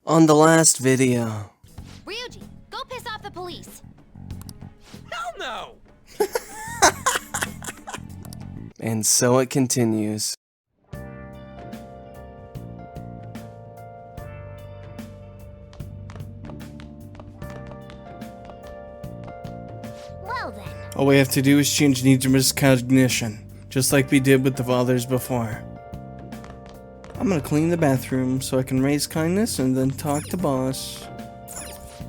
On the last video. Ryuji, go piss off the police. Hell no! And so it continues. Well then. All we have to do is change Nijima's cognition, just like we did with the fathers before. I'm gonna clean the bathroom so I can raise kindness and then talk to boss.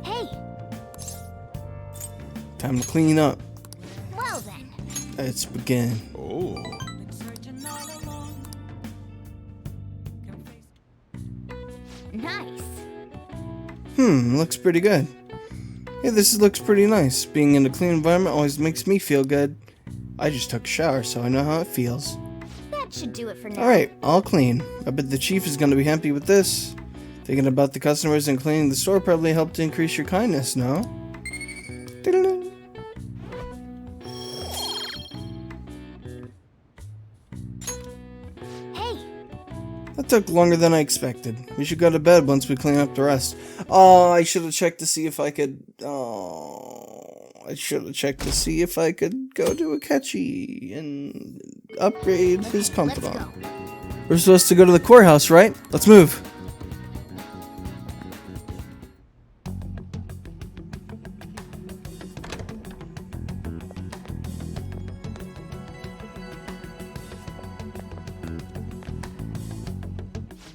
Hey. Time to clean up. Well then. Let's begin. Oh. Nice. Looks pretty good. Hey, looks pretty nice. Being in a clean environment always makes me feel good. I just took a shower, so I know how it feels. That should do it for now. Alright, all clean. I bet the chief is gonna be happy with this. Thinking about the customers and cleaning the store probably helped to increase your kindness, no? Diddle-doo. Hey. That took longer than I expected. We should go to bed once we clean up the rest. Oh, I should have checked to see if I could... I should have checked to see if I could go to Akechi and upgrade his Let's confidant. go. We're supposed to go to the courthouse, right? Let's move.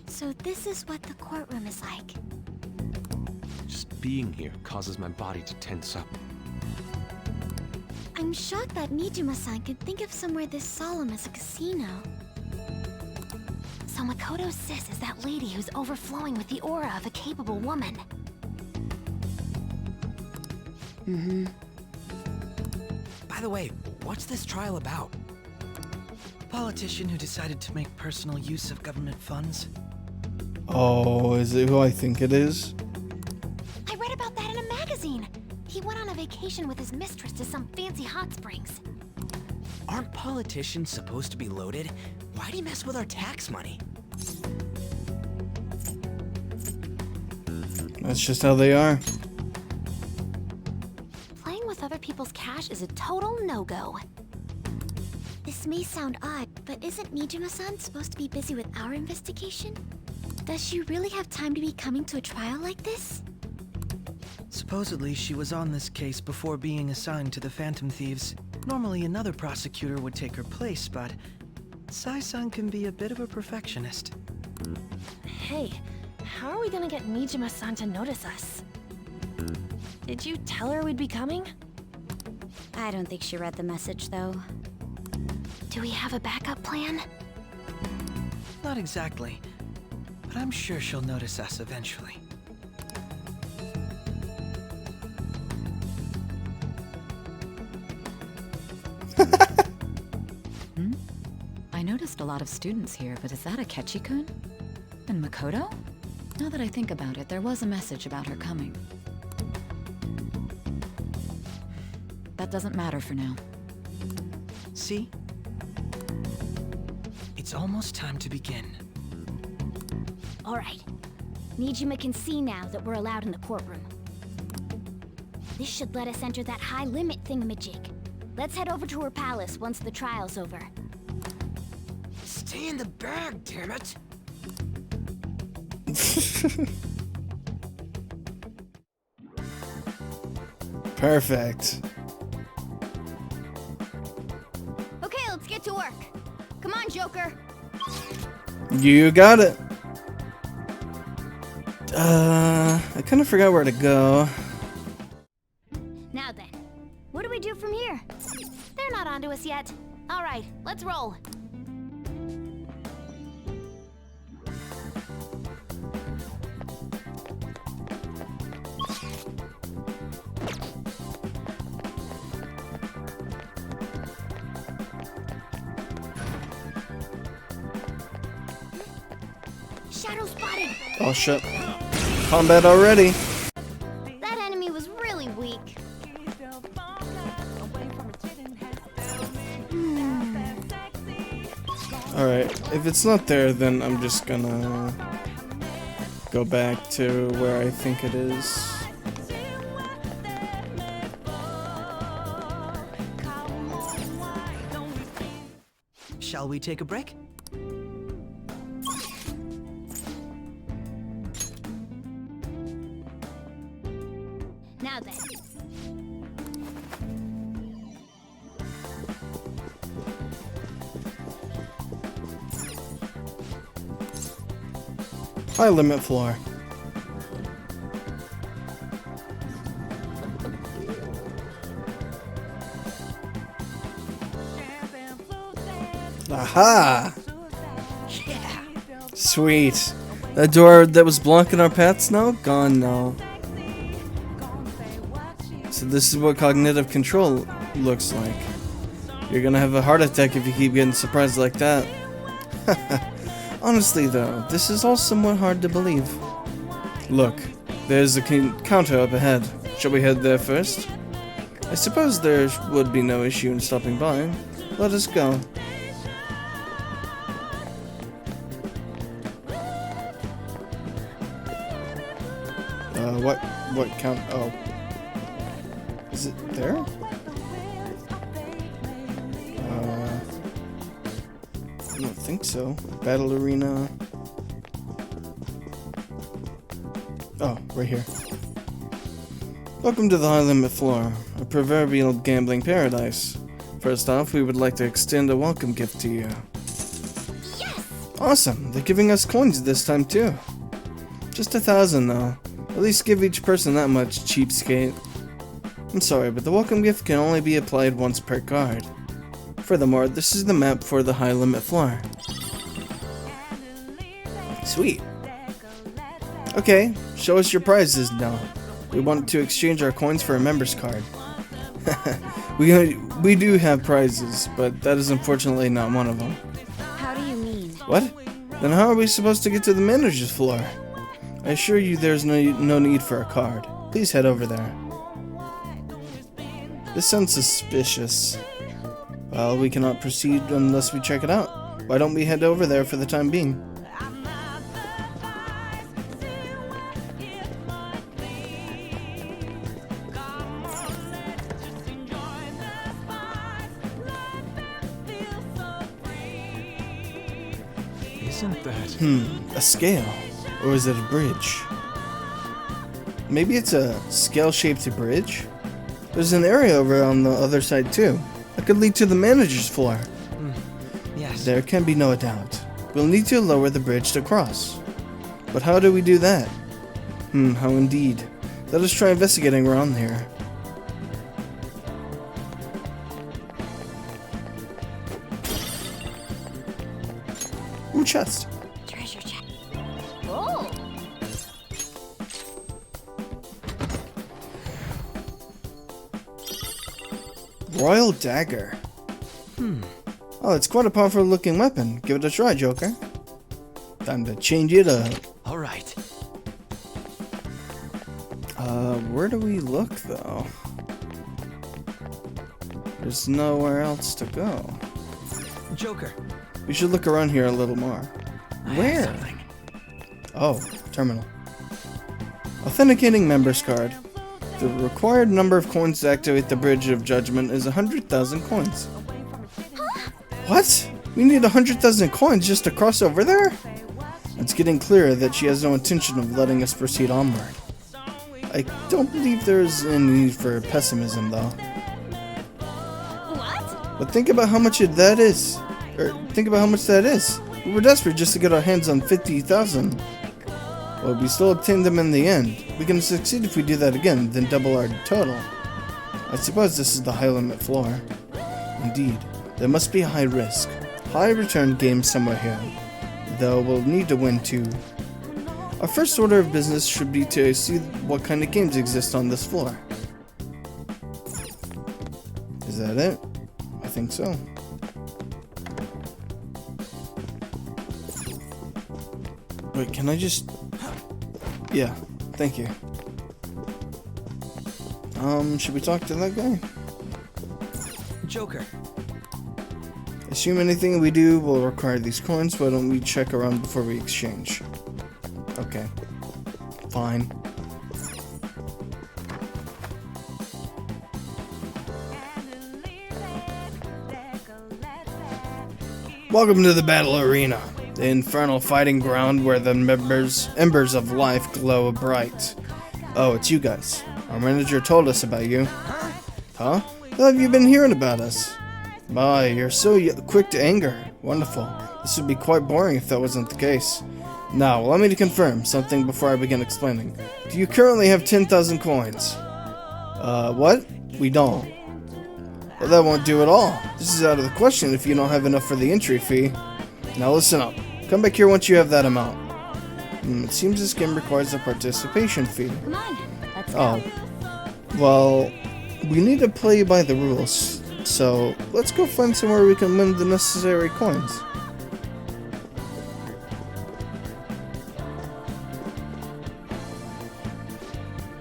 So this is what the courtroom is like. Just being here causes my body to tense up. I'm shocked that Nijima-san could think of somewhere this solemn as a casino. So Makoto's sis is that lady who's overflowing with the aura of a capable woman. By the way, what's this trial about? A politician who decided to make personal use of government funds? Oh, is it who I think it is? I read about that in a magazine. He went on a vacation with his mistress to some fancy hot springs. Aren't politicians supposed to be loaded? Why'd he mess with our tax money? That's just how they are. Playing with other people's cash is a total no-go. This may sound odd, but isn't Nijima-san supposed to be busy with our investigation? Does she really have time to be coming to a trial like this? Supposedly, she was on this case before being assigned to the Phantom Thieves. Normally, another prosecutor would take her place, but Sai-san can be a bit of a perfectionist. Hey, how are we gonna get Nijima-san to notice us? Did you tell her we'd be coming? I don't think she read the message, though. Do we have a backup plan? Not exactly, but I'm sure she'll notice us eventually. I noticed a lot of students here, but is that Akechi-kun? And Makoto? Now that I think about it, there was a message about her coming. That doesn't matter for now. See? It's almost time to begin. All right. Nijima can see now that we're allowed in the courtroom. This should let us enter that high-limit thingamajig. Let's head over to her palace once the trial's over. Stay in the bag, damn it! Perfect. Okay, let's get to work. Come on, Joker. You got it. I kind of forgot where to go. Now then, what do we do from here? They're not onto us yet. All right, let's roll. Shadow spotted. Oh shit. Combat already. That enemy was really weak. Alright, if it's not there, then I'm just gonna go back to where I think it is. Shall we take a break? Now then. High limit floor. Aha! Sweet. That door that was blocking our paths now? Gone now. So this is what cognitive control looks like. You're gonna have a heart attack if you keep getting surprised like that. Honestly though, this is all somewhat hard to believe. Look, there's a counter up ahead. Shall we head there first? I suppose there would be no issue in stopping by. Let us go. What count? Oh. Is it there? I don't think so. Battle arena. Oh, right here. Welcome to the High Limit Floor, a proverbial gambling paradise. First off, we would like to extend a welcome gift to you. Yes! Awesome, they're giving us coins this time too. Just 1,000 though. At least give each person that much, cheapskate. I'm sorry, but the welcome gift can only be applied once per card. Furthermore, this is the map for the High Limit Floor. Sweet. Okay, show us your prizes now. We want to exchange our coins for a member's card. we do have prizes, but that is unfortunately not one of them. How do you mean? What? Then how are we supposed to get to the manager's floor? I assure you there's no need for a card. Please head over there. This sounds suspicious. Well, we cannot proceed unless we check it out. Why don't we head over there for the time being? Isn't that... A scale. Or is it a bridge? Maybe it's a scale-shaped bridge? There's an area over on the other side too. That could lead to the manager's floor. Yes. There can be no doubt. We'll need to lower the bridge to cross. But how do we do that? How indeed. Let us try investigating around here. Ooh, chest. Treasure chest. Oh! Royal dagger. Oh, it's quite a powerful looking weapon. Give it a try, Joker. Time to change it up. All right. Where do we look though? There's nowhere else to go. Joker. We should look around here a little more. Where? Something. Oh, terminal. Authenticating member's card. The required number of coins to activate the Bridge of Judgment is 100,000 coins. What? We need 100,000 coins just to cross over there? It's getting clearer that she has no intention of letting us proceed onward. I don't believe there's any need for pessimism, though. What? But think about how much that is. Think about how much that is. We were desperate just to get our hands on 50,000. Well, we still obtained them in the end. We can succeed if we do that again, then double our total. I suppose this is the high limit floor. Indeed, there must be a high risk, high return game somewhere here. Though we'll need to win too. Our first order of business should be to see what kind of games exist on this floor. Is that it? I think so. Wait, can I just... Yeah, thank you. Should we talk to that guy? Joker. Assume anything we do will require these coins, why don't we check around before we exchange? Okay. Fine. Welcome to the battle arena, the infernal fighting ground where the embers of life glow bright. Oh, it's you guys. Our manager told us about you. Huh? How have you been hearing about us? My, you're so quick to anger. Wonderful. This would be quite boring if that wasn't the case. Now, allow me to confirm something before I begin explaining. Do you currently have 10,000 coins? What? We don't. Well, that won't do at all. This is out of the question if you don't have enough for the entry fee. Now listen up. Come back here once you have that amount. It seems this game requires a participation fee. Come on, let's go. Oh. Well, we need to play by the rules. So, let's go find somewhere we can win the necessary coins.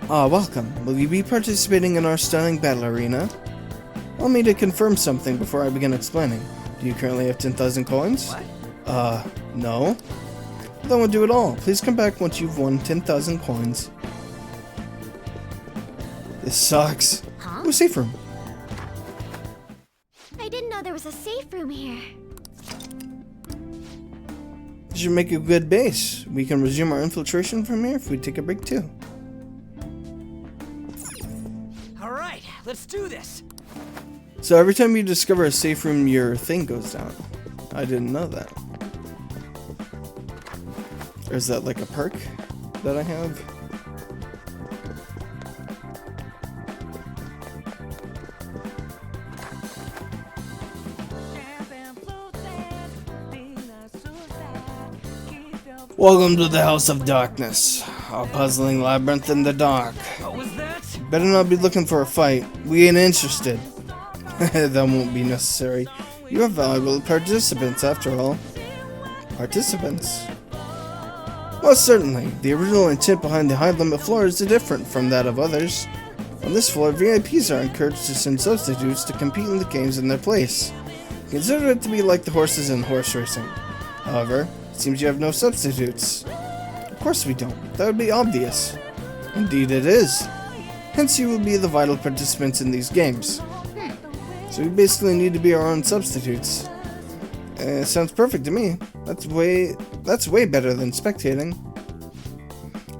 Welcome. Will you be participating in our stunning battle arena? Allow me to confirm something before I begin explaining. Do you currently have 10,000 coins? What? No. That won't do it all. Please come back once you've won 10,000 coins. This sucks. Huh? Ooh, safe room. I didn't know there was a safe room here. This should make a good base. We can resume our infiltration from here if we take a break too. Alright, let's do this. So every time you discover a safe room, your thing goes down. I didn't know that. Or is that like a perk that I have? Welcome to the House of Darkness, a puzzling labyrinth in the dark. What was that? Better not be looking for a fight. We ain't interested. That won't be necessary. You are valuable participants, after all. Participants? Most certainly. The original intent behind the high-limit floor is different from that of others. On this floor, VIPs are encouraged to send substitutes to compete in the games in their place. Consider it to be like the horses in horse racing. However, it seems you have no substitutes. Of course we don't. That would be obvious. Indeed it is. Hence you will be the vital participants in these games. So we basically need to be our own substitutes. Sounds perfect to me. That's way better than spectating.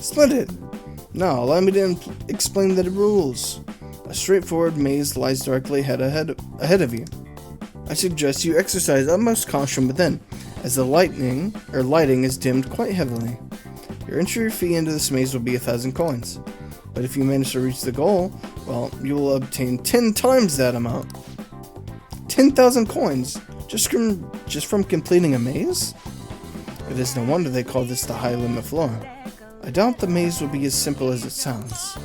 Splendid. Now allow me to explain the rules. A straightforward maze lies directly ahead of you. I suggest you exercise utmost caution within, as the lighting is dimmed quite heavily. Your entry fee into this maze will be 1,000 coins. But if you manage to reach the goal, well, you will obtain 10 times that amount. 10,000 coins just from completing a maze? It is no wonder they call this the high limit floor. I doubt the maze will be as simple as it sounds.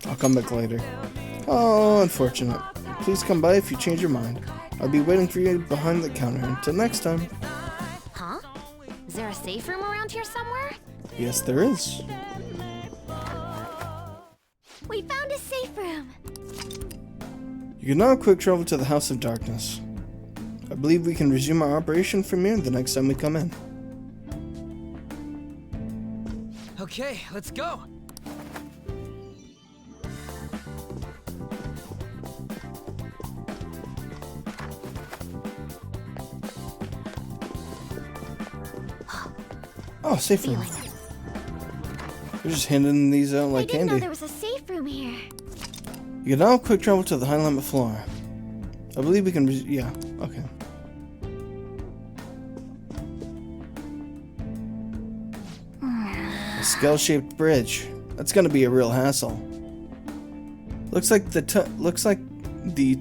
I'll come back later. Oh, unfortunate. Please come by if you change your mind. I'll be waiting for you behind the counter. Until next time. Huh? Is there a safe room around here somewhere? Yes, there is. We found a safe room! You can now quick travel to the House of Darkness. I believe we can resume our operation from here the next time we come in. Okay, let's go. Oh, safe room. Feeling. They're just handing these out like I didn't know candy. there was a safe room here. You can now quick travel to the high limit floor. I believe we can yeah, okay. A skull-shaped bridge. That's gonna be a real hassle. Looks like the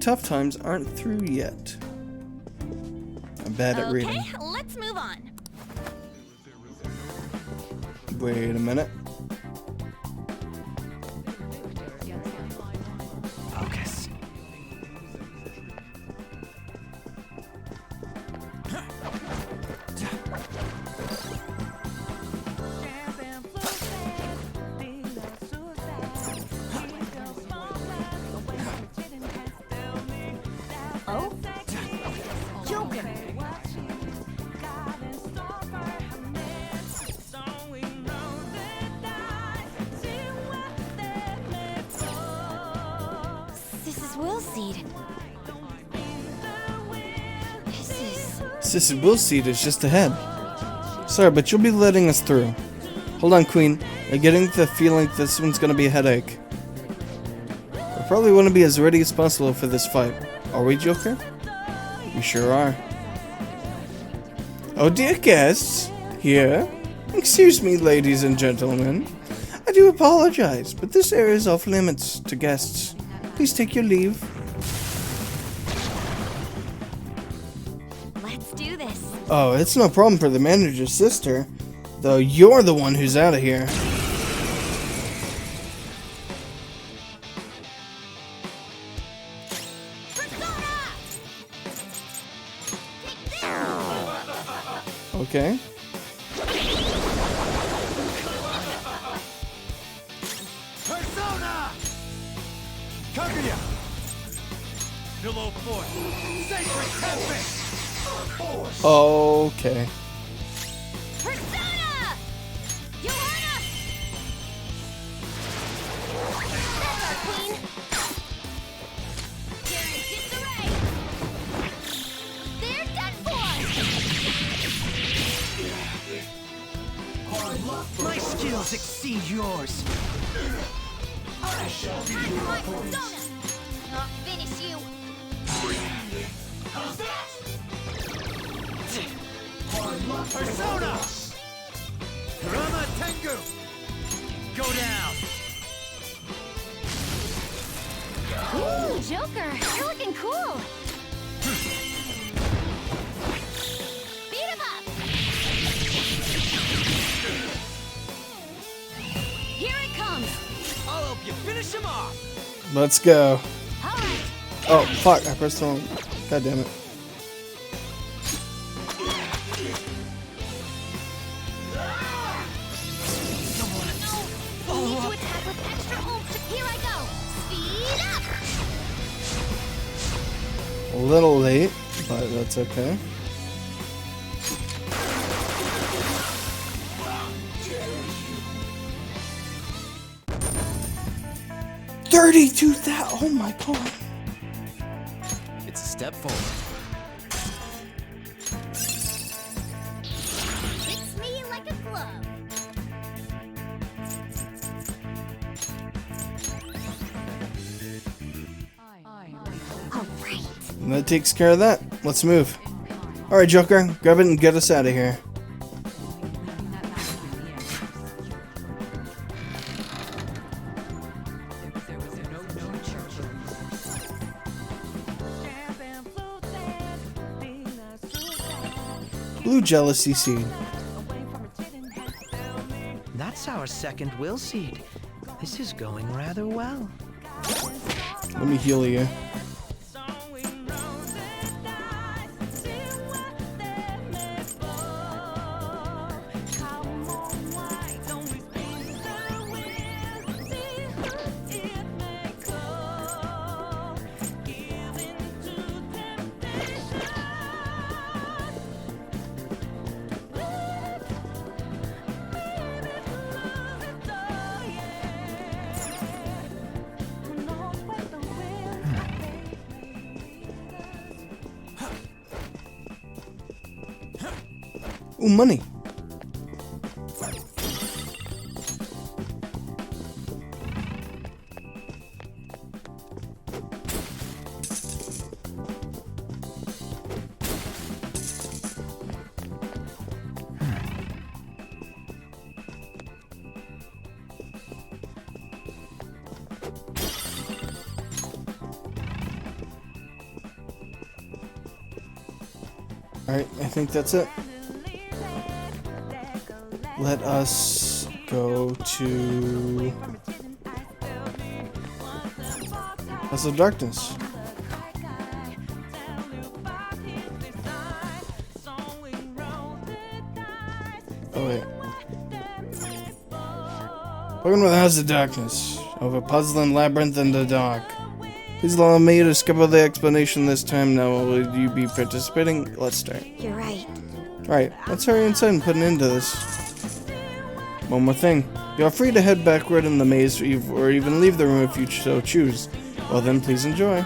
tough times aren't through yet. I'm bad at reading. Okay, let's move on. Wait a minute. Focus. Oh? Joker! Will Seed. Sissy Will Seed is just ahead. Sorry, but you'll be letting us through. Hold on, Queen. I'm getting the feeling this one's gonna be a headache. We probably want to be as ready as possible for this fight. Are we, Joker? We sure are. Oh, dear guests. Here. Excuse me, ladies and gentlemen. I do apologize, but this area is off limits to guests. Please take your leave. Let's do this. Oh, it's no problem for the manager's sister. Though you're the one who's out of here. Okay. Persona! Kaguya! Pillow Fort! Sacred Tempest! Okay. Persona! You heard us! That's our queen! You're in disarray! They're done for! My skills exceed yours. I shall be your Persona! I'll finish you! Persona! Rama Tengu! Go down! Ooh, Joker! You're looking cool! Beat him up! Here it comes! I'll help you finish him off! Let's go. Alright! Oh, fuck. I pressed the wrong. God damn it. We need to attack with extra oomph. Here I go! Speed up! A little late, but that's okay. $32,000. Oh my god. It's a step forward. Fits me like a glove. Alright. And that takes care of that. Let's move. Alright, Joker. Grab it and get us out of here. Blue Jealousy Seed. That's our second Will Seed. This is going rather well. Let me heal you. Ooh, money. Alright, I think that's it. Let us go to House of Darkness. Oh wait. Welcome to the House of Darkness, of a puzzling labyrinth in the dark. Please allow me to skip over the explanation this time. Now, will you be participating? Let's start. You're right. Alright, let's hurry inside and put an end to this. One more thing. You are free to head backward in the maze or even leave the room if you so choose. Well then, please enjoy.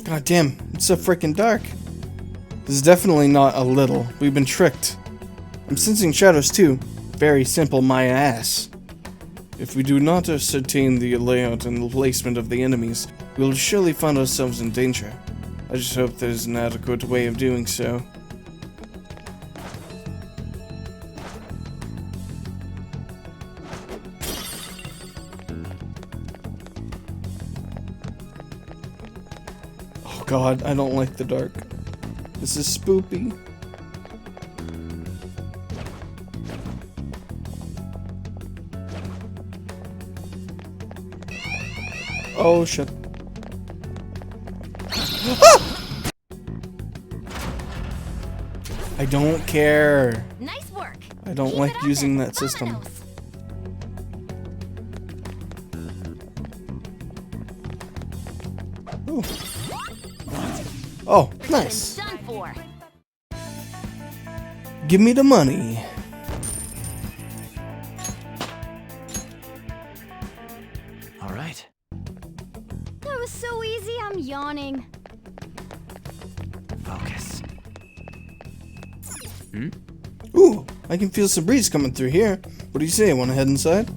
God damn, it's so freaking dark. This is definitely not a little. We've been tricked. I'm sensing shadows too. Very simple, my ass. If we do not ascertain the layout and placement of the enemies, we will surely find ourselves in danger. I just hope there's an adequate way of doing so. Oh god, I don't like the dark. This is spoopy. Oh shit. I don't care. Nice work. I don't Keep like it up using and that system. vámonos. Ooh. Oh, nice. Done for. Give me the money. All right. That was so easy, I'm yawning. Focus. Ooh, I can feel some breeze coming through here. What do you say? Want to head inside?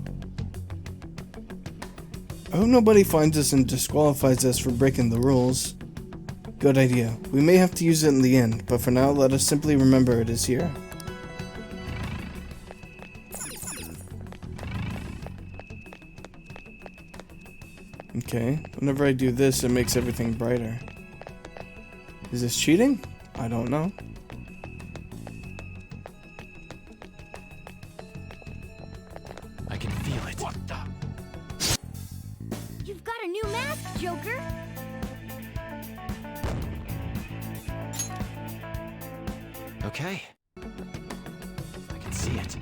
I hope nobody finds us and disqualifies us for breaking the rules. Good idea. We may have to use it in the end, but for now, let us simply remember it is here. Okay, whenever I do this, it makes everything brighter. Is this cheating? I don't know. I can feel it. What the? You've got a new mask, Joker. Okay. I can see it.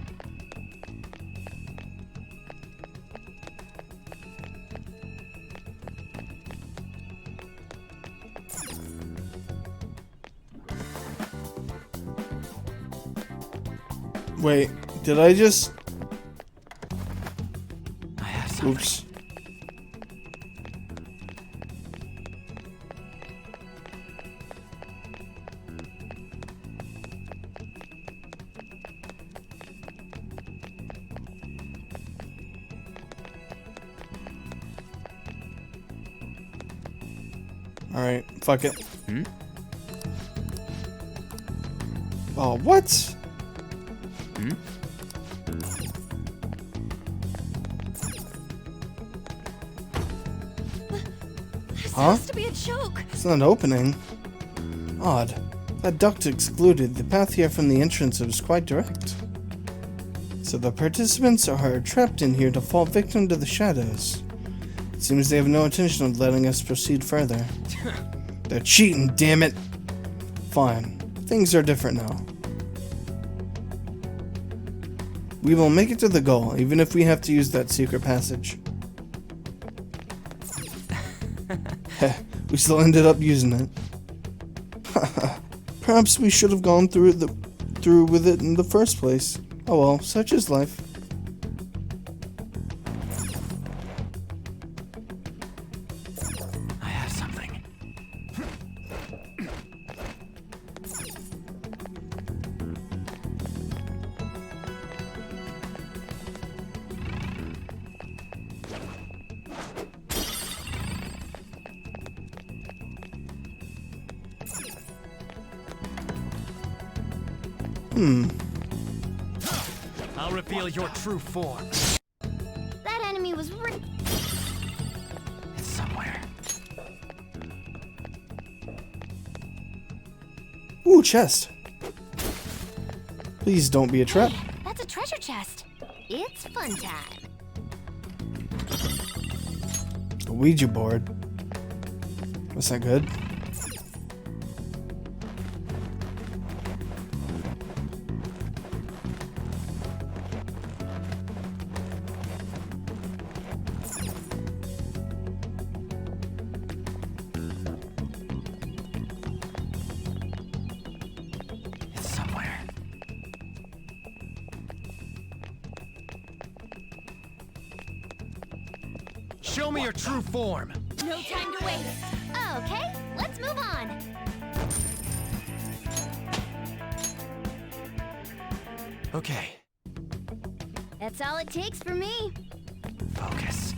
Wait, did I just... I have something. Oops. Alright, fuck it. Hmm? Oh, what? Hmm? This Huh? has to be a joke. It's not opening. Odd. That duct excluded. The path here from the entrance was quite direct. So the participants are trapped in here to fall victim to the shadows. It seems they have no intention of letting us proceed further. They're cheating, damn it! Fine. Things are different now. We will make it to the goal, even if we have to use that secret passage. Heh, we still ended up using it. Perhaps we should have gone through with it in the first place. Oh well, such is life. I have something. I'll reveal your true form. That enemy was It's somewhere. Ooh, chest. Please don't be a trap. That's a treasure chest. It's fun time. A Ouija board. Was that good? It's me your true form. No time to waste. Okay, let's move on. Okay, That's all it takes for me. focus.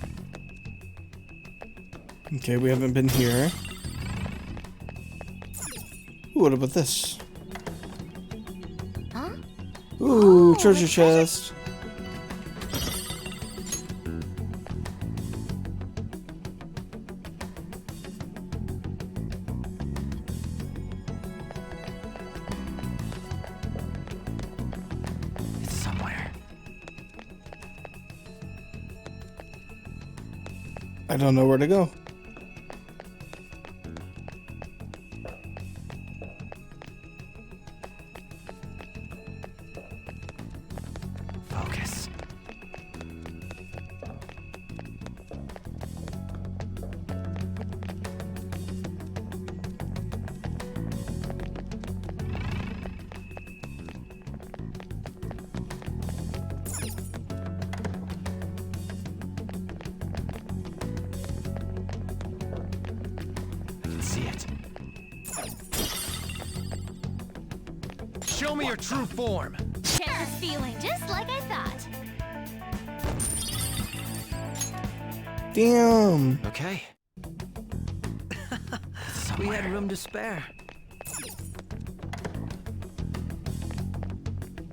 Okay, we haven't been here. Ooh, what about this? Huh? Ooh, treasure chest. It's somewhere. I don't know where to go. Focus. I can see it. Show me your true form. Get this feeling, just like I thought. Damn. Okay. We had room to spare.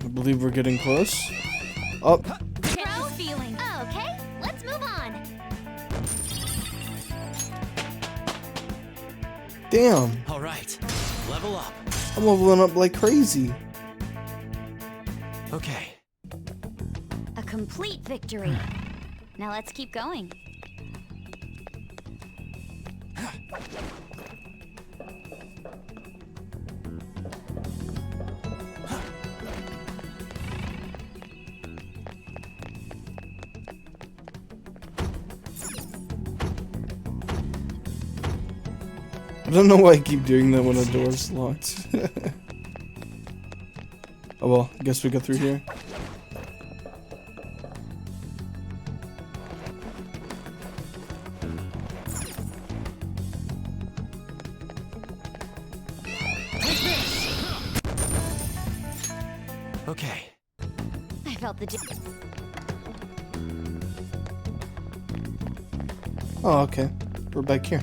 I believe we're getting close. Oh, Get this feeling. Okay, let's move on. damn. All right, level up. I'm leveling up like crazy. Okay. A complete victory. Now let's keep going. I don't know why I keep doing that when a door's locked. Oh well, I guess we go through here. Okay. I felt the Oh, okay. We're back here.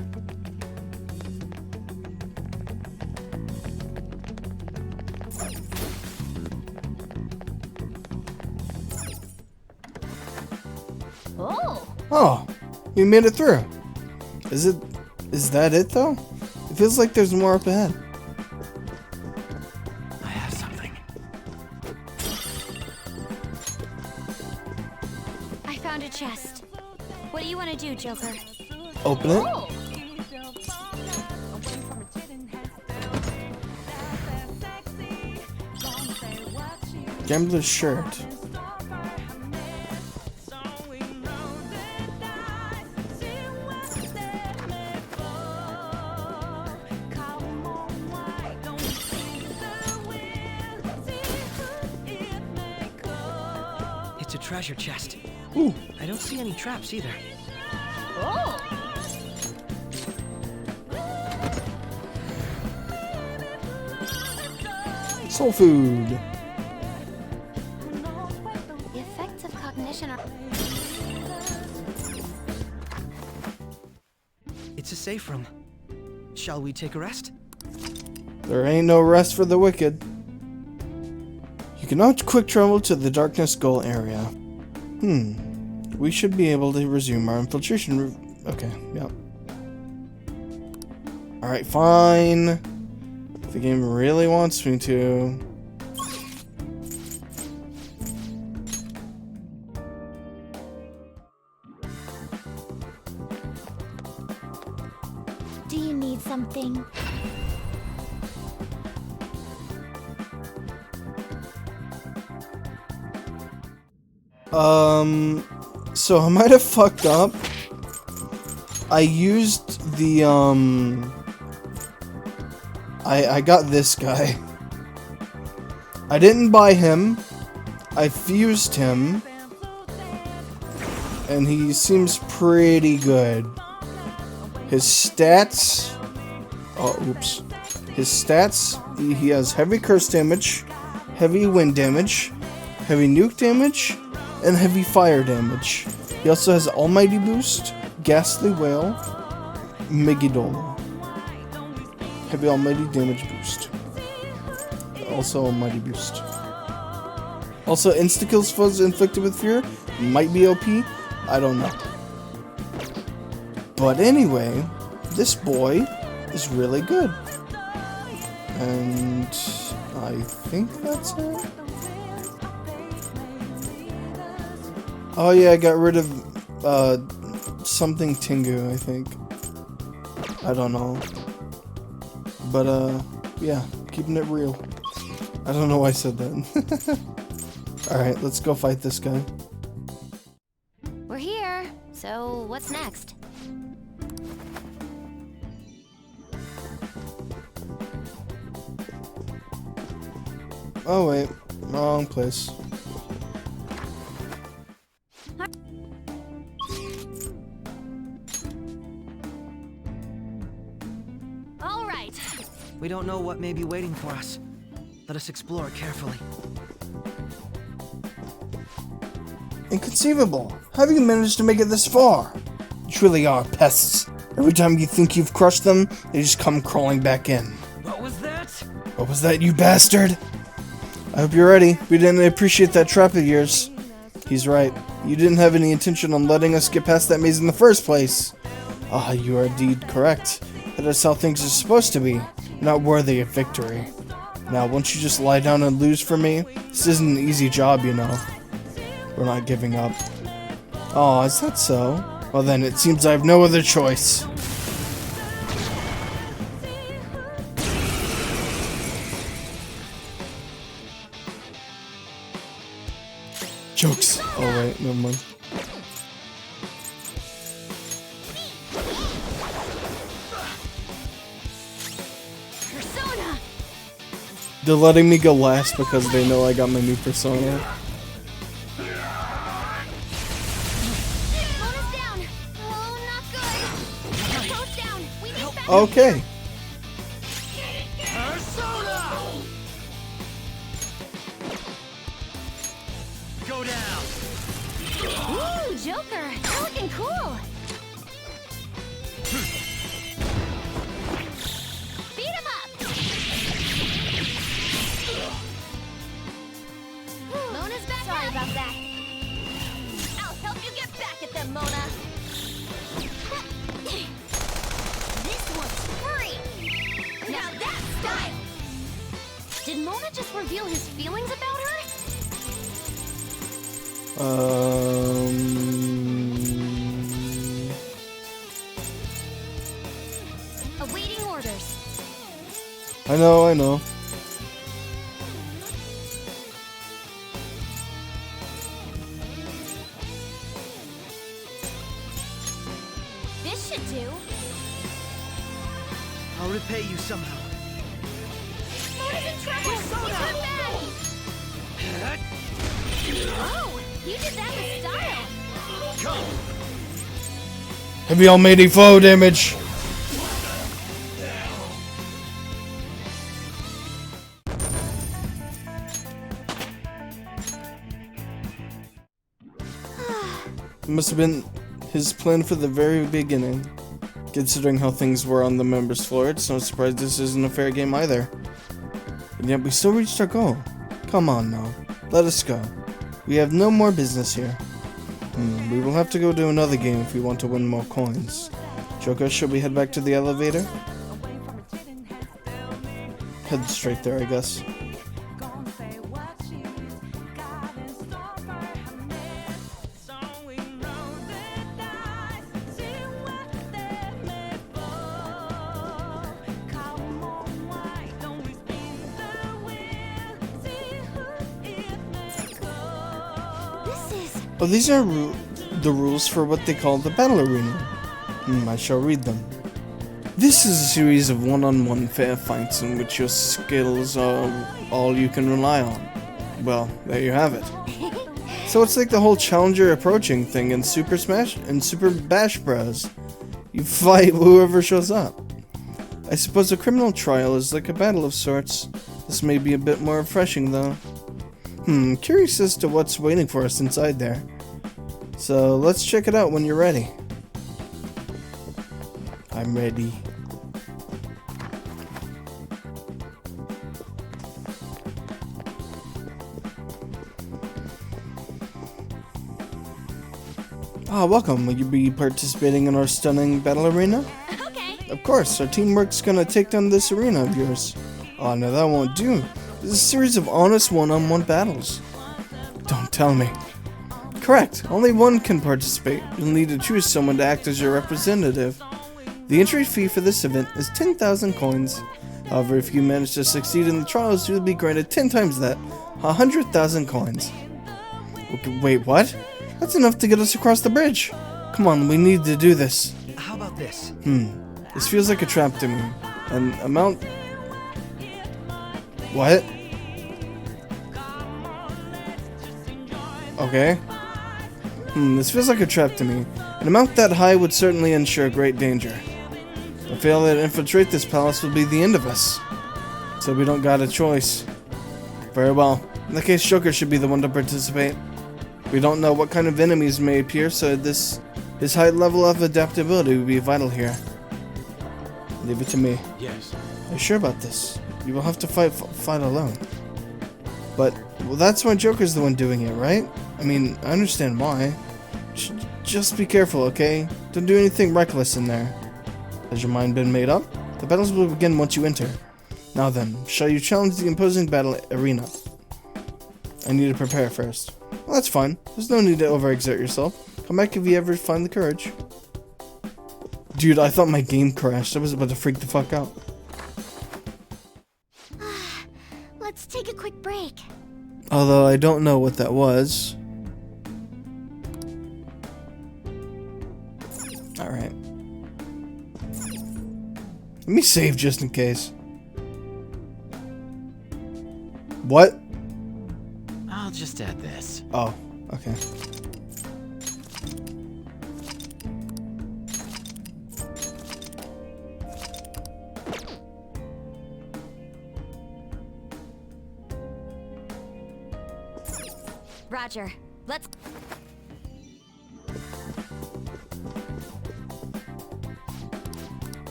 Oh! Oh, we made it through. Is that it though? It feels like there's more up ahead. I have something. I found a chest. What do you want to do, Joker? Open it. Oh! Gambler's shirt. It's a treasure chest. Ooh, I don't see any traps either. Oh! soul food. The effects of cognition are... It's a safe room. Shall we take a rest? There ain't no rest for the wicked. You cannot quick travel to the Darkness Goal area. We should be able to resume our infiltration. Okay, yep. Alright, fine. If the game really wants me to. Do you need something? So I might have fucked up. I used the, I got this guy. I didn't buy him. I fused him. and he seems pretty good. His stats... Oh, oops. His stats, he has heavy curse damage, heavy wind damage, heavy nuke damage, and heavy fire damage. He also has Almighty Boost, Ghastly Wail, Megidolo. Heavy Almighty Damage Boost. Also Almighty Boost. Also, insta-kills foes inflicted with fear might be OP. I don't know. But anyway, this boy is really good. And I think that's it. Oh yeah, I got rid of something Tengu, I think. I don't know. But yeah, keeping it real. I don't know why I said that. Alright, let's go fight this guy. We're here. So, what's next? Oh wait, wrong place. All right. We don't know what may be waiting for us. Let us explore carefully. Inconceivable! How have you managed to make it this far? You truly are pests. Every time you think you've crushed them, they just come crawling back in. What was that? What was that, you bastard? I hope you're ready. We didn't appreciate that trap of yours. He's right. You didn't have any intention on letting us get past that maze in the first place. Ah, you are indeed correct. That is how things are supposed to be. Not worthy of victory. Now, won't you just lie down and lose for me? This isn't an easy job, you know. We're not giving up. Oh, is that so? Well then, it seems I have no other choice. Jokes. Oh wait, never mind. Persona! They're letting me go last because they know I got my new persona. Mona's down! Oh, not good! Both down! We need back! Okay. Persona! Go down! Ooh, Joker! You're looking cool! Beat him up! Mona's back. Sorry about that. I'll help you get back at them, Mona. This one's free. Now that's style. Did Mona just reveal his feelings about her? Awaiting orders. I know. This should do. I'll repay you somehow. Mona's in trouble! It's her bag! Oh, you did that with style! Heavy almighty foe damage. It must have been his plan for the very beginning. Considering how things were on the members floor, it's no surprise this isn't a fair game either. And yet we still reached our goal. Come on now, let us go. We have no more business here. We will have to go to another game if we want to win more coins. Joker, should we head back to the elevator? Head straight there, I guess. Oh, these are the rules for what they call the battle arena. I shall read them. This is a series of one-on-one fair fights in which your skills are all you can rely on. Well, there you have it. So it's like the whole challenger approaching thing in Super Smash and Super Bash Bros. You fight whoever shows up. I suppose a criminal trial is like a battle of sorts. This may be a bit more refreshing though. Curious as to what's waiting for us inside there. So let's check it out when you're ready. I'm ready. Welcome. Will you be participating in our stunning battle arena? Okay. Of course, our teamwork's gonna take down this arena of yours. Oh no, that won't do. This is a series of honest one-on-one battles. Don't tell me. Correct, only one can participate. You'll need to choose someone to act as your representative. The entry fee for this event is 10,000 coins. However, if you manage to succeed in the trials, you'll be granted 10 times that, 100,000 coins. Okay, wait, what? That's enough to get us across the bridge. Come on, we need to do this. How about this? This feels like a trap to me. An amount... What? Okay. This feels like a trap to me. An amount that high would certainly ensure great danger. A failure to infiltrate this palace will be the end of us. So we don't got a choice. Very well. In that case, Joker should be the one to participate. We don't know what kind of enemies may appear, so his high level of adaptability will be vital here. Leave it to me. Yes. Are you sure about this? You will have to fight alone. But, well, that's why Joker's the one doing it, right? I mean, I understand why. Just be careful, okay? Don't do anything reckless in there. Has your mind been made up? The battles will begin once you enter. Now then, shall you challenge the imposing battle arena? I need to prepare first. Well, that's fine. There's no need to overexert yourself. Come back if you ever find the courage. Dude, I thought my game crashed. I was about to freak the fuck out. Let's take a quick break. Although I don't know what that was. Alright. Let me save just in case. What? I'll just add this. Oh, okay. Roger. Let's...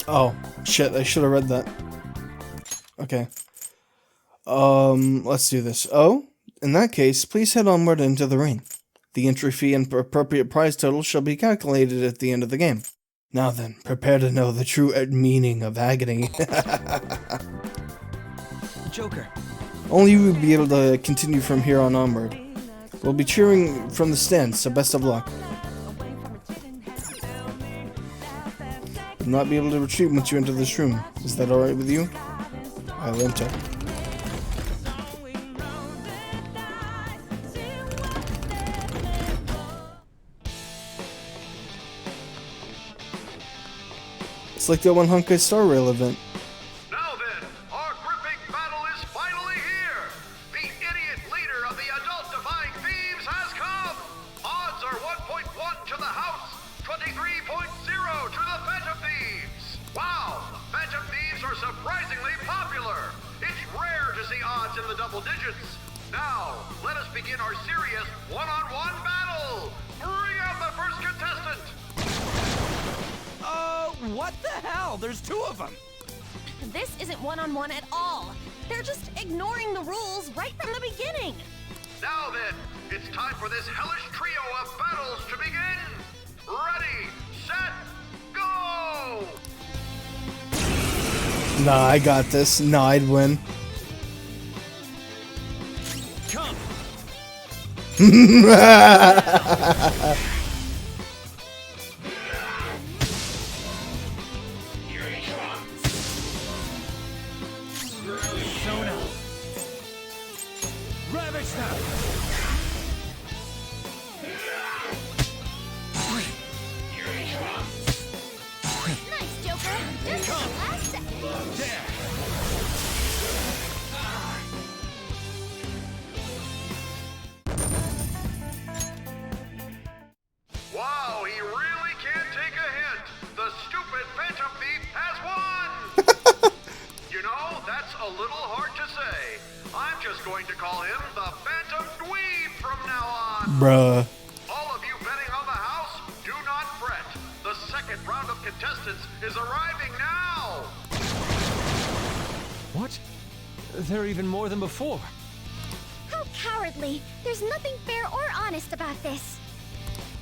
Oh, shit, I should have read that. Okay. Let's do this. Oh, in that case, please head onward into the ring. The entry fee and appropriate prize total shall be calculated at the end of the game. Now then, prepare to know the true meaning of agony. Joker. Only you will be able to continue from here on onward. We'll be cheering from the stands, so best of luck. You'll not be able to retreat once you enter this room. Is that alright with you? I'll enter. It's like that one Honkai Star Rail event. Now then, our gripping battle is finally here! The idiot leader of the adult-defying thieves has come! Odds are 1.1 to the house, 23.0 to the Phantom Thieves! Wow! Phantom Thieves are surprisingly popular! It's rare to see odds in the double digits! Now, let us begin our serious one-on-one battle! Bring out the first contestant! What the hell? There's two of them. This isn't one-on-one at all. They're just ignoring the rules right from the beginning. Now then, it's time for this hellish trio of battles to begin! Ready, set, go! Nah, I got this. Nah, I'd win. Come. Persona. Ravage now. Nice, Joker. Just the last second. There. going to call him the Phantom Dweeb from now on. Bruh. All of you betting on the house, do not fret. The second round of contestants is arriving now. What? There are even more than before. How cowardly! There's nothing fair or honest about this.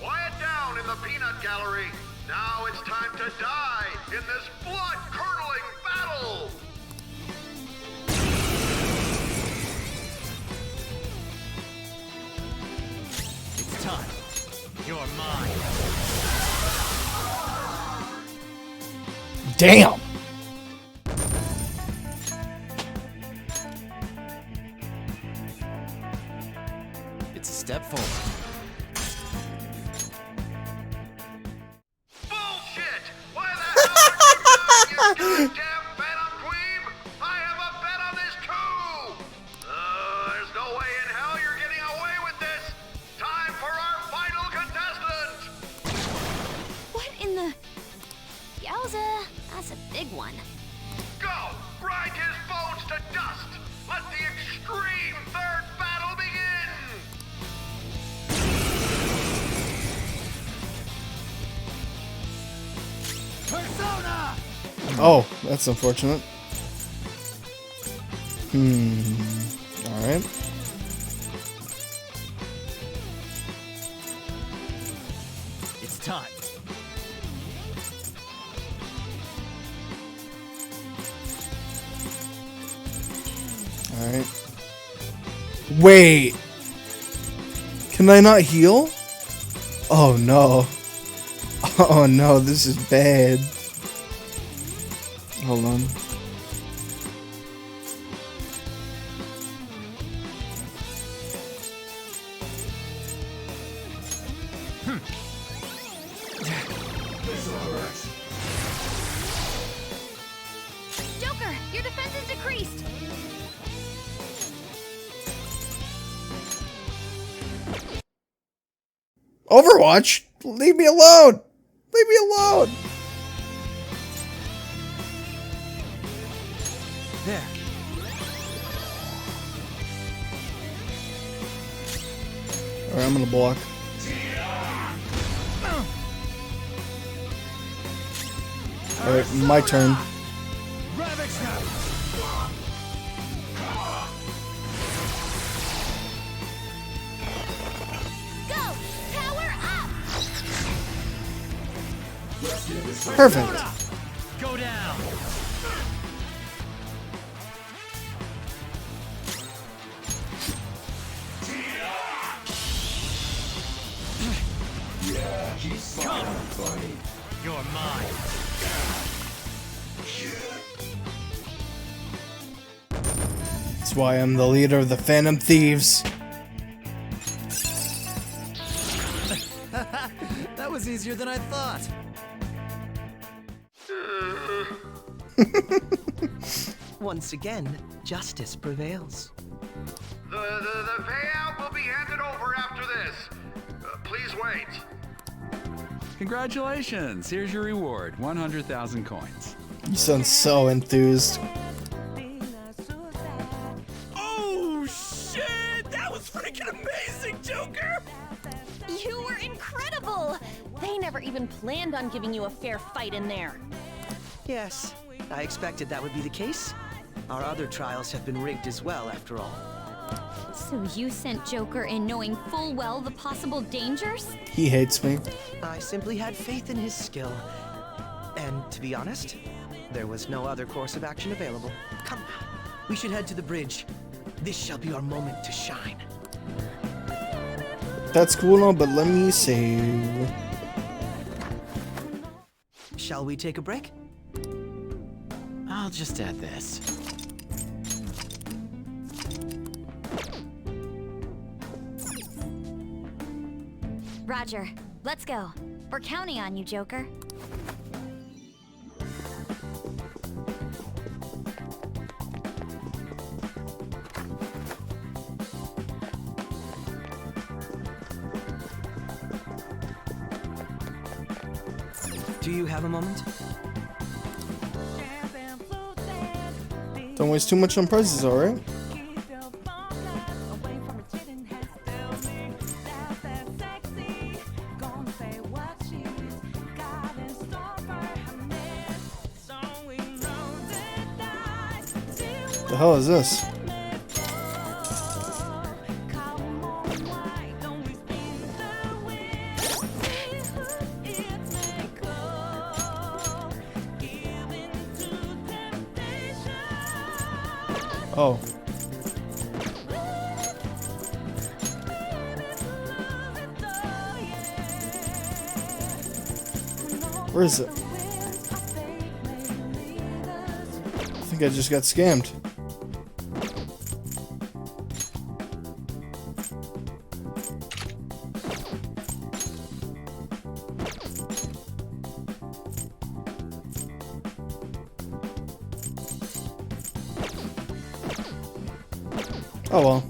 Quiet down in the peanut gallery. Now it's time to die in this blood-curdling battle. It's time. You're mine. Damn. It's a step forward. Bullshit! Why the hell are you doing, you goddamn Phantom Dweeb? I have a bet on this too! There's no way in hell you're getting away with this! Time for our final contestant! What in the... Yowza, that's a big one. Go! Grind his bones to dust! Let the extreme third battle begin! Persona! Oh, that's unfortunate. Alright. It's time. Alright. Wait. Can I not heal? Oh no. Oh no, this is bad. Hold on. Joker, your defense is decreased. Overwatch? Leave me alone! Leave me alone! There. Alright, I'm gonna block. Alright, my turn. Ravage now! Go! Power up! Perfect. Go down! Come! You're mine! That's why I'm the leader of the Phantom Thieves. That was easier than I thought. Once again, justice prevails. The payout will be handed over after this. Please wait. Congratulations! Here's your reward, 100,000 coins. You sound so enthused. Oh, shit! That was freaking amazing, Joker! You were incredible! They never even planned on giving you a fair fight in there. Yes, I expected that would be the case. Our other trials have been rigged as well, after all. So you sent Joker in knowing full well the possible dangers? He hates me. I simply had faith in his skill. And to be honest, there was no other course of action available. Come now, we should head to the bridge. This shall be our moment to shine. That's cool now, but let me save. Shall we take a break? I'll just add this. Roger. Let's go. We're counting on you, Joker. Do you have a moment? Don't waste too much on prizes, alright? The hell is this? Oh. Where is it? I think I just got scammed. Oh well.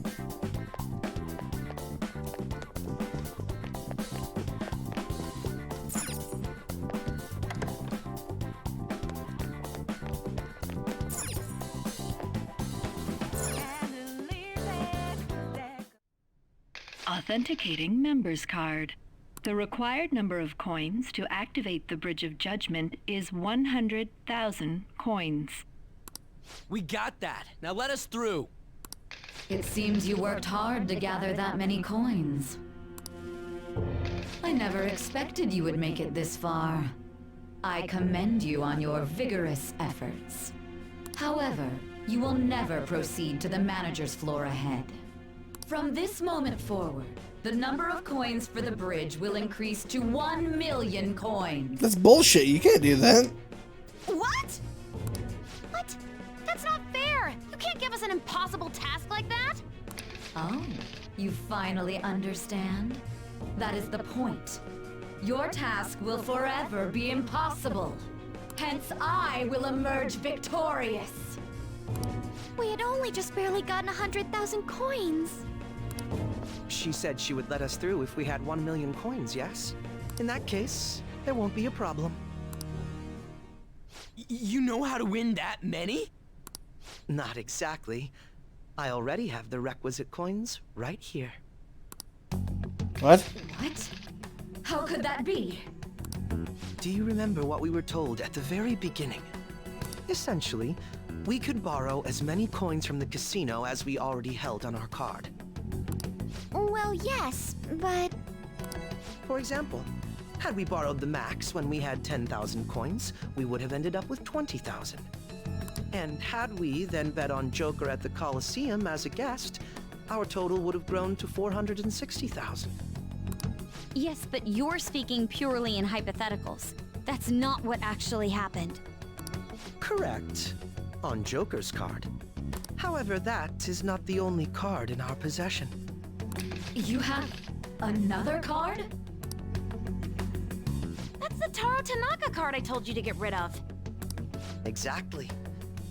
Authenticating member's card. The required number of coins to activate the Bridge of Judgment is 100,000 coins. We got that. Now let us through. It seems you worked hard to gather that many coins. I never expected you would make it this far. I commend you on your vigorous efforts. However, you will never proceed to the manager's floor ahead. From this moment forward, the number of coins for the bridge will increase to 1 million coins. That's bullshit. You can't do that. What? What? That's not fair! You can't give us an impossible task like that! Oh, you finally understand? That is the point. Your task will forever be impossible. Hence, I will emerge victorious. We had only just barely gotten 100,000 coins. She said she would let us through if we had 1 million coins, yes? In that case, there won't be a problem. You know how to win that many? Not exactly. I already have the requisite coins right here. What? What? How could that be? Do you remember what we were told at the very beginning? Essentially, we could borrow as many coins from the casino as we already held on our card. Well, yes, but... For example, had we borrowed the max when we had 10,000 coins, we would have ended up with 20,000. And had we then bet on Joker at the Coliseum as a guest, our total would have grown to 460,000. Yes, but you're speaking purely in hypotheticals. That's not what actually happened. Correct. On Joker's card. However, that is not the only card in our possession. You have another card? That's the Taro Tanaka card I told you to get rid of. Exactly.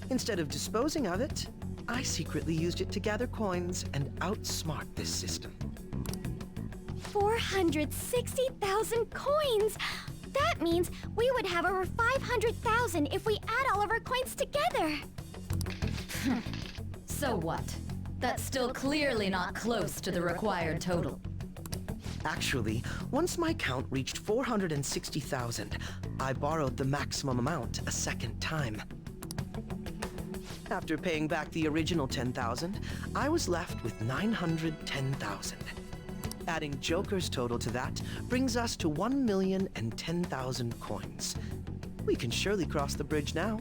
Instead of disposing of it, I secretly used it to gather coins and outsmart this system. 460,000 coins! That means we would have over 500,000 if we add all of our coins together. So what? That's still clearly not close to the required total. Actually, once my count reached 460,000, I borrowed the maximum amount a second time. After paying back the original 10,000, I was left with 910,000. Adding Joker's total to that brings us to 1,010,000 coins. We can surely cross the bridge now.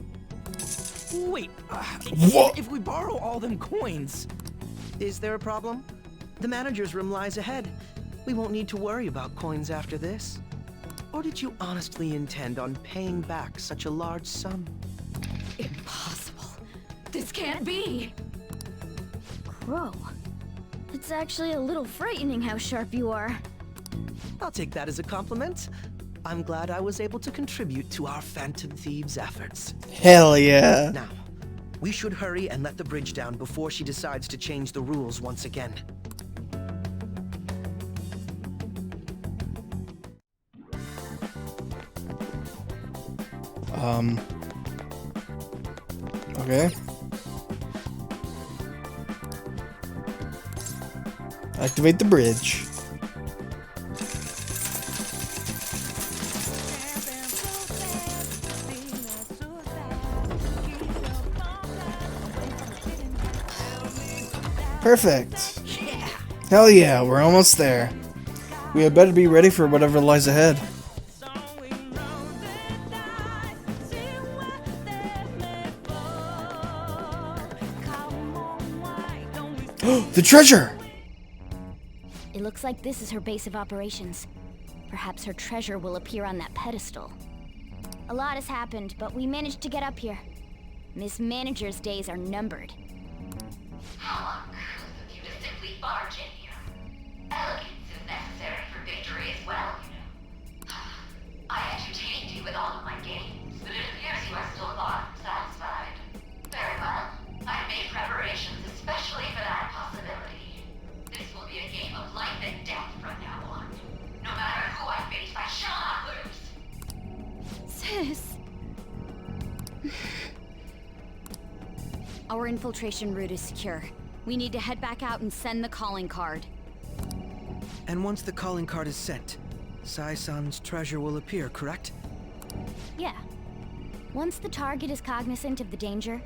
Wait, What? if we borrow all them coins... Is there a problem? The manager's room lies ahead. We won't need to worry about coins after this. Or did you honestly intend on paying back such a large sum? Impossible. This can't be! Crow. It's actually a little frightening how sharp you are. I'll take that as a compliment. I'm glad I was able to contribute to our Phantom Thieves' efforts. Hell yeah. Now, we should hurry and let the bridge down before she decides to change the rules once again. Okay. Activate the bridge. Perfect. Hell yeah, we're almost there. We had better be ready for whatever lies ahead. The treasure! It looks like this is her base of operations. Perhaps her treasure will appear on that pedestal. A lot has happened, but we managed to get up here. Miss Manager's days are numbered. How uncouth of you to simply barge in here. Elegance is necessary for victory as well, you know. I entertained you with all of my games, but it appears you are still not satisfied. Very well. I made preparations especially for that possibility. This will be a game of life and death from now on. No matter who I face, I shall not lose. Sis. Our infiltration route is secure. We need to head back out and send the calling card. And once the calling card is sent, Sai-san's treasure will appear, correct? Yeah. Once the target is cognizant of the danger,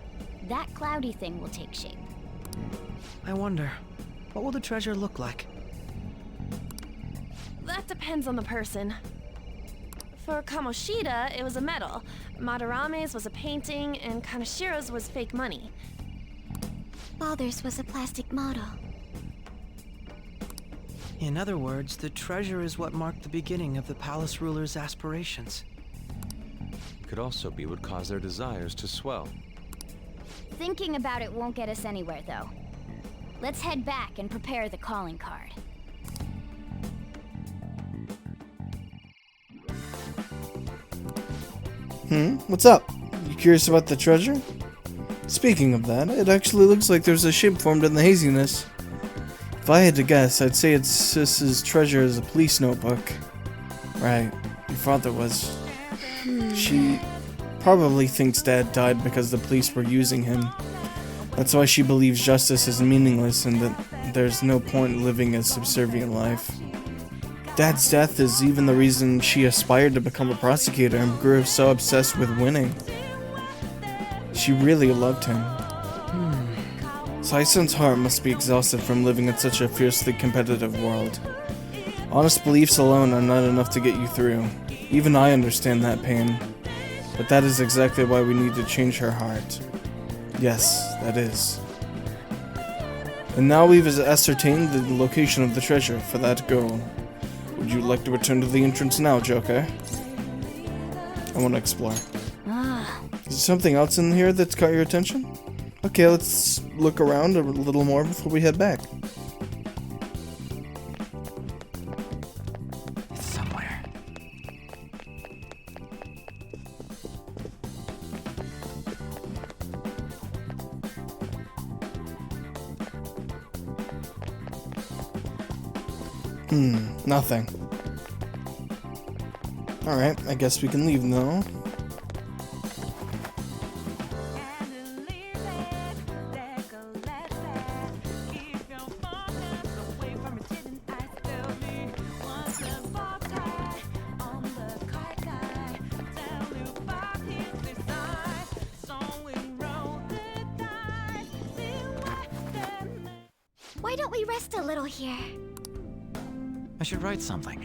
that cloudy thing will take shape. I wonder, what will the treasure look like? That depends on the person. For Kamoshida, it was a medal. Madarame's was a painting, and Kanashiro's was fake money. Father's was a plastic model. In other words, the treasure is what marked the beginning of the palace ruler's aspirations. Could also be what caused their desires to swell. Thinking about it won't get us anywhere, though. Let's head back and prepare the calling card. What's up? You curious about the treasure? Speaking of that, it actually looks like there's a shape formed in the haziness. If I had to guess, I'd say it's Sis's treasure is a police notebook. Right, your father was. She probably thinks Dad died because the police were using him. That's why she believes justice is meaningless and that there's no point living a subservient life. Dad's death is even the reason she aspired to become a prosecutor and grew so obsessed with winning. She really loved him. Sai-san's heart must be exhausted from living in such a fiercely competitive world. Honest beliefs alone are not enough to get you through. Even I understand that pain. But that is exactly why we need to change her heart. Yes, that is. And now we've ascertained the location of the treasure. For that goal, would you like to return to the entrance now, Joker? I want to explore. Is there something else in here that's caught your attention? Okay, let's look around a little more before we head back. It's somewhere. Nothing. Alright, I guess we can leave now. Why don't we rest a little here? I should write something.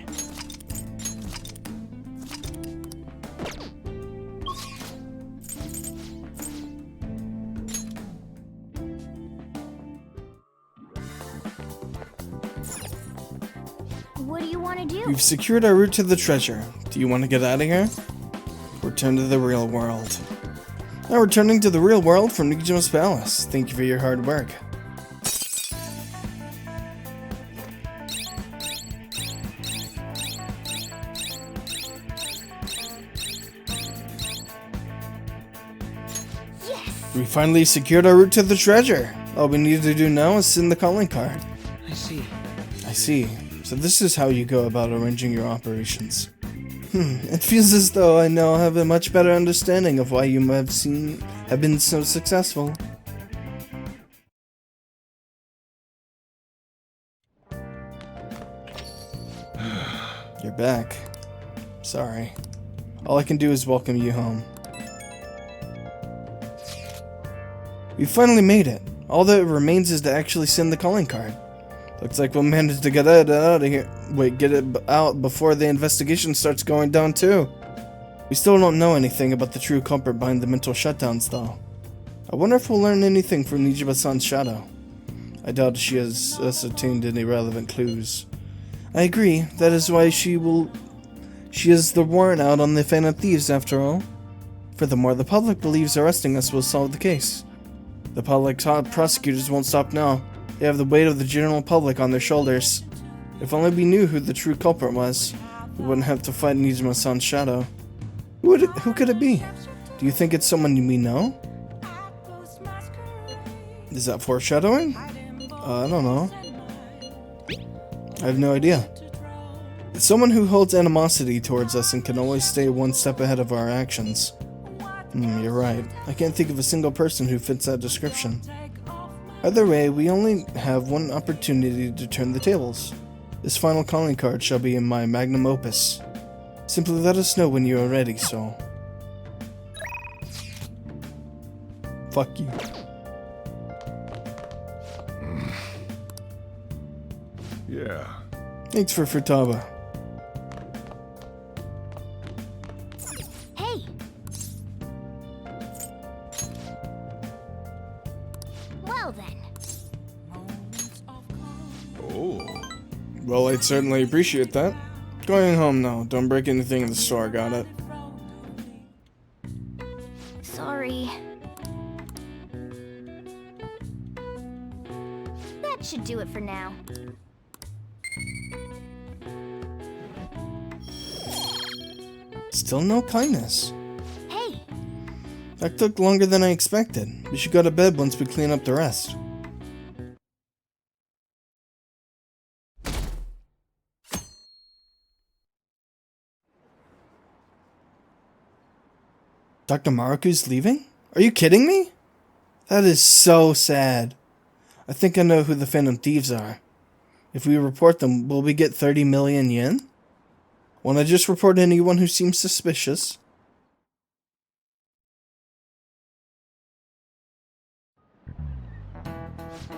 What do you want to do? We've secured our route to the treasure. Do you want to get out of here? Return to the real world. Now returning to the real world from Nijima's palace. Thank you for your hard work. We finally secured our route to the treasure. All we need to do now is send the calling card. I see. I see. So this is how you go about arranging your operations. It feels as though I now have a much better understanding of why you have been so successful. You're back. Sorry. All I can do is welcome you home. We finally made it. All that remains is to actually send the calling card. Looks like we'll manage to get it out of here. Wait, get it out before the investigation starts going down too. We still don't know anything about the true culprit behind the mental shutdowns though. I wonder if we'll learn anything from Nijiba-san's shadow. I doubt she has ascertained any relevant clues. I agree, that is why she is the warrant out on the Phantom Thieves after all. Furthermore, the public believes arresting us will solve the case. The public prosecutors won't stop now. They have the weight of the general public on their shoulders. If only we knew who the true culprit was, we wouldn't have to fight Nijima-san's shadow. Who could it be? Do you think it's someone we know? Is that foreshadowing? I don't know. I have no idea. It's someone who holds animosity towards us and can always stay one step ahead of our actions. You're right. I can't think of a single person who fits that description. Either way, we only have one opportunity to turn the tables. This final calling card shall be in my magnum opus. Simply let us know when you are ready, so... Fuck you. Yeah. Thanks for Futaba. Hey! Well then. Oh. Well, I'd certainly appreciate that. Going home now. Don't break anything in the store, got it? Sorry. That should do it for now. Still no kindness. Hey! That took longer than I expected. We should go to bed once we clean up the rest. Dr. Maruku's leaving? Are you kidding me? That is so sad. I think I know who the Phantom Thieves are. If we report them, will we get 30 million yen? Won't I just report anyone who seems suspicious?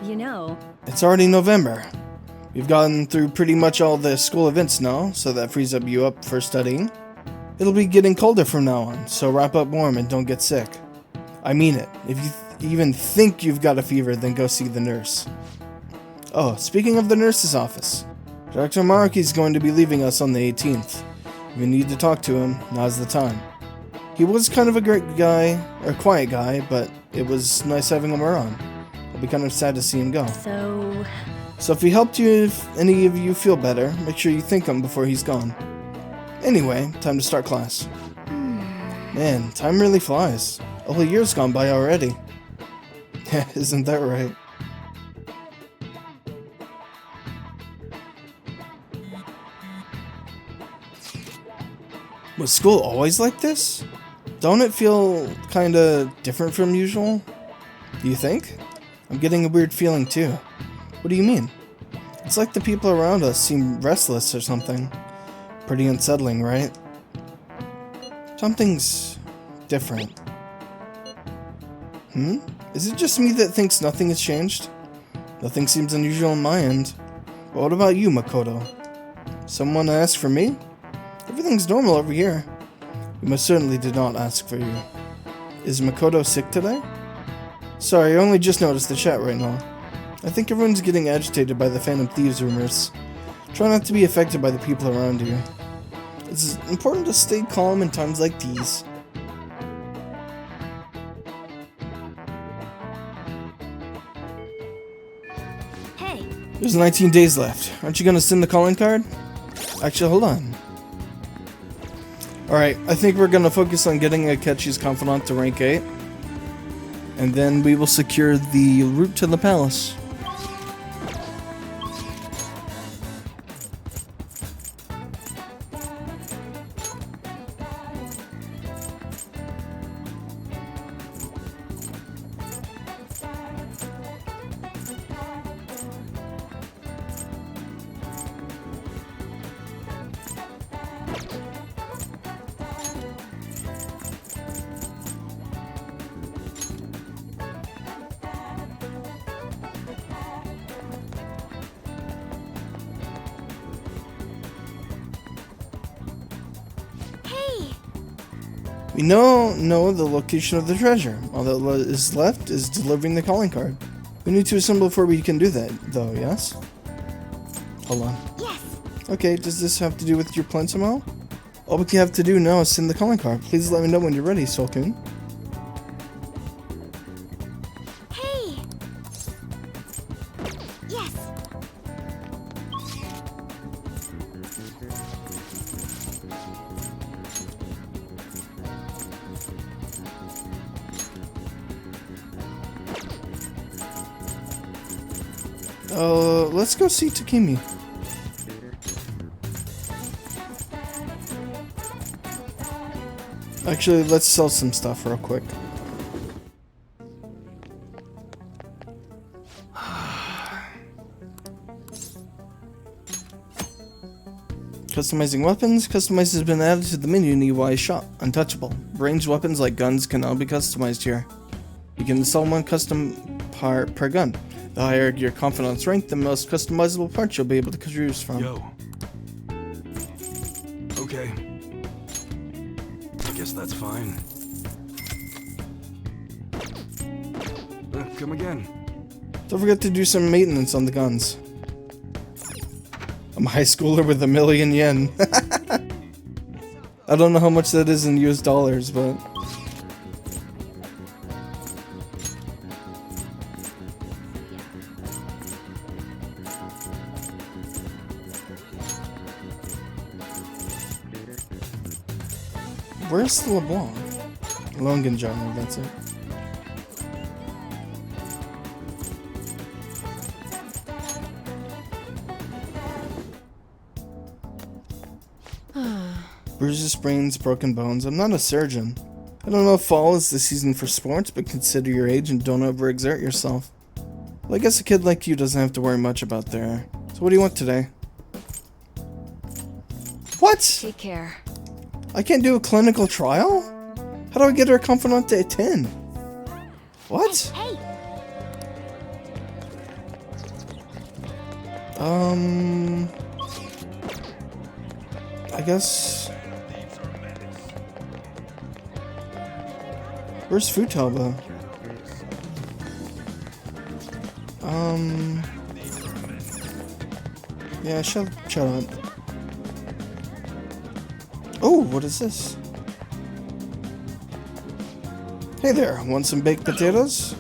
You know, It's already November. We've gotten through pretty much all the school events now, so that frees up you up for studying. It'll be getting colder from now on, so wrap up warm and don't get sick. I mean it. If you even think you've got a fever, then go see the nurse. Oh, speaking of the nurse's office, Dr. Maruki's going to be leaving us on the 18th. If you need to talk to him, now's the time. He was kind of a great guy, or quiet guy, but it was nice having him around. I'll be kind of sad to see him go. So if he helped you, if any of you feel better, make sure you thank him before he's gone. Anyway, time to start class. Man, time really flies. A whole year's gone by already. Isn't that right? Was school always like this? Don't it feel kinda different from usual? Do you think? I'm getting a weird feeling too. What do you mean? It's like the people around us seem restless or something. Pretty unsettling, right? Something's different. Is it just me that thinks nothing has changed? Nothing seems unusual on my end. But what about you, Makoto? Someone asked for me? Everything's normal over here. We most certainly did not ask for you. Is Makoto sick today? Sorry, I only just noticed the chat right now. I think everyone's getting agitated by the Phantom Thieves rumors. Try not to be affected by the people around you. It's important to stay calm in times like these. Hey! There's 19 days left. Aren't you gonna send the calling card? Actually, hold on. Alright, I think we're gonna focus on getting Akechi's Confidant to rank 8. And then we will secure the route to the palace. We now know the location of the treasure. All that is left is delivering the calling card. We need to assemble before we can do that, though, yes? Hold on. Yes. Okay, does this have to do with your plan somehow? All we have to do now is send the calling card. Please let me know when you're ready, Solkun. Hey. Yes. Let's go see Takemi. Actually, let's sell some stuff real quick. Customizing weapons. Customize has been added to the menu in EY shop. Untouchable. Ranged weapons like guns can now be customized here. You can sell one custom part per gun. The higher your confidence rank, the most customizable parts you'll be able to choose from. Yo. Okay. I guess that's fine. Come again. Don't forget to do some maintenance on the guns. I'm a high schooler with 1,000,000 yen. I don't know how much that is in US dollars, but... Where's the LeBlanc? Longanjana, that's it. Bruises, sprains, broken bones. I'm not a surgeon. I don't know if fall is the season for sports, but consider your age and don't overexert yourself. Well, I guess a kid like you doesn't have to worry much about their... So what do you want today? What? Take care. I can't do a clinical trial? How do I get her confidant to a 10? What? Hey. I guess... Where's Futaba? Yeah, shut up. Oh, what is this? Hey there, want some baked potatoes?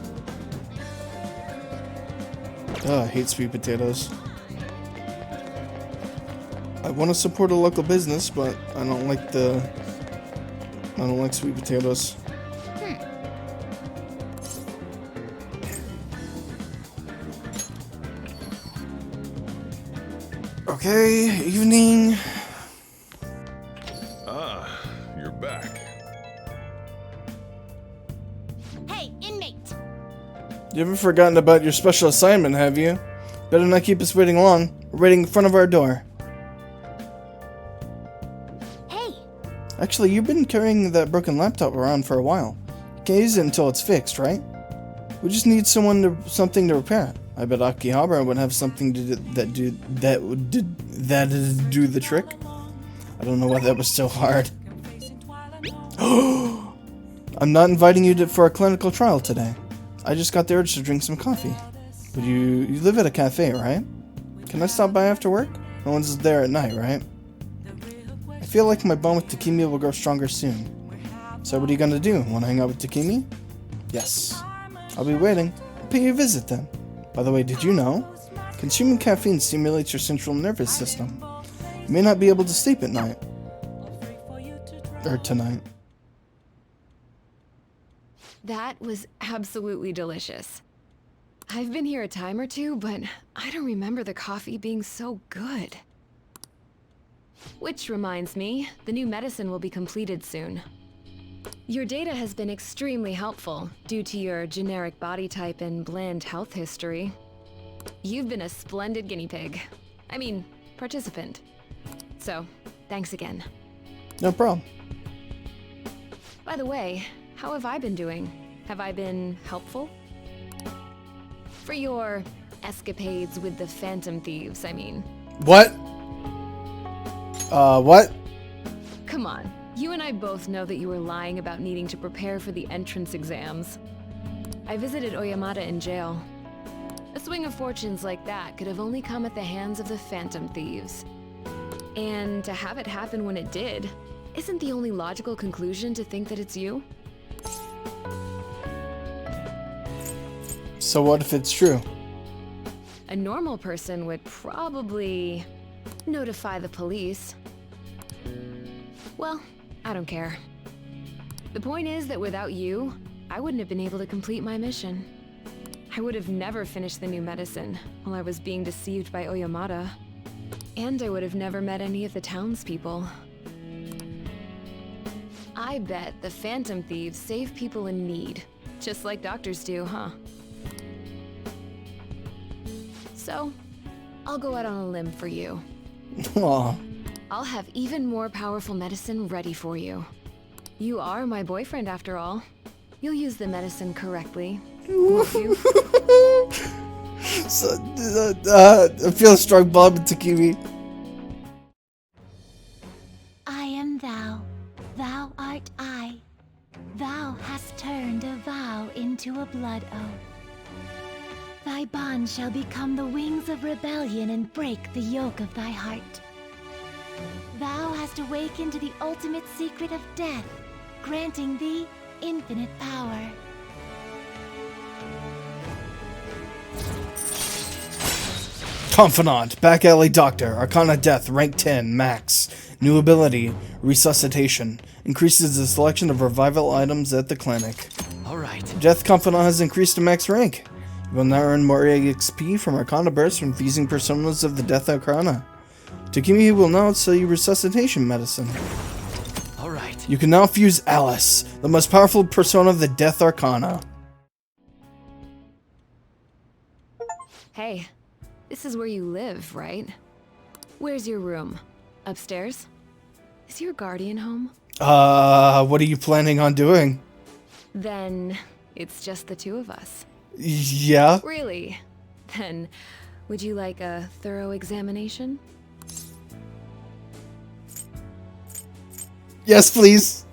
I hate sweet potatoes. I want to support a local business, but I don't like sweet potatoes. Okay, evening. Ah, you're back. Hey, inmate. You haven't forgotten about your special assignment, have you? Better not keep us waiting long. We're waiting in front of our door. Hey. Actually, you've been carrying that broken laptop around for a while. You can't use it until it's fixed, right? We just need something to repair it. I bet Akihabara would have something to do that do the trick. I don't know why that was so hard. I'm not inviting you for a clinical trial today. I just got the urge to drink some coffee. But you live at a cafe, right? Can I stop by after work? No one's there at night, right? I feel like my bond with Takemi will grow stronger soon. So what are you gonna do? Wanna hang out with Takemi? Yes. I'll be waiting. I'll pay you a visit then. By the way, did you know? Consuming caffeine stimulates your central nervous system. You may not be able to sleep at night. Or tonight. That was absolutely delicious. I've been here a time or two, but I don't remember the coffee being so good. Which reminds me, the new medicine will be completed soon. Your data has been extremely helpful due to your generic body type and bland health history. You've been a splendid guinea pig. I mean, participant. So, thanks again. No problem. By the way, how have I been doing? Have I been helpful? For your escapades with the Phantom Thieves, I mean. What? What? Come on, You and I both know that you were lying about needing to prepare for the entrance exams. I visited Oyamada in jail. A swing of fortunes like that could have only come at the hands of the Phantom Thieves. And to have it happen when it did, isn't the only logical conclusion to think that it's you? So what if it's true? A normal person would probably notify the police. Well, I don't care. The point is that without you, I wouldn't have been able to complete my mission. I would have never finished the new medicine while I was being deceived by Oyamada. And I would have never met any of the townspeople. I bet the Phantom Thieves save people in need, just like doctors do, huh? So, I'll go out on a limb for you. Aw. I'll have even more powerful medicine ready for you. You are my boyfriend after all. You'll use the medicine correctly, won't you? So, I feel a strong bond with Takumi. I am thou, thou art I. Thou hast turned a vow into a blood oath. Thy bond shall become the wings of rebellion and break the yoke of thy heart. Thou hast awakened to the ultimate secret of death, granting thee infinite power. Confidant, back alley doctor, Arcana Death, rank 10, max. New ability, Resuscitation. Increases the selection of revival items at the clinic. Alright. Death Confidant has increased to max rank. You will now earn more XP from Arcana bursts from fusing personas of the Death Arcana. Takumi will now sell you resuscitation medicine. Alright. You can now fuse Alice, the most powerful persona of the Death Arcana. Hey, this is where you live, right? Where's your room? Upstairs? Is your guardian home? What are you planning on doing? Then it's just the two of us. Yeah? Really? Then would you like a thorough examination? Yes, please.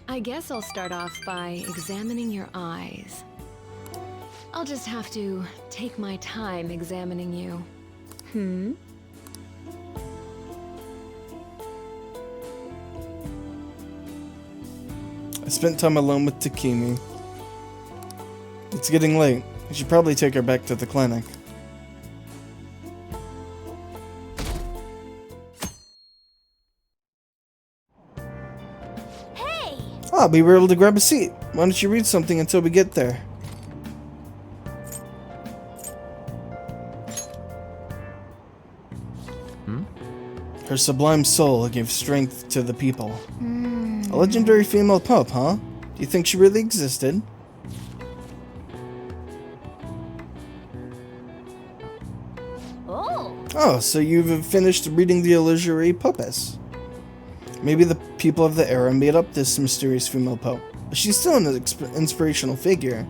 I guess I'll start off by examining your eyes. I'll just have to take my time examining you. I spent time alone with Takumi. It's getting late. I should probably take her back to the clinic. Hey! Ah, we were able to grab a seat. Why don't you read something until we get there? Her sublime soul gave strength to the people. A legendary female pope, huh? Do you think she really existed? Oh, so you've finished reading the Illusory Popes. Maybe the people of the era made up this mysterious female pope. She's still an inspirational figure.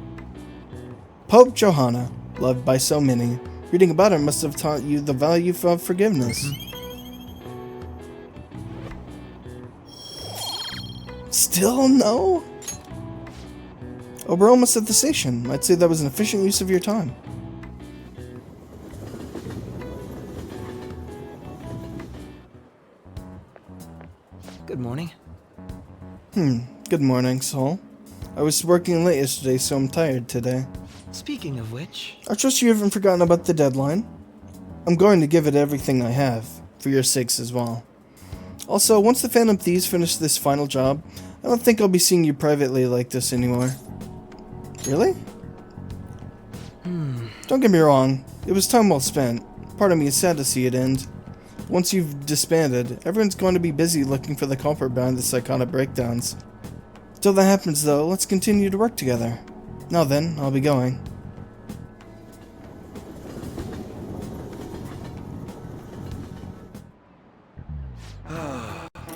Pope Johanna, loved by so many. Reading about her must have taught you the value of forgiveness. Still no? Oh, we're almost at the station. I'd say that was an efficient use of your time. Good morning. Good morning, Sol. I was working late yesterday, so I'm tired today. Speaking of which... I trust you haven't forgotten about the deadline. I'm going to give it everything I have, for your sakes as well. Also, once the Phantom Thieves finish this final job, I don't think I'll be seeing you privately like this anymore. Really? Don't get me wrong, it was time well spent. Part of me is sad to see it end. Once you've disbanded, everyone's going to be busy looking for the culprit behind the psychotic breakdowns. Till that happens though, let's continue to work together. Now then, I'll be going.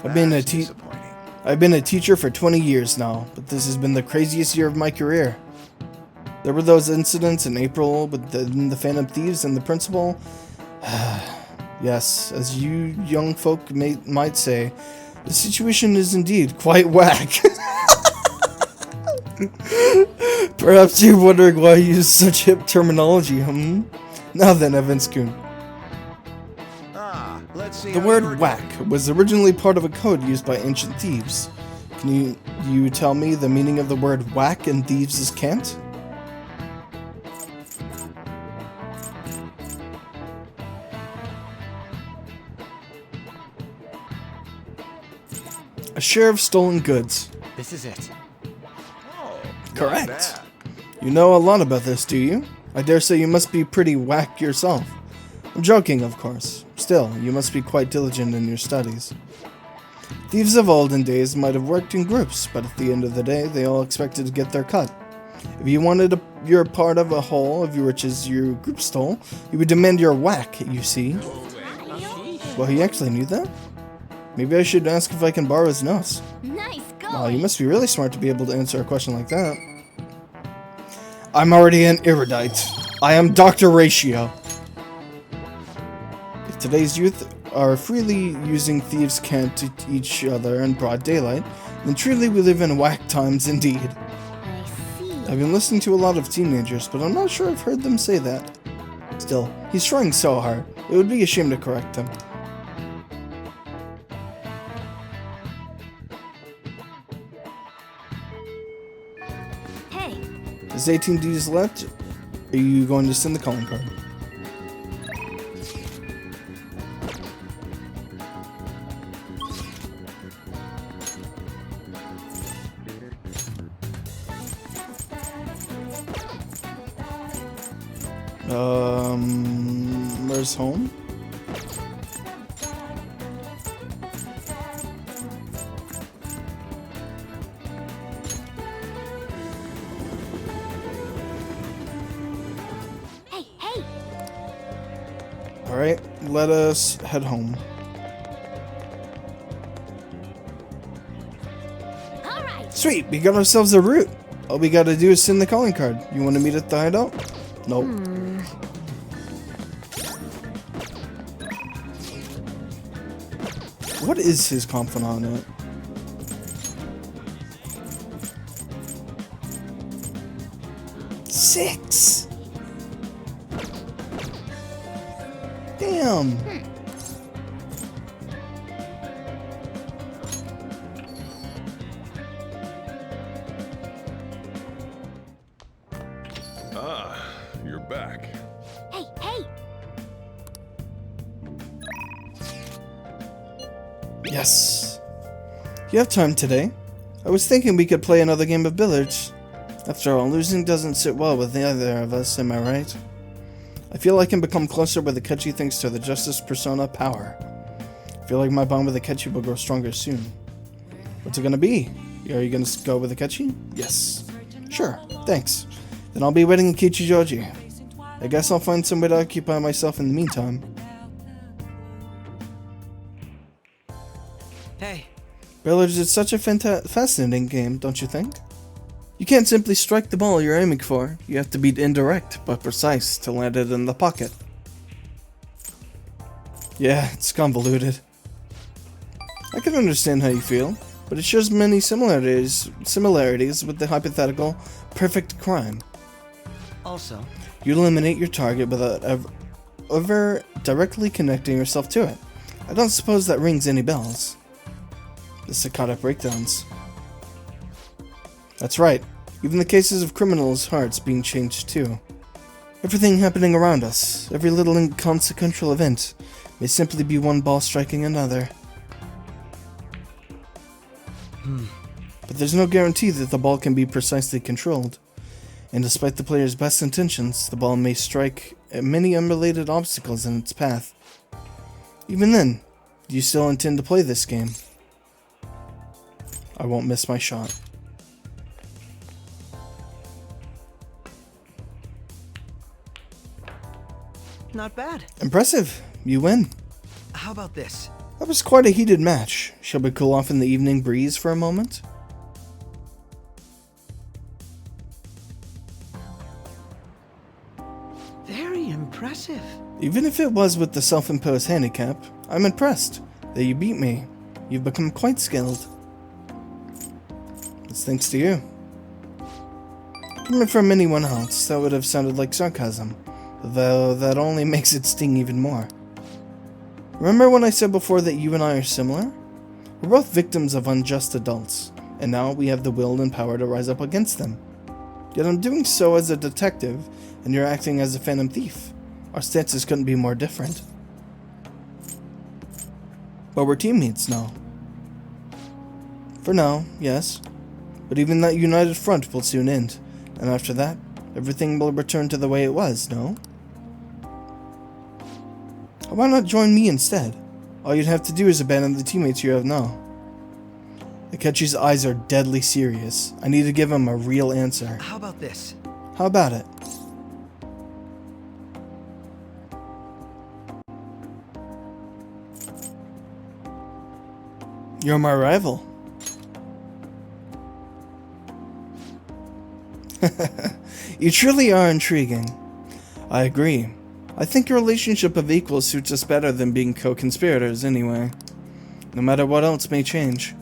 I've been a teacher for 20 years now, but this has been the craziest year of my career. There were those incidents in April with the Phantom Thieves and the principal. Yes, as you young folk might say, The situation is indeed quite whack. Perhaps you're wondering why I use such hip terminology, Now then, Evans-kun. Let's see. The word whack was originally part of a code used by ancient thieves. Can you tell me the meaning of the word whack in Thieves' Cant? A share of stolen goods. This is it. Correct. You know a lot about this, do you? I dare say you must be pretty whack yourself. I'm joking, of course. Still, you must be quite diligent in your studies. Thieves of olden days might have worked in groups, but at the end of the day, they all expected to get their cut. If you wanted your part of a haul of your riches your group stole, you would demand your whack, you see. Well, he actually knew that? Maybe I should ask if I can borrow his notes. Nice going. Wow, you must be really smart to be able to answer a question like that. I'm already an erudite. I am Dr. Ratio. If today's youth are freely using thieves' cant to each other in broad daylight, then truly we live in whack times indeed. I see. I've been listening to a lot of teenagers, but I'm not sure I've heard them say that. Still, he's trying so hard. It would be a shame to correct him. Hey, There's 18 dudes left. Are you going to send the calling card? Where's home? hey! Alright, let us head home. Alright! Sweet, we got ourselves a route. All we gotta do is send the calling card. You wanna meet at the hideout? Nope. What is his confidant at? Six. Damn. You're back. Hey! Yes. You have time today? I was thinking we could play another game of billiards. After all, losing doesn't sit well with either of us, am I right? I feel I can become closer with Akechi thanks to the Justice Persona power. I feel like my bond with Akechi will grow stronger soon. What's it gonna be? Are you gonna go with Akechi? Yes. Sure, thanks. Then I'll be waiting in Kichijoji. I guess I'll find some way to occupy myself in the meantime. Hey. Billiards is such a fascinating game, don't you think? You can't simply strike the ball you're aiming for. You have to be indirect, but precise, to land it in the pocket. Yeah, it's convoluted. I can understand how you feel, but it shares many similarities with the hypothetical perfect crime. Also, You eliminate your target without ever directly connecting yourself to it. I don't suppose that rings any bells. The psychotic breakdowns. That's right. Even the cases of criminals' hearts being changed too. Everything happening around us, every little inconsequential event, may simply be one ball striking another. But there's no guarantee that the ball can be precisely controlled. And despite the player's best intentions, the ball may strike at many unrelated obstacles in its path. Even then, do you still intend to play this game? I won't miss my shot. not bad. Impressive. You win. How about this? That was quite a heated match. Shall we cool off in the evening breeze for a moment? Very impressive. Even if it was with the self-imposed handicap, I'm impressed that you beat me. You've become quite skilled. It's thanks to you. Coming from anyone else, that would have sounded like sarcasm, though that only makes it sting even more. Remember when I said before that you and I are similar? We're both victims of unjust adults, and now we have the will and power to rise up against them. Yet I'm doing so as a detective, and you're acting as a phantom thief. Our stances couldn't be more different. But we're teammates now. For now, yes. But even that united front will soon end, and after that, everything will return to the way it was, no? Why not join me instead? All you'd have to do is abandon the teammates you have now. Akechi's eyes are deadly serious. I need to give him a real answer. How about this? How about it? You're my rival. You truly are intriguing. I agree. I think a relationship of equals suits us better than being co-conspirators anyway. No matter what else may change.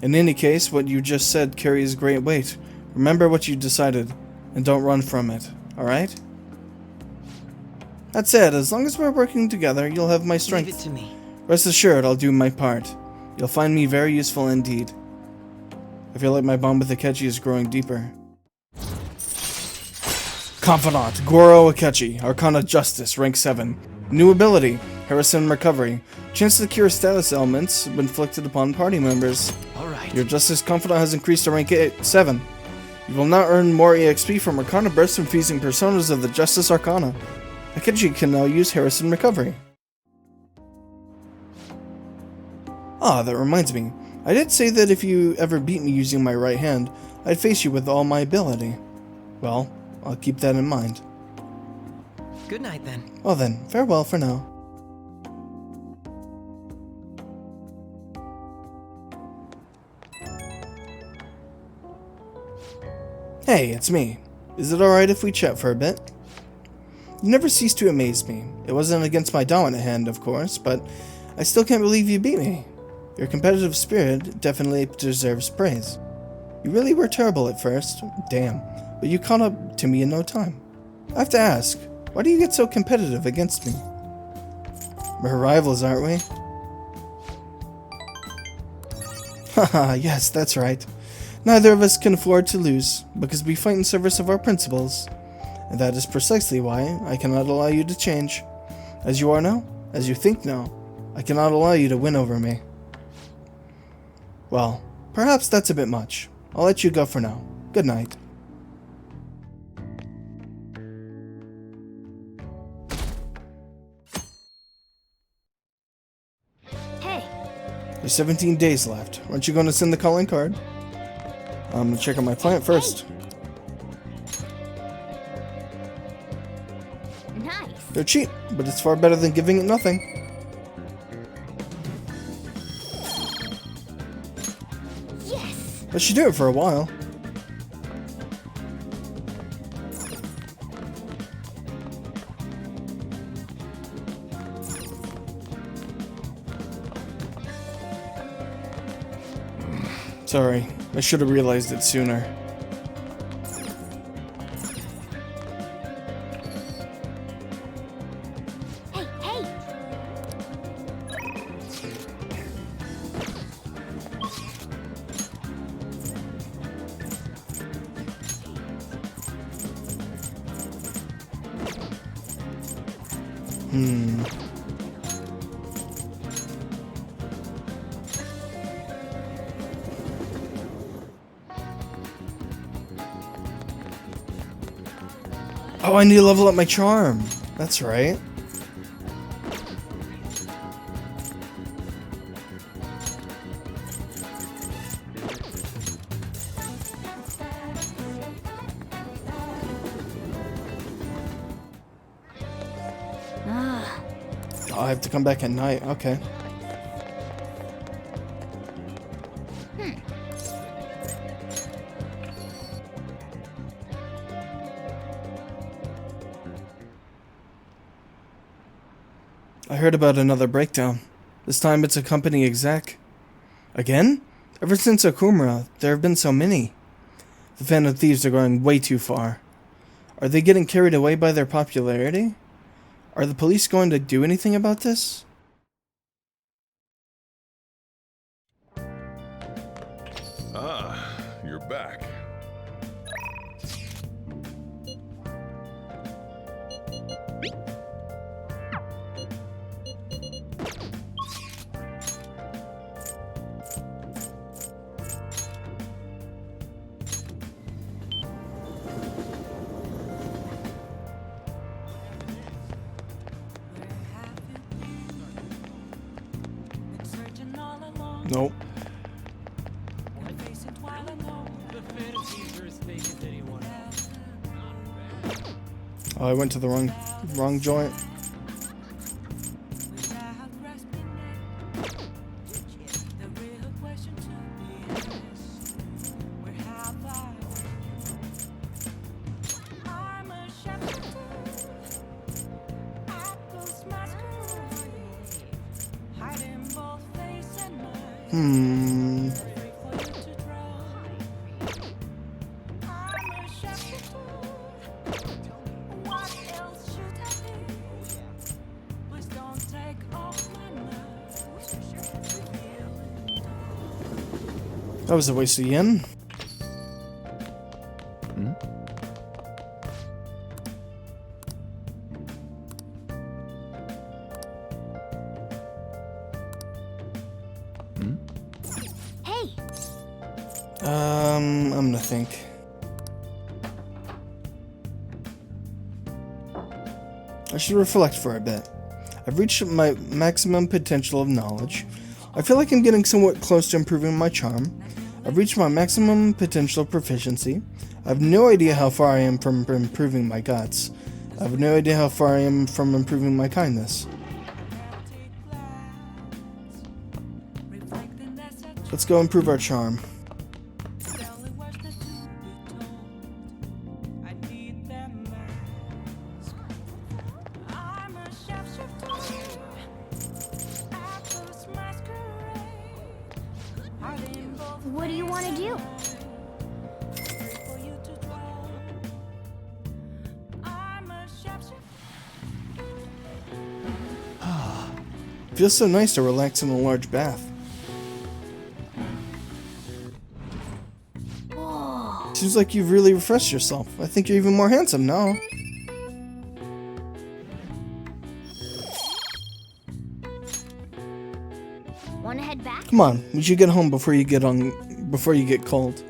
In any case, what you just said carries great weight. Remember what you decided, and don't run from it, alright? That said, as long as we're working together, you'll have my strength. Leave it to me. Rest assured, I'll do my part. You'll find me very useful indeed. I feel like my bond with Akechi is growing deeper. Confidant, Goro Akechi, Arcana Justice, rank 7. New ability, Harrison Recovery. Chance to cure status ailments inflicted upon party members. Alright. Your Justice Confidant has increased to rank 7. You will now earn more EXP from Arcana bursts from fusing personas of the Justice Arcana. Akechi can now use Harrison Recovery. Ah, that reminds me. I did say that if you ever beat me using my right hand, I'd face you with all my ability. Well, I'll keep that in mind. Good night, then. Well then, farewell for now. Hey, it's me. Is it alright if we chat for a bit? You never cease to amaze me. It wasn't against my dominant hand, of course, but I still can't believe you beat me. Your competitive spirit definitely deserves praise. You really were terrible at first, damn, but you caught up to me in no time. I have to ask, why do you get so competitive against me? We're rivals, aren't we? Haha, yes, that's right. Neither of us can afford to lose, because we fight in service of our principles. And that is precisely why I cannot allow you to change. As you are now, as you think now, I cannot allow you to win over me. Well, perhaps that's a bit much. I'll let you go for now. Good night. Hey. There's 17 days left. Aren't you going to send the calling card? I'm going to check on my plant first. Nice. They're cheap, but it's far better than giving it nothing. Yes. That should do it for a while. Sorry, I should have realized it sooner. Hey, hey. Oh, I need to level up my charm. That's right. Ah. Oh, I have to come back at night. Okay. I heard about another breakdown. This time it's a company exec. Again? Ever since Okumura, there have been so many. The Phantom Thieves are going way too far. Are they getting carried away by their popularity? Are the police going to do anything about this? Ah, you're back. Nope. Oh, I went to the wrong joint. That was a waste of yen. Hey! I'm gonna think. I should reflect for a bit. I've reached my maximum potential of knowledge. I feel like I'm getting somewhat close to improving my charm. I've reached my maximum potential of proficiency. I have no idea how far I am from improving my guts. I have no idea how far I am from improving my kindness. Let's go improve our charm. What do you want to do? Feels so nice to relax in a large bath. Whoa. Seems like you've really refreshed yourself. I think you're even more handsome now. Want to head back? Come on, we should get home before you get cold.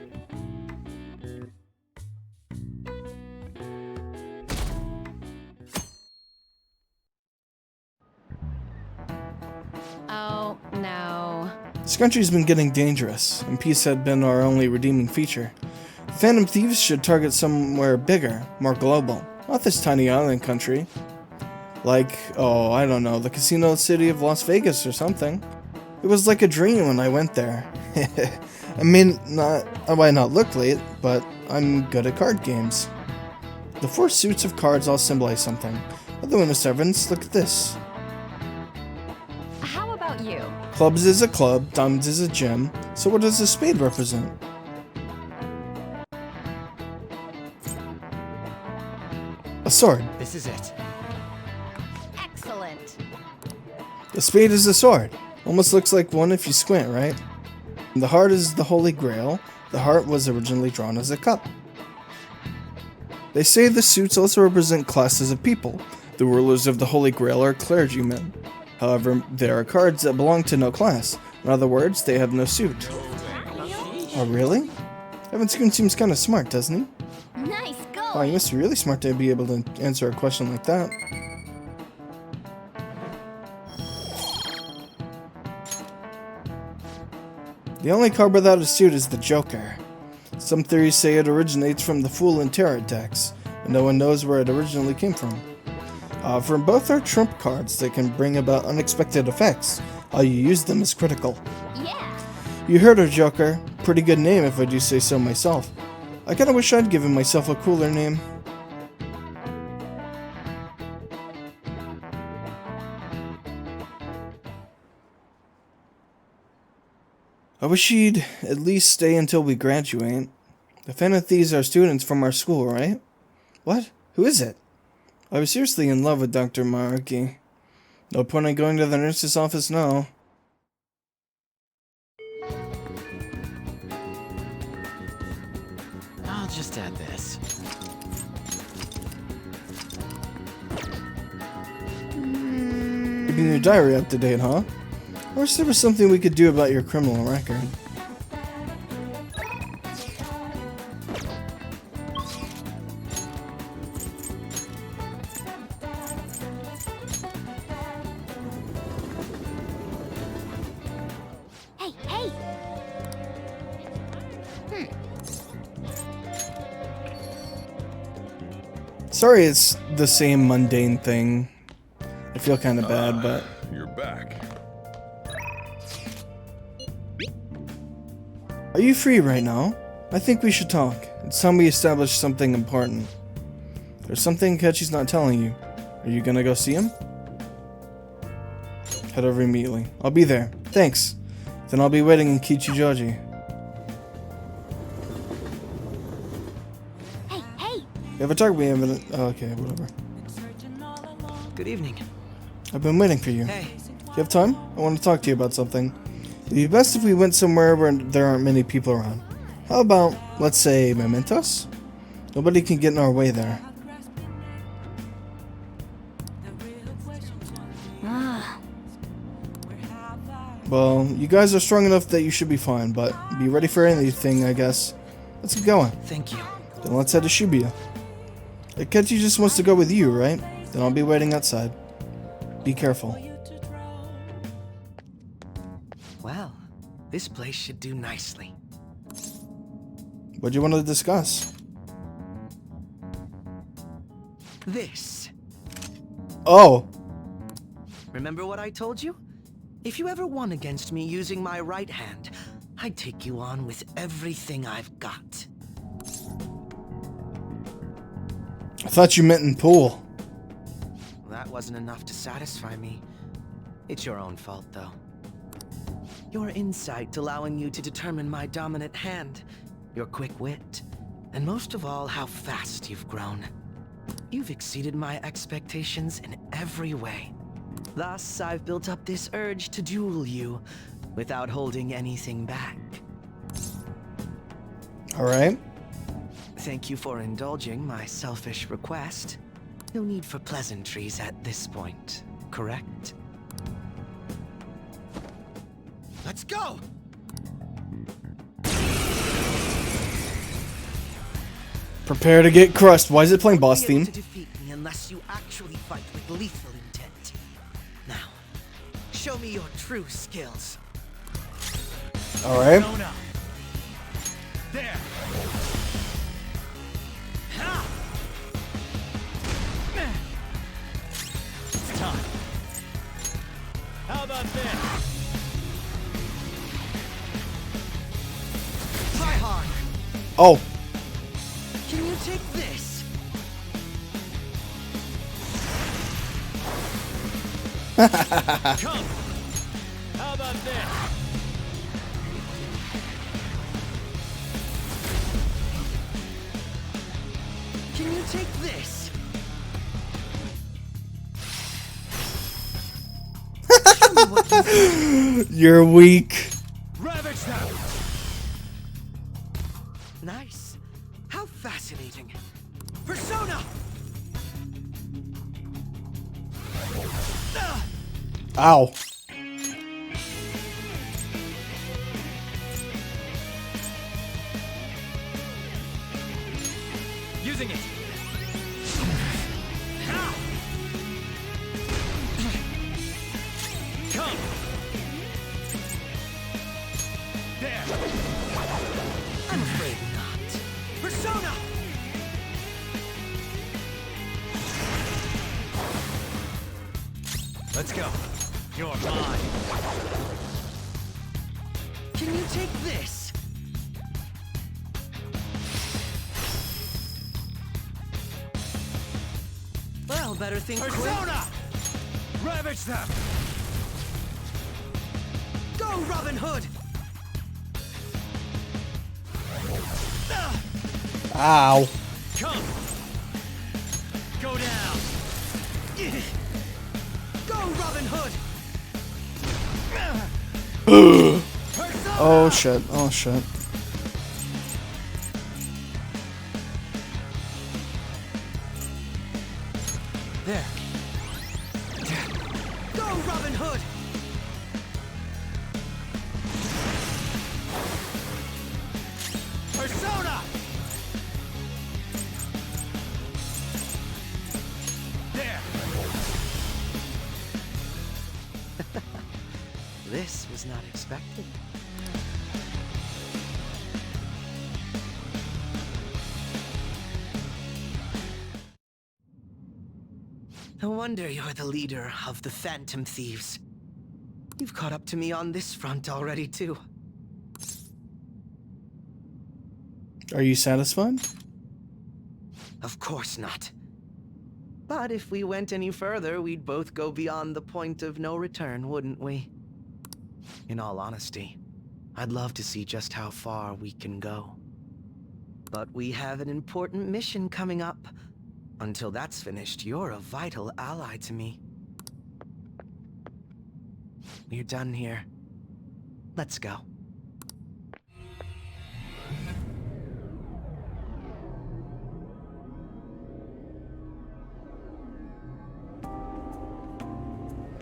Oh, no. This country's been getting dangerous, and peace had been our only redeeming feature. Phantom Thieves should target somewhere bigger, more global, not this tiny island country. Like, oh, I don't know, the casino city of Las Vegas or something. It was like a dream when I went there. I might not look late, but I'm good at card games. The 4 suits of cards all symbolize something. Other women servants, look at this. How about you? Clubs is a club, diamonds is a gem, so what does a spade represent? A sword. This is it. Excellent. A spade is a sword. Almost looks like one if you squint, right? The heart is the Holy Grail. The heart was originally drawn as a cup. They say the suits also represent classes of people. The rulers of the Holy Grail are clergymen. However, there are cards that belong to no class. In other words, they have no suit. Oh, really? Evan Scoon seems kind of smart, doesn't he? Nice go. Oh, you must be really smart to be able to answer a question like that. The only card without a suit is the Joker. Some theories say it originates from the Fool and Tarot decks, and no one knows where it originally came from. From both are trump cards that can bring about unexpected effects. How you use them is critical. Yeah. You heard her, Joker. Pretty good name if I do say so myself. I kinda wish I'd given myself a cooler name. I wish she'd at least stay until we graduate. The Phantom Thieves are students from our school, right? What? Who is it? I was seriously in love with Dr. Maruki. No point in going to the nurse's office now. I'll just add this. Keeping your diary up to date, huh? I wish there was something we could do about your criminal record. Hey, hey! Sorry it's the same mundane thing. I feel kind of bad, but... You're back. Are you free right now? I think we should talk. It's time we establish something important. There's something Ketchy's not telling you. Are you gonna go see him? Head over immediately. I'll be there. Thanks. Then I'll be waiting in Kichijoji. Hey, hey! You have a target we haven't... Oh, okay, whatever. Good evening. I've been waiting for you. Hey. You have time? I want to talk to you about something. It'd be best if we went somewhere where there aren't many people around. How about, let's say, Mementos? Nobody can get in our way there. Well, you guys are strong enough that you should be fine, but be ready for anything, I guess. Let's get going. Thank you. Then let's head to Shibuya. Akechi just wants to go with you, right? Then I'll be waiting outside. Be careful. Well, this place should do nicely. What do you want to discuss? This. Oh! Remember what I told you? If you ever won against me using my right hand, I'd take you on with everything I've got. I thought you meant in pool. That wasn't enough to satisfy me. It's your own fault, though. Your insight allowing you to determine my dominant hand, your quick wit, and most of all, how fast you've grown. You've exceeded my expectations in every way. Thus, I've built up this urge to duel you without holding anything back. Alright. Thank you for indulging my selfish request. No need for pleasantries at this point, correct? Let's go! Prepare to get crushed. Why is it playing boss theme? To defeat me unless you actually fight with lethal intent. Now, show me your true skills. Alright. There. It's time. How about this? Try hard. Oh. Can you take this? Come. How about this? Can you take this? Show me what you You're weak. Ravage them. Nice. How fascinating. Persona! Ow. Using it. Come. There. I'm afraid not. Persona! Let's go. You're mine. Can you take this? Well, better think quick. Persona! Ravage them. Go, Robin Hood! Ow. Come. Go down. Go, Robin Hood! Oh shit, oh shit. There. Go, Robin Hood! Persona! There. This was not expected. No wonder you're the leader of the Phantom Thieves. You've caught up to me on this front already, too. Are you satisfied? Of course not. But if we went any further, we'd both go beyond the point of no return, wouldn't we? In all honesty, I'd love to see just how far we can go. But we have an important mission coming up. Until that's finished, you're a vital ally to me. We're done here. Let's go.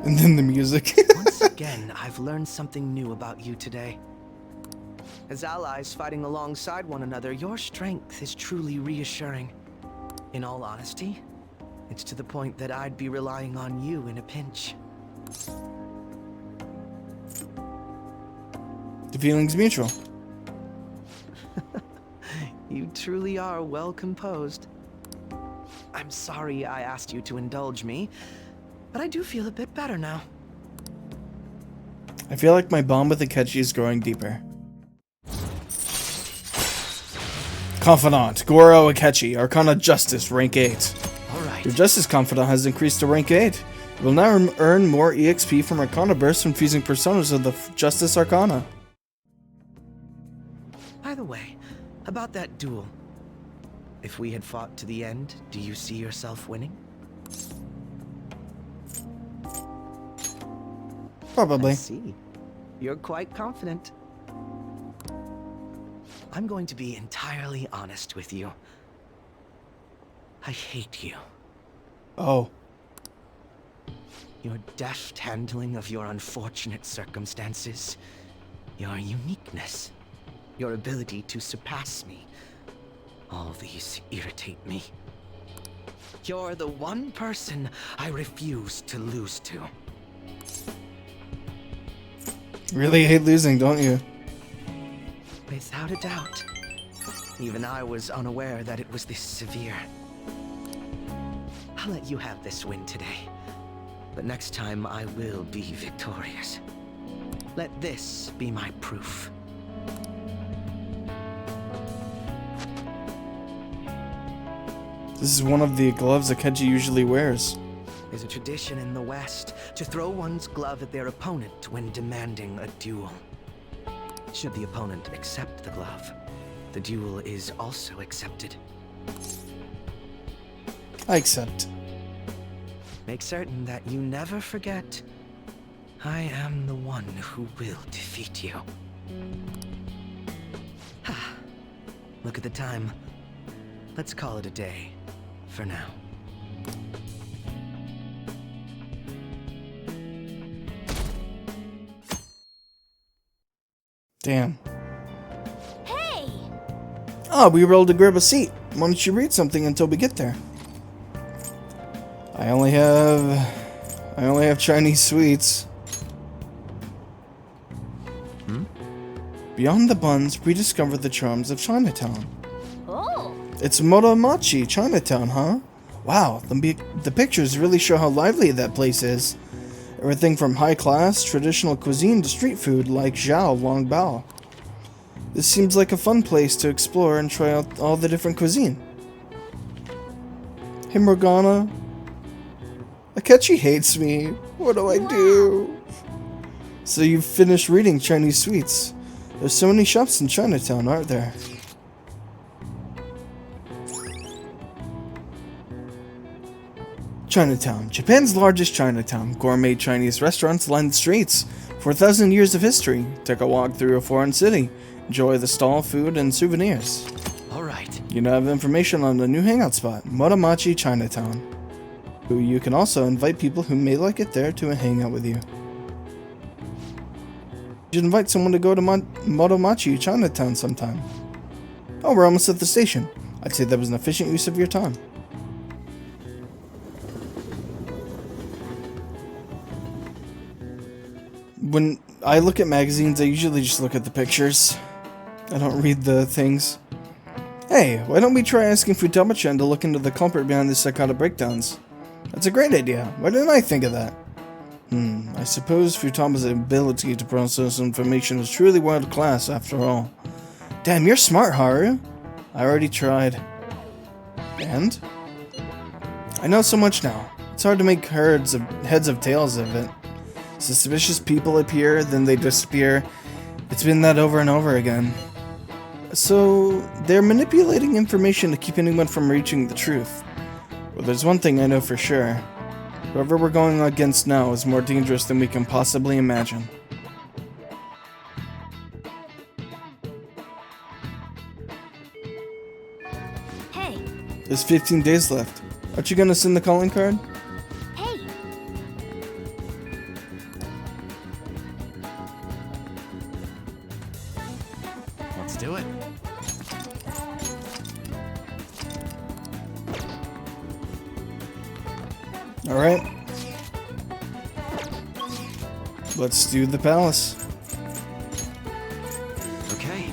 And then the music. Once again, I've learned something new about you today. As allies fighting alongside one another, your strength is truly reassuring. In all honesty, it's to the point that I'd be relying on you in a pinch. The feeling's mutual. You truly are well composed. I'm sorry I asked you to indulge me, but I do feel a bit better now. I feel like my bond with Akechi is growing deeper. Confidant, Goro Akechi, Arcana Justice, rank 8. Alright. Your Justice Confidant has increased to rank 8. You will now earn more EXP from Arcana Bursts when fusing personas of the Justice Arcana. By the way, about that duel. If we had fought to the end, do you see yourself winning? Probably. I see. You're quite confident. I'm going to be entirely honest with you. I hate you. Oh. Your deft handling of your unfortunate circumstances. Your uniqueness. Your ability to surpass me. All these irritate me. You're the one person I refuse to lose to. Really hate losing, don't you? Without a doubt. Even I was unaware that it was this severe. I'll let you have this win today. But next time I will be victorious. Let this be my proof. This is one of the gloves Akechi usually wears. There's a tradition in the West to throw one's glove at their opponent when demanding a duel. Should the opponent accept the glove, the duel is also accepted. I accept. Make certain that you never forget, I am the one who will defeat you. Look at the time. Let's call it a day, for now. Damn. Hey! Ah, we were able to grab a seat. Why don't you read something until we get there? I only have Chinese sweets. Beyond the buns, rediscover the charms of Chinatown. Oh! It's Motomachi, Chinatown, huh? Wow, the pictures really show how lively that place is. Everything from high-class, traditional cuisine to street food like Zhao Long Bao. This seems like a fun place to explore and try out all the different cuisine. Hey Morgana. Akechi hates me. What do I do? So you've finished reading Chinese sweets. There's so many shops in Chinatown, aren't there? Chinatown. Japan's largest Chinatown. Gourmet Chinese restaurants line the streets. 4,000 years of history. Take a walk through a foreign city. Enjoy the stall, food, and souvenirs. Alright. You now have information on the new hangout spot, Motomachi Chinatown. You can also invite people who may like it there to hang out with you. You should invite someone to go to Motomachi Chinatown sometime. Oh, we're almost at the station. I'd say that was an efficient use of your time. When I look at magazines, I usually just look at the pictures. I don't read the things. Hey, why don't we try asking Futaba-chan to look into the culprit behind the psychotic breakdowns? That's a great idea. Why didn't I think of that? I suppose Futaba's ability to process information is truly world class after all. Damn, you're smart, Haru. I already tried. And? I know so much now. It's hard to make heads of tails of it. Suspicious people appear, then they disappear. It's been that over and over again. So, they're manipulating information to keep anyone from reaching the truth. Well, there's one thing I know for sure. Whoever we're going against now is more dangerous than we can possibly imagine. Hey. There's 15 days left. Aren't you gonna send the calling card? Hey. Let's do it. Alright. Let's do the palace. Okay.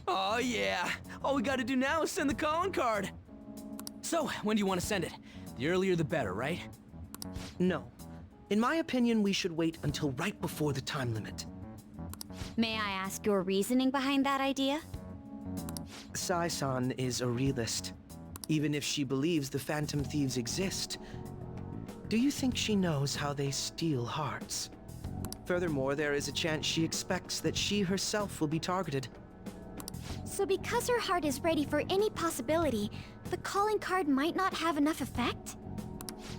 Oh yeah. All we gotta do now is send the calling card. So, when do you want to send it? The earlier the better, right? No. In my opinion, we should wait until right before the time limit. May I ask your reasoning behind that idea? Sai-san is a realist. Even if she believes the Phantom Thieves exist, do you think she knows how they steal hearts? Furthermore, there is a chance she expects that she herself will be targeted. So because her heart is ready for any possibility, the calling card might not have enough effect?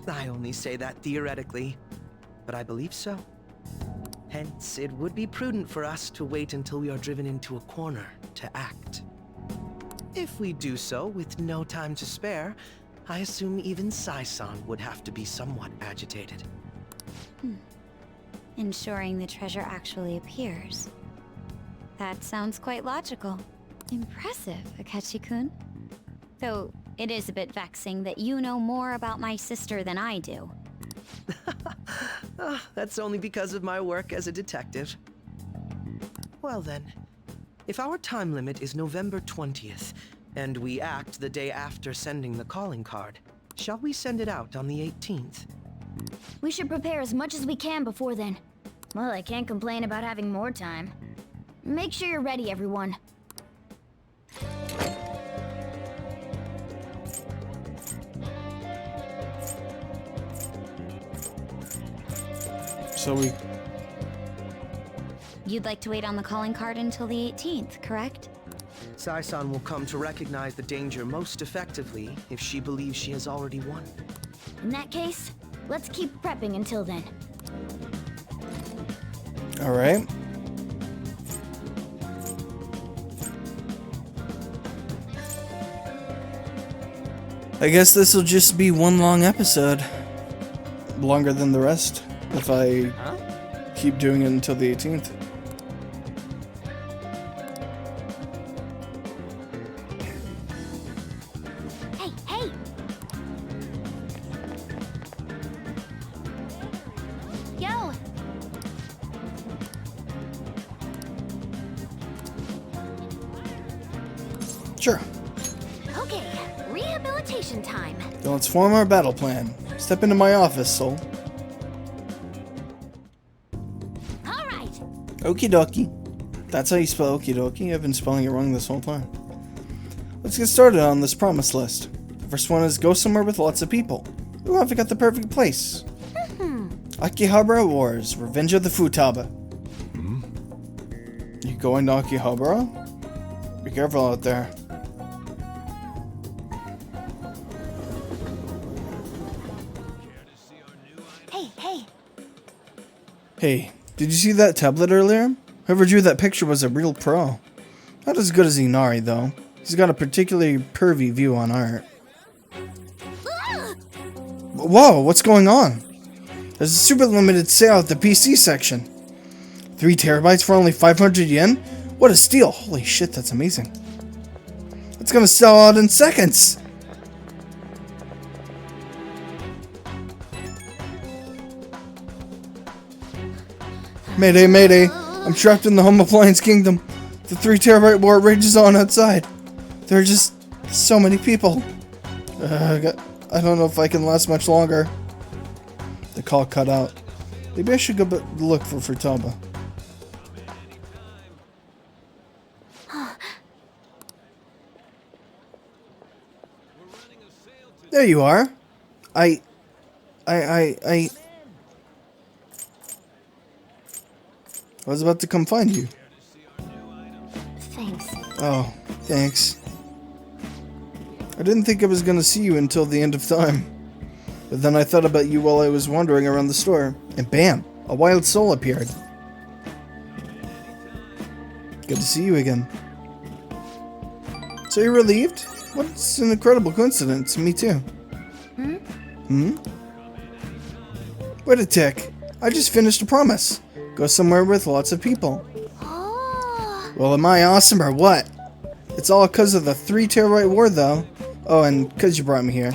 I only say that theoretically, but I believe so. Hence, it would be prudent for us to wait until we are driven into a corner to act. If we do so with no time to spare, I assume even Sai-san would have to be somewhat agitated. Ensuring the treasure actually appears. That sounds quite logical. Impressive, Akechi-kun. Though, it is a bit vexing that you know more about my sister than I do. That's only because of my work as a detective. Well then, if our time limit is November 20th, and we act the day after sending the calling card, shall we send it out on the 18th? We should prepare as much as we can before then. Well, I can't complain about having more time. Make sure you're ready, everyone. So You'd like to wait on the calling card until the 18th, correct? Sai-san will come to recognize the danger most effectively if she believes she has already won. In that case, let's keep prepping until then. Alright. I guess this will just be one long episode. Longer than the rest, if I keep doing it until the 18th. Hey, hey! Yo! Sure. Okay, rehabilitation time. Then let's form our battle plan. Step into my office, Soul. Alright! Okie dokie. That's how you spell okie dokie. I've been spelling it wrong this whole time. Let's get started on this promise list. The first one is go somewhere with lots of people. Ooh, I've got the perfect place. Akihabara Wars, Revenge of the Futaba. You going to Akihabara? Be careful out there. Hey, did you see that tablet earlier? Whoever drew that picture was a real pro. Not as good as Inari, though. He's got a particularly pervy view on art. Whoa, what's going on? There's a super limited sale at the PC section. 3 terabytes for only 500 yen? What a steal! Holy shit, that's amazing. It's gonna sell out in seconds! Mayday, mayday. I'm trapped in the home appliance kingdom. The 3 terabyte war rages on outside. There are just so many people. I don't know if I can last much longer. The call cut out. Maybe I should go look for Futaba. There you are. I was about to come find you. Thanks. Oh, thanks. I didn't think I was gonna see you until the end of time. But then I thought about you while I was wandering around the store, and bam! A wild soul appeared. Good to see you again. So you're relieved? What's an incredible coincidence. Me too. Hmm? Wait a tick. I just finished a promise. Go somewhere with lots of people. Oh. Well, am I awesome or what? It's all because of the 3 terabyte war, though. Oh, and because you brought me here.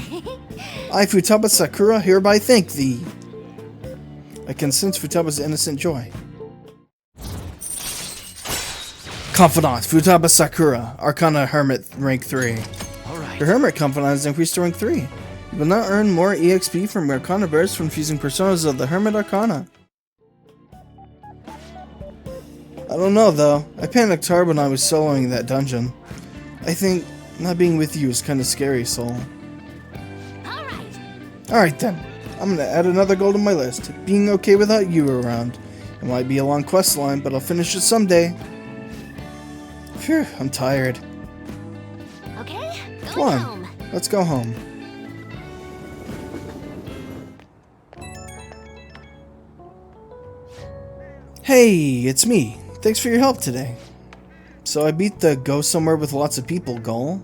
I, Futaba Sakura, hereby thank thee. I can sense Futaba's innocent joy. Confidant, Futaba Sakura, Arcana Hermit, rank 3. Alright. Your Hermit Confidant is increased to rank 3. You will now earn more EXP from Arcana Bears from fusing personas of the Hermit Arcana. I don't know, though. I panicked hard when I was soloing that dungeon. I think not being with you is kind of scary, Soul. Alright then. I'm gonna add another goal to my list. Being okay without you around. It might be a long quest line, but I'll finish it someday. Phew, I'm tired. Okay, Come on, let's go home. Hey, it's me. Thanks for your help today. So I beat the go somewhere with lots of people goal.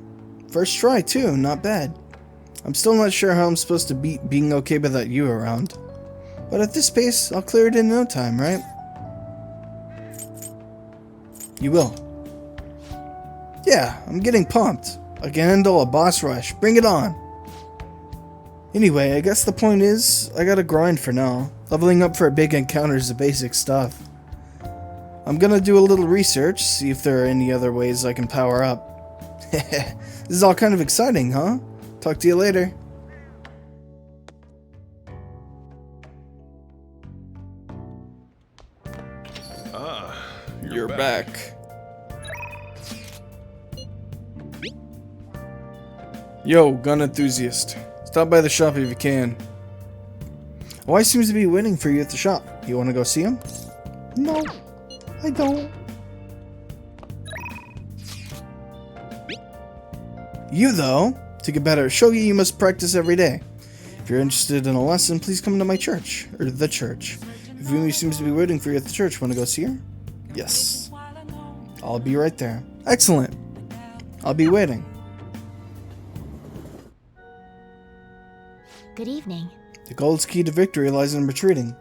First try too, not bad. I'm still not sure how I'm supposed to beat being okay without you around. But at this pace, I'll clear it in no time, right? You will. Yeah, I'm getting pumped. I can handle a boss rush. Bring it on. Anyway, I guess the point is, I gotta grind for now. Leveling up for a big encounter is the basic stuff. I'm gonna do a little research, see if there are any other ways I can power up. This is all kind of exciting, huh? Talk to you later. Ah, You're back. Yo, gun enthusiast. Stop by the shop if you can. Why seems to be waiting for you at the shop. You want to go see him? No, I don't. You, though, to get better at shogi, you must practice every day. If you're interested in a lesson, please come to my church, or the church. If Yumi seems to be waiting for you at the church, want to go see her? Yes. I'll be right there. Excellent. I'll be waiting. Good evening. The gold's key to victory lies in retreating.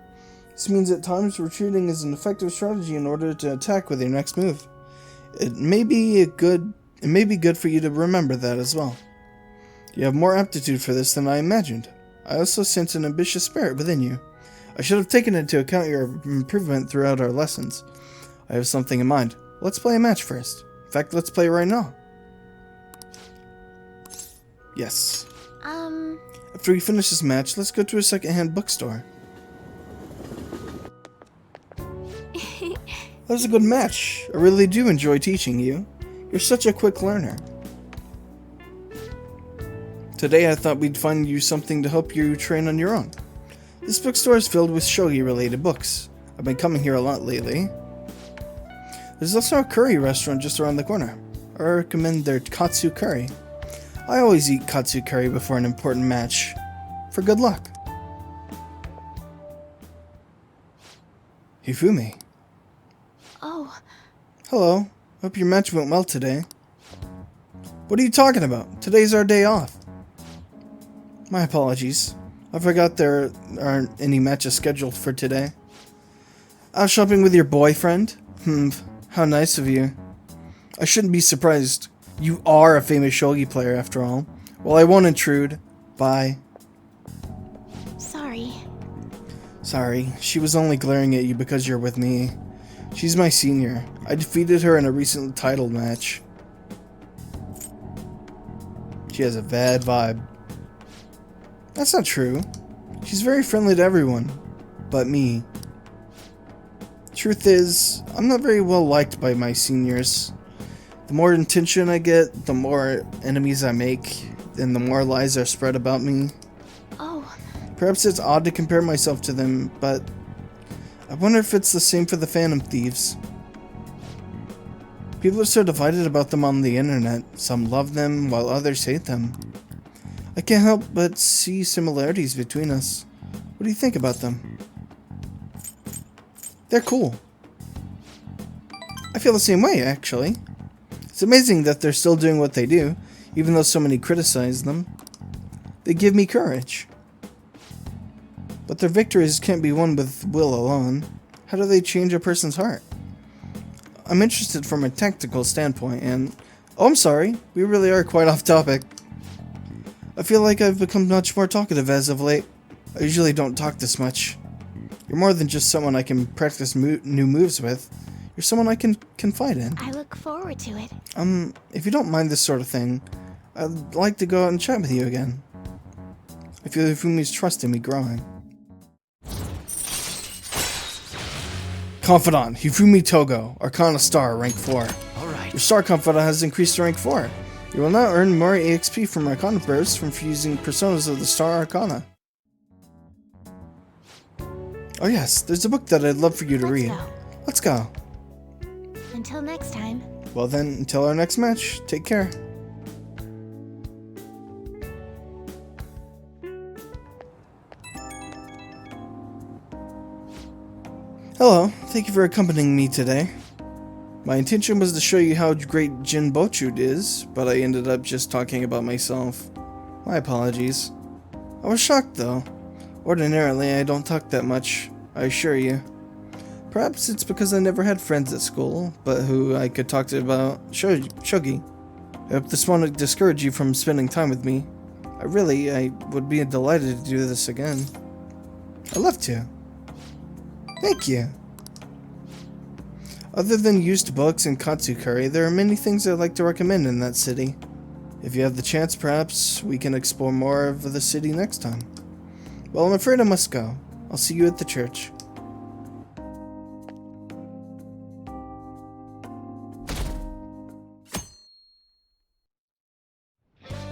This means at times retreating is an effective strategy in order to attack with your next move. It may be good for you to remember that as well. You have more aptitude for this than I imagined. I also sense an ambitious spirit within you. I should have taken into account your improvement throughout our lessons. I have something in mind. Let's play a match first. In fact, let's play right now. Yes. After we finish this match, let's go to a second-hand bookstore. That was a good match. I really do enjoy teaching you. You're such a quick learner. Today I thought we'd find you something to help you train on your own. This bookstore is filled with shogi-related books. I've been coming here a lot lately. There's also a curry restaurant just around the corner. I recommend their katsu curry. I always eat katsu curry before an important match. For good luck. Hifumi. Oh, Hello. Hope your match went well today. What are you talking about? Today's our day off. My apologies. I forgot there aren't any matches scheduled for today. Out shopping with your boyfriend? How nice of you. I shouldn't be surprised. You are a famous shogi player after all. Well, I won't intrude. Bye. sorry. Sorry, she was only glaring at you because you're with me. She's my senior. I defeated her in a recent title match. She has a bad vibe. That's not true. She's very friendly to everyone, but me. Truth is, I'm not very well liked by my seniors. The more attention I get, the more enemies I make, and the more lies are spread about me. Oh, Perhaps it's odd to compare myself to them, but I wonder if it's the same for the Phantom Thieves. People are so divided about them on the internet. Some love them, while others hate them. I can't help but see similarities between us. What do you think about them? They're cool. I feel the same way, actually. It's amazing that they're still doing what they do, even though so many criticize them. They give me courage. But their victories can't be won with will alone. How do they change a person's heart? I'm interested from a tactical standpoint, and... Oh, I'm sorry. We really are quite off topic. I feel like I've become much more talkative as of late. I usually don't talk this much. You're more than just someone I can practice new moves with. You're someone I can confide in. I look forward to it. If you don't mind this sort of thing, I'd like to go out and chat with you again. I feel Hifumi's trust in me growing. Confidant, Hifumi Togo, Arcana Star, rank 4. Alright. Your Star Confidant has increased to rank 4. You will now earn more EXP from Arcana bursts from fusing personas of the Star Arcana. Oh yes, there's a book that I'd love for you to read. Let's go. Until next time. Well then, until our next match, take care. Hello, thank you for accompanying me today. My intention was to show you how great Jinbochu is, but I ended up just talking about myself. My apologies. I was shocked though. Ordinarily, I don't talk that much, I assure you. Perhaps it's because I never had friends at school, but who I could talk to about shogi. I hope this won't discourage you from spending time with me. I would be delighted to do this again. I'd love to. Thank you. Other than used books and katsu curry, there are many things I'd like to recommend in that city. If you have the chance, perhaps we can explore more of the city next time. Well, I'm afraid I must go. I'll see you at the church.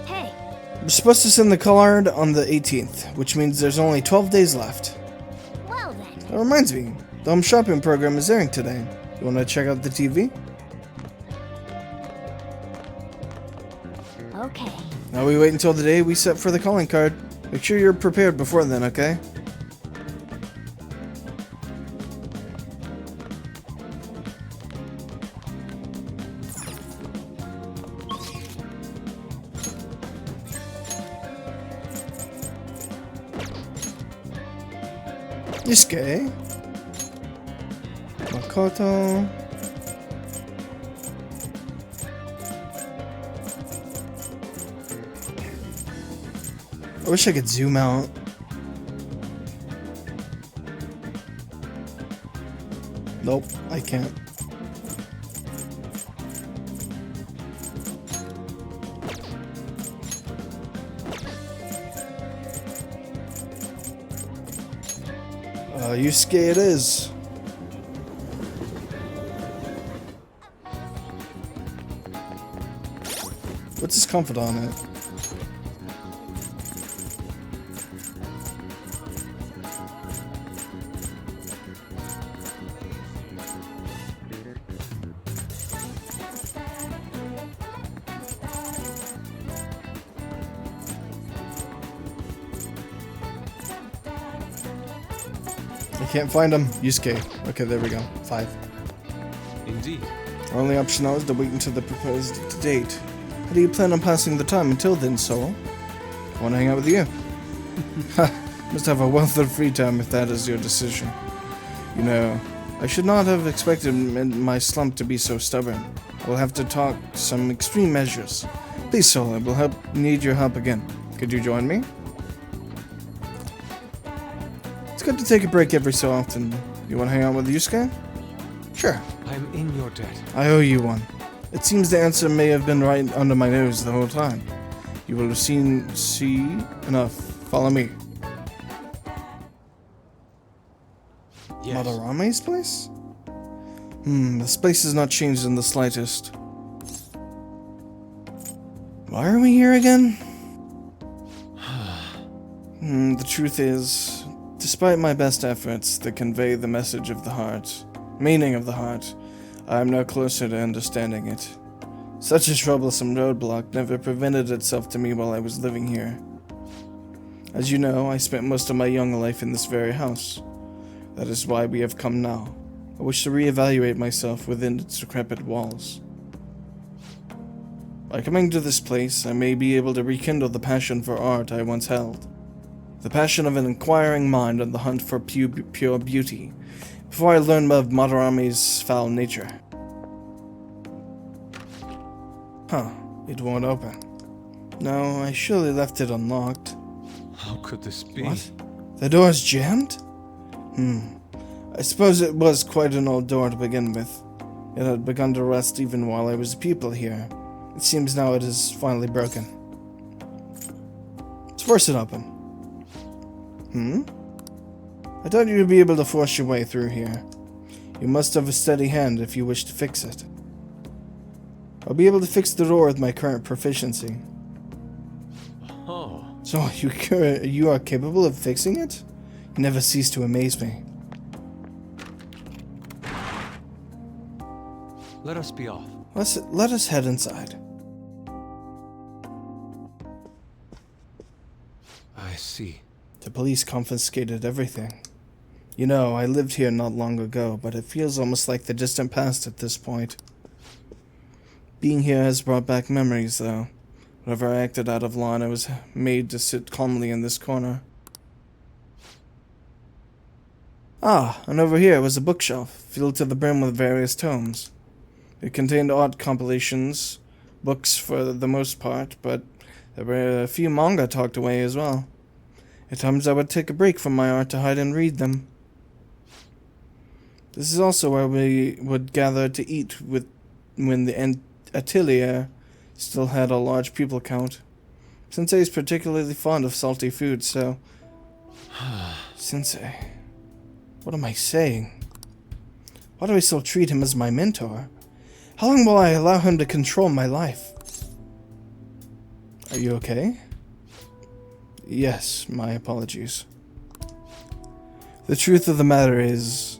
Hey. We're supposed to send the card on the 18th, which means there's only 12 days left. Well then. That reminds me, the home shopping program is airing today. You want to check out the TV? Okay. Now we wait until the day we set for the calling card. Make sure you're prepared before then, okay? Yusuke. Makoto. I wish I could zoom out. Nope, I can't. Yusuke it is. What's his comfort on it? can't find him. Yusuke. Okay, there we go. 5. Indeed. Our only option now is to wait until the proposed date. How do you plan on passing the time until then, Soul? I want to hang out with you. Ha! Must have a wealth of free time if that is your decision. You know, I should not have expected my slump to be so stubborn. I will have to talk some extreme measures. Please, Soul, I will need your help again. Could you join me? It's good to take a break every so often. You want to hang out with Yusuke? Sure. I'm in your debt. I owe you one. It seems the answer may have been right under my nose the whole time. You will have see enough. Follow me. Yes. Madarame's place? This place has not changed in the slightest. Why are we here again? The truth is, despite my best efforts to convey the message of the heart, meaning of the heart, I am no closer to understanding it. Such a troublesome roadblock never presented itself to me while I was living here. As you know, I spent most of my young life in this very house. That is why we have come now. I wish to reevaluate myself within its decrepit walls. By coming to this place, I may be able to rekindle the passion for art I once held. The passion of an inquiring mind on the hunt for pure beauty, before I learned of Madarame's foul nature. Huh, it won't open. No, I surely left it unlocked. How could this be? What? The door's jammed? I suppose it was quite an old door to begin with. It had begun to rust even while I was a pupil here. It seems now it is finally broken. Let's force it open. I thought you'd be able to force your way through here. You must have a steady hand if you wish to fix it. I'll be able to fix the door with my current proficiency. Oh. So you are capable of fixing it? You never cease to amaze me. Let us be off. Let us head inside. I see. The police confiscated everything. You know, I lived here not long ago, but it feels almost like the distant past at this point. Being here has brought back memories, though. Whenever I acted out of line, I was made to sit calmly in this corner. Ah, and over here was a bookshelf, filled to the brim with various tomes. It contained art compilations, books for the most part, but there were a few manga tucked away as well. At times I would take a break from my art to hide and read them. This is also where we would gather to eat when the atelier still had a large pupil count. Sensei is particularly fond of salty food, so... Sensei... What am I saying? Why do I still treat him as my mentor? How long will I allow him to control my life? Are you okay? Yes, my apologies. The truth of the matter is,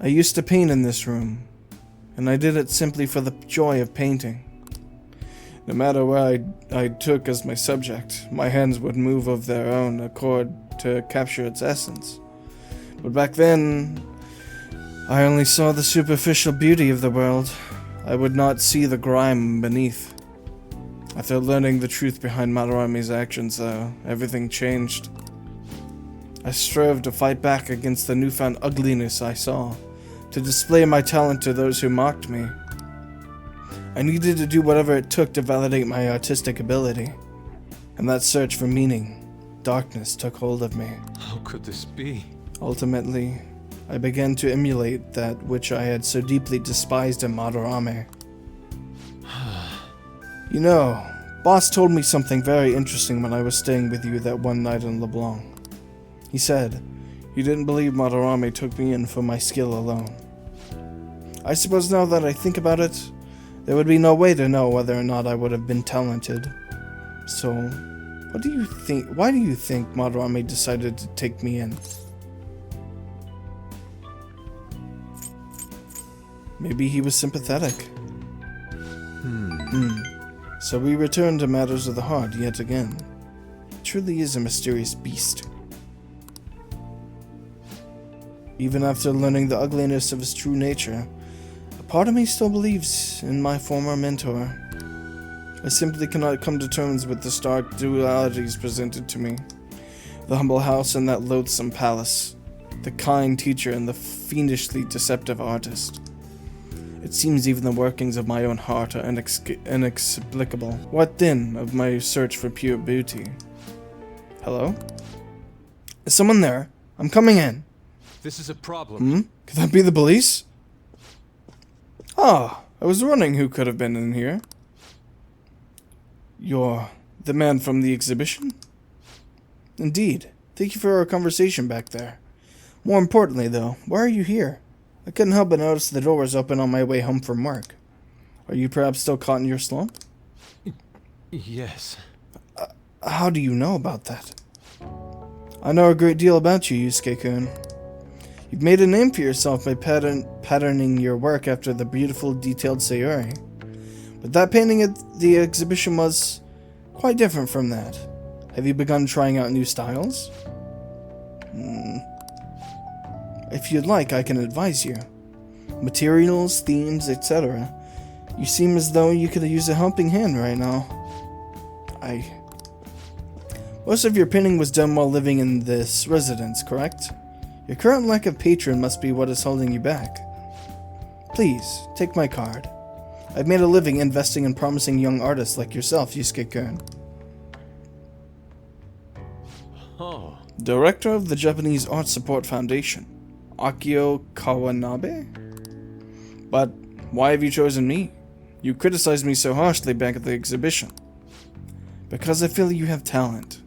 I used to paint in this room, and I did it simply for the joy of painting. No matter what I took as my subject, my hands would move of their own accord to capture its essence. But back then, I only saw the superficial beauty of the world. I would not see the grime beneath. After learning the truth behind Madarame's actions, though, everything changed. I strove to fight back against the newfound ugliness I saw, to display my talent to those who mocked me. I needed to do whatever it took to validate my artistic ability. And that search for meaning, darkness took hold of me. How could this be? Ultimately, I began to emulate that which I had so deeply despised in Madarame. You know, Boss told me something very interesting when I was staying with you that one night in LeBlanc. He said, you didn't believe Madarame took me in for my skill alone. I suppose now that I think about it, there would be no way to know whether or not I would have been talented. So, why do you think Madarame decided to take me in? Maybe he was sympathetic. So we return to matters of the heart yet again. It truly is a mysterious beast. Even after learning the ugliness of his true nature, a part of me still believes in my former mentor. I simply cannot come to terms with the stark dualities presented to me. The humble house and that loathsome palace. The kind teacher and the fiendishly deceptive artist. It seems even the workings of my own heart are inexplicable. What then of my search for pure beauty? Hello? Is someone there? I'm coming in. This is a problem. Could that be the police? Ah, I was wondering who could have been in here. You're the man from the exhibition? Indeed. Thank you for our conversation back there. More importantly, though, why are you here? I couldn't help but notice the door was open on my way home from work. Are you perhaps still caught in your slump? Yes. How do you know about that? I know a great deal about you, Yusuke-kun. You've made a name for yourself by patterning your work after the beautiful, detailed Sayuri. But that painting at the exhibition was quite different from that. Have you begun trying out new styles? If you'd like, I can advise you. Materials, themes, etc. You seem as though you could use a helping hand right now. Most of your painting was done while living in this residence, correct? Your current lack of patron must be what is holding you back. Please, take my card. I've made a living investing in promising young artists like yourself, Yusuke-kun. Oh. Director of the Japanese Art Support Foundation, Akio Kawanabe? But why have you chosen me? You criticized me so harshly back at the exhibition. Because I feel you have talent.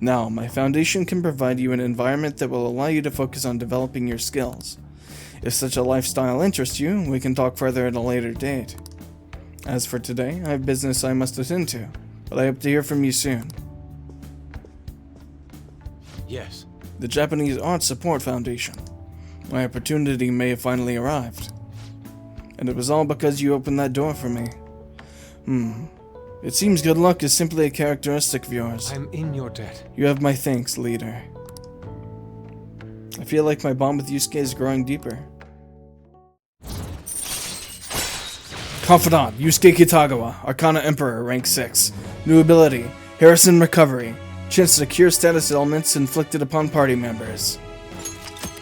Now, my foundation can provide you an environment that will allow you to focus on developing your skills. If such a lifestyle interests you, we can talk further at a later date. As for today, I have business I must attend to, but I hope to hear from you soon. Yes. The Japanese Art Support Foundation. My opportunity may have finally arrived. And it was all because you opened that door for me. It seems good luck is simply a characteristic of yours. I'm in your debt. You have my thanks, leader. I feel like my bond with Yusuke is growing deeper. Confidant, Yusuke Kitagawa, Arcana Emperor, rank 6. New ability, Harrison Recovery. Chance to cure status ailments inflicted upon party members.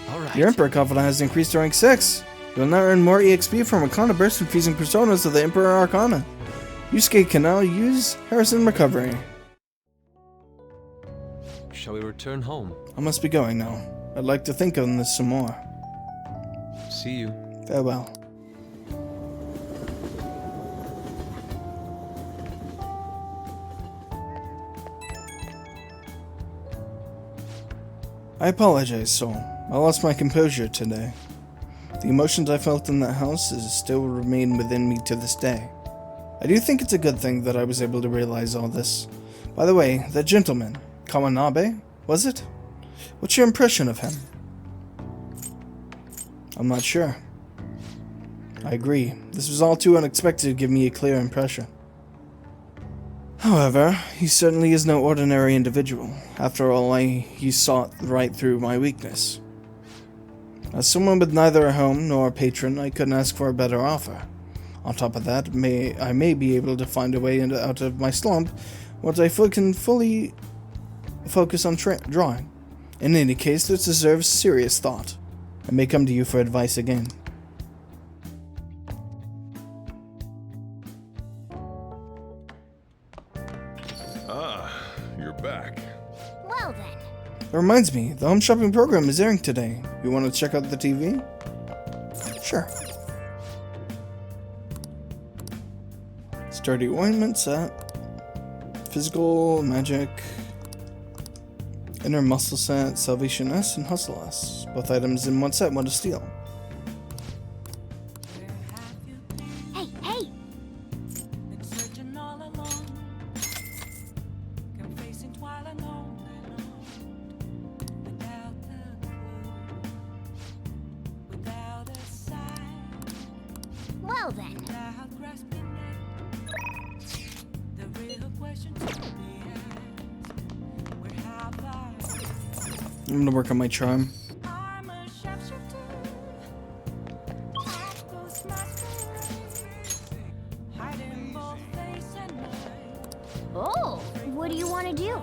Alright. Your Emperor Confidant has increased to rank 6. You will now earn more EXP from Arcana Burst when fusing personas of the Emperor Arcana. Yusuke can now use Harrison Recovery. Shall we return home? I must be going now. I'd like to think on this some more. See you. Farewell. I apologize, Soul. I lost my composure today. The emotions I felt in that house still remain within me to this day. I do think it's a good thing that I was able to realize all this. By the way, that gentleman, Kawanabe, was it? What's your impression of him? I'm not sure. I agree. This was all too unexpected to give me a clear impression. However, he certainly is no ordinary individual. After all, he saw right through my weakness. As someone with neither a home nor a patron, I couldn't ask for a better offer. On top of that, I may be able to find a way out of my slump once I can fully focus on drawing. In any case, this deserves serious thought. I may come to you for advice again. Ah, you're back. Well then. That reminds me, the home shopping program is airing today. You want to check out the TV? Sure. Sturdy ointment set. Physical magic. Inner muscle set, Salvation S, and Hustle S. Both items in one set, one to steal. Hey, hey! Well then. I'm gonna work on my charm. Oh, what do you want to do?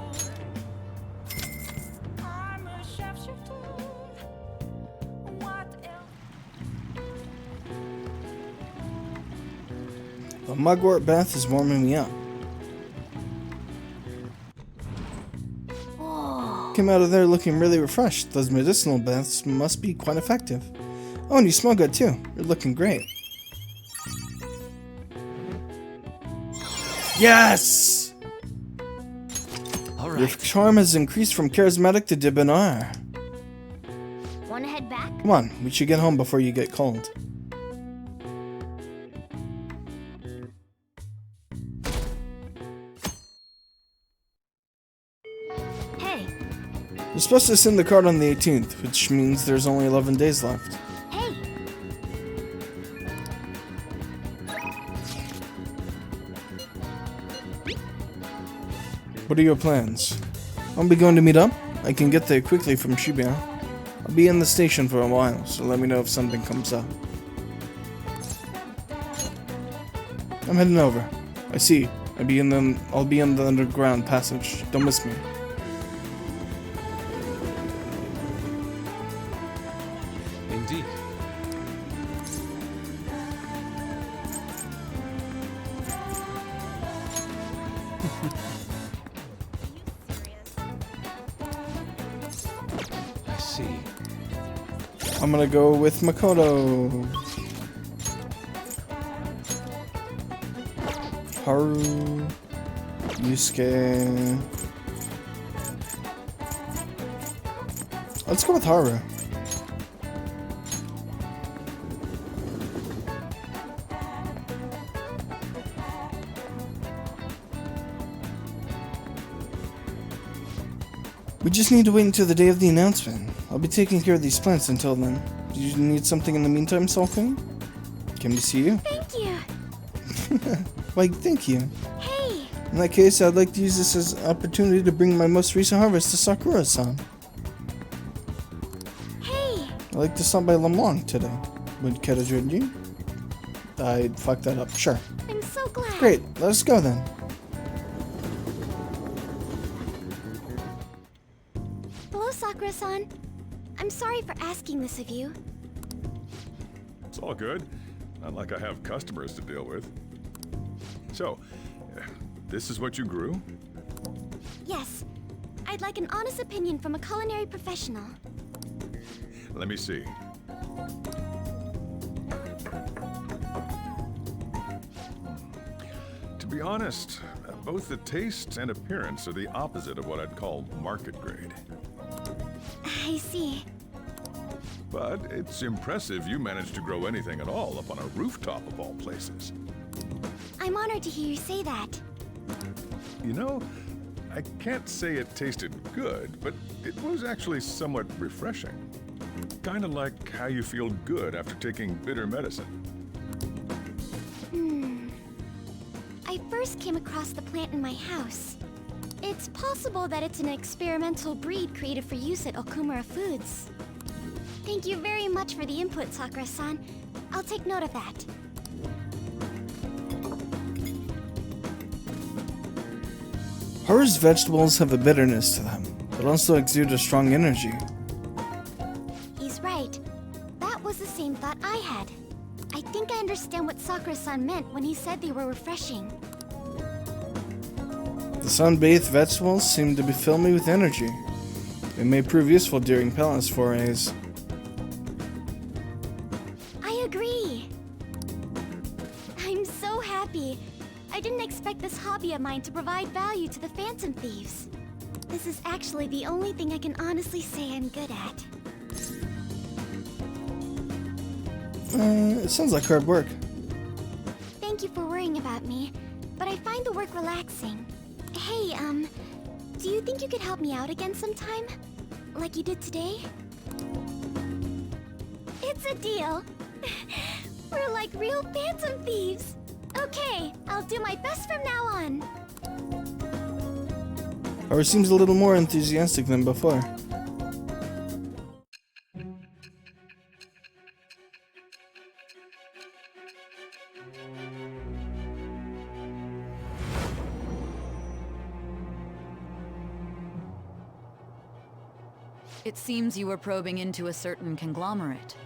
The mugwort bath is warming me up. Came out of there looking really refreshed. Those medicinal baths must be quite effective. Oh, and you smell good too. You're looking great. Yes! All Your right. charm has increased from charismatic to debonair. Want to head back? Come on, we should get home before you get cold. Hey, You're supposed to send the card on the 18th, which means there's only 11 days left. hey. What are your plans? I'll be going to meet up. I can get there quickly from Shibuya. I'll be in the station for a while, so let me know if something comes up. I'm heading over. I see. I'll be in the underground passage. Don't miss me. Indeed. I see. I'm gonna go with Makoto. Haru. Yusuke. Let's go with Haru. We just need to wait until the day of the announcement. I'll be taking care of these plants until then. Do you need something in the meantime, Sulkin? Can we see you? Thank you. Why, thank you. Hey, In that case, I'd like to use this as an opportunity to bring my most recent harvest to Sakura-san. hey. I'd like to stop by Lemlong today. Would care to join you? I fucked that up. Sure. I'm so glad. Great. Let's go then. Hello, Sakura-san. I'm sorry for asking this of you. It's all good. Not like I have customers to deal with. So, this is what you grew? Yes, I'd like an honest opinion from a culinary professional. Let me see. To be honest, both the taste and appearance are the opposite of what I'd call market grade. I see. But it's impressive you managed to grow anything at all up on a rooftop of all places. I'm honored to hear you say that. You know, I can't say it tasted good, but it was actually somewhat refreshing. Kind of like how you feel good after taking bitter medicine. I first came across the plant in my house. It's possible that it's an experimental breed created for use at Okumura Foods. Thank you very much for the input, Sakura-san. I'll take note of that. Haru's vegetables have a bitterness to them, but also exude a strong energy. He's right. That was the same thought I had. I think I understand what Sakura-san meant when he said they were refreshing. The sun-bathed vegetables seem to be filling me with energy. It may prove useful during palace forays. I agree. I'm so happy. I didn't expect this hobby of mine to provide value to the Phantom Thieves. This is actually the only thing I can honestly say I'm good at. It sounds like hard work. Thank you for worrying about me, but I find the work relaxing. Hey, do you think you could help me out again sometime? Like you did today? It's a deal. We're like real Phantom Thieves. Okay, I'll do my best from now on. Haru seems a little more enthusiastic than before. It seems you were probing into a certain conglomerate.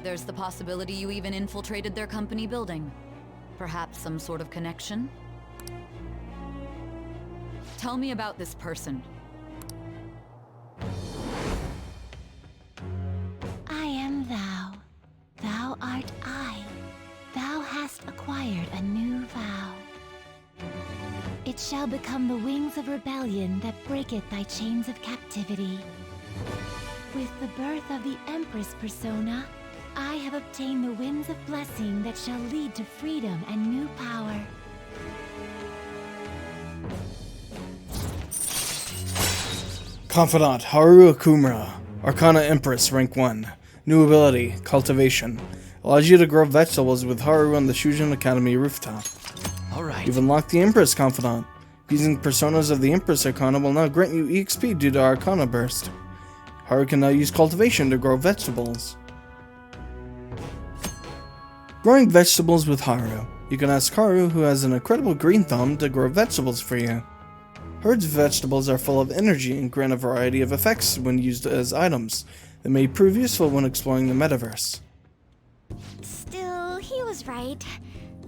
There's the possibility you even infiltrated their company building. Perhaps some sort of connection? Tell me about this person. I am thou. Thou art I. Thou hast acquired a new vow. It shall become the wings of rebellion that breaketh thy chains of captivity. With the birth of the Empress persona, I have obtained the winds of blessing that shall lead to freedom and new power. Confidant Haru Akumura, Arcana Empress, rank 1. New ability, Cultivation. Allows you to grow vegetables with Haru on the Shujin Academy rooftop. Alright. You've unlocked the Empress Confidant. Using personas of the Empress Arcana will now grant you EXP due to Arcana Burst. Haru can now use Cultivation to grow vegetables. Growing vegetables with Haru. You can ask Haru, who has an incredible green thumb, to grow vegetables for you. Haru's vegetables are full of energy and grant a variety of effects when used as items that may prove useful when exploring the metaverse. Still, he was right.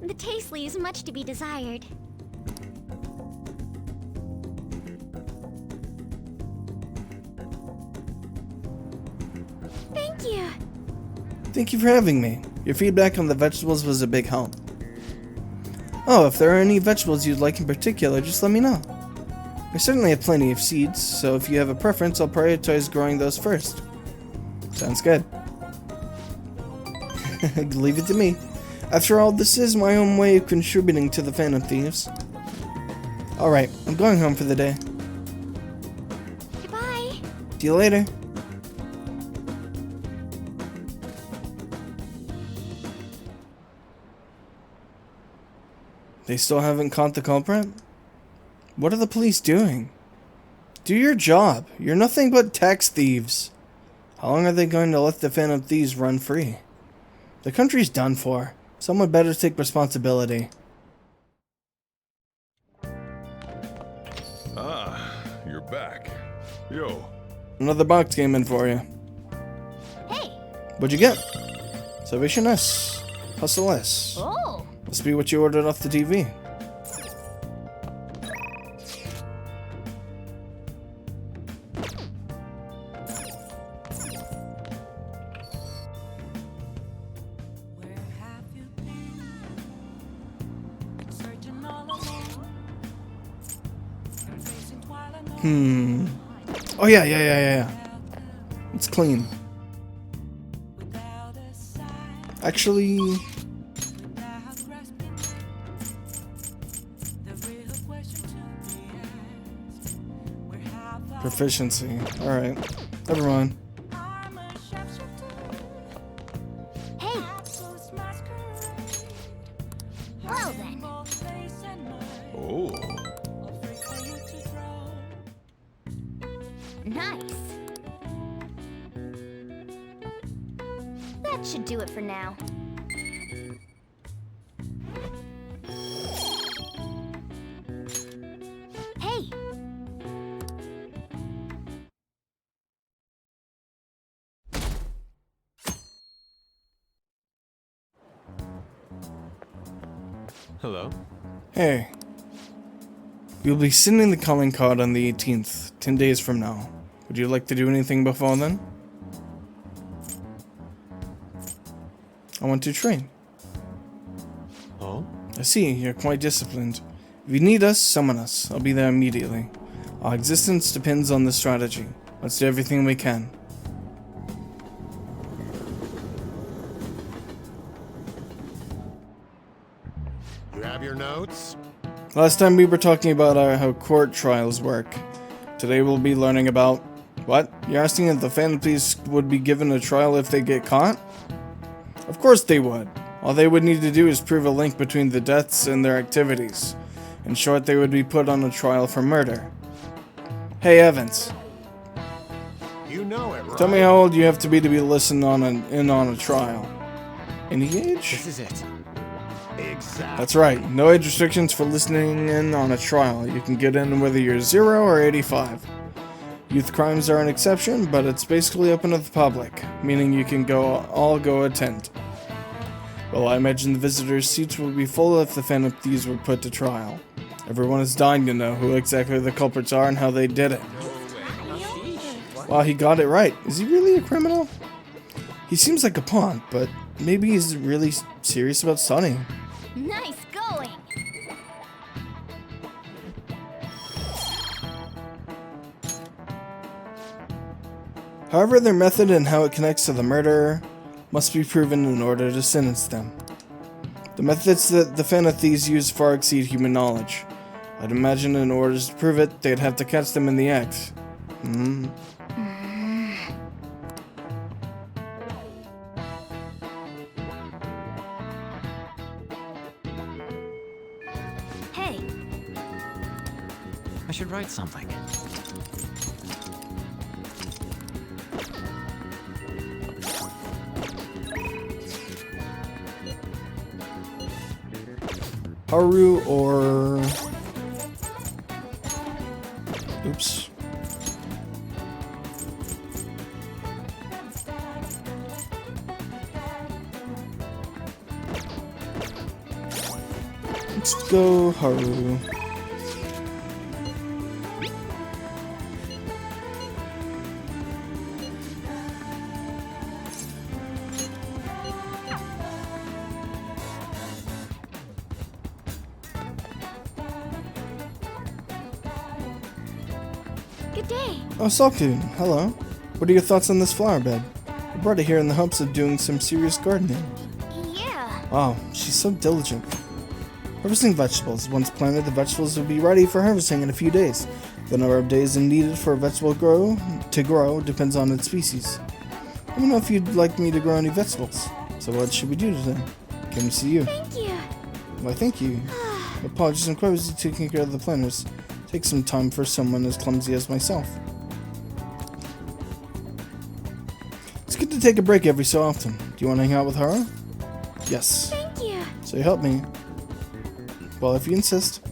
The taste leaves much to be desired. Thank you. Thank you for having me. Your feedback on the vegetables was a big help. Oh, if there are any vegetables you'd like in particular, just let me know. I certainly have plenty of seeds, so if you have a preference, I'll prioritize growing those first. Sounds good. Leave it to me. After all, this is my own way of contributing to the Phantom Thieves. Alright, I'm going home for the day. Goodbye. See you later. They still haven't caught the culprit? What are the police doing? Do your job. You're nothing but tax thieves. How long are they going to let the Phantom Thieves run free? The country's done for. Someone better take responsibility. Ah, you're back. Yo. Another box came in for you. Hey. What'd you get? Salvation S. Hustle S. Oh. Must be what you ordered off the TV. Oh yeah. It's clean. Actually... Proficiency. Alright. Never mind. Hey. Well then. Oh. Nice. That should do it for now. Hey. Hello? Hey. You'll be sending the calling card on the 18th, 10 days from now. Would you like to do anything before then? I want to train. Oh? I see, you're quite disciplined. If you need us, summon us. I'll be there immediately. Our existence depends on the strategy. Let's do everything we can. You have your notes? Last time we were talking about how court trials work. Today we'll be learning about... What? You're asking if the Phantom Thieves would be given a trial if they get caught? Of course they would. All they would need to do is prove a link between the deaths and their activities. In short, they would be put on a trial for murder. Hey Evans. You know it, right? Tell me how old you have to be listened in on a trial. Any age? This is it. Exactly. That's right. No age restrictions for listening in on a trial. You can get in whether you're 0 or 85. Youth crimes are an exception, but it's basically open to the public, meaning you can all go attend. Well, I imagine the visitors' seats will be full if the Phantom Thieves were put to trial. Everyone is dying to know who exactly the culprits are and how they did it. Wow, he got it right. Is he really a criminal? He seems like a pawn, but maybe he's really serious about studying. Nice going! However, their method and how it connects to the murderer must be proven in order to sentence them. The methods that the Phantom Thieves use far exceed human knowledge. I'd imagine in order to prove it, they'd have to catch them in the act. Hey, I should write something. Haru or... Oops. Let's go Haru. good day. Oh, Salkun, hello. What are your thoughts on this flower bed? I brought it here in the hopes of doing some serious gardening. Yeah. Wow, she's so diligent. Harvesting vegetables. Once planted, the vegetables will be ready for harvesting in a few days. The number of days needed for a vegetable to grow depends on its species. Let me know if you'd like me to grow any vegetables. So what should we do today? Came to see you. Thank you. Why, thank you. Apologies, I'm quite busy taking care of the planters. Take some time for someone as clumsy as myself. It's good to take a break every so often. Do you want to hang out with her? Yes. Thank you. So you help me. Well, if you insist.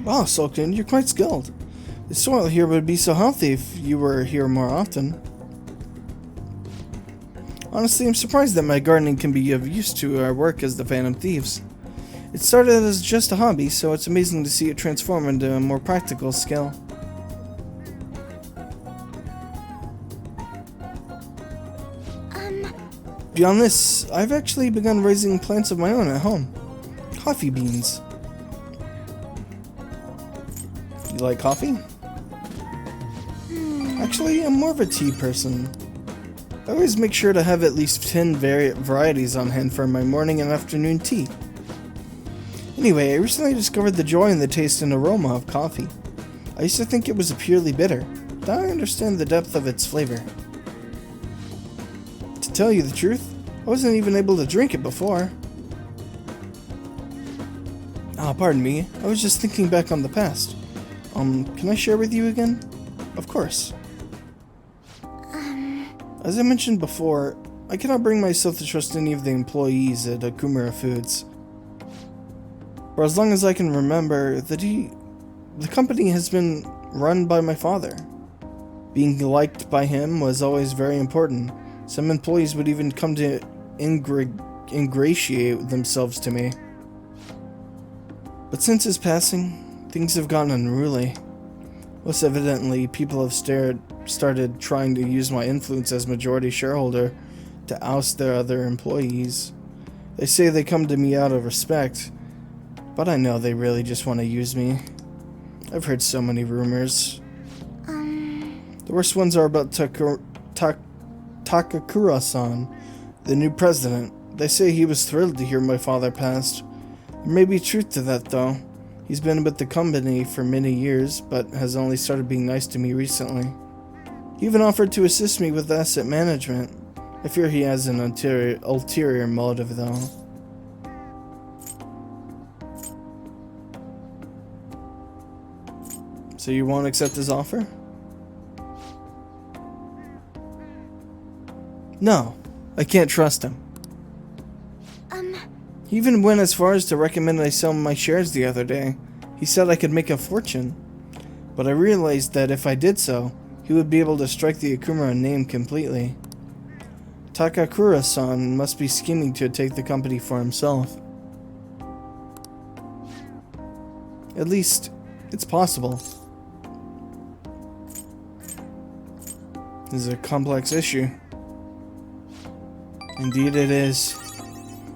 Wow, Sulkin, you're quite skilled. The soil here would be so healthy if you were here more often. Honestly, I'm surprised that my gardening can be of use to our work as the Phantom Thieves. It started as just a hobby, so it's amazing to see it transform into a more practical skill. Beyond this, I've actually begun raising plants of my own at home. Coffee beans. You like coffee? Actually, I'm more of a tea person. I always make sure to have at least 10 varieties on hand for my morning and afternoon tea. Anyway, I recently discovered the joy in the taste and aroma of coffee. I used to think it was purely bitter, but now I understand the depth of its flavor. To tell you the truth, I wasn't even able to drink it before. Pardon me, I was just thinking back on the past. Can I share with you again? Of course. As I mentioned before, I cannot bring myself to trust any of the employees at Akumura Foods. For as long as I can remember, the company has been run by my father. Being liked by him was always very important. Some employees would even come to ingratiate themselves to me. But since his passing, things have gotten unruly. Most evidently, people have started trying to use my influence as majority shareholder to oust their other employees. They say they come to me out of respect, but I know they really just want to use me. I've heard so many rumors. The worst ones are about Takakura-san, the new president. They say he was thrilled to hear my father passed. There may be truth to that, though. He's been with the company for many years, but has only started being nice to me recently. He even offered to assist me with asset management. I fear he has an ulterior motive, though. So you won't accept his offer? No, I can't trust him. He even went as far as to recommend I sell my shares the other day. He said I could make a fortune. But I realized that if I did so, he would be able to strike the Akumura name completely. Takakura-san must be scheming to take the company for himself. At least, it's possible. This is a complex issue. Indeed it is.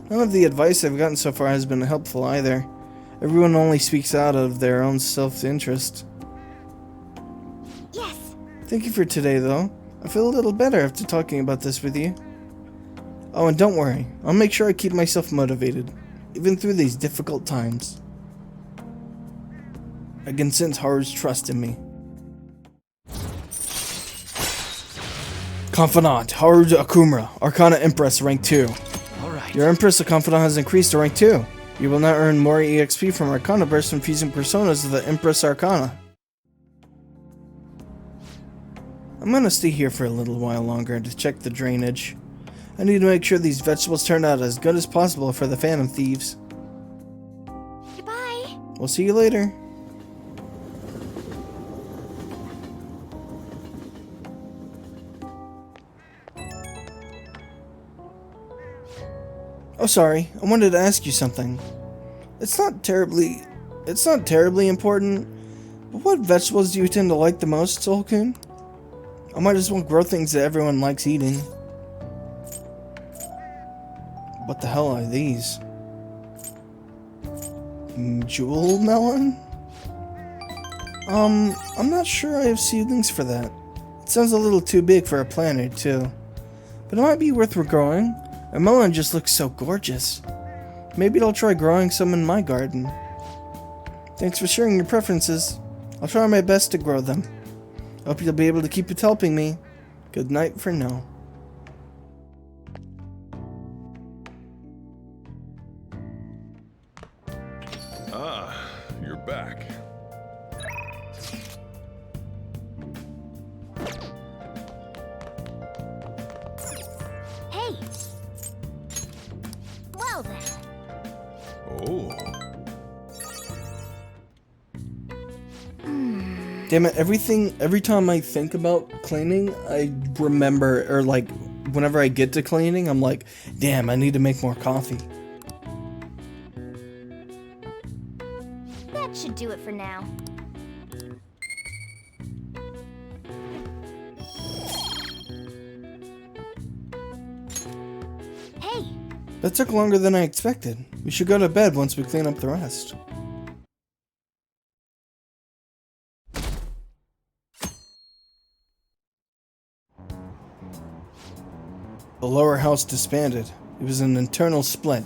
None of the advice I've gotten so far has been helpful either. Everyone only speaks out of their own self-interest. Yes! Thank you for today, though. I feel a little better after talking about this with you. Oh, and don't worry. I'll make sure I keep myself motivated, even through these difficult times. I can sense Haru's trust in me. Confidant, Haru Akumura, Arcana Empress, rank 2. Alright. Your Empress of Confidant has increased to rank 2. You will now earn more EXP from Arcana Burst when fusing personas of the Empress Arcana. I'm gonna stay here for a little while longer to check the drainage. I need to make sure these vegetables turn out as good as possible for the Phantom Thieves. Goodbye! We'll see you later. Oh, sorry. I wanted to ask you something. It's not terribly important, but what vegetables do you tend to like the most, Soul-kun? I might as well grow things that everyone likes eating. What the hell are these? Jewel melon? I'm not sure I have seedlings for that. It sounds a little too big for a planter, too. But it might be worth growing. A melon just looks so gorgeous. Maybe I'll try growing some in my garden. Thanks for sharing your preferences. I'll try my best to grow them. Hope you'll be able to keep it helping me. Good night for now. Ah, you're back. Hey! Well then. Oh. Damn it, every time I think about cleaning, I remember, or like, whenever I get to cleaning, I'm like, damn, I need to make more coffee. That should do it for now. Hey! That took longer than I expected. We should go to bed once we clean up the rest. The lower house disbanded. It was an internal split.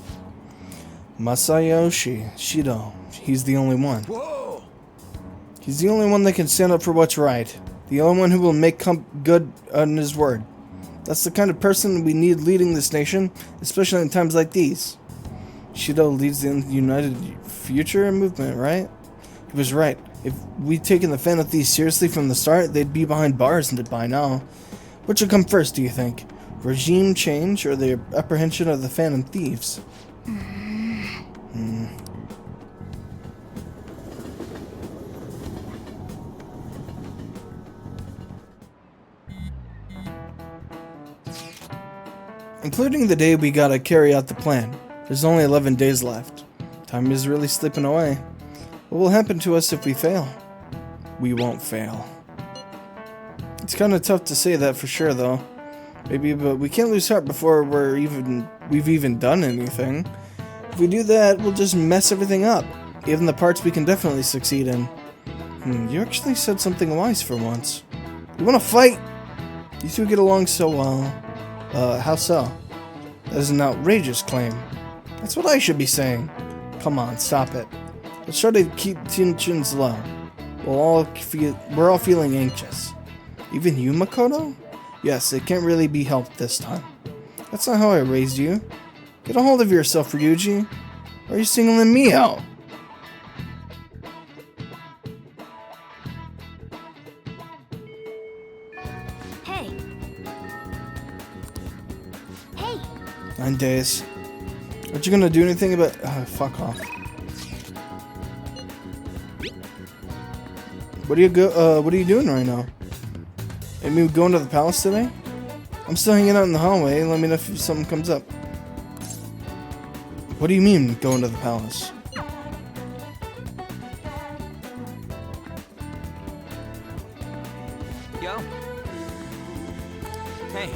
Masayoshi Shido, he's the only one. Whoa! He's the only one that can stand up for what's right. The only one who will make good on his word. That's the kind of person we need leading this nation, especially in times like these. Shido leads the United Future movement, right? He was right. If we'd taken the Phantom Thieves seriously from the start, they'd be behind bars by now. What should come first, do you think? Regime change or the apprehension of the Phantom Thieves? Including the day we gotta carry out the plan. There's only 11 days left. Time is really slipping away. What will happen to us if we fail? We won't fail. It's kinda tough to say that for sure though. Maybe, but we can't lose heart before we've even done anything. If we do that, we'll just mess everything up. Even the parts we can definitely succeed in. You actually said something wise for once. You wanna fight? You two get along so well. How so? That is an outrageous claim. That's what I should be saying. Come on, stop it. Let's try to keep tensions low. We're all feeling anxious. Even you, Makoto? Yes, it can't really be helped this time. That's not how I raised you. Get a hold of yourself, Ryuji. Or are you singling me out? Hey! Hey! 9 days. Aren't you gonna do anything about... fuck off. What are you doing right now? Maybe going to the palace today? I'm still hanging out in the hallway. Let me know if something comes up. What do you mean, going to the palace? Yo. Hey.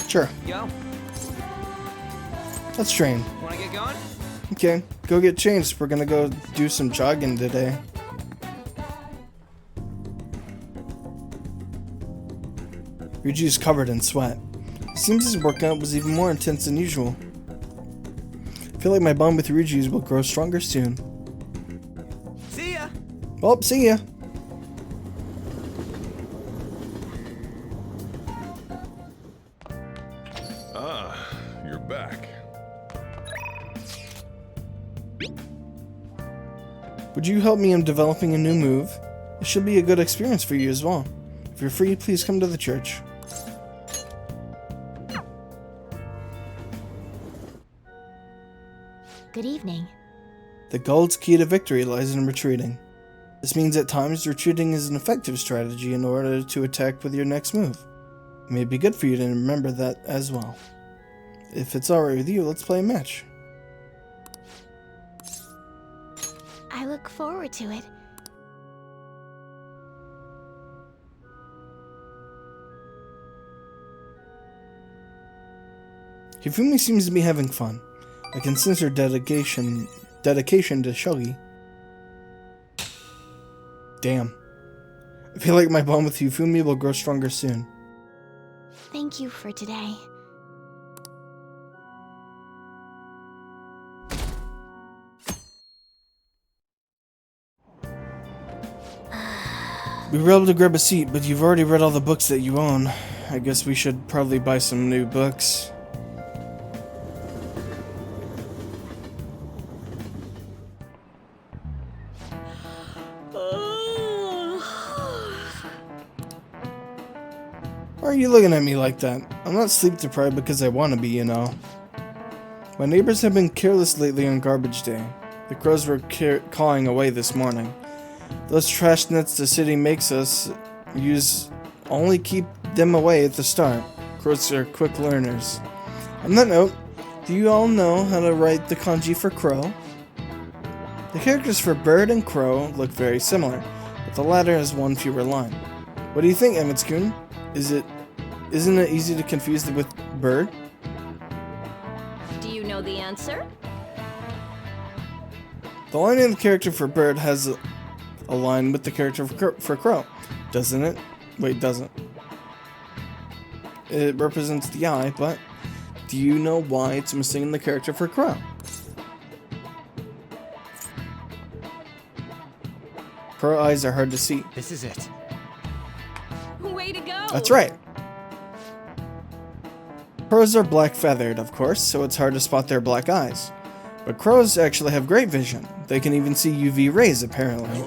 Sure. Yo. Let's train. Wanna get going? Okay, go get changed. We're gonna go do some jogging today. Ryuji's covered in sweat. It seems his workout was even more intense than usual. I feel like my bond with Ryuji's will grow stronger soon. See ya! Well, see ya! Ah, you're back. Would you help me in developing a new move? It should be a good experience for you as well. If you're free, please come to the church. Good evening. The gold's key to victory lies in retreating. This means at times retreating is an effective strategy in order to attack with your next move. It may be good for you to remember that as well. If it's alright with you, let's play a match. I look forward to it. Hifumi seems to be having fun. I can sense her dedication to shogi. Damn. I feel like my bond with Hifumi will grow stronger soon. Thank you for today. We were able to grab a seat, but you've already read all the books that you own. I guess we should probably buy some new books. Why are you looking at me like that? I'm not sleep deprived because I want to be, you know. My neighbors have been careless lately on garbage day. The crows were cawing away this morning. Those trash nets the city makes us use only keep them away at the start. Crows are quick learners. On that note, do you all know how to write the kanji for crow? The characters for bird and crow look very similar, but the latter has one fewer line. What do you think, Emmett-kun? Isn't it easy to confuse it with bird? Do you know the answer? The line in the character for bird has a line with the character for crow, doesn't it? Wait, doesn't. It represents the eye, but do you know why it's missing in the character for crow? Crow eyes are hard to see. This is it. Way to go! That's right. Crows are black feathered, of course, so it's hard to spot their black eyes. But crows actually have great vision. They can even see UV rays, apparently.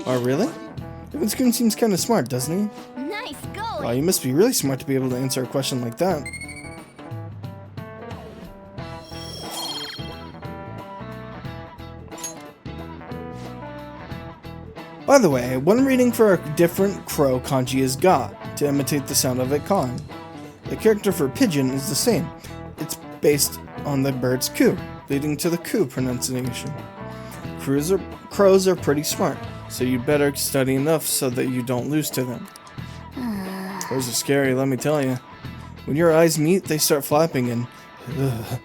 Oh, really? Emmett-kun seems kind of smart, doesn't he? Nice going! Wow, you must be really smart to be able to answer a question like that. By the way, one reading for a different crow kanji is ga, to imitate the sound of it cawing. The character for pigeon is the same. It's based on the bird's coo, leading to the coo pronunciation. Crows are pretty smart, so you better study enough so that you don't lose to them. Crows are scary, let me tell you. When your eyes meet, they start flapping and... Ugh.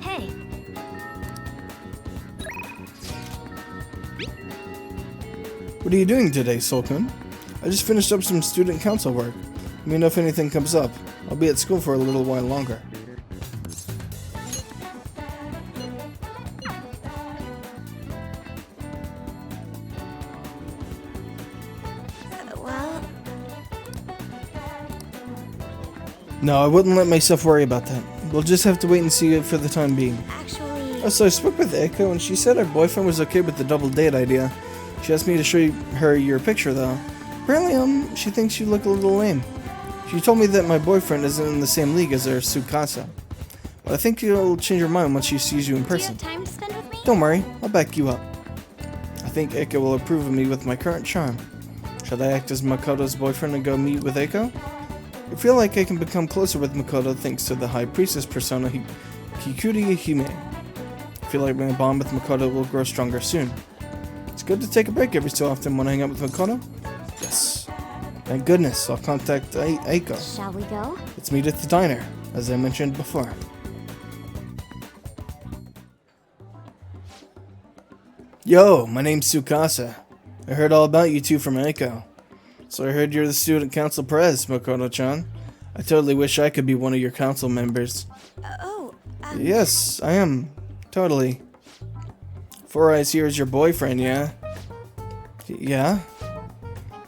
Hey, What are you doing today, Solkun? I just finished up some student council work. Let me know if anything comes up. I'll be at school for a little while longer. well, No, I wouldn't let myself worry about that. We'll just have to wait and see it for the time being. actually... Oh, so I spoke with Eiko and she said her boyfriend was okay with the double date idea. She asked me to show her your picture though. Apparently, she thinks you look a little lame. She told me that my boyfriend isn't in the same league as her Tsukasa. But I think you'll change her mind once she sees you in person. Do you have time to spend with me? Don't worry, I'll back you up. I think Eiko will approve of me with my current charm. Should I act as Makoto's boyfriend and go meet with Eiko? I feel like I can become closer with Makoto thanks to the High Priestess persona Hikuri Hime. I feel like my bond with Makoto will grow stronger soon. It's good to take a break every so often when I hang out with Makoto. Yes. Thank goodness, I'll contact Eiko. Shall we go? Let's meet at the diner, as I mentioned before. Yo, my name's Tsukasa. I heard all about you two from Eiko. So I heard you're the student council prez, Makoto-chan. I totally wish I could be one of your council members. Yes, I am. Totally. Four Eyes here is your boyfriend, yeah? Yeah?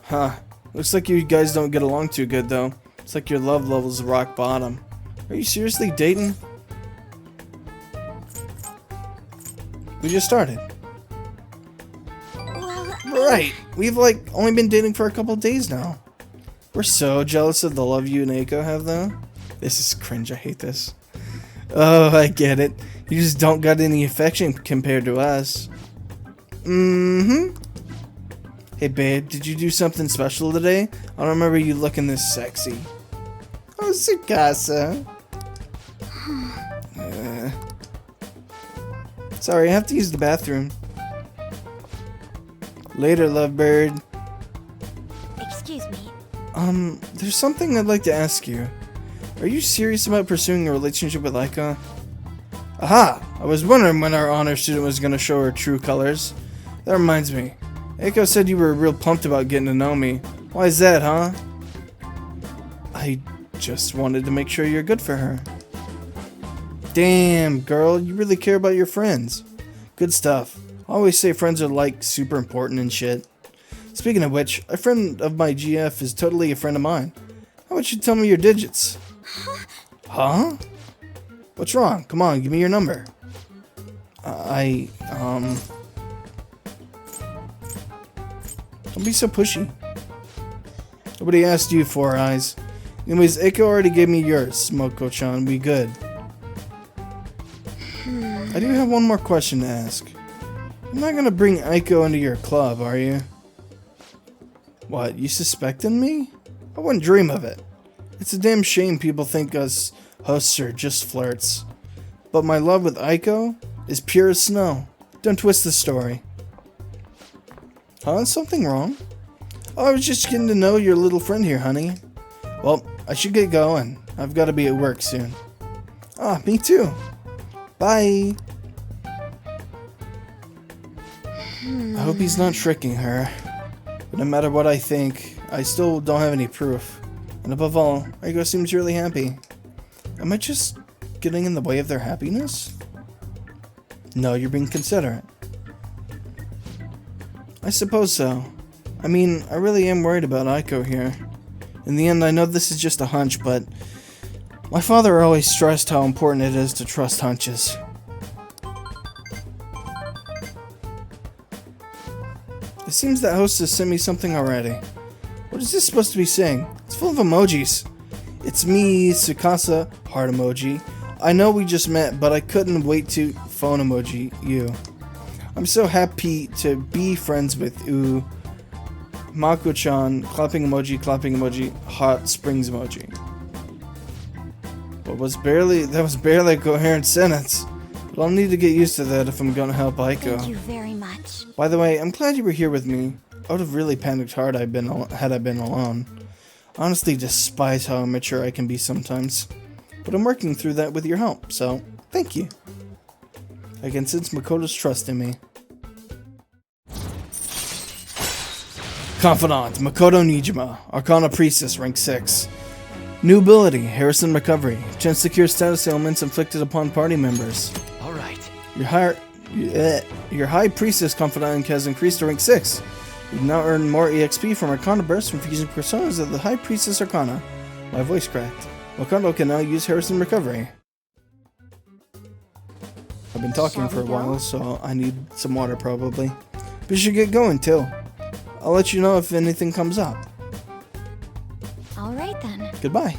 Huh. Looks like you guys don't get along too good, though. It's like your love level's rock bottom. Are you seriously dating? We just started. Right. We've, only been dating for a couple days now. We're so jealous of the love you and Eiko have, though. This is cringe. I hate this. Oh, I get it. You just don't got any affection compared to us. Mm-hmm. Hey, babe, did you do something special today? I don't remember you looking this sexy. Oh, Tsukasa. Sorry, I have to use the bathroom. Later, lovebird. Excuse me. There's something I'd like to ask you. Are you serious about pursuing a relationship with Eiko? Aha! I was wondering when our honor student was gonna show her true colors. That reminds me. Eiko said you were real pumped about getting to know me. Why is that, huh? I just wanted to make sure you're good for her. Damn, girl, you really care about your friends. Good stuff. I always say friends are super important and shit. Speaking of which, a friend of my GF is totally a friend of mine. How about you tell me your digits? Huh? What's wrong? Come on, give me your number. Don't be so pushy. Nobody asked you, Four Eyes. Anyways, Eiko already gave me yours, Smoko-chan. We good. I do have one more question to ask. You're not gonna bring Eiko into your club, are you? What, you suspecting me? I wouldn't dream of it. It's a damn shame people think us hosts are just flirts. But my love with Eiko is pure as snow. Don't twist the story. Huh? Is something wrong? Oh, I was just getting to know your little friend here, honey. Well, I should get going. I've got to be at work soon. Ah, me too. Bye. I hope he's not tricking her. But no matter what I think, I still don't have any proof. And above all, Eiko seems really happy. Am I just getting in the way of their happiness? No, you're being considerate. I suppose so. I mean, I really am worried about Eiko here. In the end, I know this is just a hunch, but my father always stressed how important it is to trust hunches. It seems that host has sent me something already. What is this supposed to be saying? It's full of emojis. It's me, Tsukasa, heart emoji. I know we just met, but I couldn't wait to phone emoji you. I'm so happy to be friends with you. Mako-chan, clapping emoji, hot springs emoji. That was barely a coherent sentence. But I'll need to get used to that if I'm gonna help Eiko. Thank you very much. By the way, I'm glad you were here with me. I would have really panicked hard had I been alone. I honestly despise how immature I can be sometimes. But I'm working through that with your help, so thank you. I can sense Makoto's trust in me. Confidant, Makoto Nijima, Arcana Priestess, rank 6. New ability, Harrison Recovery. Chance to cure status ailments inflicted upon party members. Alright. Your High Priestess Confidant has increased to rank 6. You now earn more EXP from Arcana Burst from fusing personas of the High Priestess Arcana. My voice cracked. Makoto can now use Harrison Recovery. I've been talking for a while, so I need some water probably. But you should get going too. I'll let you know if anything comes up. Goodbye.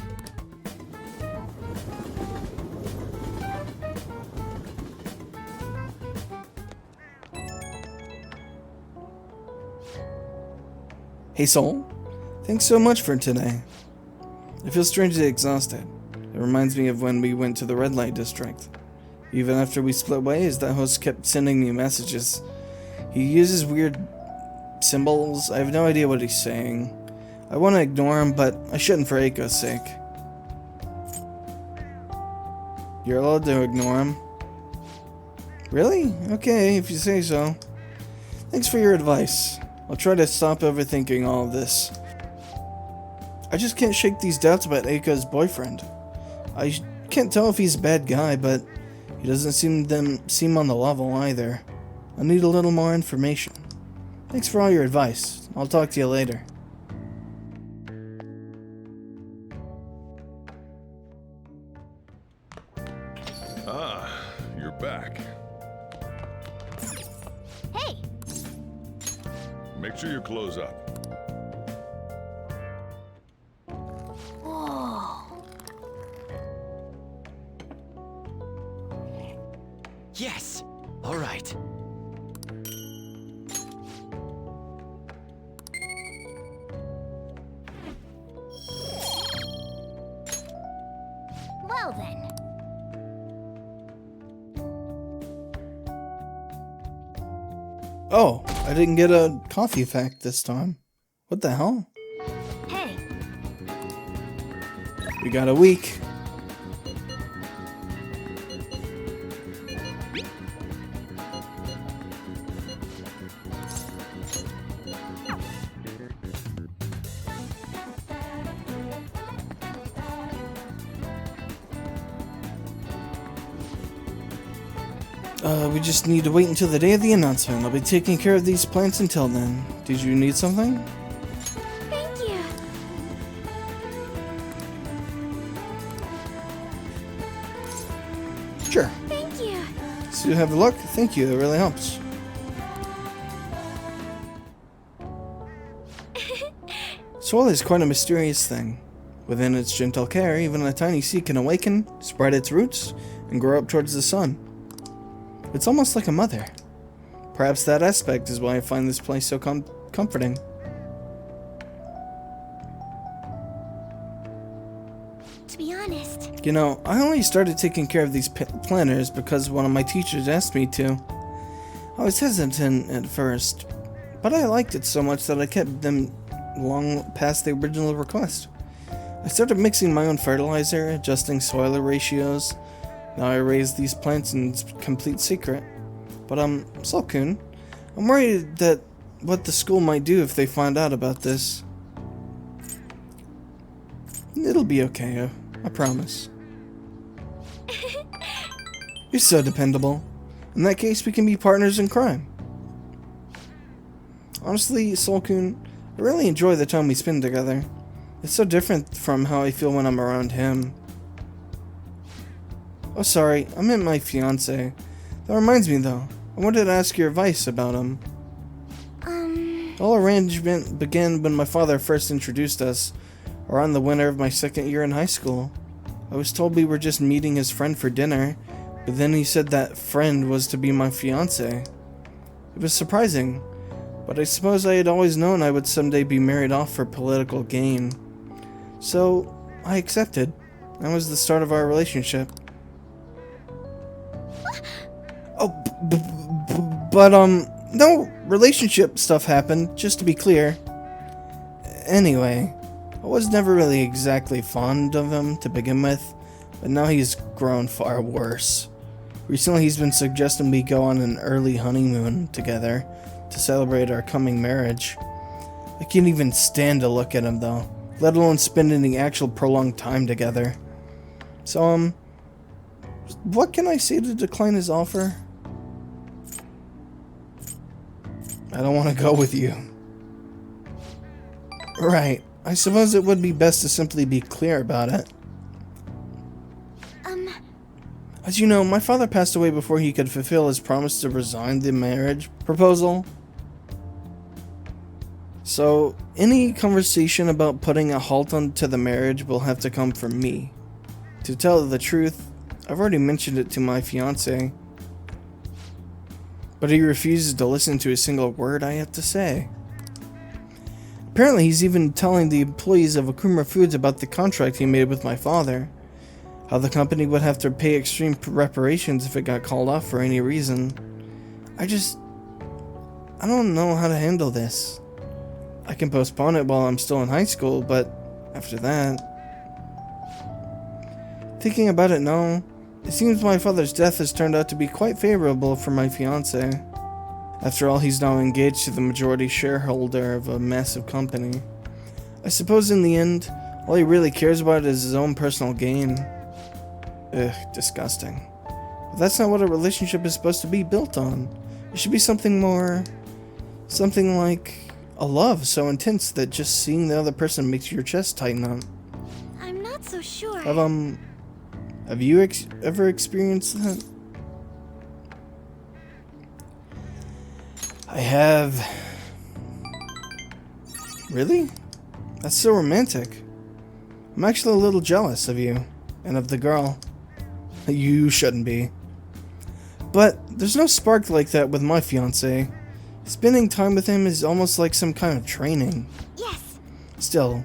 Hey Soul, thanks so much for today. I feel strangely exhausted. It reminds me of when we went to the red light district. Even after we split ways, that host kept sending me messages. He uses weird symbols. I have no idea what he's saying. I want to ignore him, but I shouldn't for Aiko's sake. You're allowed to ignore him. Really? Okay, if you say so. Thanks for your advice. I'll try to stop overthinking all of this. I just can't shake these doubts about Aiko's boyfriend. I can't tell if he's a bad guy, but he doesn't seem on the level either. I need a little more information. Thanks for all your advice. I'll talk to you later. Ah, you're back. Hey! Make sure you close up. Whoa. Yes! All right. Well then. Oh, I didn't get a coffee fact this time. What the hell? Hey. We got a week. We just need to wait until the day of the announcement. I'll be taking care of these plants until then. Did you need something? Thank you. Sure. Thank you. So you have a look? Thank you, it really helps. Soil is quite a mysterious thing. Within its gentle care, even a tiny seed can awaken, spread its roots, and grow up towards the sun. It's almost like a mother. Perhaps that aspect is why I find this place so comforting. To be honest, You know, I only started taking care of these planters because one of my teachers asked me to. I was hesitant at first, but I liked it so much that I kept them long past the original request. I started mixing my own fertilizer, adjusting soil ratios. Now I raise these plants in complete secret. But Sulkun, I'm worried that what the school might do if they find out about this. It'll be okay, I promise. You're so dependable. In that case, we can be partners in crime. Honestly, Sulkun, I really enjoy the time we spend together. It's so different from how I feel when I'm around him. Oh, sorry, I meant my fiancé. That reminds me, though. I wanted to ask your advice about him. The whole arrangement began when my father first introduced us, around the winter of my second year in high school. I was told we were just meeting his friend for dinner, but then he said that friend was to be my fiancé. It was surprising, but I suppose I had always known I would someday be married off for political gain. So, I accepted. That was the start of our relationship. Oh, but no relationship stuff happened, just to be clear. Anyway, I was never really exactly fond of him to begin with, but now he's grown far worse. Recently he's been suggesting we go on an early honeymoon together to celebrate our coming marriage. I can't even stand to look at him though, let alone spend any actual prolonged time together. So, what can I say to decline his offer? I don't want to go with you. Right. I suppose it would be best to simply be clear about it. As you know, my father passed away before he could fulfill his promise to resign the marriage proposal. So, any conversation about putting a halt on to the marriage will have to come from me. To tell the truth, I've already mentioned it to my fiancé, but he refuses to listen to a single word I have to say. Apparently, he's even telling the employees of Akuma Foods about the contract he made with my father. How the company would have to pay extreme reparations if it got called off for any reason. I don't know how to handle this. I can postpone it while I'm still in high school, but after that... Thinking about it now, it seems my father's death has turned out to be quite favorable for my fiancé. After all, he's now engaged to the majority shareholder of a massive company. I suppose in the end, all he really cares about is his own personal gain. Ugh, disgusting. But that's not what a relationship is supposed to be built on. It should be something more... something like a love so intense that just seeing the other person makes your chest tighten up. I'm not so sure. Have you ever experienced that? I have. Really? That's so romantic. I'm actually a little jealous of you, and of the girl. You shouldn't be. But there's no spark like that with my fiancé. Spending time with him is almost like some kind of training. Yes. Still,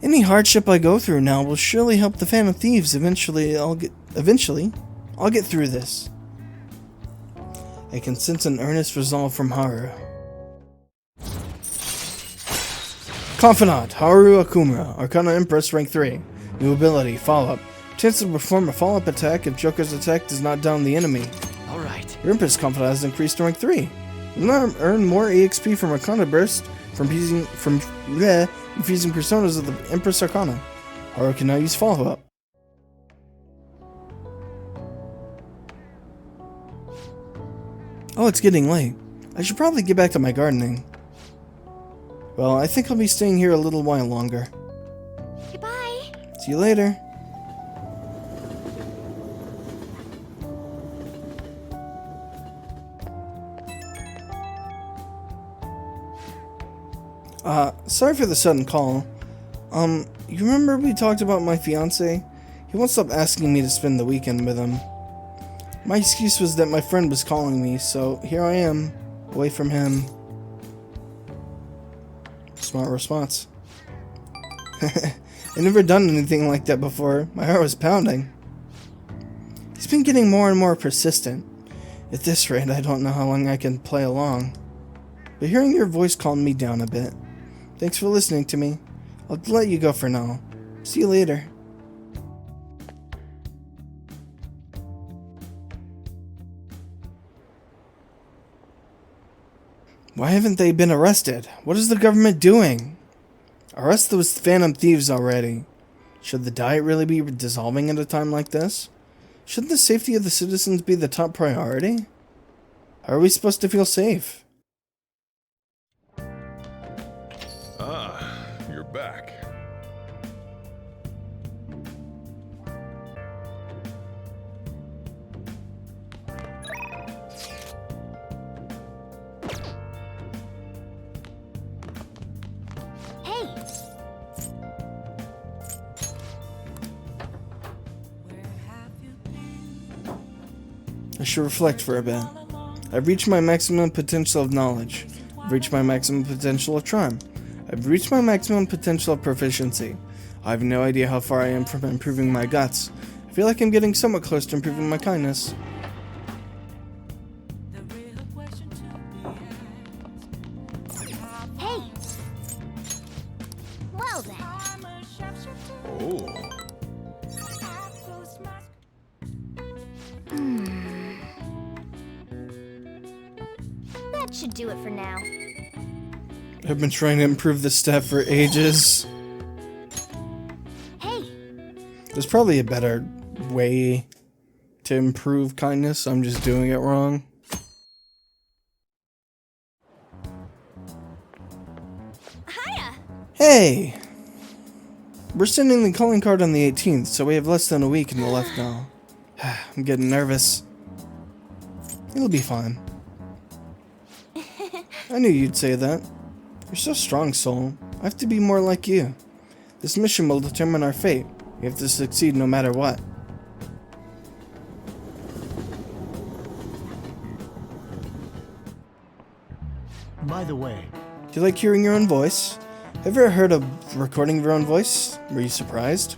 any hardship I go through now will surely help the Phantom Thieves. Eventually, I'll get through this. I can sense an earnest resolve from Haru. Confidant, Haru Akuma, Arcana Empress, rank 3. New ability, Follow-Up. Chance to perform a follow-up attack if Joker's attack does not down the enemy. Alright. Your Empress Confidant has increased to rank 3. You now earn more EXP from Arcana Burst from infusing personas of the Empress Arcana. Haru can now use Follow-Up. Oh, it's getting late. I should probably get back to my gardening. Well, I think I'll be staying here a little while longer. Goodbye. See you later. Sorry for the sudden call. You remember we talked about my fiancé? He won't stop asking me to spend the weekend with him. My excuse was that my friend was calling me, so here I am, away from him. Smart response. I've never done anything like that before. My heart was pounding. He's been getting more and more persistent. At this rate, I don't know how long I can play along. But hearing your voice calmed me down a bit. Thanks for listening to me. I'll let you go for now. See you later. Why haven't they been arrested? What is the government doing? Arrest those Phantom Thieves already. Should the Diet really be dissolving at a time like this? Shouldn't the safety of the citizens be the top priority? How are we supposed to feel safe? Ah, you're back. Hey. I should reflect for a bit. I've reached my maximum potential of knowledge. I've reached my maximum potential of charm. I've reached my maximum potential of proficiency. I have no idea how far I am from improving my guts. I feel like I'm getting somewhat close to improving my kindness. Hey. Well then. Oh. That should do it for now. I've been trying to improve this stat for ages. Hey. There's probably a better way to improve kindness. I'm just doing it wrong. Hiya. Hey! We're sending the calling card on the 18th, so we have less than a week in the left now. I'm getting nervous. It'll be fine. I knew you'd say that. You're so strong, Soul. I have to be more like you. This mission will determine our fate. We have to succeed no matter what. By the way, Do you like hearing your own voice? Have you ever heard of recording your own voice? Were you surprised?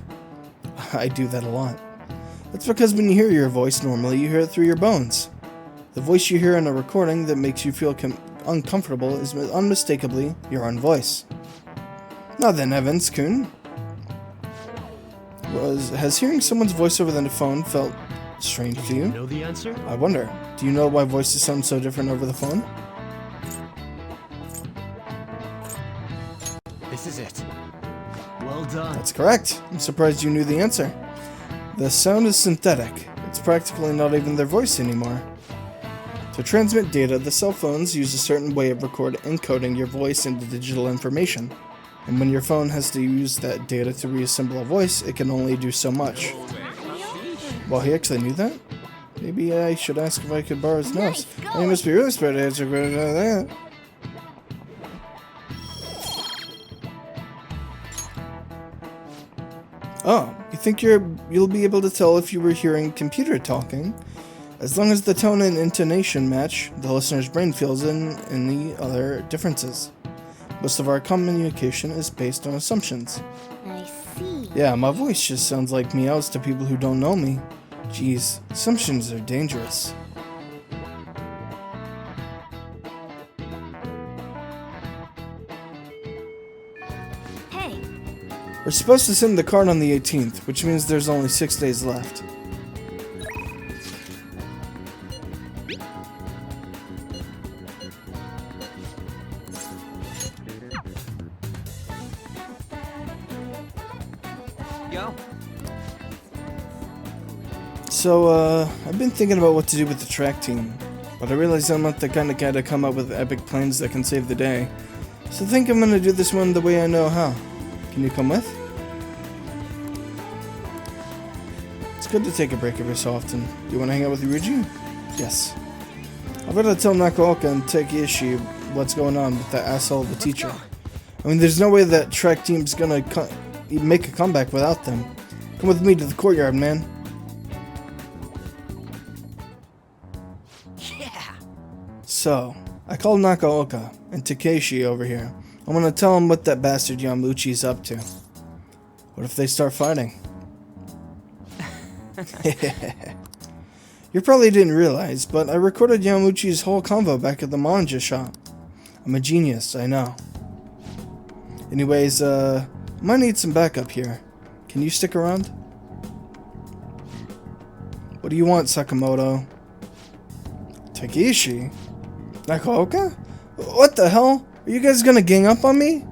I do that a lot. That's because when you hear your voice normally, you hear it through your bones. The voice you hear in a recording that makes you feel uncomfortable is unmistakably your own voice. Now then, Evans-kun. Has hearing someone's voice over the phone felt strange to you? know the answer? I wonder, do you know why voices sound so different over the phone? This is it. Well done. That's correct. I'm surprised you knew the answer. The sound is synthetic. It's practically not even their voice anymore. To transmit data, the cell phones use a certain way of encoding your voice into digital information. And when your phone has to use that data to reassemble a voice, it can only do so much. Well, he actually knew that? Maybe I should ask if I could borrow his notes. He must be really smart to answer questions like that. Oh, you think you'll be able to tell if you were hearing computer talking? As long as the tone and intonation match, the listener's brain fills in any other differences. Most of our communication is based on assumptions. I see. Yeah, my voice just sounds like meows to people who don't know me. Jeez, assumptions are dangerous. Hey, We're supposed to send the card on the 18th, which means there's only 6 days left. Yo. So, I've been thinking about what to do with the track team, but I realize I'm not the kind of guy to come up with epic plans that can save the day. So I think I'm gonna do this one the way I know how. Can you come with? It's good to take a break every so often. Do you want to hang out with Ryuji? Yes. I better tell Nakaoka and Takeshi what's going on with that asshole of a teacher. I mean, there's no way that track team's gonna make a comeback without them. Come with me to the courtyard, man. So, I called Nakaoka and Takeshi over here. I'm gonna tell them what that bastard Yamauchi's up to. What if they start fighting? You probably didn't realize, but I recorded Yamauchi's whole convo back at the manja shop. I'm a genius, I know. Anyways, I might need some backup here. Can you stick around? What do you want, Sakamoto? Takeshi? Nakaoka? What the hell? Are you guys gonna gang up on me?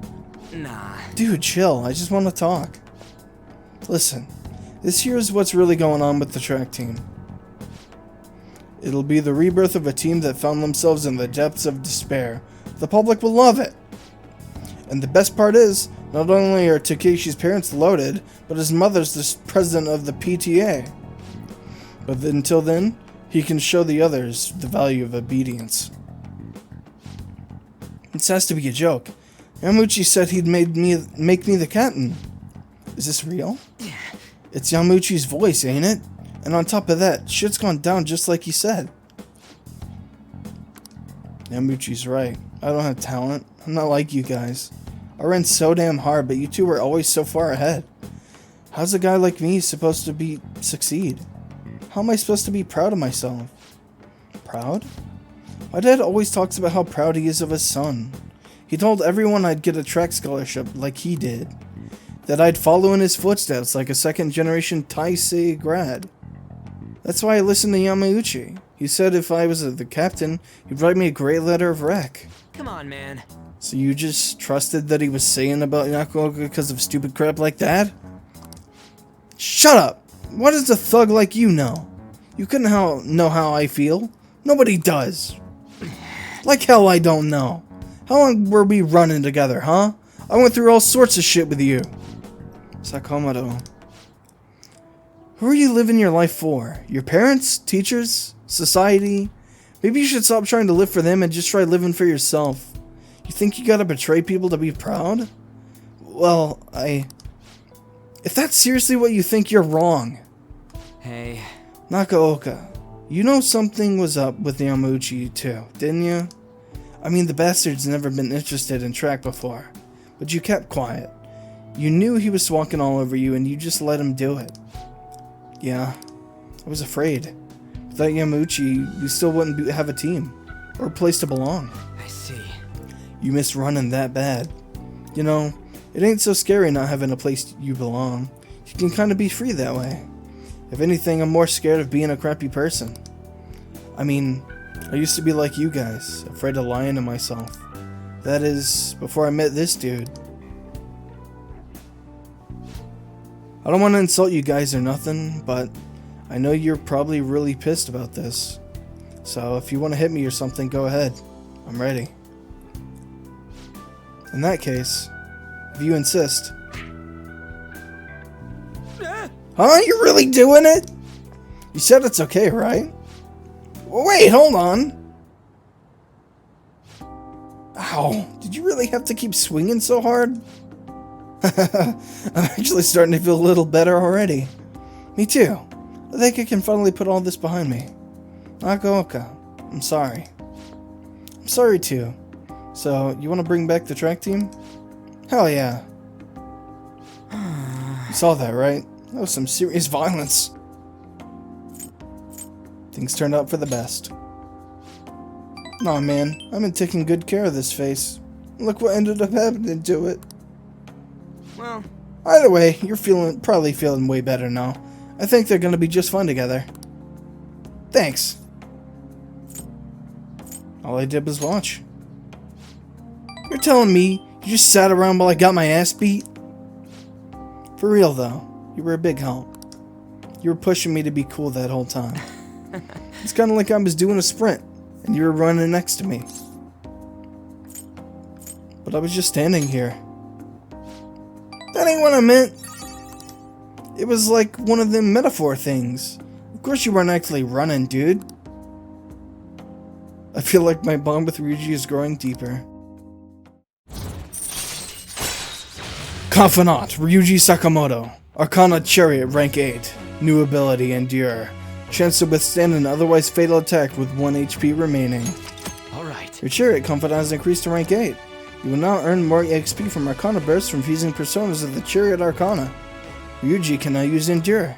Nah. Dude, chill. I just want to talk. Listen, this here is what's really going on with the track team. It'll be the rebirth of a team that found themselves in the depths of despair. The public will love it. And the best part is, not only are Takeshi's parents loaded, but his mother's the president of the PTA. But until then, he can show the others the value of obedience. This has to be a joke. Yamauchi said he'd make me the captain. Is this real? It's Yamauchi's voice, ain't it? And on top of that, shit's gone down just like he said. Yamauchi's right. I don't have talent. I'm not like you guys. I ran so damn hard, but you two were always so far ahead. How's a guy like me supposed to succeed? How am I supposed to be proud of myself? Proud? My dad always talks about how proud he is of his son. He told everyone I'd get a track scholarship like he did. That I'd follow in his footsteps like a second-generation Taisei grad. That's why I listened to Yamauchi. He said if I was the captain, he'd write me a great letter of rec. Come on, man. So you just trusted that he was saying about Nakaoka because of stupid crap like that? Shut up! What does a thug like you know? You couldn't know how I feel. Nobody does. Like hell I don't know. How long were we running together, huh? I went through all sorts of shit with you. Sakamoto. Who are you living your life for? Your parents? Teachers? Society? Maybe you should stop trying to live for them and just try living for yourself. You think you gotta betray people to be proud? Well, if that's seriously what you think, you're wrong. Hey. Nakaoka, you know something was up with Yamauchi too, didn't you? I mean, the bastard's never been interested in track before, but you kept quiet. You knew he was walking all over you and you just let him do it. Yeah, I was afraid. Without Yamauchi, we still wouldn't have a team, or a place to belong. I see. You miss running that bad. You know, it ain't so scary not having a place you belong. You can kind of be free that way. If anything, I'm more scared of being a crappy person. I mean, I used to be like you guys, afraid of lying to myself. That is, before I met this dude. I don't want to insult you guys or nothing, but I know you're probably really pissed about this. So if you want to hit me or something, go ahead. I'm ready. In that case, if you insist. Huh? You're really doing it? You said it's okay, right? Well, wait, hold on. Ow, did you really have to keep swinging so hard? I'm actually starting to feel a little better already. Me too. I think I can finally put all this behind me. Nakaoka, I'm sorry. I'm sorry too. So, you want to bring back the track team? Hell yeah. You saw that, right? That was some serious violence. Things turned out for the best. Aw man, I've been taking good care of this face. Look what ended up happening to it. Well, either way, you're probably feeling way better now. I think they're gonna be just fun together. Thanks. All I did was watch. You're telling me you just sat around while I got my ass beat? For real though, you were a big help. You were pushing me to be cool that whole time. It's kind of like I was doing a sprint, and you were running next to me. But I was just standing here. That ain't what I meant. It was like one of them metaphor things. Of course you weren't actually running, dude. I feel like my bond with Ryuji is growing deeper. Confidant, Ryuji Sakamoto. Arcana Chariot, rank 8. New ability, Endure. Chance to withstand an otherwise fatal attack with 1 HP remaining. Alright. Your Chariot Confidant has increased to rank 8. You will now earn more XP from Arcana bursts from fusing personas of the Chariot Arcana. Ryuji can now use Endure.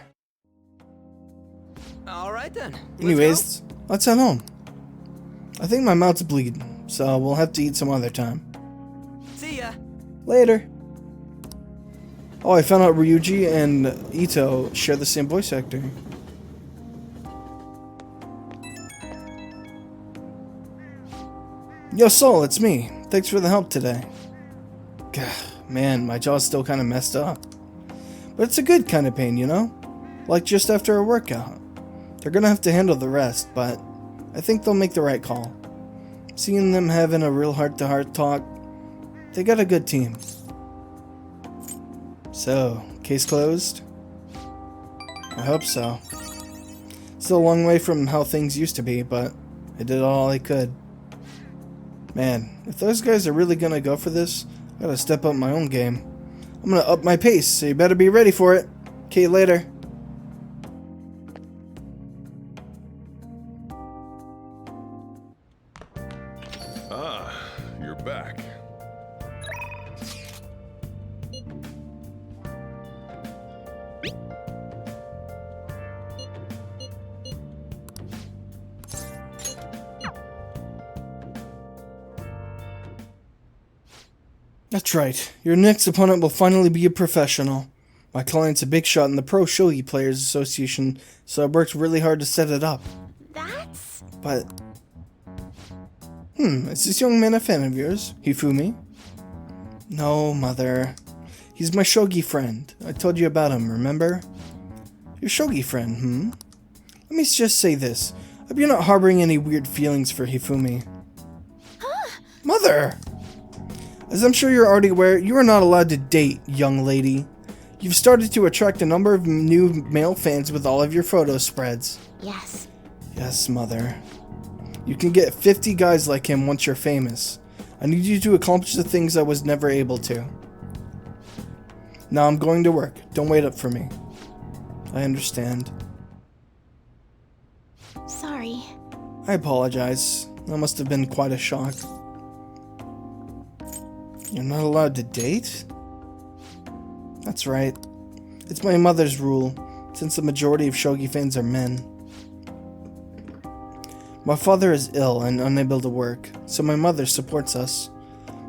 Alright then. Anyways, let's head home. I think my mouth's bleeding, so we'll have to eat some other time. See ya. Later. Oh, I found out Ryuji and Ito share the same voice actor. Yo, Soul, it's me. Thanks for the help today. Gah, man, my jaw's still kind of messed up. But it's a good kind of pain, you know? Like just after a workout. They're gonna have to handle the rest, but I think they'll make the right call. Seeing them having a real heart-to-heart talk, they got a good team. So, case closed? I hope so. Still a long way from how things used to be, but I did all I could. Man, if those guys are really gonna go for this, I gotta step up my own game. I'm gonna up my pace, so you better be ready for it. Okay, later. Ah, you're back. That's right. Your next opponent will finally be a professional. My client's a big shot in the Pro Shogi Players Association, so I worked really hard to set it up. That's... But... is this young man a fan of yours, Hifumi? No, Mother. He's my shogi friend. I told you about him, remember? Your shogi friend, Let me just say this. I hope you're not harboring any weird feelings for Hifumi. Mother! As I'm sure you're already aware, you are not allowed to date, young lady. You've started to attract a number of new male fans with all of your photo spreads. Yes. Yes, Mother. You can get 50 guys like him once you're famous. I need you to accomplish the things I was never able to. Now I'm going to work. Don't wait up for me. I understand. Sorry. I apologize. That must have been quite a shock. You're not allowed to date? That's right. It's my mother's rule, since the majority of shogi fans are men. My father is ill and unable to work, so my mother supports us.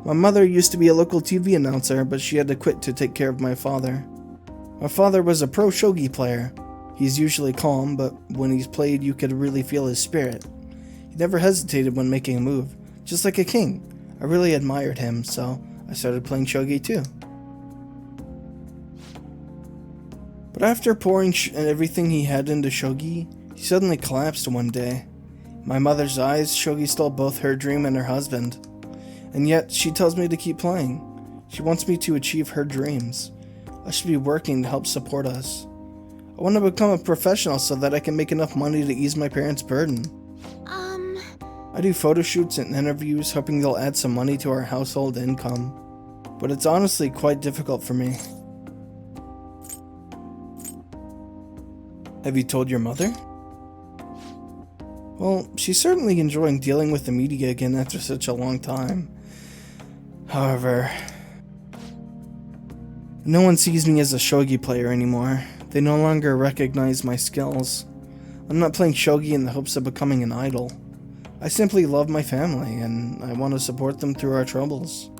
My mother used to be a local TV announcer, but she had to quit to take care of my father. My father was a pro shogi player. He's usually calm, but when he's played, you could really feel his spirit. He never hesitated when making a move, just like a king. I really admired him, so I started playing shogi too. But after pouring everything he had into shogi, he suddenly collapsed one day. In my mother's eyes, shogi stole both her dream and her husband. And yet, she tells me to keep playing. She wants me to achieve her dreams. I should be working to help support us. I want to become a professional so that I can make enough money to ease my parents' burden. I do photo shoots and interviews, hoping they'll add some money to our household income. But it's honestly quite difficult for me. Have you told your mother? Well, she's certainly enjoying dealing with the media again after such a long time. However, no one sees me as a shogi player anymore. They no longer recognize my skills. I'm not playing shogi in the hopes of becoming an idol. I simply love my family, and I want to support them through our troubles.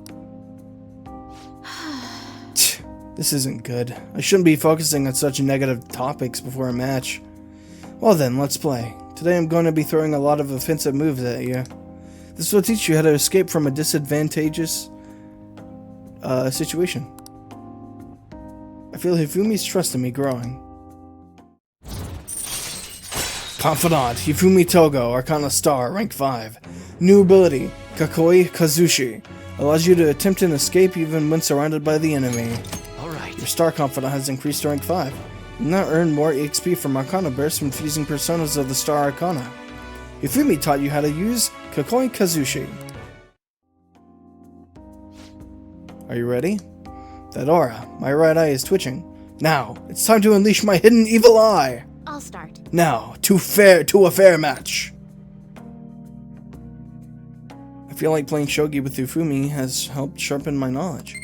This isn't good. I shouldn't be focusing on such negative topics before a match. Well then, let's play. Today I'm going to be throwing a lot of offensive moves at you. This will teach you how to escape from a disadvantageous situation. I feel Hifumi's trust in me growing. Confidant, Hifumi Togo, Arcana Star, rank 5. New ability, Kakoi Kazushi. Allows you to attempt an escape even when surrounded by the enemy. Alright. Your Star Confidant has increased to rank 5. You now earn more EXP from Arcana Burst when fusing personas of the Star Arcana. Hifumi taught you how to use Kakoi Kazushi. Are you ready? That aura, my right eye is twitching. Now, it's time to unleash my hidden evil eye! I'll start. Now, to a fair match! I feel like playing shogi with Hifumi has helped sharpen my knowledge.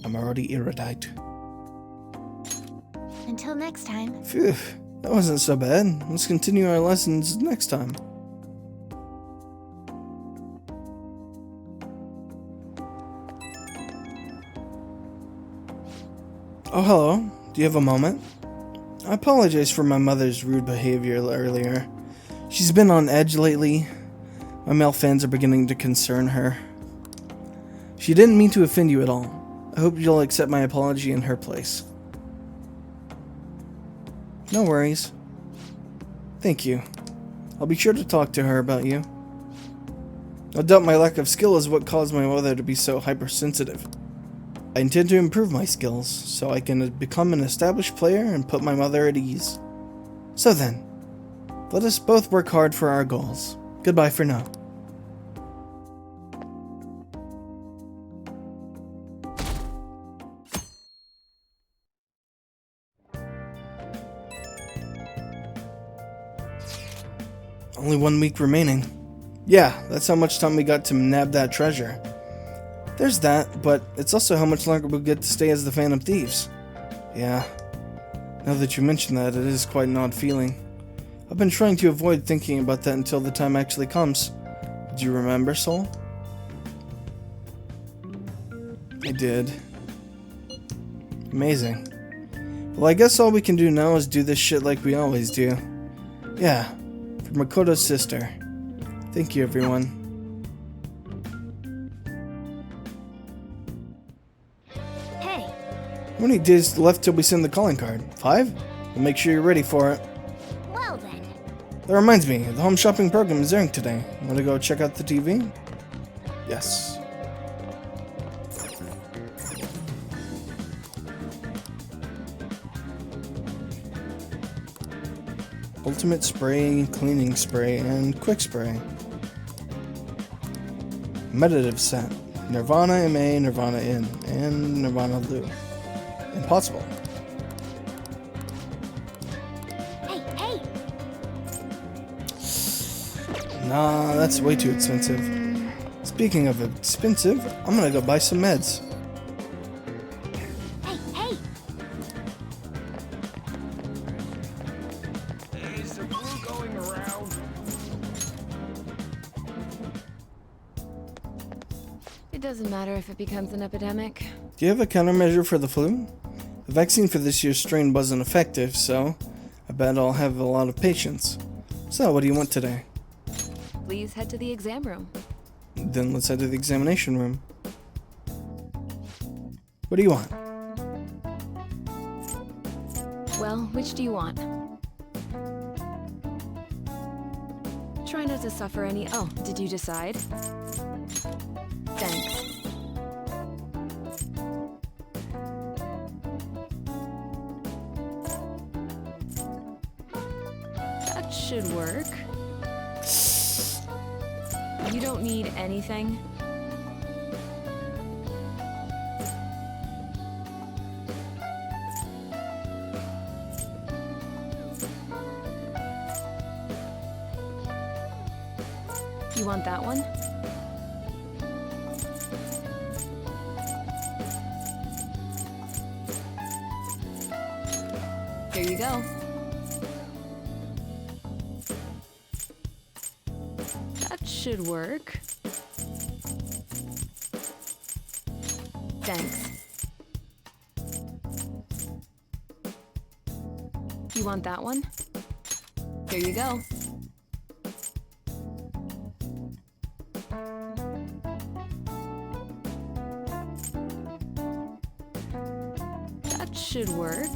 I'm already erudite. Until next time. Phew, that wasn't so bad. Let's continue our lessons next time. Oh, hello. Do you have a moment? I apologize for my mother's rude behavior earlier. She's been on edge lately. My male fans are beginning to concern her. She didn't mean to offend you at all. I hope you'll accept my apology in her place. No worries. Thank you. I'll be sure to talk to her about you. No doubt my lack of skill is what caused my mother to be so hypersensitive. I intend to improve my skills, so I can become an established player and put my mother at ease. So then, let us both work hard for our goals. Goodbye for now. Only 1 week remaining. Yeah, that's how much time we got to nab that treasure. There's that, but it's also how much longer we'll get to stay as the Phantom Thieves. Yeah, now that you mention that, it is quite an odd feeling. I've been trying to avoid thinking about that until the time actually comes. Do you remember, Soul? I did. Amazing. Well, I guess all we can do now is do this shit like we always do. Yeah, for Makoto's sister. Thank you, everyone. How many days left till we send the calling card? 5? Well, make sure you're ready for it. Well then. That reminds me, the home shopping program is airing today. Want to go check out the TV? Yes. Ultimate Spray, Cleaning Spray, and Quick Spray. Meditative Set. Nirvana MA, Nirvana In, and Nirvana Lu. Impossible. Hey! Nah, that's way too expensive. Speaking of expensive, I'm gonna go buy some meds. Hey! Is the flu going around? It doesn't matter if it becomes an epidemic. Do you have a countermeasure for the flu? The vaccine for this year's strain wasn't effective, so I bet I'll have a lot of patients. So, what do you want today? Please head to the exam room. Then let's head to the examination room. What do you want? Well, which do you want? Try not to suffer any. Oh, did you decide? Thanks. That should work. You don't need anything. You want that one? Here you go. That should work. Thanks. You want that one? Here you go. That should work.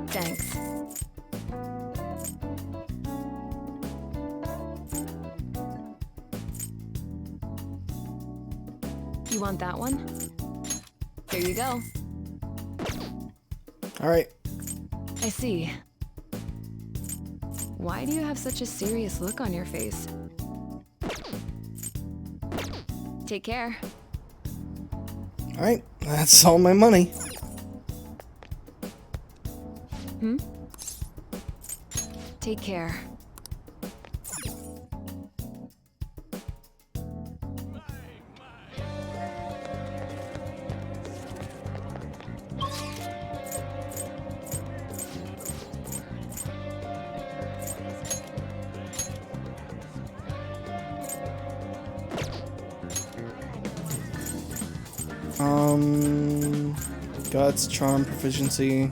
Thanks. You want that one? Here you go. Alright. I see. Why do you have such a serious look on your face? Take care. Alright, that's all my money. Take care. Guts, charm, proficiency.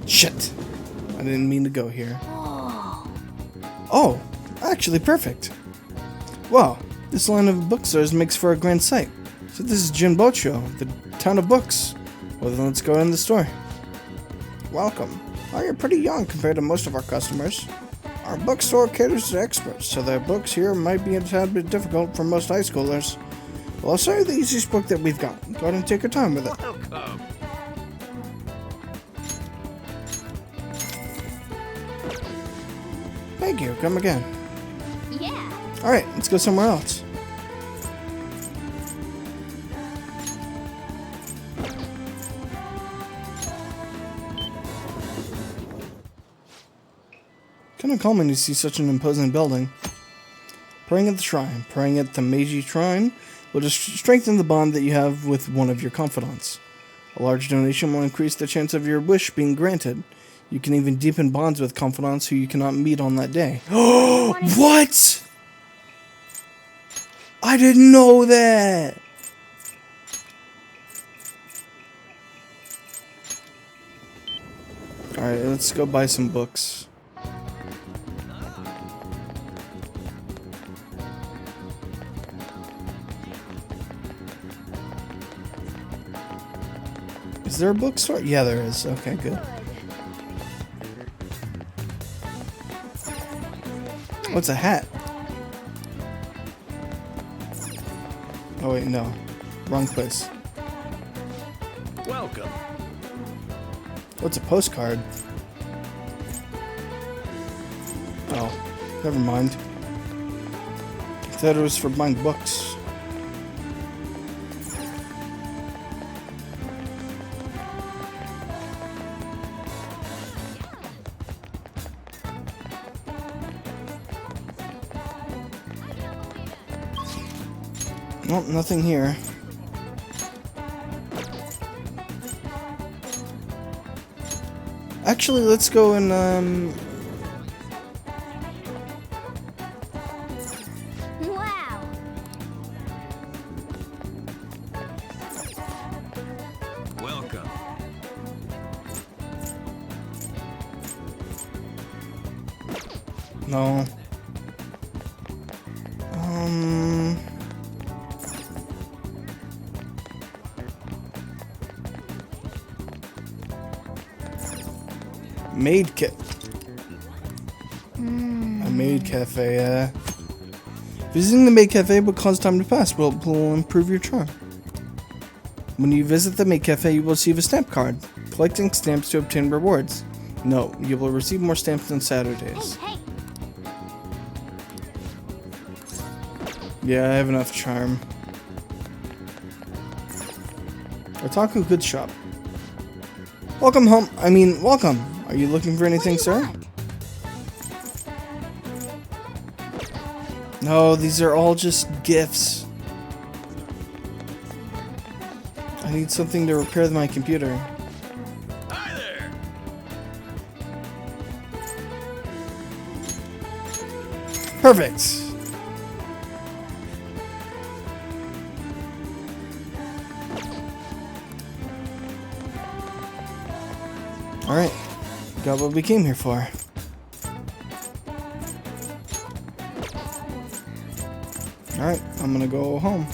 Shit! I didn't mean to go here. Oh, actually perfect. Wow, this line of bookstores makes for a grand sight. So this is Jinbocho, the town of books. Well then let's go in the store. Welcome. Oh, you're pretty young compared to most of our customers. Our bookstore caters to experts, so their books here might be a tad bit difficult for most high schoolers. Well, I'll show you the easiest book that we've got. Go ahead and take your time with it. Welcome. Thank you. Come again. Yeah. Alright, let's go somewhere else. Kind of calming to see such an imposing building. Praying at the shrine. Praying at the Meiji Shrine will just strengthen the bond that you have with one of your confidants. A large donation will increase the chance of your wish being granted. You can even deepen bonds with confidants who you cannot meet on that day. Oh, what? I didn't know that. Alright, let's go buy some books. Is there a bookstore? Yeah, there is. Okay, good. What's a hat? Oh wait, no. Wrong place. Welcome. What's a postcard? Oh, never mind. I thought it was for buying books. Nope, nothing here. Actually, let's go and, Wow. Welcome. no. Maid kit. A maid cafe, Visiting the maid cafe will cause time to pass, will improve your charm. When you visit the maid cafe, you will receive a stamp card. Collecting stamps to obtain rewards. No, you will receive more stamps on Saturdays. Hey, hey. Yeah, I have enough charm. Otaku Good Shop. Welcome home. Welcome. Are you looking for anything, sir? No, these are all just gifts. I need something to repair my computer. Hi there. Perfect. Alright. Got what we came here for. Alright, I'm gonna go home.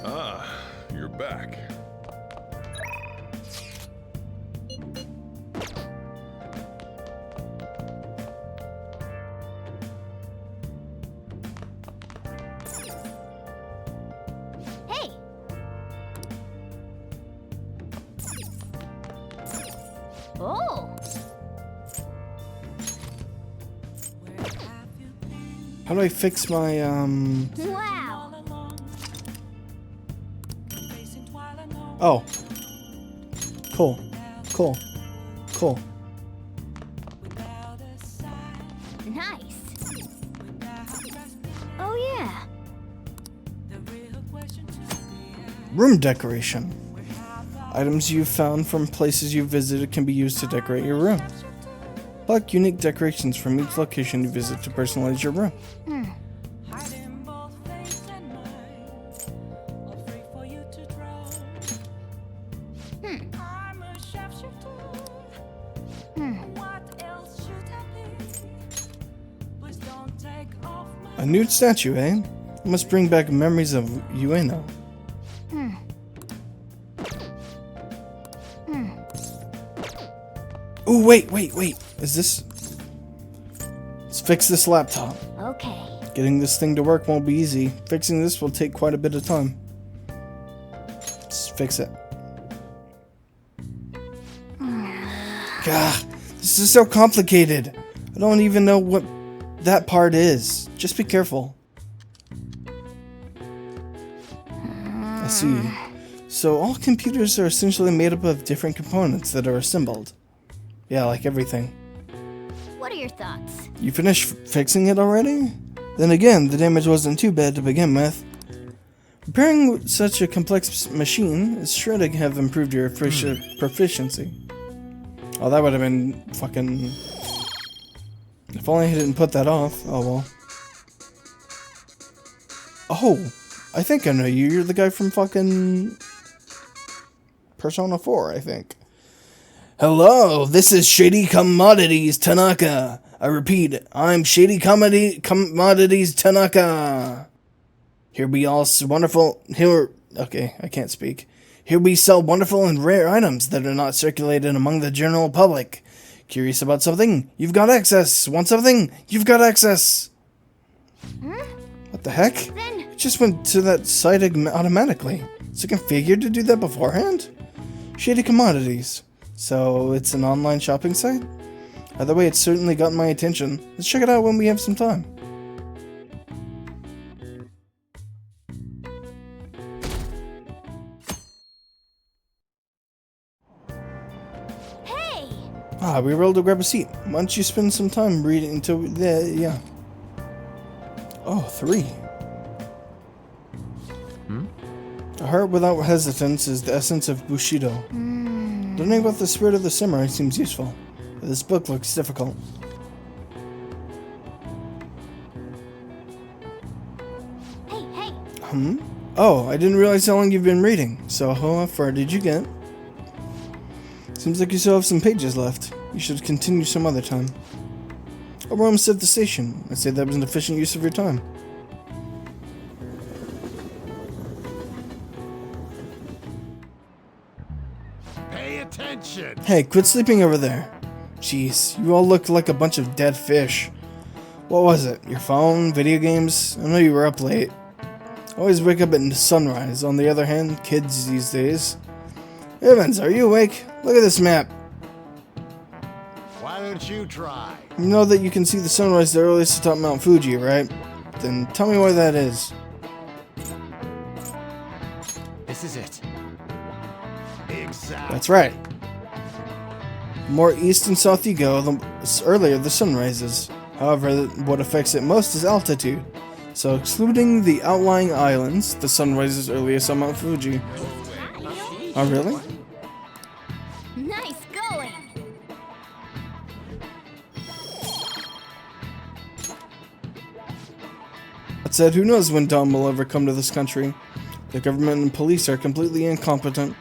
Ah, you're back. Hey. Oh. How do I fix my, Wow. Oh. Cool. Cool. Cool. Nice. Oh yeah. Room decoration. Items you've found from places you've visited can be used to decorate your room. Select unique decorations from each location you visit to personalize your room. A nude statue, eh? Must bring back memories of Ueno. Ooh, wait. Is this... Let's fix this laptop. Okay. Getting this thing to work won't be easy. Fixing this will take quite a bit of time. Let's fix it. Gah, this is so complicated. I don't even know what that part is. Just be careful. I see. So all computers are essentially made up of different components that are assembled. Yeah, like everything. What are your thoughts? You finished fixing it already? Then again, the damage wasn't too bad to begin with. Repairing such a complex machine is sure to have improved your proficiency. Oh, that would have been fucking... If only I didn't put that off. Oh, well. Oh, I think I know you. You're the guy from fucking... Persona 4, I think. Hello, this is Shady Commodities Tanaka. I repeat, I'm Shady Commodities Tanaka. Here we all wonderful. Okay, I can't speak. Here we sell wonderful and rare items that are not circulated among the general public. Curious about something? You've got access. Want something? You've got access. What the heck? It just went to that site automatically. Is it configured to do that beforehand? Shady Commodities. So it's an online shopping site? Either way, it's certainly gotten my attention. Let's check it out when we have some time. Hey! We were able to grab a seat. Why don't you spend some time reading until yeah. Oh, 3. A heart without hesitance is the essence of Bushido. Learning about the spirit of the samurai seems useful, but this book looks difficult. Hey! Oh, I didn't realize how long you've been reading. So how far did you get? Seems like you still have some pages left. You should continue some other time. Oh, we're almost at the station. I'd say that was an efficient use of your time. Pay attention! Hey, quit sleeping over there. Jeez, you all look like a bunch of dead fish. What was it? Your phone? Video games? I know you were up late. Always wake up at sunrise. On the other hand, kids these days. Evans, are you awake? Look at this map. Why don't you try? You know that you can see the sunrise the earliest atop Mount Fuji, right? Then tell me why that is. This is it. Exactly. That's right. The more east and south you go, the earlier the sun rises. However, what affects it most is altitude. So, excluding the outlying islands, the sun rises earliest on Mount Fuji. Oh, really? Nice going! That said, who knows when dawn will ever come to this country? The government and police are completely incompetent.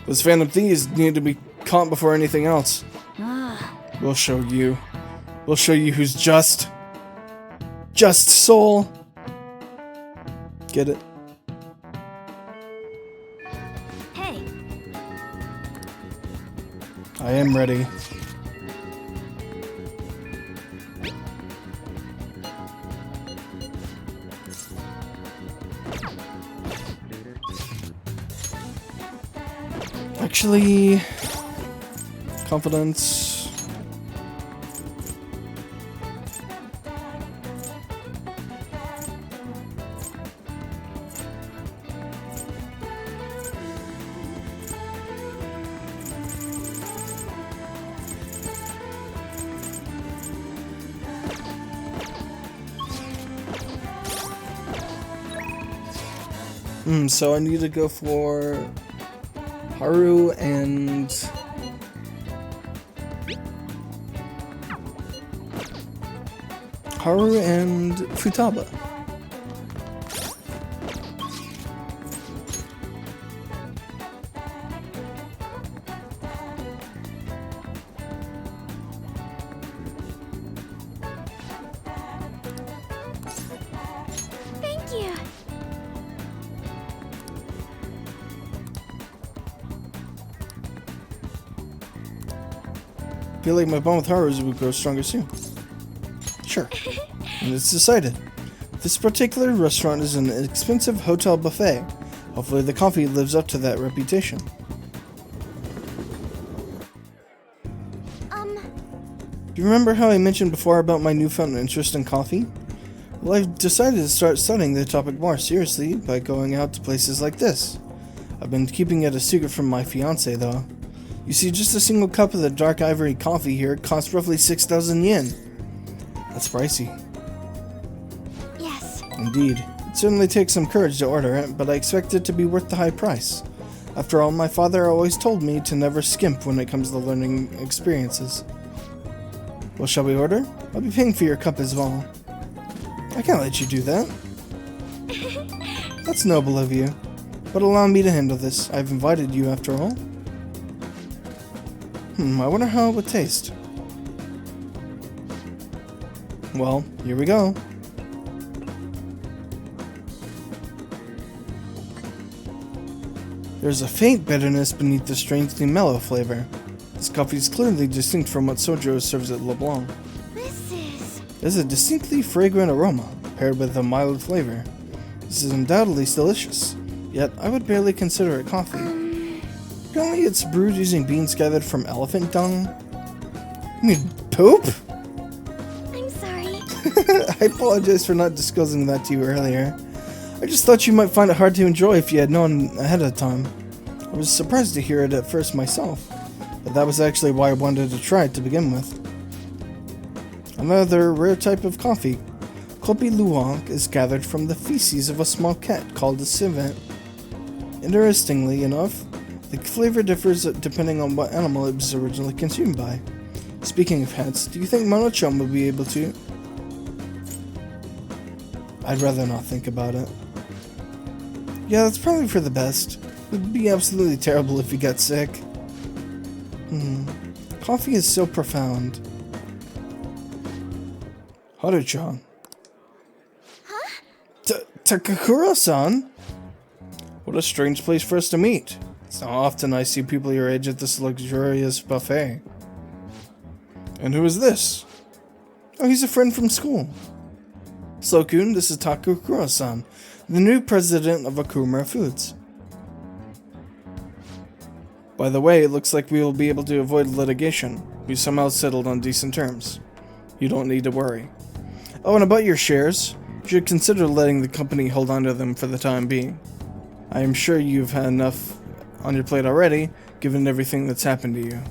Those phantom thieves need to be caught before anything else. We'll show you. We'll show you who's just. Just soul. Get it? Hey! I am ready. Actually, confidence. So I need to go for Haru and Futaba. Thank you! I feel like my bond with Haru will grow stronger soon. Sure. And it's decided. This particular restaurant is an expensive hotel buffet. Hopefully the coffee lives up to that reputation. Do you remember how I mentioned before about my newfound interest in coffee? Well, I've decided to start studying the topic more seriously by going out to places like this. I've been keeping it a secret from my fiancé, though. You see, just a single cup of the dark ivory coffee here costs roughly 6,000 yen. That's pricey. Yes. Indeed. It certainly takes some courage to order it, but I expect it to be worth the high price. After all, my father always told me to never skimp when it comes to learning experiences. Well, shall we order? I'll be paying for your cup as well. I can't let you do that. That's noble of you. But allow me to handle this. I've invited you after all. I wonder how it would taste. Well, here we go. There's a faint bitterness beneath the strangely mellow flavor. This coffee is clearly distinct from what Sojo serves at LeBlanc. There's a distinctly fragrant aroma, paired with a mild flavor. This is undoubtedly delicious, yet I would barely consider it coffee. Apparently it's brewed using beans gathered from elephant dung. You mean poop? I'm sorry. I apologize for not disclosing that to you earlier. I just thought you might find it hard to enjoy if you had known ahead of time. I was surprised to hear it at first myself, but that was actually why I wanted to try it to begin with. Another rare type of coffee, Kopi Luwak, is gathered from the feces of a small cat called a civet. Interestingly enough, the flavor differs depending on what animal it was originally consumed by. Speaking of cats, do you think Mono-chan will be able to? I'd rather not think about it. Yeah, that's probably for the best. It would be absolutely terrible if he got sick. Coffee is so profound. Haru-chan. Huh? Takakura-san? What a strange place for us to meet. It's not often I see people your age at this luxurious buffet. And who is this? Oh, he's a friend from school. Slokun, this is Takakura-san, the new president of Akumura Foods. By the way, it looks like we will be able to avoid litigation. We somehow settled on decent terms. You don't need to worry. Oh, and about your shares, you should consider letting the company hold on to them for the time being. I am sure you've had enough on your plate already, given everything that's happened to you.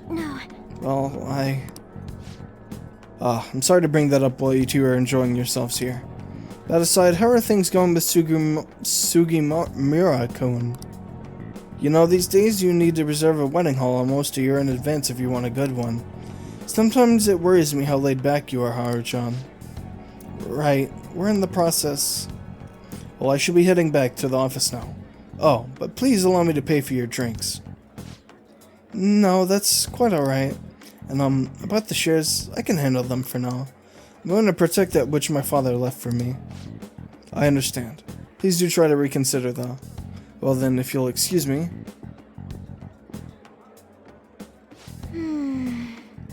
No. Well, I'm sorry to bring that up while you two are enjoying yourselves here. That aside, how are things going with Sugimura-kun? You know, these days you need to reserve a wedding hall almost a year in advance if you want a good one. Sometimes it worries me how laid back you are, Haru-chan. Right, we're in the process. Well, I should be heading back to the office now. Oh, but please allow me to pay for your drinks. No, that's quite alright. And about the shares, I can handle them for now. I'm going to protect that which my father left for me. I understand. Please do try to reconsider, though. Well then, if you'll excuse me.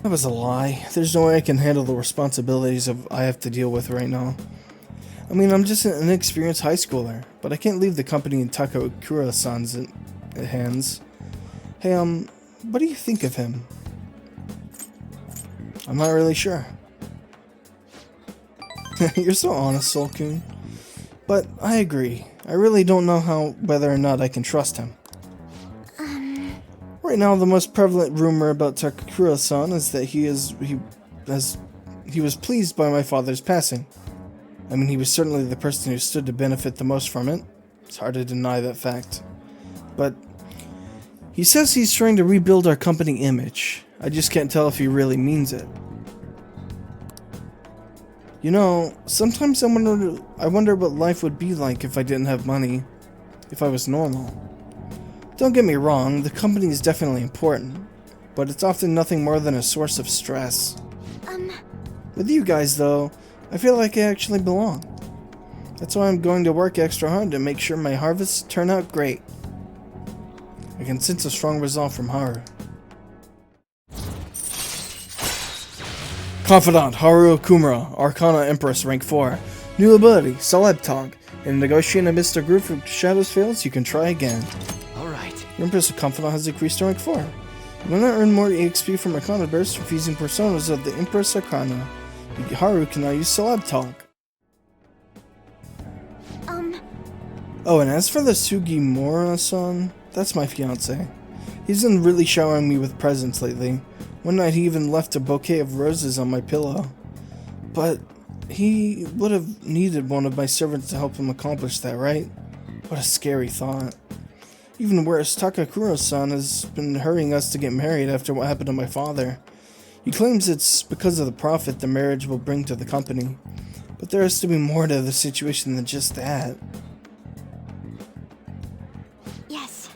That was a lie. There's no way I can handle the responsibilities I have to deal with right now. I mean, I'm just an inexperienced high schooler, but I can't leave the company in Takakura-san's hands. Hey, what do you think of him? I'm not really sure. You're so honest, Solkun. But I agree. I really don't know whether or not I can trust him. Right now, the most prevalent rumor about Takakura-san is that he was pleased by my father's passing. I mean, he was certainly the person who stood to benefit the most from it. It's hard to deny that fact. But he says he's trying to rebuild our company image. I just can't tell if he really means it. You know, sometimes I wonder what life would be like if I didn't have money, if I was normal. Don't get me wrong, the company is definitely important, but it's often nothing more than a source of stress. With you guys, though, I feel like I actually belong. That's why I'm going to work extra hard to make sure my harvests turn out great. I can sense a strong resolve from Haru. Confidant Haru Okumura, Arcana Empress, rank 4. New ability, Celeb Talk. In negotiating amidst a group of shadows fails, you can try again. Alright. Your Empress Confidant has increased to rank 4. You will not earn more EXP from Arcana bursts for fusing personas of the Empress Arcana. Haru can now use Celeb Talk. Oh, and as for the Sugimura-san, that's my fiance. He's been really showering me with presents lately. One night he even left a bouquet of roses on my pillow. But he would have needed one of my servants to help him accomplish that, right? What a scary thought. Even worse, Takakura-san has been hurrying us to get married after what happened to my father. He claims it's because of the profit the marriage will bring to the company. But there has to be more to the situation than just that. Yes.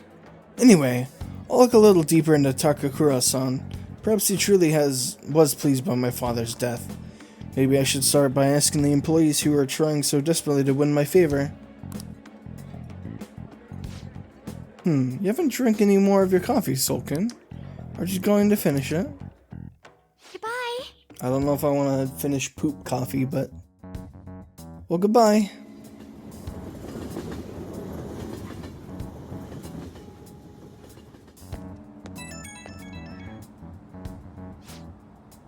Anyway, I'll look a little deeper into Takakura-san. Perhaps he truly was pleased by my father's death. Maybe I should start by asking the employees who are trying so desperately to win my favor. You haven't drank any more of your coffee, Sulkin. Are you going to finish it? Goodbye. I don't know if I want to finish poop coffee, but... Well, goodbye.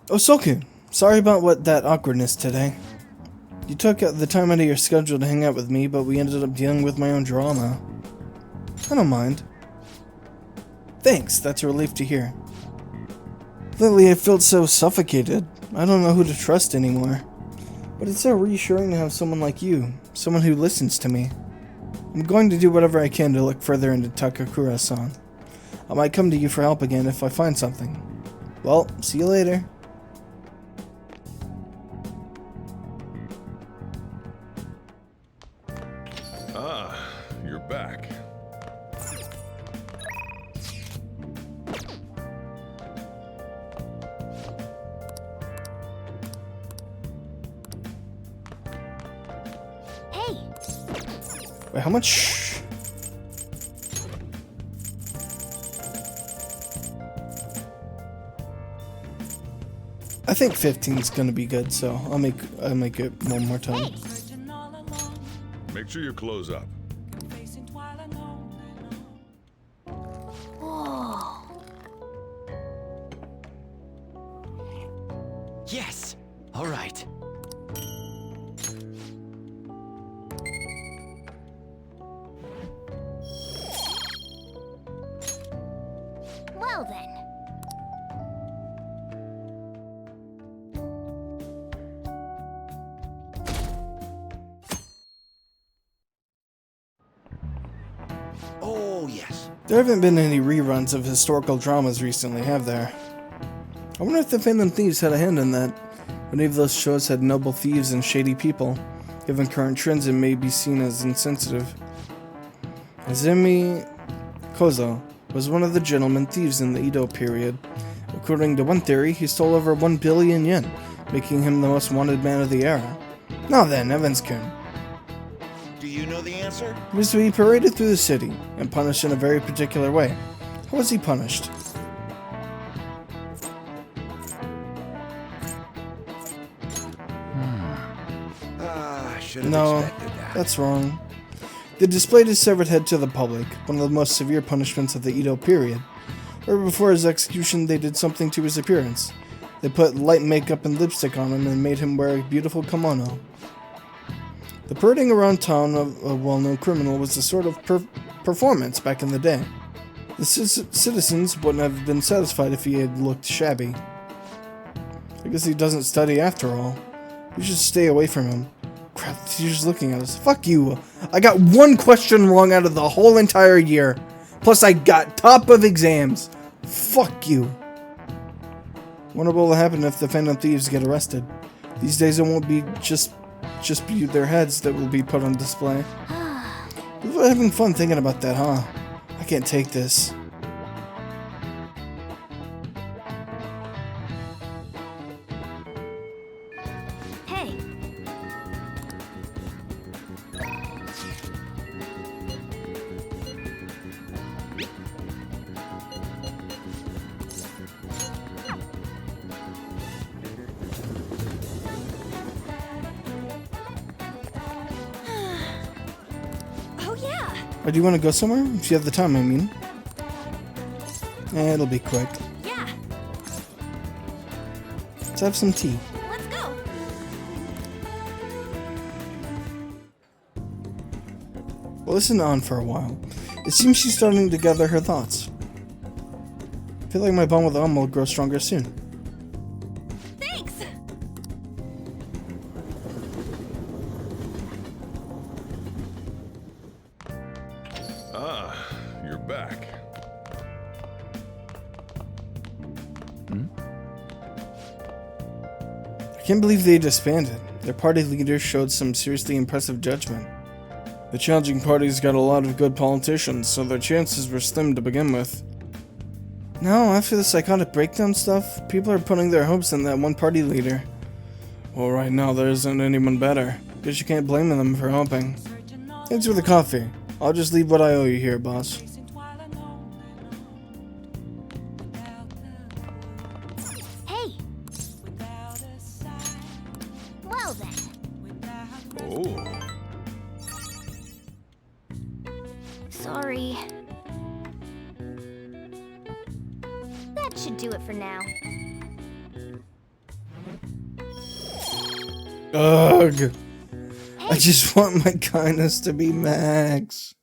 Oh, Sulkin. Sorry about that awkwardness today. You took the time out of your schedule to hang out with me, but we ended up dealing with my own drama. I don't mind. Thanks, that's a relief to hear. Lately, I felt so suffocated. I don't know who to trust anymore. But it's so reassuring to have someone like you, someone who listens to me. I'm going to do whatever I can to look further into Takakura-san. I might come to you for help again if I find something. Well, see you later. Ah, you're back. Hey. Wait, how much? I think 15's gonna be good, so I'll make it one more time. Make sure you close up. Whoa. Yes! All right. Well then. Oh, yes. There haven't been any reruns of historical dramas recently, have there? I wonder if the Phantom Thieves had a hand in that. Many of those shows had noble thieves and shady people. Given current trends, it may be seen as insensitive. Azumi Kozo was one of the gentleman thieves in the Edo period. According to one theory, he stole over 1 billion yen, making him the most wanted man of the era. Now then, Evans-kun. Do you know the answer? He was to be paraded through the city and punished in a very particular way. How was he punished? No, that's wrong. They displayed his severed head to the public, one of the most severe punishments of the Edo period. Right before his execution, they did something to his appearance. They put light makeup and lipstick on him and made him wear a beautiful kimono. The parading around town of a well-known criminal was a sort of performance back in the day. The citizens wouldn't have been satisfied if he had looked shabby. I guess he doesn't study after all. We should stay away from him. Crap, the teacher's looking at us. Fuck you. I got one question wrong out of the whole entire year. Plus I got top of exams. Fuck you. Wonder what will happen if the Phantom Thieves get arrested. These days it won't be just be their heads that will be put on display. We're having fun thinking about that, huh? I can't take this. Hey. Oh yeah. Or do you want to go somewhere? If you have the time, I mean. It'll be quick. Yeah. Let's have some tea. Let's go. We'll listen on for a while. It seems she's starting to gather her thoughts. I feel like my bond with Alma will grow stronger soon. Thanks. Ah, you're back. I can't believe they disbanded. Their party leader showed some seriously impressive judgment. The challenging party's got a lot of good politicians, so their chances were slim to begin with. Now, after the psychotic breakdown stuff, people are putting their hopes in that one party leader. Well, right now there isn't anyone better. Guess you can't blame them for helping. Thanks for the coffee. I'll just leave what I owe you here, boss. Hey! Well then. Oh. Sorry. That should do it for now. Ugh. I just want my kindness to be max.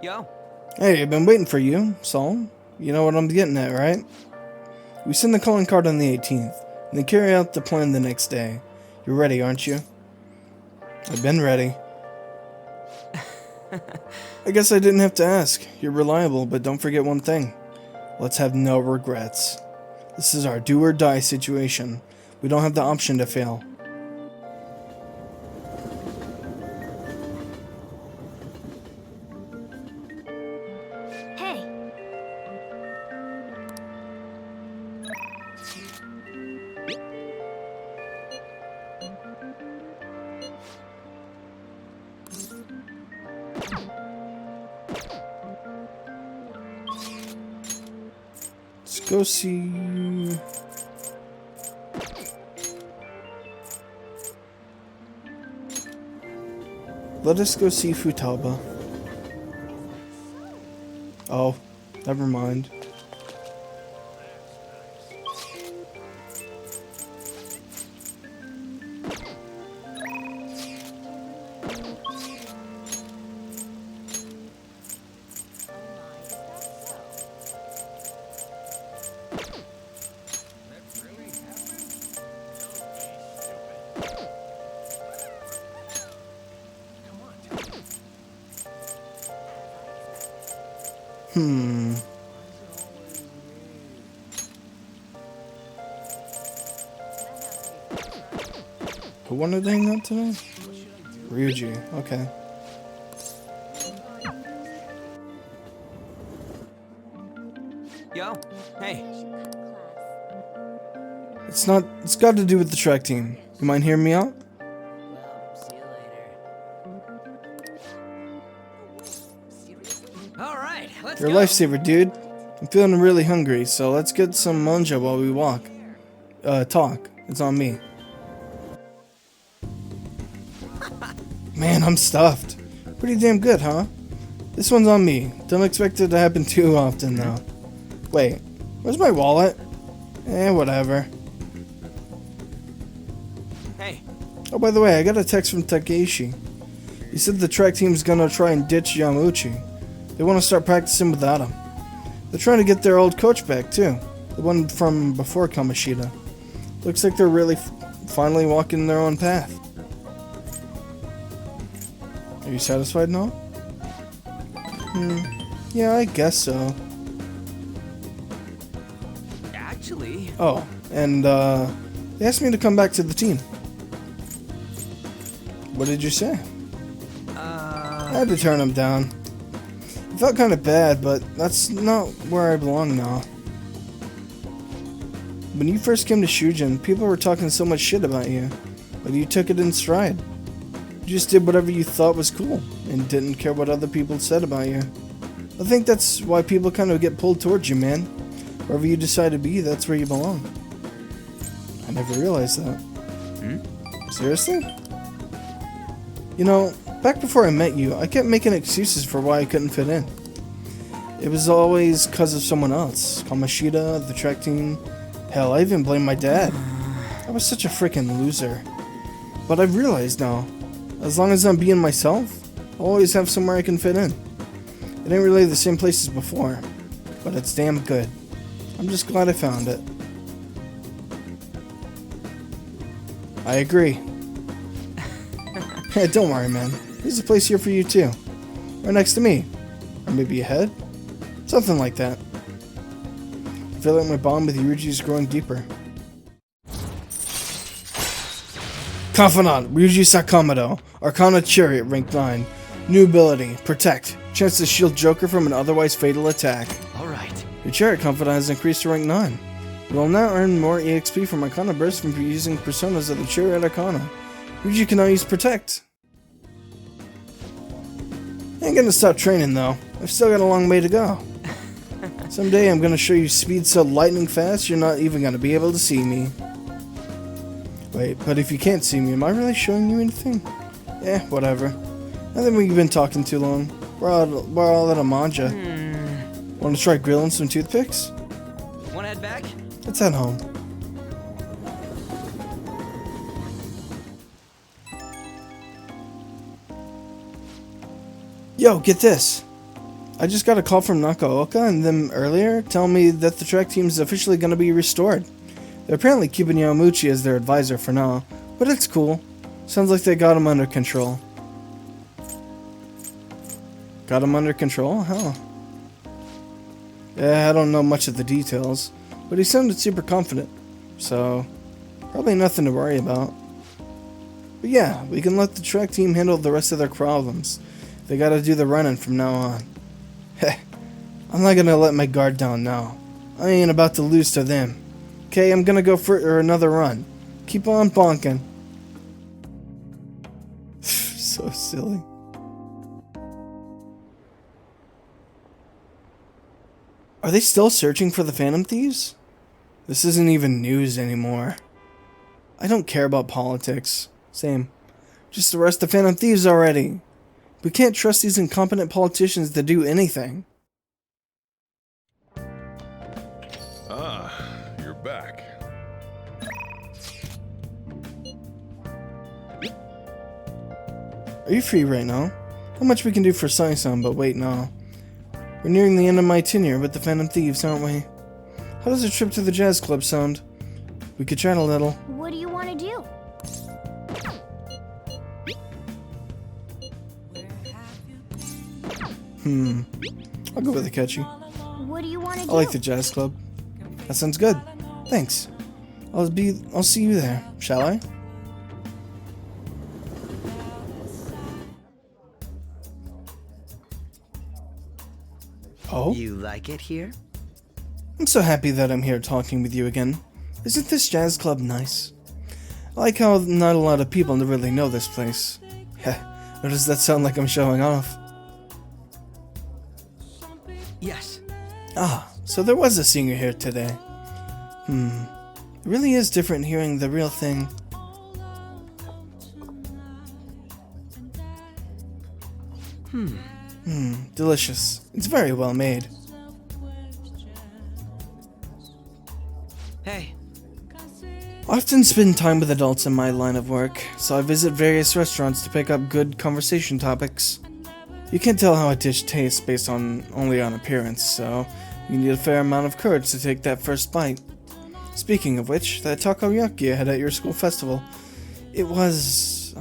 Yo. Hey, I've been waiting for you, Saul. You know what I'm getting at, right? We send the calling card on the 18th, and then carry out the plan the next day. You're ready, aren't you? I've been ready. I guess I didn't have to ask. You're reliable, but don't forget one thing. Let's have no regrets. This is our do or die situation. We don't have the option to fail. Hey! Let's go see... Let us go see Futaba. Oh, never mind. Who wanted to hang out today? Ryuji, okay. Yo. Hey. It's got to do with the track team. You mind hearing me out? Alright, let's You're a go. lifesaver, dude. I'm feeling really hungry, so let's get some manja while we walk. Talk. It's on me. Man, I'm stuffed. Pretty damn good, huh? This one's on me. Don't expect it to happen too often, though. Wait, where's my wallet? Whatever. Hey. Oh, by the way, I got a text from Takeshi. He said the track team's gonna try and ditch Yamauchi. They want to start practicing without him. They're trying to get their old coach back, too. The one from before Kamoshida. Looks like they're really finally walking their own path. Are you satisfied now? Yeah, I guess so. Actually... Oh, and they asked me to come back to the team. What did you say? I had to turn them down. It felt kind of bad, but that's not where I belong now. When you first came to Shujin, people were talking so much shit about you, but you took it in stride. You just did whatever you thought was cool, and didn't care what other people said about you. I think that's why people kind of get pulled towards you, man. Wherever you decide to be, that's where you belong. I never realized that. Seriously? You know, back before I met you, I kept making excuses for why I couldn't fit in. It was always because of someone else. Kamoshida, the track team. Hell, I even blamed my dad. I was such a freaking loser. But I've realized now, as long as I'm being myself, I'll always have somewhere I can fit in. It ain't really the same place as before, but it's damn good. I'm just glad I found it. I agree. Hey, don't worry, man. There's a place here for you too. Right next to me. Or maybe ahead? Something like that. I feel like my bond with Ryuji is growing deeper. Confidant, Ryuji Sakamoto. Arcana Chariot, rank 9. New ability, Protect. Chance to shield Joker from an otherwise fatal attack. Alright. Your chariot confidant has increased to rank 9. You will now earn more EXP from Arcana Burst from using personas of the Chariot Arcana. Ryuji can now use Protect. I ain't gonna stop training though. I've still got a long way to go. Someday I'm gonna show you speed so lightning fast you're not even gonna be able to see me. Wait, but if you can't see me, am I really showing you anything? Eh, whatever. I think we've been talking too long. We're all at a manja. Wanna try grilling some toothpicks? Wanna head back? Let's head home. Yo, get this. I just got a call from Nakaoka and them earlier telling me that the track team is officially going to be restored. They're apparently keeping Yomuchi as their advisor for now, but it's cool. Sounds like they got him under control. Got him under control? Huh. Yeah, I don't know much of the details, but he sounded super confident, so probably nothing to worry about. But yeah, we can let the track team handle the rest of their problems. They gotta do the running from now on. Heh, I'm not gonna let my guard down now. I ain't about to lose to them. Okay, I'm gonna go for another run. Keep on bonking. So silly. Are they still searching for the Phantom Thieves? This isn't even news anymore. I don't care about politics. Same. Just arrest the Phantom Thieves already. We can't trust these incompetent politicians to do anything. Ah, you're back. Are you free right now? Not much we can do for Sai-san, but wait, no. We're nearing the end of my tenure with the Phantom Thieves, aren't we? How does a trip to the jazz club sound? We could chat a little. What do you want to do? I'll go with the catchy. What do you want to do? I like the jazz club. That sounds good. Thanks. I'll see you there, shall I? Oh? You like it here? I'm so happy that I'm here talking with you again. Isn't this jazz club nice? I like how not a lot of people really know this place. Heh, or does that sound like I'm showing off? Yes. Ah, so there was a singer here today. It really is different hearing the real thing. Delicious. It's very well made. Hey. I often spend time with adults in my line of work, so I visit various restaurants to pick up good conversation topics. You can't tell how a dish tastes based only on appearance, so you need a fair amount of courage to take that first bite. Speaking of which, that takoyaki I had at your school festival, it was,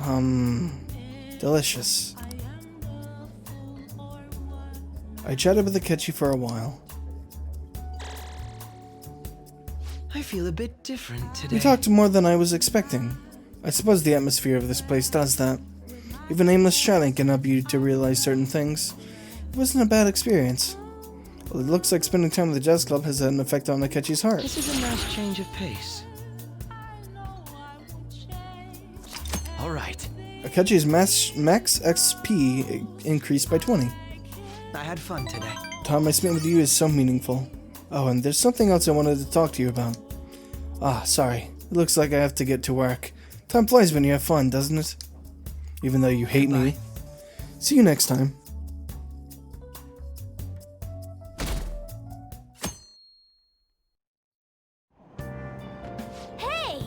delicious. I chatted with Akechi for a while. I feel a bit different today. We talked more than I was expecting. I suppose the atmosphere of this place does that. Even aimless chatting can help you to realize certain things. It wasn't a bad experience. Well, it looks like spending time with the jazz club has had an effect on Akechi's heart. This is a nice change of pace. Alright. Akechi's max XP increased by 20. I had fun today. Time I spent with you is so meaningful. Oh, and there's something else I wanted to talk to you about. Ah, sorry. It looks like I have to get to work. Time flies when you have fun, doesn't it? Even though you hate me. See you next time. Hey!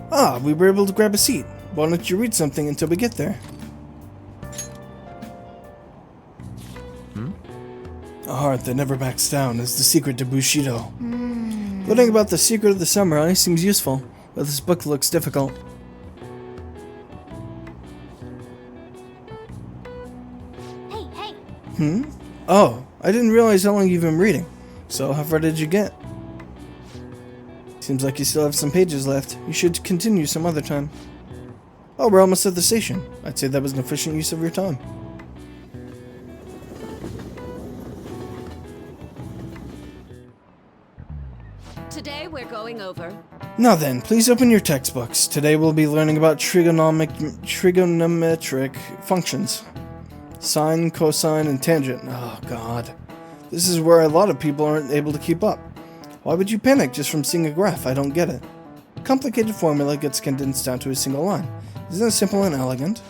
Ah, we were able to grab a seat. Why don't you read something until we get there? A heart that never backs down is the secret to Bushido. Learning about the secret of the samurai seems useful, but this book looks difficult. Hey! Oh, I didn't realize how long you've been reading. So, how far did you get? Seems like you still have some pages left. You should continue some other time. Oh, we're almost at the station. I'd say that was an efficient use of your time. Today we're going over. Now then, please open your textbooks. Today we'll be learning about trigonometric functions. Sine, cosine, and tangent. Oh god. This is where a lot of people aren't able to keep up. Why would you panic just from seeing a graph? I don't get it. A complicated formula gets condensed down to a single line. Isn't it simple and elegant?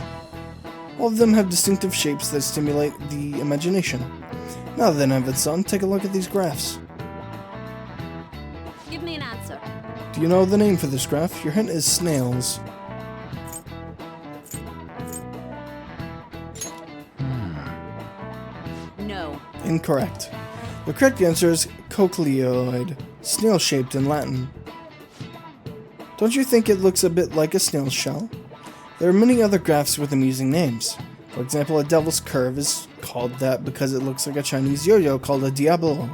All of them have distinctive shapes that stimulate the imagination. Now then, Evan-san, take a look at these graphs. Give me an answer. Do you know the name for this graph? Your hint is snails. No. Incorrect. The correct answer is cochleoid, snail-shaped in Latin. Don't you think it looks a bit like a snail's shell? There are many other graphs with amusing names. For example, a devil's curve is called that because it looks like a Chinese yo-yo called a diablo.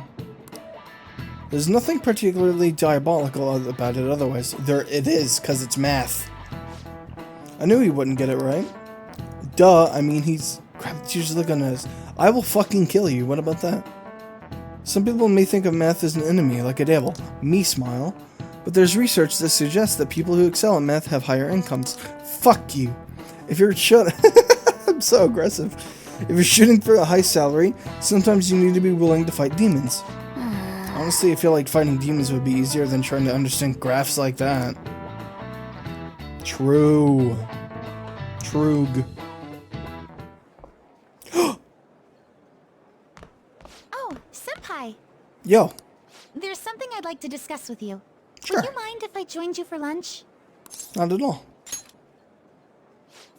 There's nothing particularly diabolical about it otherwise. There it is, because it's math. I knew he wouldn't get it right. Duh, I mean he's... Crap, it's usually gonna... I will fucking kill you, what about that? Some people may think of math as an enemy, like a devil. Me smile. But there's research that suggests that people who excel in math have higher incomes. Fuck you. If you're I'm so aggressive. If you're shooting for a high salary, sometimes you need to be willing to fight demons. Honestly, I feel like fighting demons would be easier than trying to understand graphs like that. True. True. Oh, Senpai! Yo. There's something I'd like to discuss with you. Sure. Would you mind if I joined you for lunch? Not at all.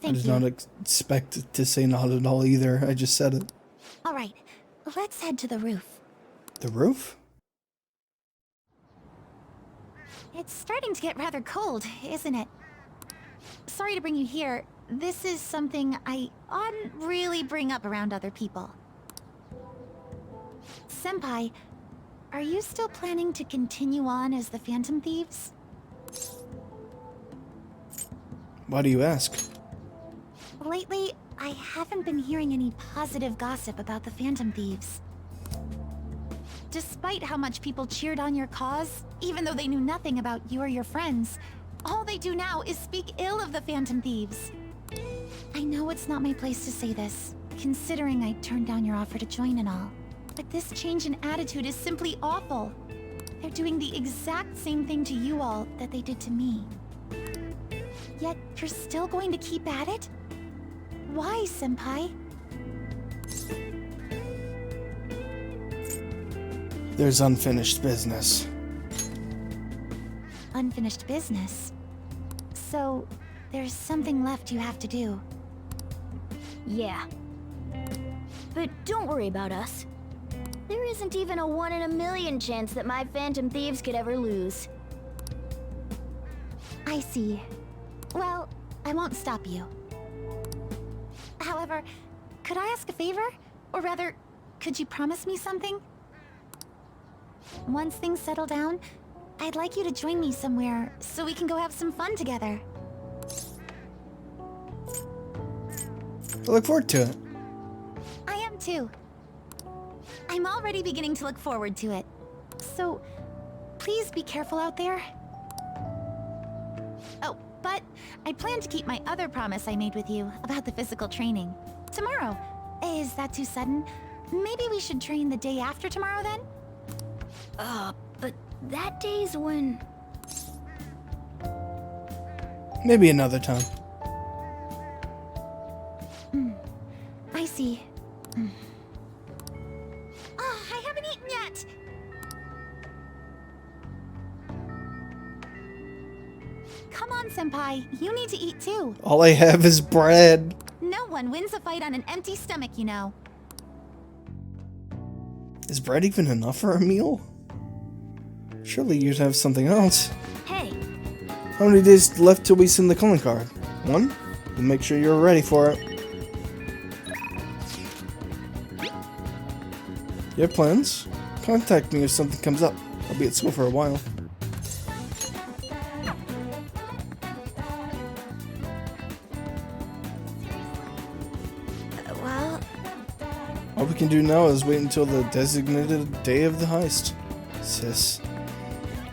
Thank I did you. not expect to say not at all either. I just said it. Alright, let's head to the roof. The roof? It's starting to get rather cold, isn't it? Sorry to bring you here. This is something I oughtn't really bring up around other people. Senpai, are you still planning to continue on as the Phantom Thieves? Why do you ask? Lately, I haven't been hearing any positive gossip about the Phantom Thieves. Despite how much people cheered on your cause, even though they knew nothing about you or your friends, all they do now is speak ill of the Phantom Thieves. I know it's not my place to say this, considering I turned down your offer to join and all. But this change in attitude is simply awful. They're doing the exact same thing to you all that they did to me. Yet, you're still going to keep at it? Why, Senpai? There's unfinished business. Unfinished business? So, there's something left you have to do. Yeah. But don't worry about us. There isn't even a 1 in a million chance that my Phantom Thieves could ever lose. I see. Well, I won't stop you. However, could I ask a favor? Or rather, could you promise me something? Once things settle down, I'd like you to join me somewhere so we can go have some fun together. I look forward to it. I am too. I'm already beginning to look forward to it. So, please be careful out there. Oh, but I plan to keep my other promise I made with you about the physical training. Tomorrow. Is that too sudden? Maybe we should train the day after tomorrow then? But that day's when... Maybe another time. I see. Oh, I haven't eaten yet! Come on, Senpai. You need to eat too. All I have is bread. No one wins a fight on an empty stomach, you know. Is bread even enough for a meal? Surely you'd have something else. Hey. How many days left till we send the calling card? 1? We'll make sure you're ready for it. You have plans? Contact me if something comes up. I'll be at school for a while. Well... All we can do now is wait until the designated day of the heist. Sis.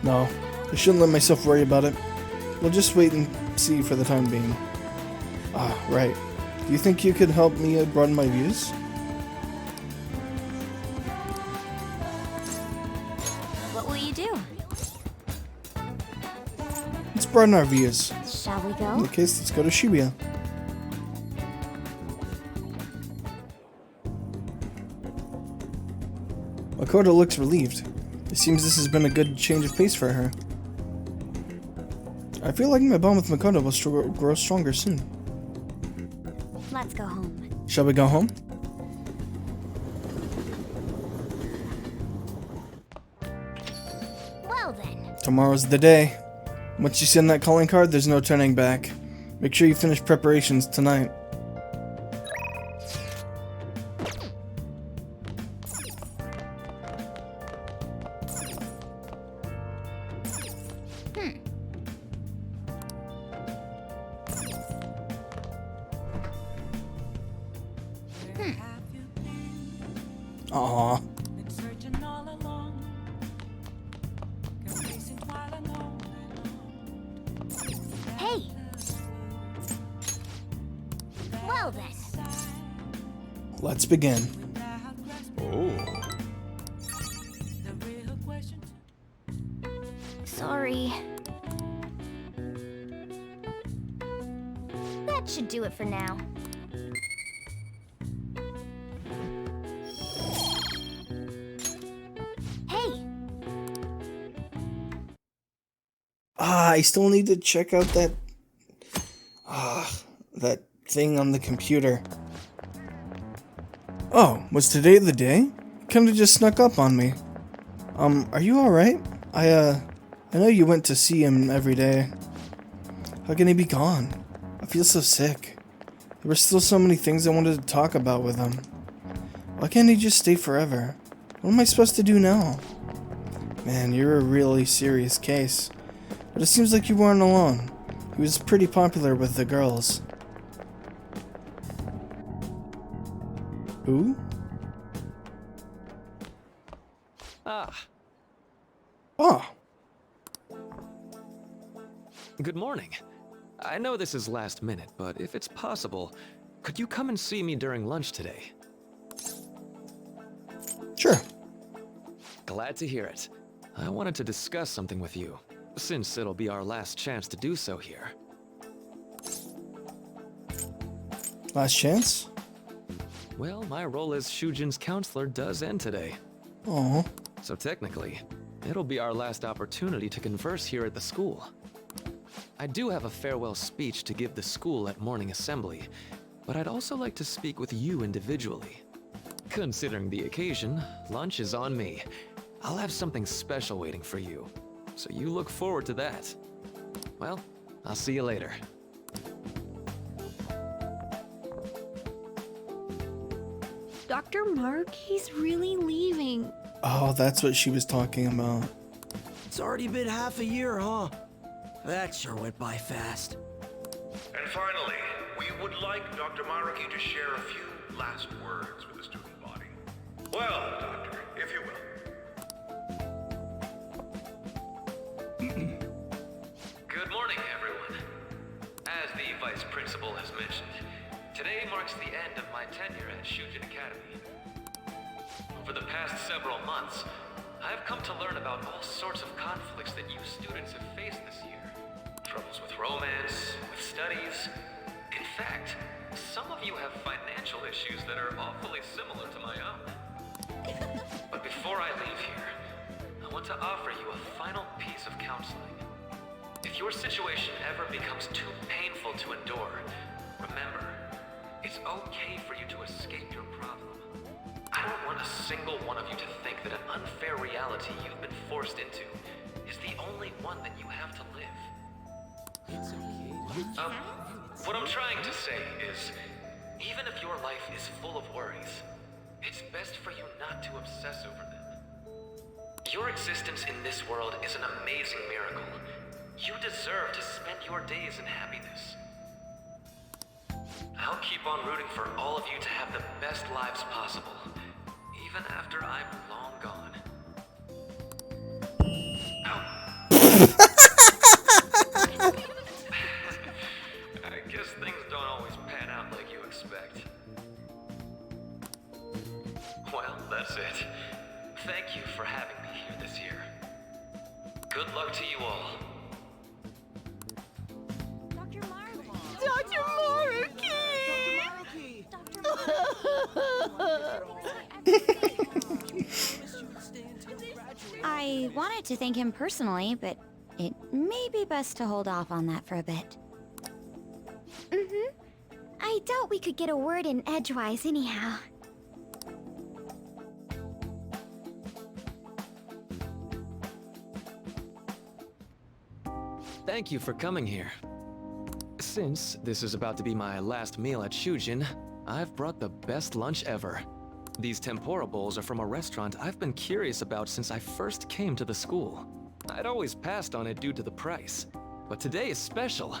No, I shouldn't let myself worry about it. We'll just wait and see for the time being. Ah, right. Do you think you could help me broaden my views? What will you do? Let's broaden our views. Shall we In go? the case, let's go to Shibuya. Makoto looks relieved. It seems this has been a good change of pace for her. I feel like my bond with Makoto will grow stronger soon. Let's go home. Shall we go home? Well then. Tomorrow's the day. Once you send that calling card, there's no turning back. Make sure you finish preparations tonight. Aww. Hey! Well then. Let's begin. Oh. Sorry. That should do it for now. Hey! I still need to check out that that thing on the computer. Oh, was today the day? Kinda just snuck up on me. Are you alright? I know you went to see him every day. How can he be gone? I feel so sick. There were still so many things I wanted to talk about with him. Why can't he just stay forever? What am I supposed to do now? Man, you're a really serious case. But it seems like you weren't alone. He was pretty popular with the girls. Who? Oh. Good morning. I know this is last minute, but if it's possible, could you come and see me during lunch today? Sure. Glad to hear it. I wanted to discuss something with you, since it'll be our last chance to do so here. Last chance? Well, my role as Shujin's counselor does end today. Oh. So technically, it'll be our last opportunity to converse here at the school. I do have a farewell speech to give the school at morning assembly, but I'd also like to speak with you individually. Considering the occasion, lunch is on me. I'll have something special waiting for you, so you look forward to that. Well, I'll see you later. Dr. Mark, he's really leaving. Oh, that's what she was talking about. It's already been half a year, huh? That sure went by fast. And finally, we would like Dr. Maruki to share a few last words with the student body. Well, Doctor, if you will. Good morning, everyone. As the Vice Principal has mentioned, today marks the end of my tenure at Shujin Academy. For the past several months, I've come to learn about all sorts of conflicts that you students have faced this year. Troubles with romance, with studies. In fact, some of you have financial issues that are awfully similar to my own. But before I leave here, I want to offer you a final piece of counseling. If your situation ever becomes too painful to endure, remember, it's okay for you to escape your problem. I don't want a single one of you to think that an unfair reality you've been forced into is the only one that you have to live. What I'm trying to say is, even if your life is full of worries, it's best for you not to obsess over them. Your existence in this world is an amazing miracle. You deserve to spend your days in happiness. I'll keep on rooting for all of you to have the best lives possible, even after I'm long gone. Oh, good luck to you all. Dr. I wanted to thank him personally, but it may be best to hold off on that for a bit. I doubt we could get a word in edgewise anyhow. Thank you for coming here. Since this is about to be my last meal at Shujin, I've brought the best lunch ever. These tempura bowls are from a restaurant I've been curious about since I first came to the school. I'd always passed on it due to the price, but today is special.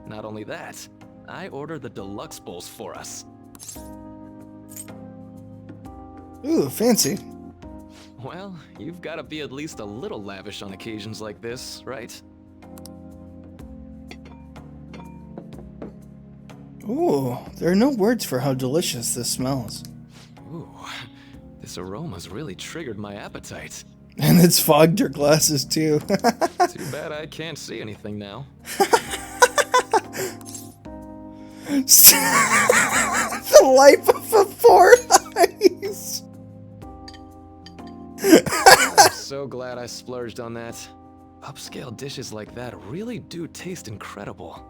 Not only that, I ordered the deluxe bowls for us. Ooh, fancy. Well, you've got to be at least a little lavish on occasions like this, right? Ooh, there are no words for how delicious this smells. Ooh, this aroma's really triggered my appetite. And it's fogged your glasses too. Too bad I can't see anything now. The life of a four eyes. I'm so glad I splurged on that. Upscale dishes like that really do taste incredible.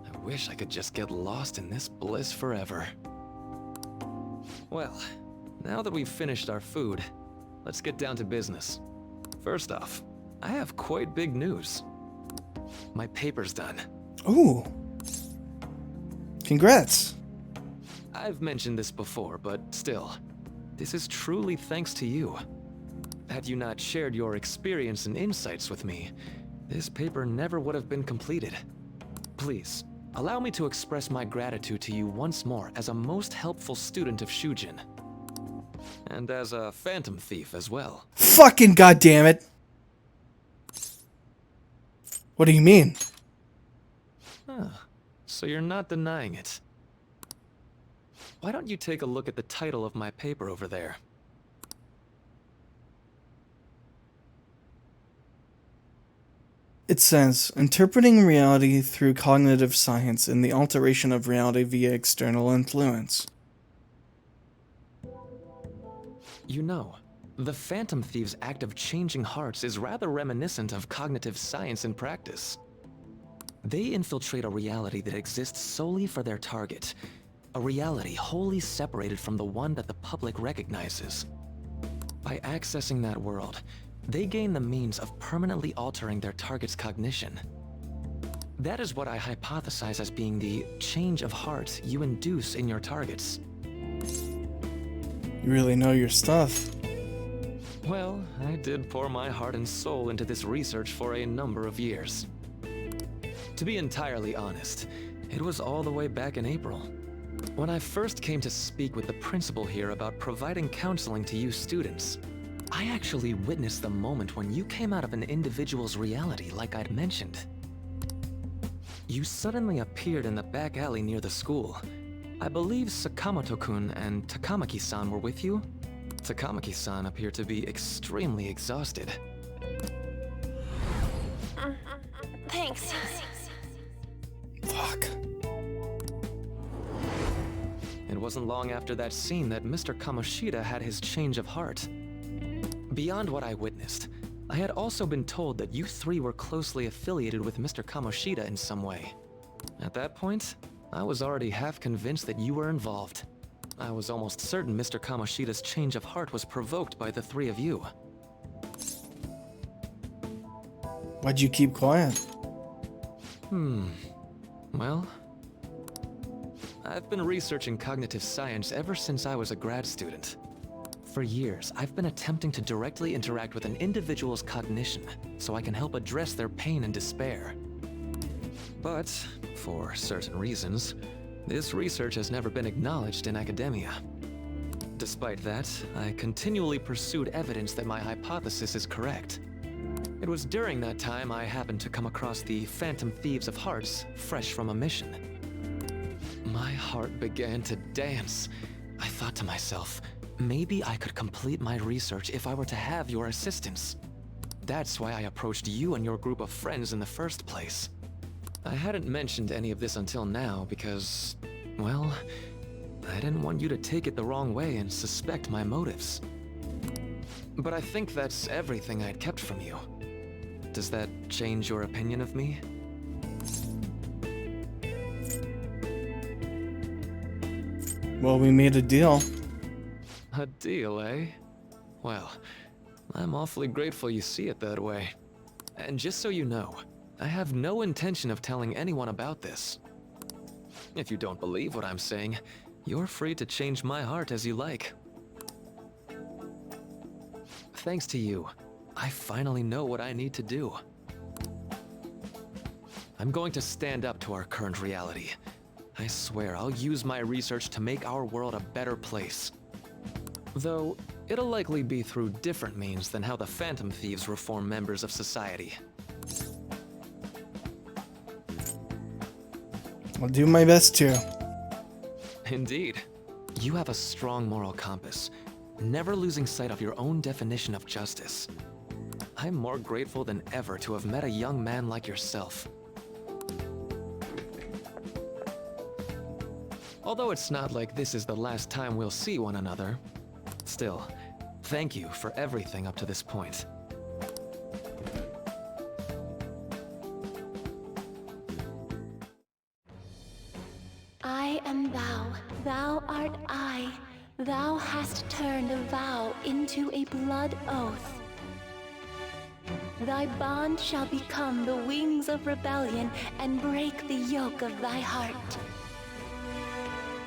I wish I could just get lost in this bliss forever. Well, now that we've finished our food, let's get down to business. First off, I have quite big news. My paper's done. Ooh. Congrats. I've mentioned this before, but still, this is truly thanks to you. Had you not shared your experience and insights with me, this paper never would have been completed. Please, allow me to express my gratitude to you once more as a most helpful student of Shujin. And as a phantom thief as well. Fucking goddammit. What do you mean? Huh. So you're not denying it. Why don't you take a look at the title of my paper over there? It says, Interpreting Reality Through Cognitive Science and the Alteration of Reality via External Influence. You know, the Phantom Thieves' act of changing hearts is rather reminiscent of cognitive science in practice. They infiltrate a reality that exists solely for their target, a reality wholly separated from the one that the public recognizes. By accessing that world, they gain the means of permanently altering their target's cognition. That is what I hypothesize as being the change of heart you induce in your targets. You really know your stuff. Well, I did pour my heart and soul into this research for a number of years. To be entirely honest, it was all the way back in April, when I first came to speak with the principal here about providing counseling to you students. I actually witnessed the moment when you came out of an individual's reality like I'd mentioned. You suddenly appeared in the back alley near the school. I believe Sakamoto-kun and Takamaki-san were with you? Takamaki-san appeared to be extremely exhausted. Thanks. Fuck. It wasn't long after that scene that Mr. Kamoshida had his change of heart. Beyond what I witnessed, I had also been told that you three were closely affiliated with Mr. Kamoshida in some way. At that point, I was already half convinced that you were involved. I was almost certain Mr. Kamoshida's change of heart was provoked by the three of you. Why'd you keep quiet? Well, I've been researching cognitive science ever since I was a grad student. For years, I've been attempting to directly interact with an individual's cognition so I can help address their pain and despair. But, for certain reasons, this research has never been acknowledged in academia. Despite that, I continually pursued evidence that my hypothesis is correct. It was during that time I happened to come across the Phantom Thieves of Hearts, fresh from a mission. My heart began to dance. I thought to myself, maybe I could complete my research if I were to have your assistance. That's why I approached you and your group of friends in the first place. I hadn't mentioned any of this until now because, well, I didn't want you to take it the wrong way and suspect my motives. But I think that's everything I'd kept from you. Does that change your opinion of me? Well, we made a deal. A deal, eh? Well, I'm awfully grateful you see it that way. And just so you know, I have no intention of telling anyone about this. If you don't believe what I'm saying, you're free to change my heart as you like. Thanks to you, I finally know what I need to do. I'm going to stand up to our current reality. I swear I'll use my research to make our world a better place. Though, it'll likely be through different means than how the Phantom Thieves reform members of society. I'll do my best to. Indeed. You have a strong moral compass, never losing sight of your own definition of justice. I'm more grateful than ever to have met a young man like yourself. Although it's not like this is the last time we'll see one another, still, thank you for everything up to this point. I am thou, thou art I. Thou hast turned a vow into a blood oath. Thy bond shall become the wings of rebellion and break the yoke of thy heart.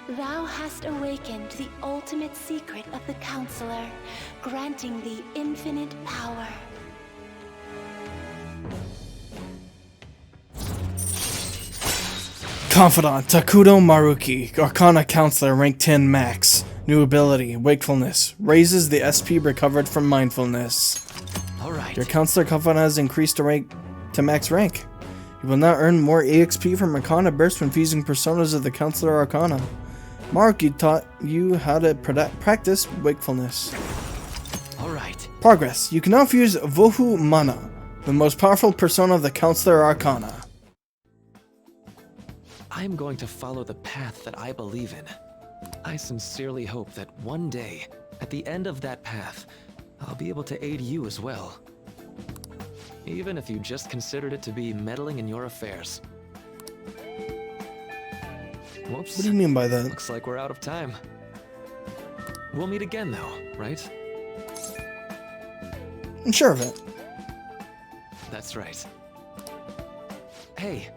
Thou hast awakened the ultimate secret of the Counselor, granting thee infinite power. Confidant Takudo Maruki, Arcana Counselor, rank 10 max. New ability, Wakefulness. Raises the SP recovered from mindfulness. Alright. Your Counselor Confidant has increased to max rank. You will now earn more EXP from Arcana Burst when fusing personas of the Counselor Arcana. Maruki taught you how to practice Wakefulness. Alright. Progress. You can now fuse Vohu Mana, the most powerful persona of the Counselor Arcana. I'm going to follow the path that I believe in. I sincerely hope that one day, at the end of that path, I'll be able to aid you as well. Even if you just considered it to be meddling in your affairs. Whoops. What do you mean by that? Looks like we're out of time. We'll meet again though, right? I'm sure of it. That's right. Hey.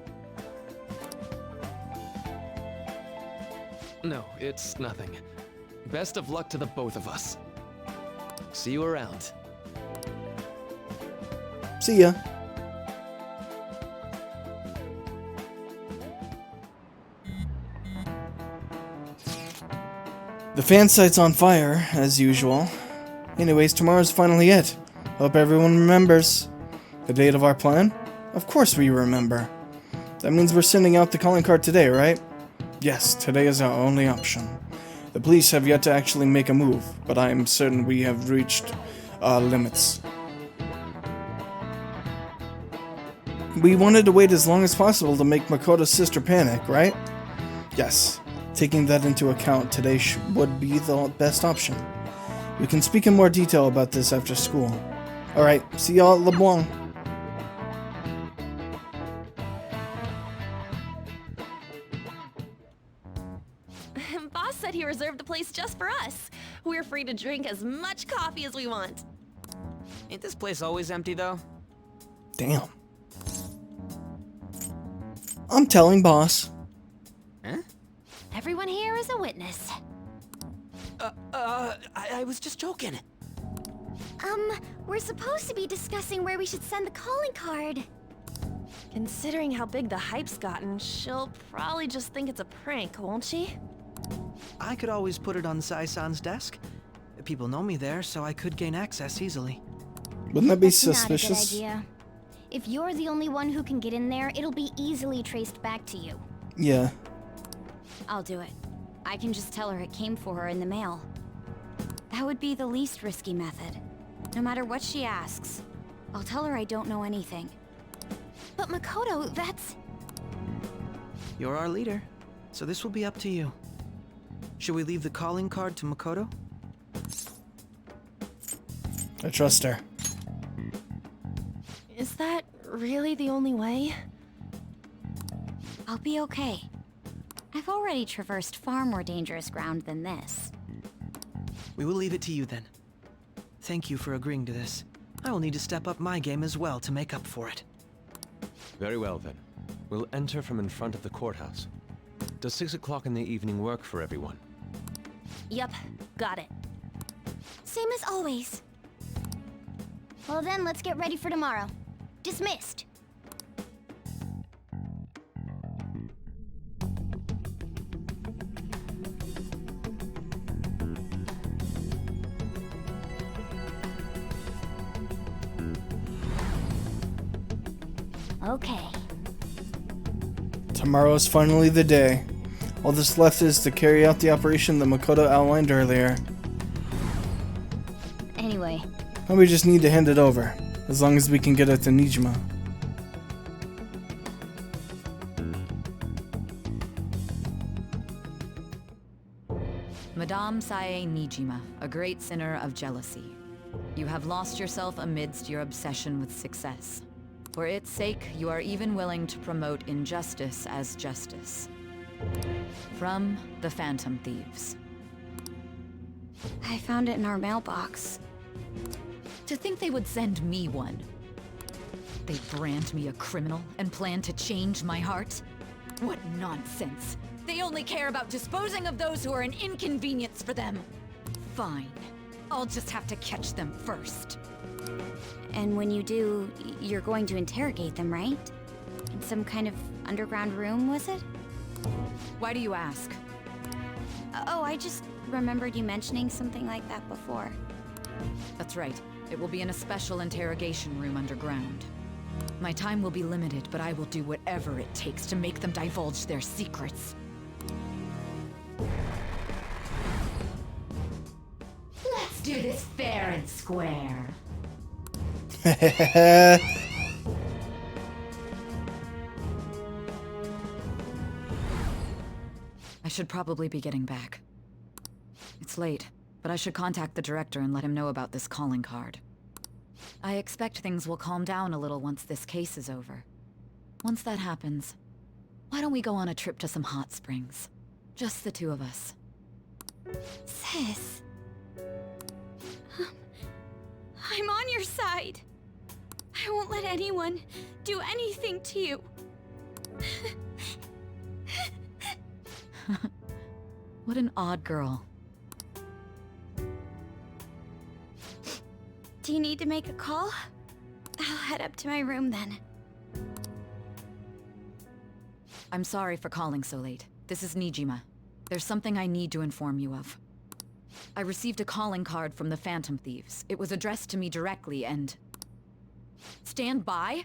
No, it's nothing. Best of luck to the both of us. See you around. See ya. The fan site's on fire, as usual. Anyways, tomorrow's finally it. Hope everyone remembers. The date of our plan? Of course we remember. That means we're sending out the calling card today, right? Yes, today is our only option. The police have yet to actually make a move, but I am certain we have reached our limits. We wanted to wait as long as possible to make Makoto's sister panic, right? Yes. Taking that into account, today would be the best option. We can speak in more detail about this after school. Alright, see y'all at LeBlanc. Boss said he reserved the place just for us. We're free to drink as much coffee as we want. Ain't this place always empty, though? Damn. I'm telling boss. Huh? Everyone here is a witness. I was just joking. We're supposed to be discussing where we should send the calling card. Considering how big the hype's gotten, she'll probably just think it's a prank, won't she? I could always put it on Sai-san's desk. People know me there, so I could gain access easily. Wouldn't that be That's suspicious? not a good idea. If you're the only one who can get in there, it'll be easily traced back to you. Yeah. I'll do it. I can just tell her it came for her in the mail. That would be the least risky method. No matter what she asks, I'll tell her I don't know anything. But Makoto, that's... You're our leader, so this will be up to you. Should we leave the calling card to Makoto? I trust her. Is that really the only way? I'll be okay. I've already traversed far more dangerous ground than this. We will leave it to you then. Thank you for agreeing to this. I will need to step up my game as well to make up for it. Very well then. We'll enter from in front of the courthouse. Does 6 o'clock in the evening work for everyone? Yep, got it. Same as always. Well then, let's get ready for tomorrow. Dismissed. Okay. Tomorrow is finally the day. All that's left is to carry out the operation that Makoto outlined earlier. Anyway. And we just need to hand it over, as long as we can get it to Nijima. Madame Sae Nijima, a great sinner of jealousy. You have lost yourself amidst your obsession with success. For its sake, you are even willing to promote injustice as justice. From the Phantom Thieves. I found it in our mailbox. To think they would send me one. They brand me a criminal and plan to change my heart? What nonsense! They only care about disposing of those who are an inconvenience for them. Fine. I'll just have to catch them first. And when you do, you're going to interrogate them, right? In some kind of underground room, was it? Why do you ask? Oh, I just remembered you mentioning something like that before. That's right. It will be in a special interrogation room underground. My time will be limited, but I will do whatever it takes to make them divulge their secrets. Let's do this fair and square. I should probably be getting back. It's late, but I should contact the director and let him know about this calling card. I expect things will calm down a little once this case is over. Once that happens, why don't we go on a trip to some hot springs? Just the two of us. Sis. I'm on your side. I won't let anyone do anything to you. What an odd girl. Do you need to make a call? I'll head up to my room then. I'm sorry for calling so late. This is Nijima. There's something I need to inform you of. I received a calling card from the Phantom Thieves. It was addressed to me directly and... Stand by?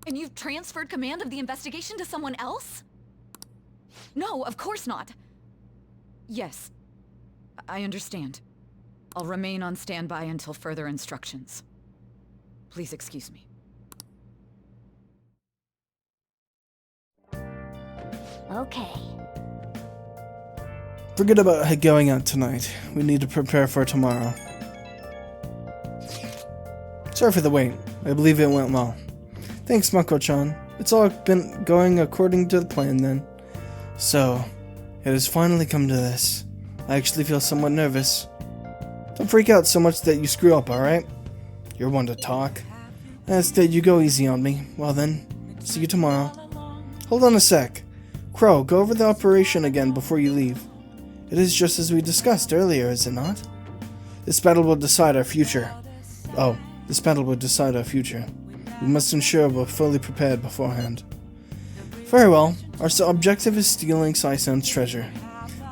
And you've transferred command of the investigation to someone else? No, of course not. Yes, I understand. I'll remain on standby until further instructions. Please excuse me. Okay. Forget about going out tonight. We need to prepare for tomorrow. Sorry for the wait. I believe it went well. Thanks, Mako-chan. It's all been going according to the plan then. So, it has finally come to this. I actually feel somewhat nervous. Don't freak out so much that you screw up, alright? You're one to talk. Instead, you go easy on me. Well then, see you tomorrow. Hold on a sec. Crow, go over the operation again before you leave. It is just as we discussed earlier, is it not? This battle will decide our future. Oh, this battle will decide our future. We must ensure we're fully prepared beforehand. Very well. Our objective is stealing Sai-san's treasure.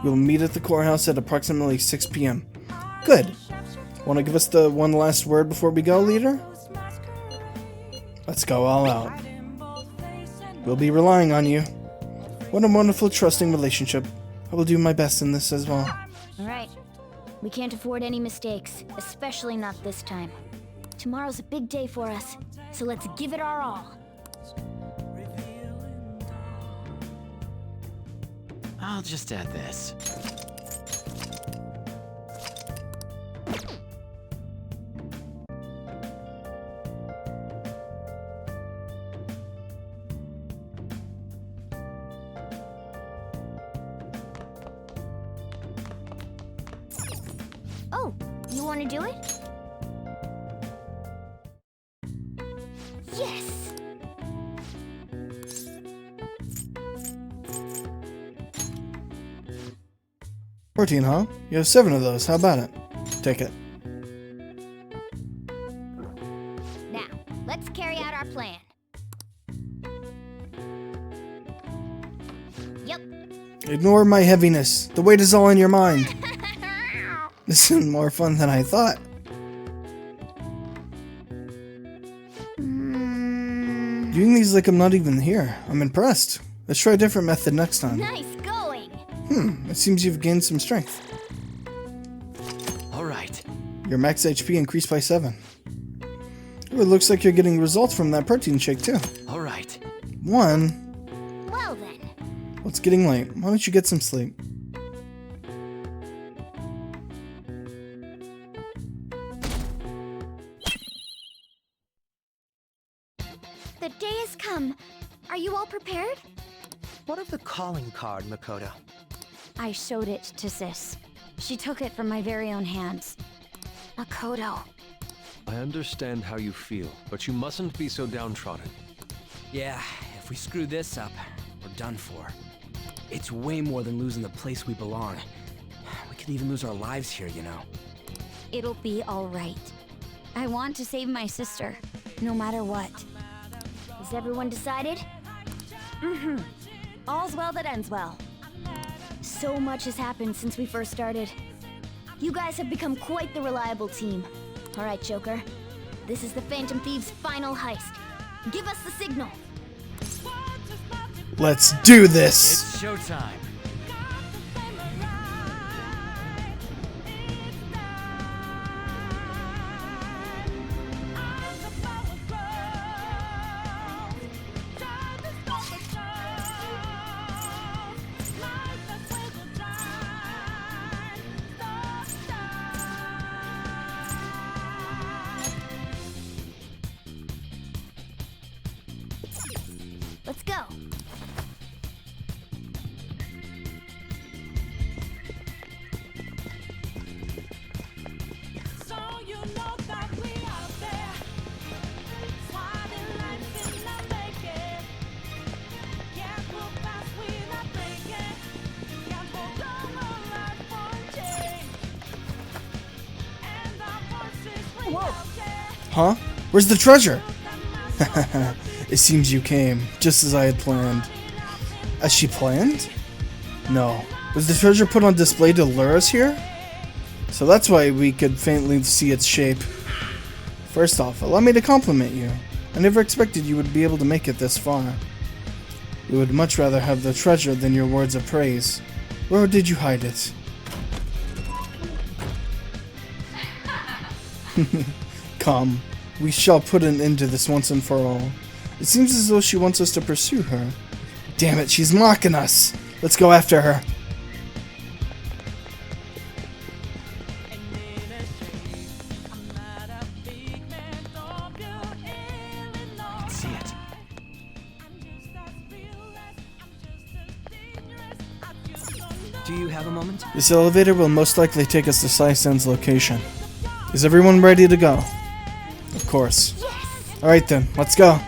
We will meet at the courthouse at approximately 6 p.m. Good. Want to give us the one last word before we go, leader? Let's go all out. We'll be relying on you. What a wonderful, trusting relationship. I will do my best in this as well. Alright. We can't afford any mistakes, especially not this time. Tomorrow's a big day for us, so let's give it our all. I'll just add this. Oh, you want to do it? Yes! 14, huh? You have 7 of those. How about it? Take it. Now, let's carry out our plan. Yep. Ignore my heaviness. The weight is all in your mind. This is more fun than I thought. Doing these like I'm not even here. I'm impressed. Let's try a different method next time. Nice going! It seems you've gained some strength. Alright. Your max HP increased by 7. Ooh, it looks like you're getting results from that protein shake too. Alright. 1. Well then. Well, it's getting late. Why don't you get some sleep? The day has come. Are you all prepared? What of the calling card, Makoto? I showed it to Sis. She took it from my very own hands. Makoto. I understand how you feel, but you mustn't be so downtrodden. Yeah, if we screw this up, we're done for. It's way more than losing the place we belong. We could even lose our lives here, you know. It'll be all right. I want to save my sister, no matter what. Is everyone decided? Mm-hmm. All's well that ends well. So much has happened since we first started. You guys have become quite the reliable team. All right, Joker. This is the Phantom Thieves' final heist. Give us the signal. Let's do this! It's showtime. Let's go. Huh? Where's the treasure? It seems you came, just as I had planned. As she planned? No. Was the treasure put on display to lure us here? So that's why we could faintly see its shape. First off, allow me to compliment you. I never expected you would be able to make it this far. We would much rather have the treasure than your words of praise. Where did you hide it? Come, we shall put an end to this once and for all. It seems as though she wants us to pursue her. Damn it, she's mocking us! Let's go after her. I can see it. Do you have a moment? This elevator will most likely take us to Sai-sen's location. Is everyone ready to go? Of course. Yes! Alright then, let's go.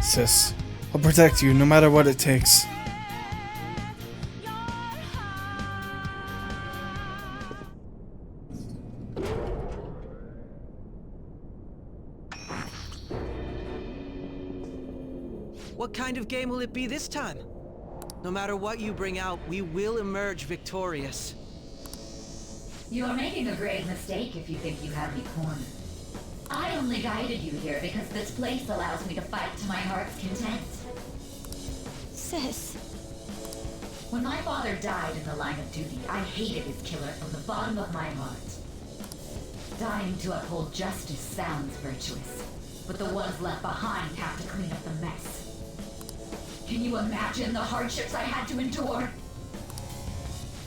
Sis, I'll protect you no matter what it takes. What kind of game will it be this time? No matter what you bring out, we will emerge victorious. You're making a grave mistake if you think you have me cornered. I only guided you here because this place allows me to fight to my heart's content. Sis. When my father died in the line of duty, I hated his killer from the bottom of my heart. dying to uphold justice sounds virtuous, but the ones left behind have to clean up the mess. Can you imagine the hardships I had to endure?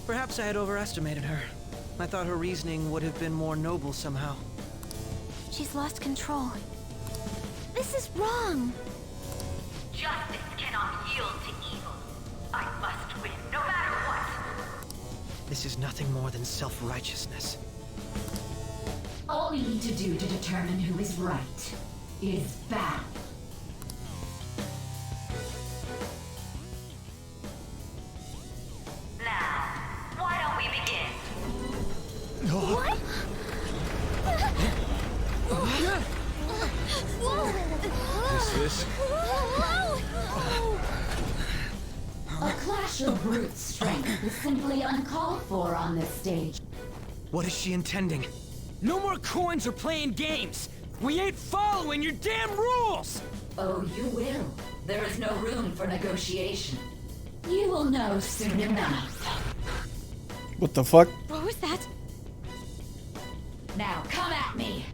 Perhaps I had overestimated her. I thought her reasoning would have been more noble somehow. She's lost control. This is wrong. Justice cannot yield to evil. I must win, no matter what. This is nothing more than self-righteousness. All we need to do to determine who is right is battle. Now, why don't we begin? What? This? A clash of brute strength is simply uncalled for on this stage. What is she intending? No more coins or playing games! We ain't following your damn rules! Oh, you will. There is no room for negotiation. You will know soon enough. What the fuck? What was that? Now come at me!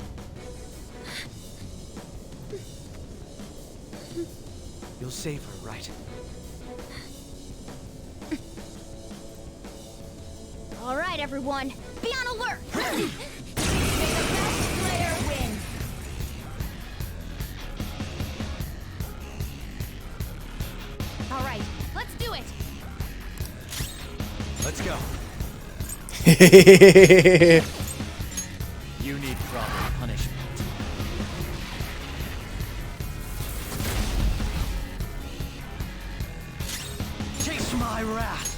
You'll save her, right? All right, everyone, be on alert. May the best player win! All right, let's do it. Let's go. You need proper punishment. Chase my wrath!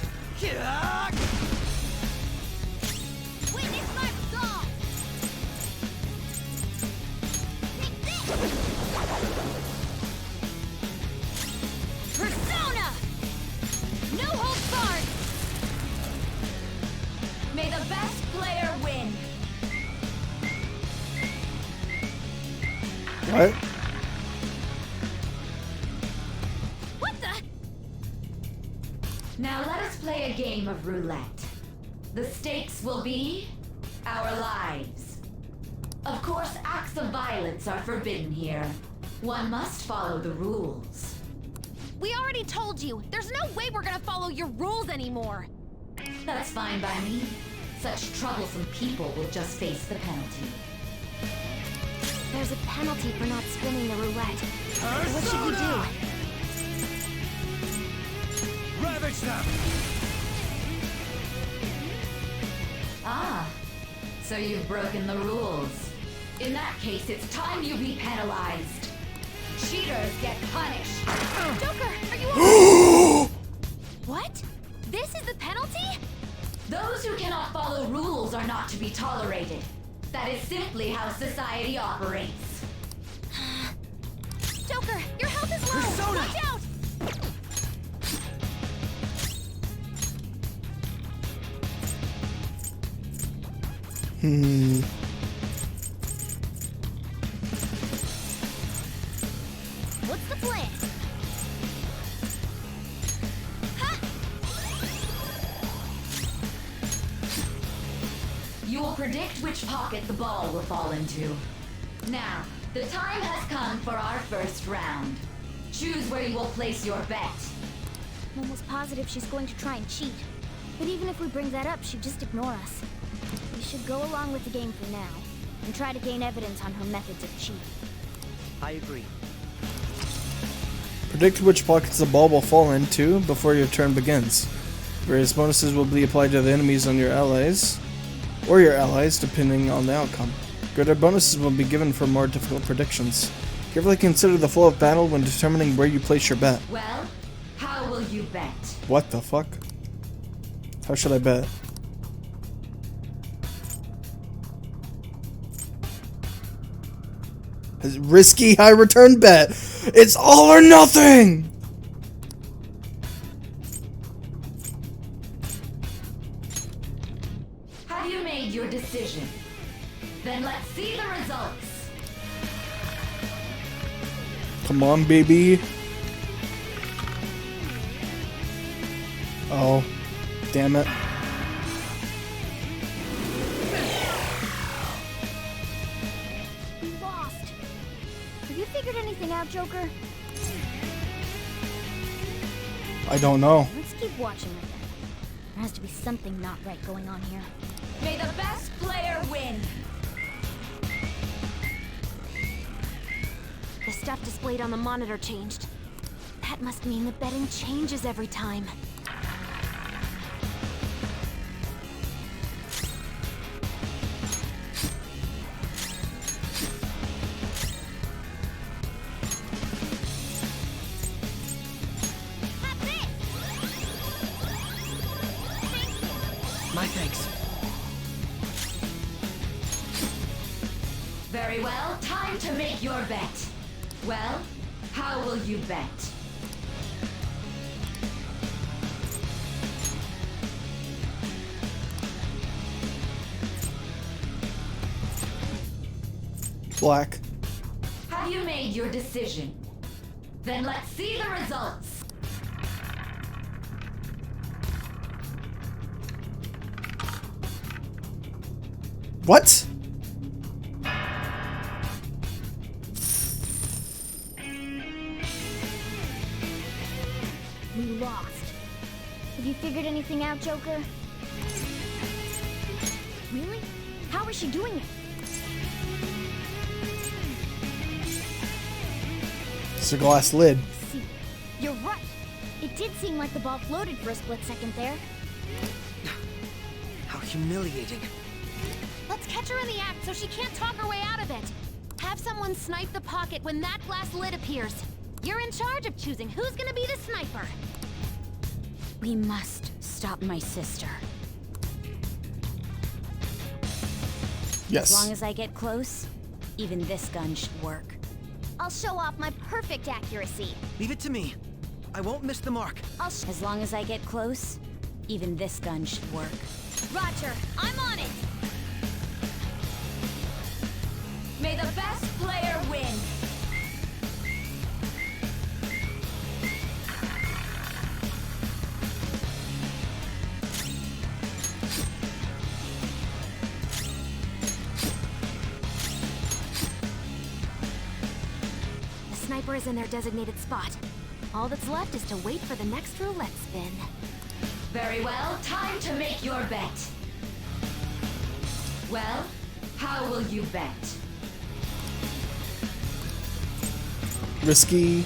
Witness my resolve. Take this. Persona. No holds barred. May the best player win! What? What the? Now let us play a game of roulette. The stakes will be our lives. Of course, acts of violence are forbidden here. One must follow the rules. We already told you. There's no way we're gonna follow your rules anymore. That's fine by me. Such troublesome people will just face the penalty. There's a penalty for not spinning the roulette. What should we do? Ravage them! Ah, so you've broken the rules. In that case, it's time you be penalized. Cheaters get punished. Joker, are you okay? What? This is the penalty? Those who cannot follow rules are not to be tolerated. That is simply how society operates. Joker, your health is low. Persona! Watch out! What's the plan? You will predict which pocket the ball will fall into. Now, the time has come for our first round. Choose where you will place your bet. I'm almost positive she's going to try and cheat. But even if we bring that up, she'd just ignore us. We should go along with the game for now, and try to gain evidence on her methods of cheating. I agree. Predict which pockets the ball will fall into before your turn begins. Various bonuses will be applied to the enemies on your allies, or your allies, depending on the outcome. Greater bonuses will be given for more difficult predictions. Carefully consider the flow of battle when determining where you place your bet. Well, how will you bet? What the fuck? How should I bet? Risky high return bet. It's all or nothing. Have you made your decision? Then let's see the results. Come on, baby. Oh, damn it. anything out, Joker? I don't know. Let's keep watching, I guess. There has to be something not right going on here. May the best player win. The stuff displayed on the monitor changed. That must mean the betting changes every time. My thanks. Very well, time to make your bet. Well, how will you bet? Black. Have you made your decision? Then let's see the results. What? We lost. Have you figured anything out, Joker? Really? How is she doing it? It's a glass lid. See, you're right. It did seem like the ball floated for a split second there. How humiliating. Let's catch her in the act so she can't talk her way out of it. Have someone snipe the pocket when that glass lid appears. You're in charge of choosing who's gonna be the sniper. We must stop my sister. Yes. As long as I get close, even this gun should work. I'll show off my perfect accuracy. Leave it to me. I won't miss the mark. As long as I get close, even this gun should work. Roger, I'm on it! May the best player win. The sniper is in their designated spot. All that's left is to wait for the next roulette spin. Very well, time to make your bet. Well, how will you bet? Risky.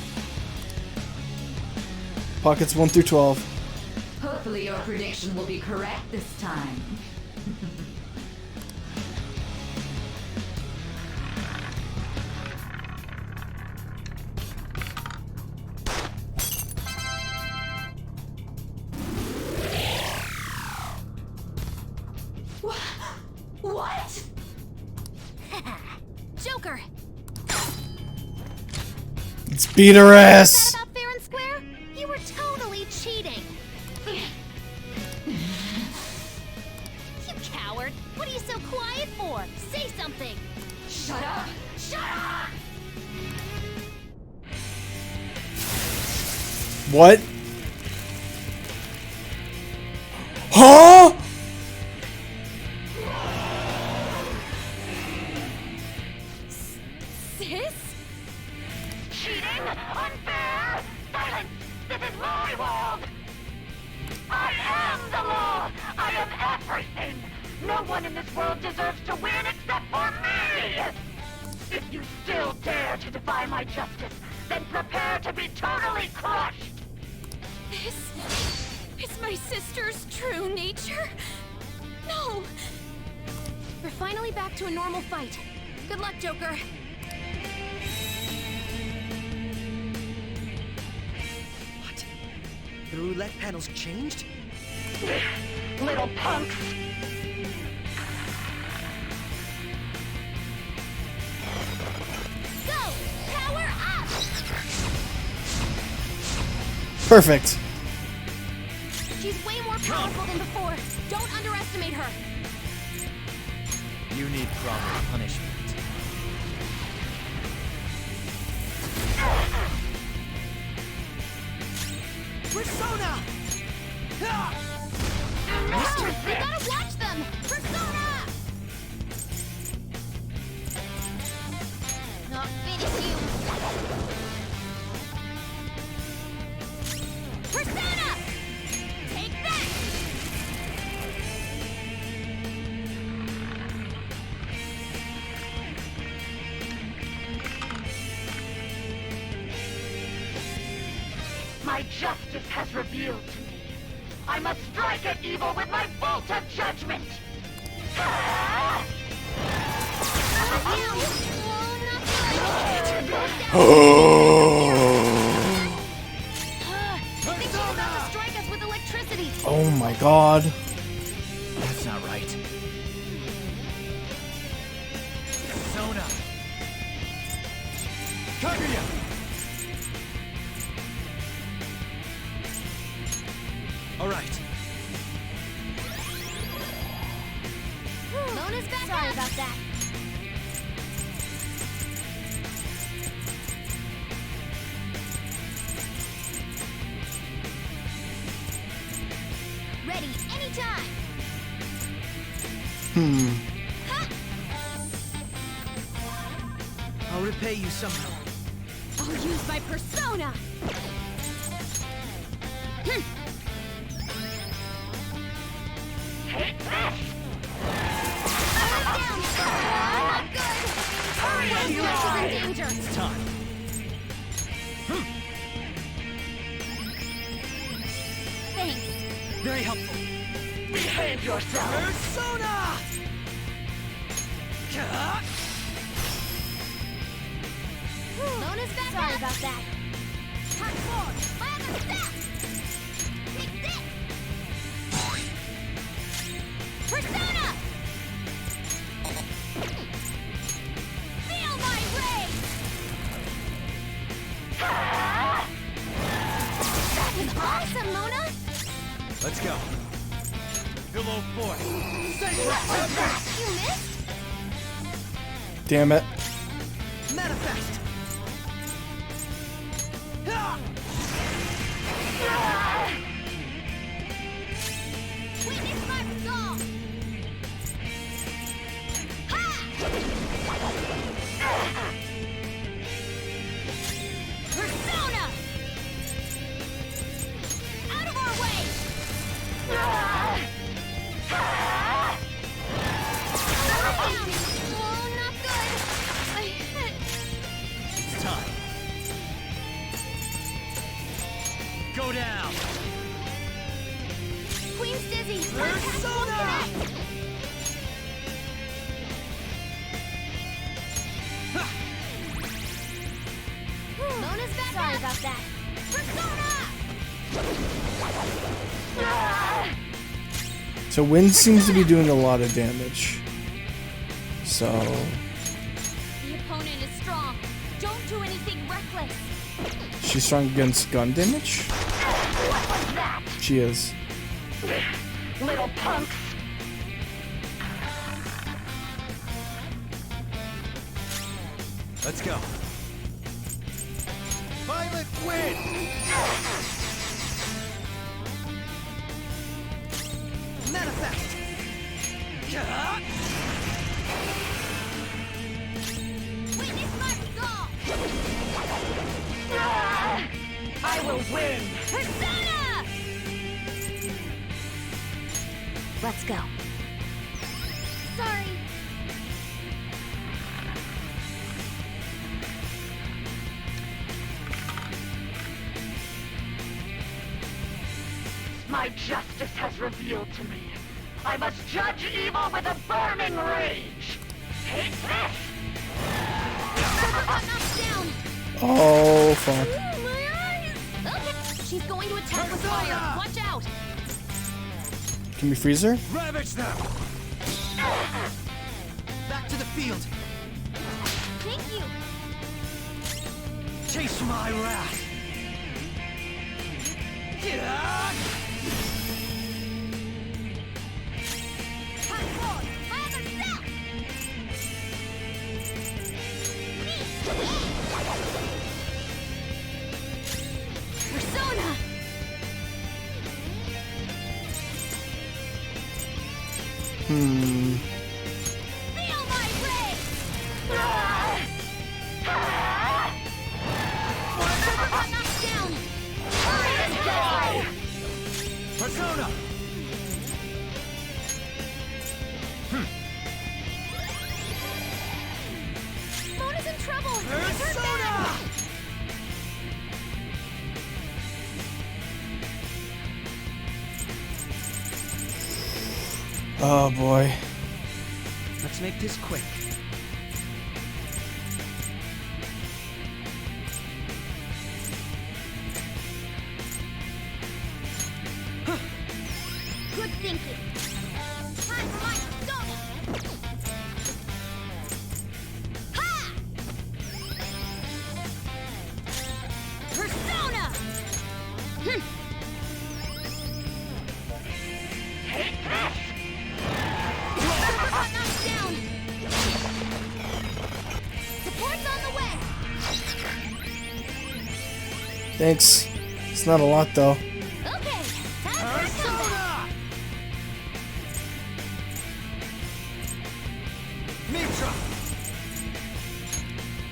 Pockets 1 through 12. Hopefully your prediction will be correct this time. What? Joker! Let's beat her ass! About fair and square? You were totally cheating! You coward! What are you so quiet for? Say something! Shut up! Shut up! What? Huh? Sis? Cheating? Unfair? Silence! This is my world! I am the law! I am everything! No one in this world deserves to win except for me! If you still dare to defy my justice, then prepare to be totally crushed! This is my sister's true nature? No! We're finally back to a normal fight. Good luck, Joker. What? The roulette panel's changed? Little punks! Go! Power up! Perfect. She's way more powerful than before. Don't underestimate her. You need proper punishment. Persona! No! We gotta watch them! Persona! I'll finish you! My justice has revealed to me. I must strike at evil with my bolt of judgment! Oh my god. That's not right. Persona! Kaguya! All right. Mona's back. Sorry about that. Ready anytime. I'll repay you somehow. I'll use my persona. Take this! Hurry, in danger. It's time. Thanks. Very helpful. Behave yourself! Persona! Mona's back. Sorry about that. Hot forward. My other step. Take this. Persona. Feel my rage. That was awesome, Mona. Let's go. Pillow boy. You missed. Damn it. Manifest! Witness my resolve. Ha! Persona! Out of our way! Oh, not good. I hit. It's time. Go down. Queen's dizzy. Persona! Mona's back. Sorry about that. Persona! So Wind seems to be doing a lot of damage. So The opponent is strong. Don't do anything reckless. she's strong against gun damage? What was that? She is. Little punks! Let's go. Violet win! Manifest! Witness my resolve. I will win! Persona! Let's go. Sorry. My justice has revealed to me. I must judge evil with a burning rage. Take this! Got knocked down. Oh fuck. Ooh, my eyes. Okay. She's going to attack with fire. Watch out. Can we freeze her? Ravage them! Back to the field! Thank you. Chase my wrath! Hot forward. My other step. Persona. Feel my rage. Got knocked down. Persona! Mona's in trouble. Make her Persona! back. Oh boy. Let's make this quick. Good thinking. Time for my persona. Ha! Persona. Take this! Knocked down. Support's on the way. Thanks. It's not a lot though. Okay, time for persona. Mitra!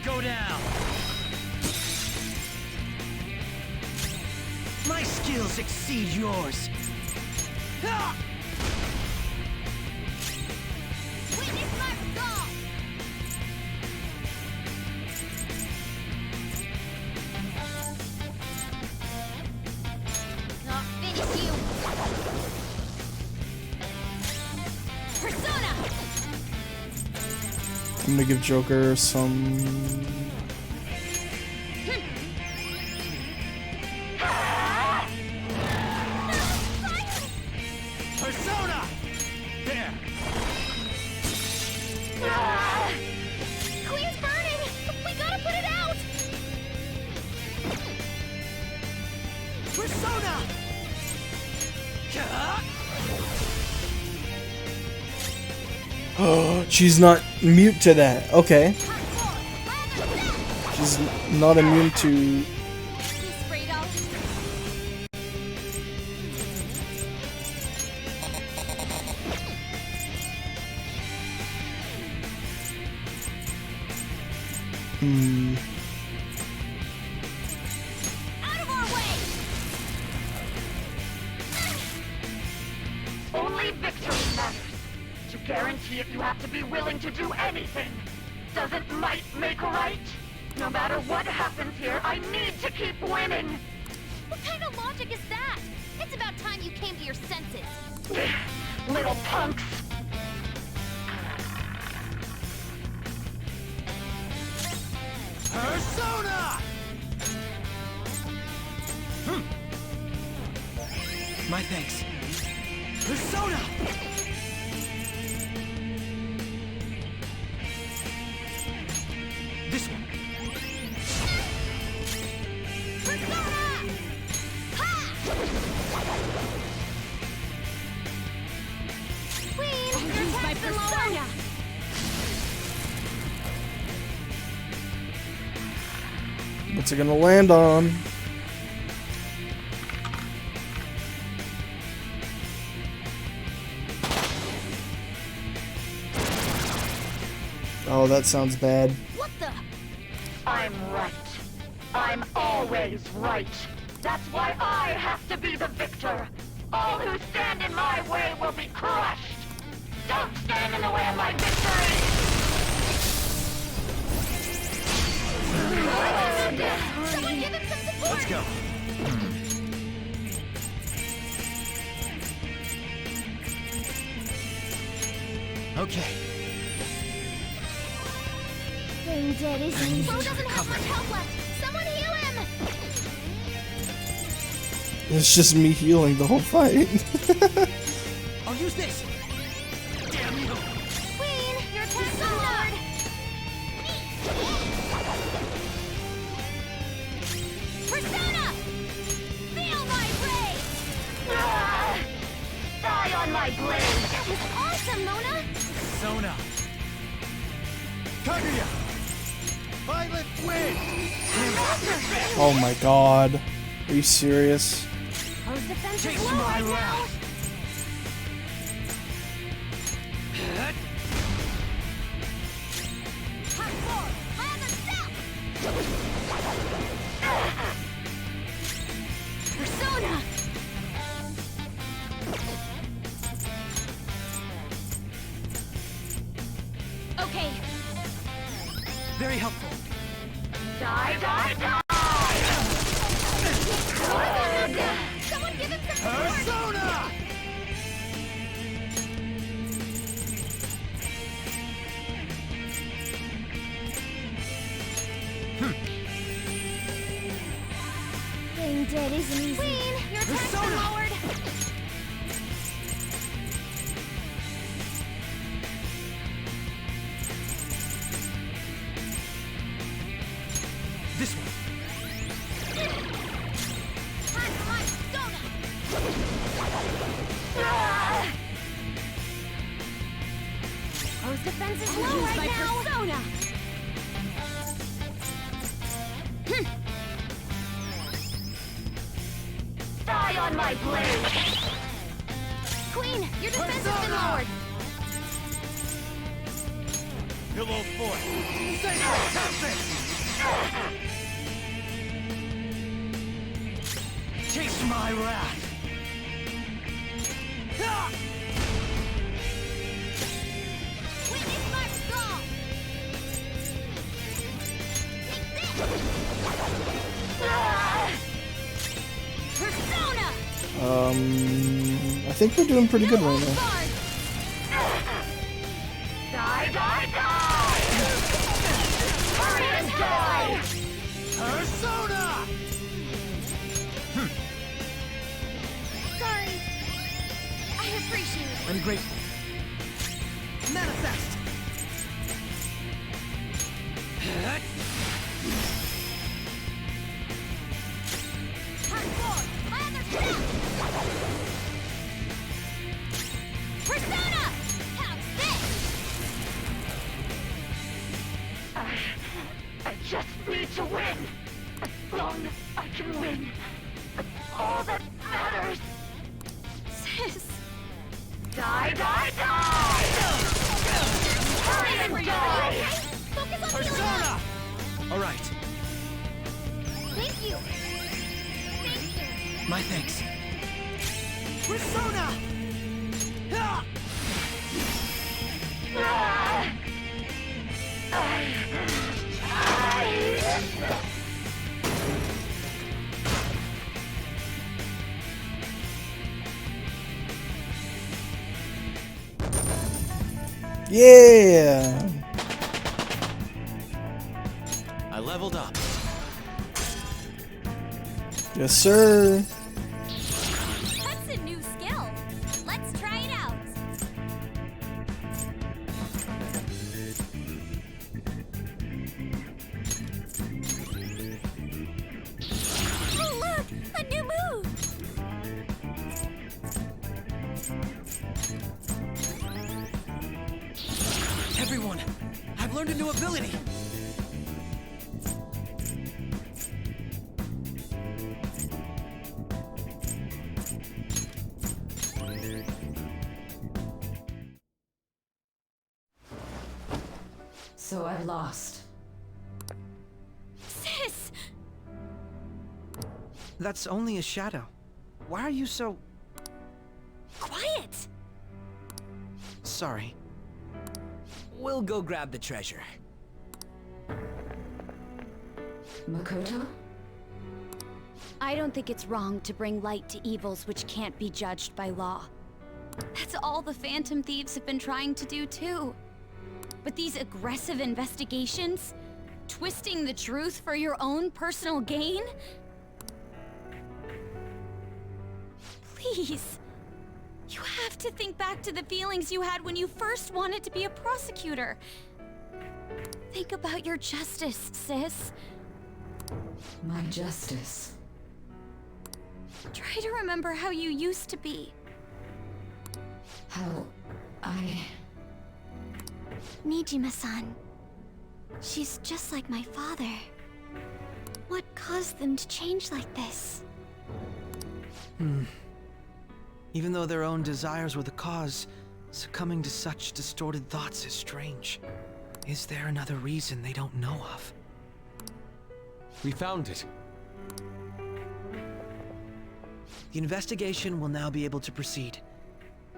Go down! My skills exceed yours. Ah! Witness my resolve. I'll finish you. Persona. I'm gonna give Joker some. Persona! There! Queen's burning. We gotta put it out. Persona! Oh, she's not mute to that. Okay. She's not immune to. Hmm. Out of our way. Only victory matters. To guarantee it, you have to be willing to do anything. Doesn't might make right? No matter what happens here, I need to keep winning. What kind of logic is that? It's about time you came to your senses. Little punks. Persona! My thanks. Persona! This one. Queen, your attack's been lowered. What's it gonna land on? Oh, that sounds bad. What the? I'm right. I'm always right. That's why I have to be the victor. All who stand in my way will be crushed. Don't stand in the way of my victory! Someone give him some support. Let's go. Okay. Brain dead, isn't he? Bo to doesn't have recover. much health left. Someone heal him. It's just me healing the whole fight. I'll use this. Damn you. Queen, your attack's been lowered. Persona! Feel my rage! Die on my blade! That was awesome, Mona! Persona! Kaguya! Violet Wind! Oh my god. Are you serious? Post defense Chase is low my right now. wrath. Hot four, high on the south! Persona! Okay. Very helpful. Die, die, die! Someone give him some support! Persona! Playing dead isn't easy. Queen, your attack's been lowered. This one. Time for my persona. Rose defense is low right now. Persona. Die on my blade! Queen, your defense has been lowered. Pillow foot. Say no, Taste my wrath. Witness my resolve. Persona. I think we're doing pretty good right now. Die, die, die! Hurry and die! Persona! Sorry. I appreciate it. I'm grateful. Manifest! Hardcore. My other step. Persona. How's this? I just need to win. As long as I can win. That's all that matters. Sis. Die, die, die! Hurry and die! Focus on Persona! All right. Thank you. Thank you. My thanks. Persona! Ah! Yeah! I leveled up. Yes, sir. That's a new skill. Let's try it out. Oh, look! A new move! Everyone, I've learned a new ability. So I've lost. Sis! That's only a shadow. Why are you so... Quiet! Sorry. We'll go grab the treasure. Makoto? I don't think it's wrong to bring light to evils which can't be judged by law. That's all the Phantom Thieves have been trying to do too. But these aggressive investigations? Twisting the truth for your own personal gain? Please. You have to think back to the feelings you had when you first wanted to be a prosecutor. Think about your justice, sis. My justice. Try to remember how you used to be. How I... Nijima-san. She's just like my father. What caused them to change like this? Even though their own desires were the cause, succumbing to such distorted thoughts is strange. Is there another reason they don't know of? We found it. The investigation will now be able to proceed.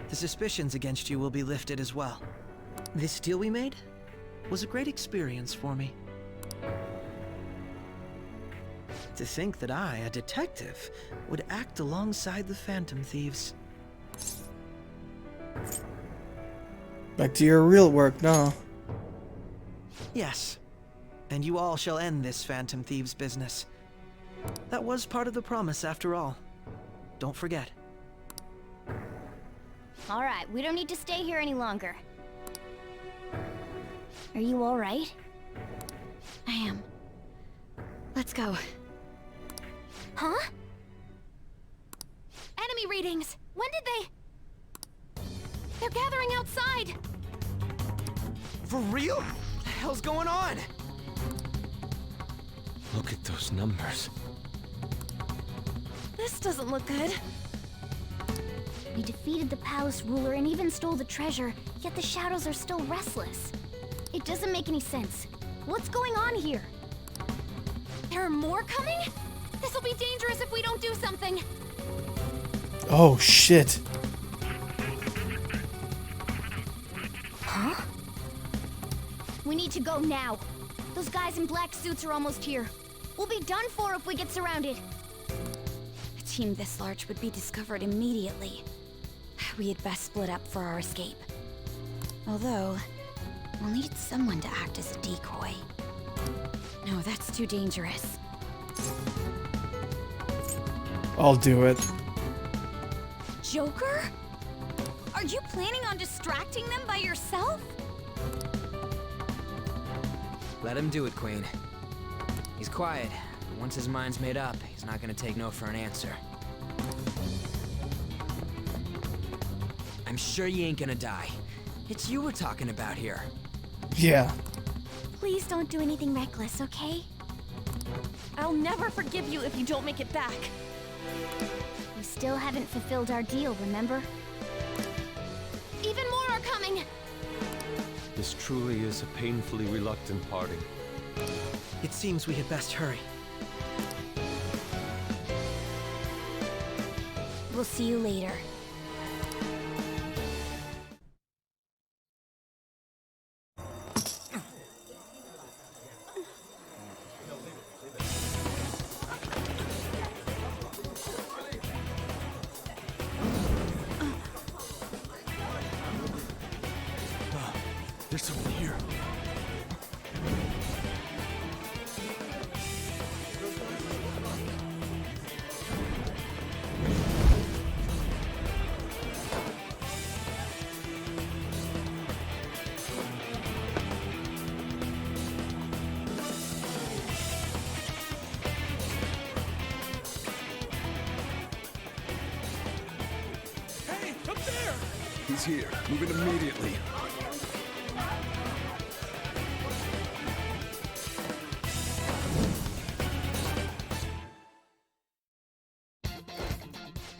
The suspicions against you will be lifted as well. This deal we made was a great experience for me. To think that I, a detective, would act alongside the Phantom Thieves. Back to your real work now. Yes. And you all shall end this Phantom Thieves business. That was part of the promise after all. Don't forget. Alright, we don't need to stay here any longer. Are you alright? I am. Let's go. Huh? Enemy readings! When did they... They're gathering outside! For real? What the hell's going on? Look at those numbers. This doesn't look good. We defeated the palace ruler and even stole the treasure, yet the shadows are still restless. It doesn't make any sense. What's going on here? There are more coming? This'll be dangerous if we don't do something. Oh, shit. Huh? We need to go now. Those guys in black suits are almost here. We'll be done for if we get surrounded. A team this large would be discovered immediately. We had best split up for our escape. Although, we'll need someone to act as a decoy. No, that's too dangerous. I'll do it. Joker? Are you planning on distracting them by yourself? Let him do it, Queen. He's quiet, but once his mind's made up, he's not gonna take no for an answer. I'm sure you ain't gonna die. It's you we're talking about here. Yeah. Please don't do anything reckless, okay? I'll never forgive you if you don't make it back. We still haven't fulfilled our deal, remember? Even more are coming! This truly is a painfully reluctant parting. It seems we had best hurry. We'll see you later. There's someone here. Hey, up there! He's here. Moving immediately.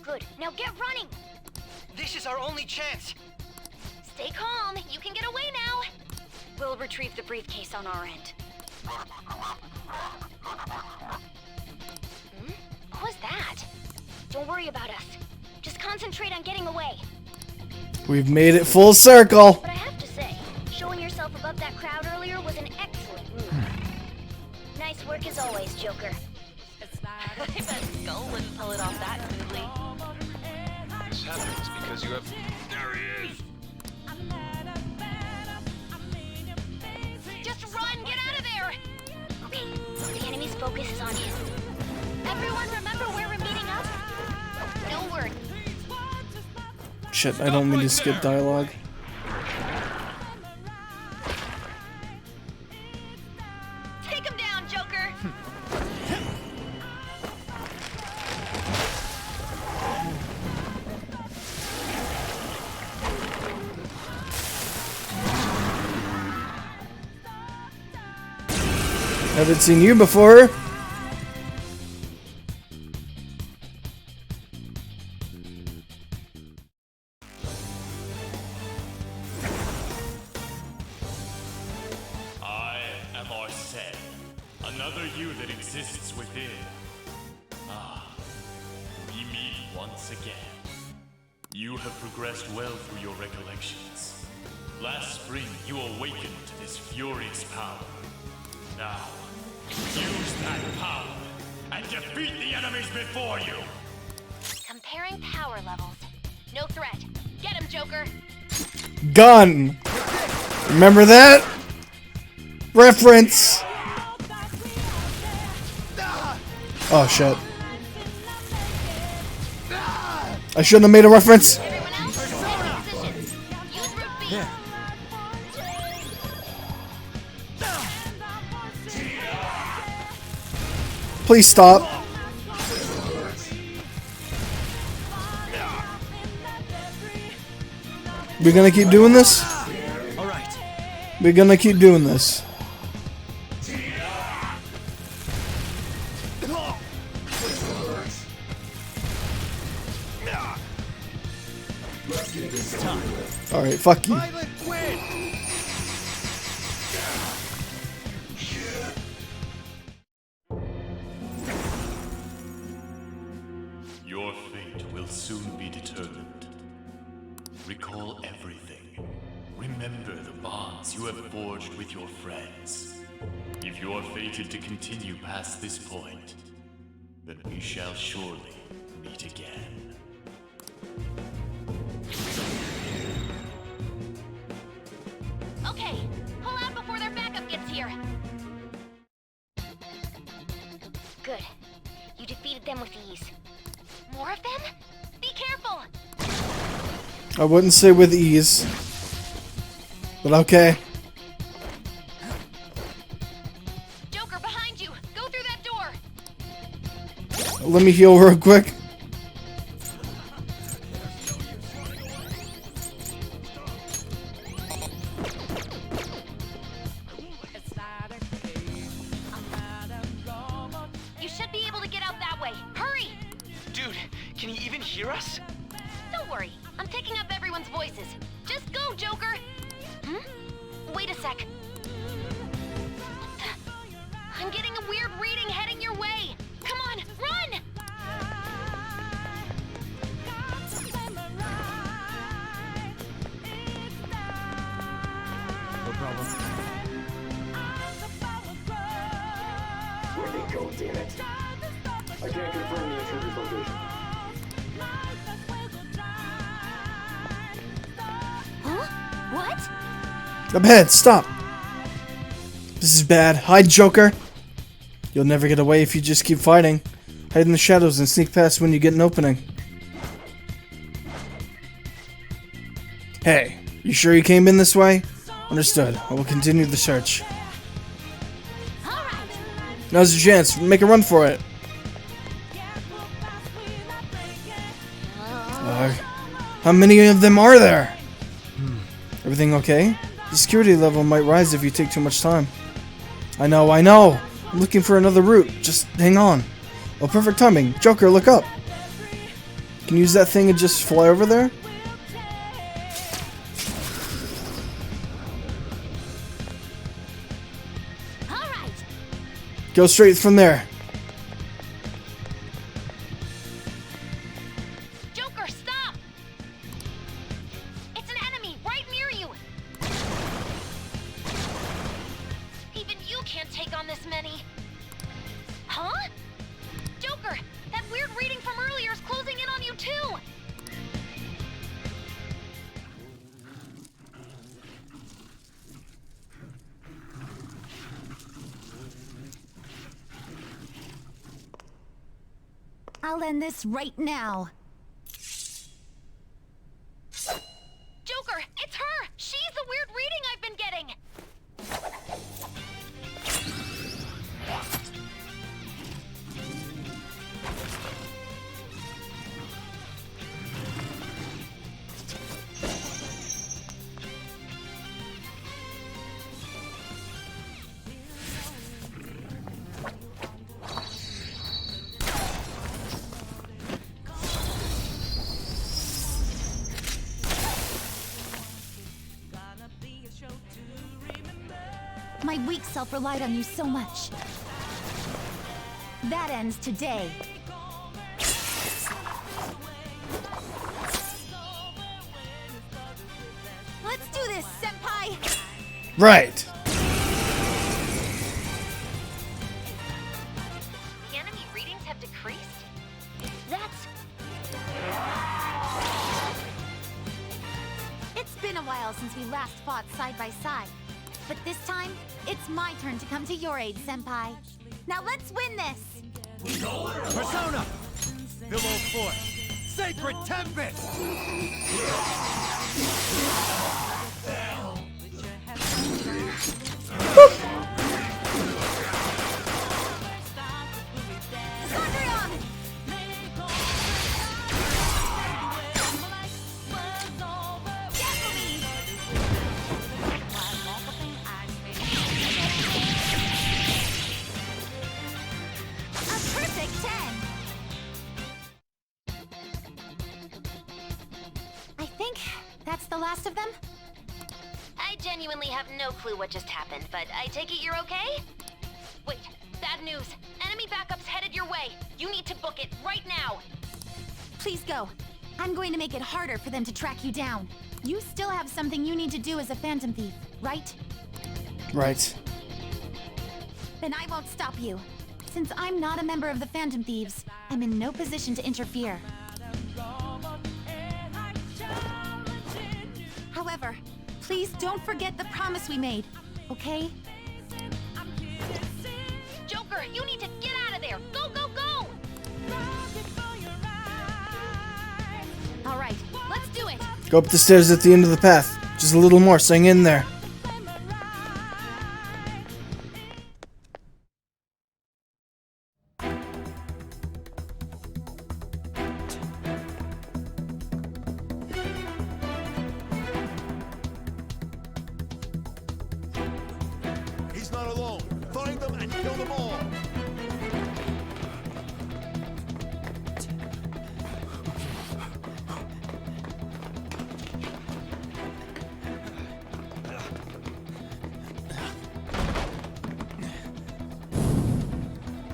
Good, now get running! This is our only chance. Stay calm, you can get away now! We'll retrieve the briefcase on our end. What was that? Don't worry about us. Just concentrate on getting away. We've made it full circle. But I have to say, showing yourself above that crowd earlier was an excellent move. Nice work as always, Joker. I bet Skull wouldn't pull it off that smoothly. This happens because you have... There he is! Just run! Get out of there! Okay, the enemy's focus is on him. Everyone remember where we're meeting up? No word. Shit, I don't mean to skip dialogue. Take him down, Joker! Haven't seen you before. I am Arsene, another you that exists within. Ah, we meet once again. You have progressed well through your recollections. Last spring, you awakened to this furious power. Now, use that power and defeat the enemies before you! Comparing power levels. No threat. Get him, Joker! Gun. Remember that? Reference. Oh shit. I shouldn't have made a reference. Yeah. Please stop. We're gonna keep doing this? All right. We're gonna keep doing this. Alright, fuck you. Your fate will soon be determined. Recall everything. Remember the bonds you have forged with your friends. If you are fated to continue past this point, then we shall surely meet again. Okay, pull out before their backup gets here. Good. You defeated them with ease. More of them? Be careful! I wouldn't say with ease. But okay. Joker, behind you! Go through that door! Let me heal real quick. You should be able to get out that way. Hurry! Dude, can he even hear us? Don't worry. I'm picking up everyone's voices. Just go, Joker! Hmm? Wait a sec. What the? I'm getting a weird reading heading your way. Come on, run! No problem. Where'd they go, damn it? I can't confirm the intruder's location. Huh? What? Up ahead, stop. This is bad. Hide, Joker. You'll never get away if you just keep fighting. Hide in the shadows and sneak past when you get an opening. Hey, you sure you came in this way? Understood. I will continue the search. Now's your chance. Make a run for it. How many of them are there? Everything okay? The security level might rise if you take too much time. I know. I'm looking for another route. Just hang on. Oh, perfect timing. Joker, look up. Can you use that thing and just fly over there? Go straight from there. Joker, stop! It's an enemy right near you! Even you can't take on this many. Huh? Joker, that weird reading from earlier is closing in on you too! I'll end this right now. Joker, it's her! She's the weird reading I've been getting! My weak self relied on you so much. That ends today. Let's do this, Senpai! Right. The enemy readings have decreased? That's... It's been a while since we last fought side by side. But this time, it's my turn to come to your aid, Senpai. Now let's win this! Persona! Below Force! Sacred Tempest! I think that's the last of them? I genuinely have no clue what just happened, but I take it you're okay? Wait, bad news. Enemy backup's headed your way. You need to book it right now. Please go. I'm going to make it harder for them to track you down. You still have something you need to do as a Phantom Thief, right? Right. Then I won't stop you. Since I'm not a member of the Phantom Thieves, I'm in no position to interfere. However, please don't forget the promise we made, okay? Joker, you need to get out of there! Go, go, go! All right, let's do it! Go up the stairs at the end of the path. Just a little more, sing in there. He's not alone. Find them and kill them all.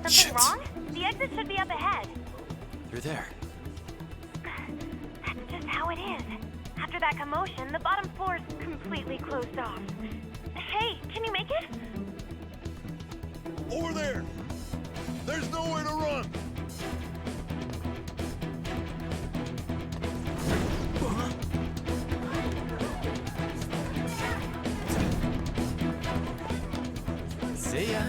Something wrong? The exit should be up ahead. You're there. That's just how it is. After that commotion, the bottom floor's completely closed off. Hey, can you make it? Over there. There's nowhere to run. See ya.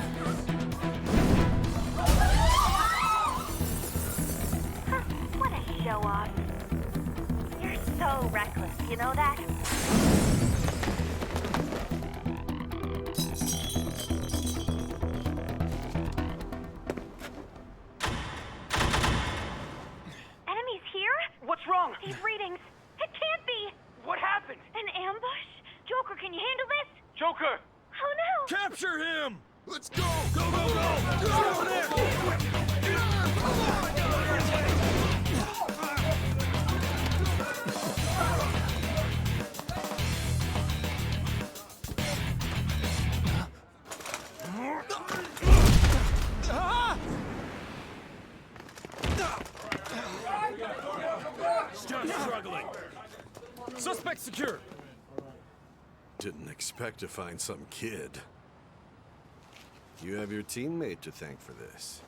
What a show off. You're so reckless, you know that? Enemies here? What's wrong? These readings. It can't be. What happened? An ambush? Joker, can you handle this? Joker! Oh no! Capture him! Let's go! Go, go, go! Go over there! Just struggling. Suspect secured. Didn't expect to find some kid. You have your teammate to thank for this.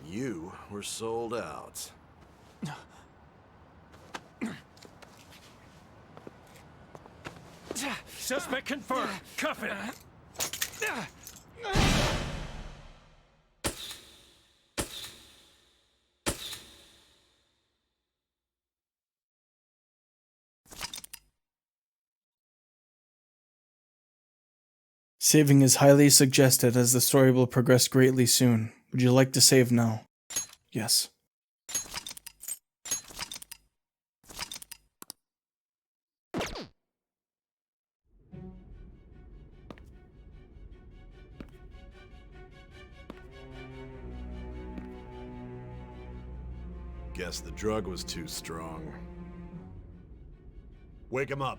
You were sold out. Suspect confirmed. Cuff it. Saving is highly suggested as the story will progress greatly soon. Would you like to save now? Yes. Guess the drug was too strong. Wake him up.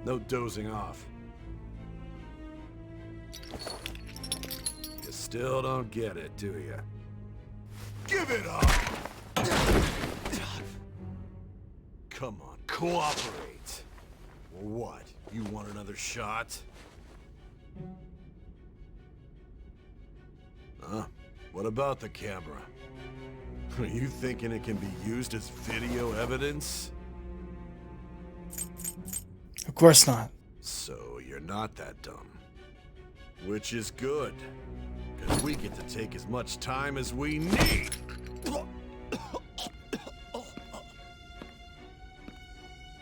No dozing off. You still don't get it, do you? Give it up! Come on, cooperate. Or what? You want another shot? Huh? What about the camera? Are you thinking it can be used as video evidence? Of course not. So you're not that dumb. Which is good. Because we get to take as much time as we need.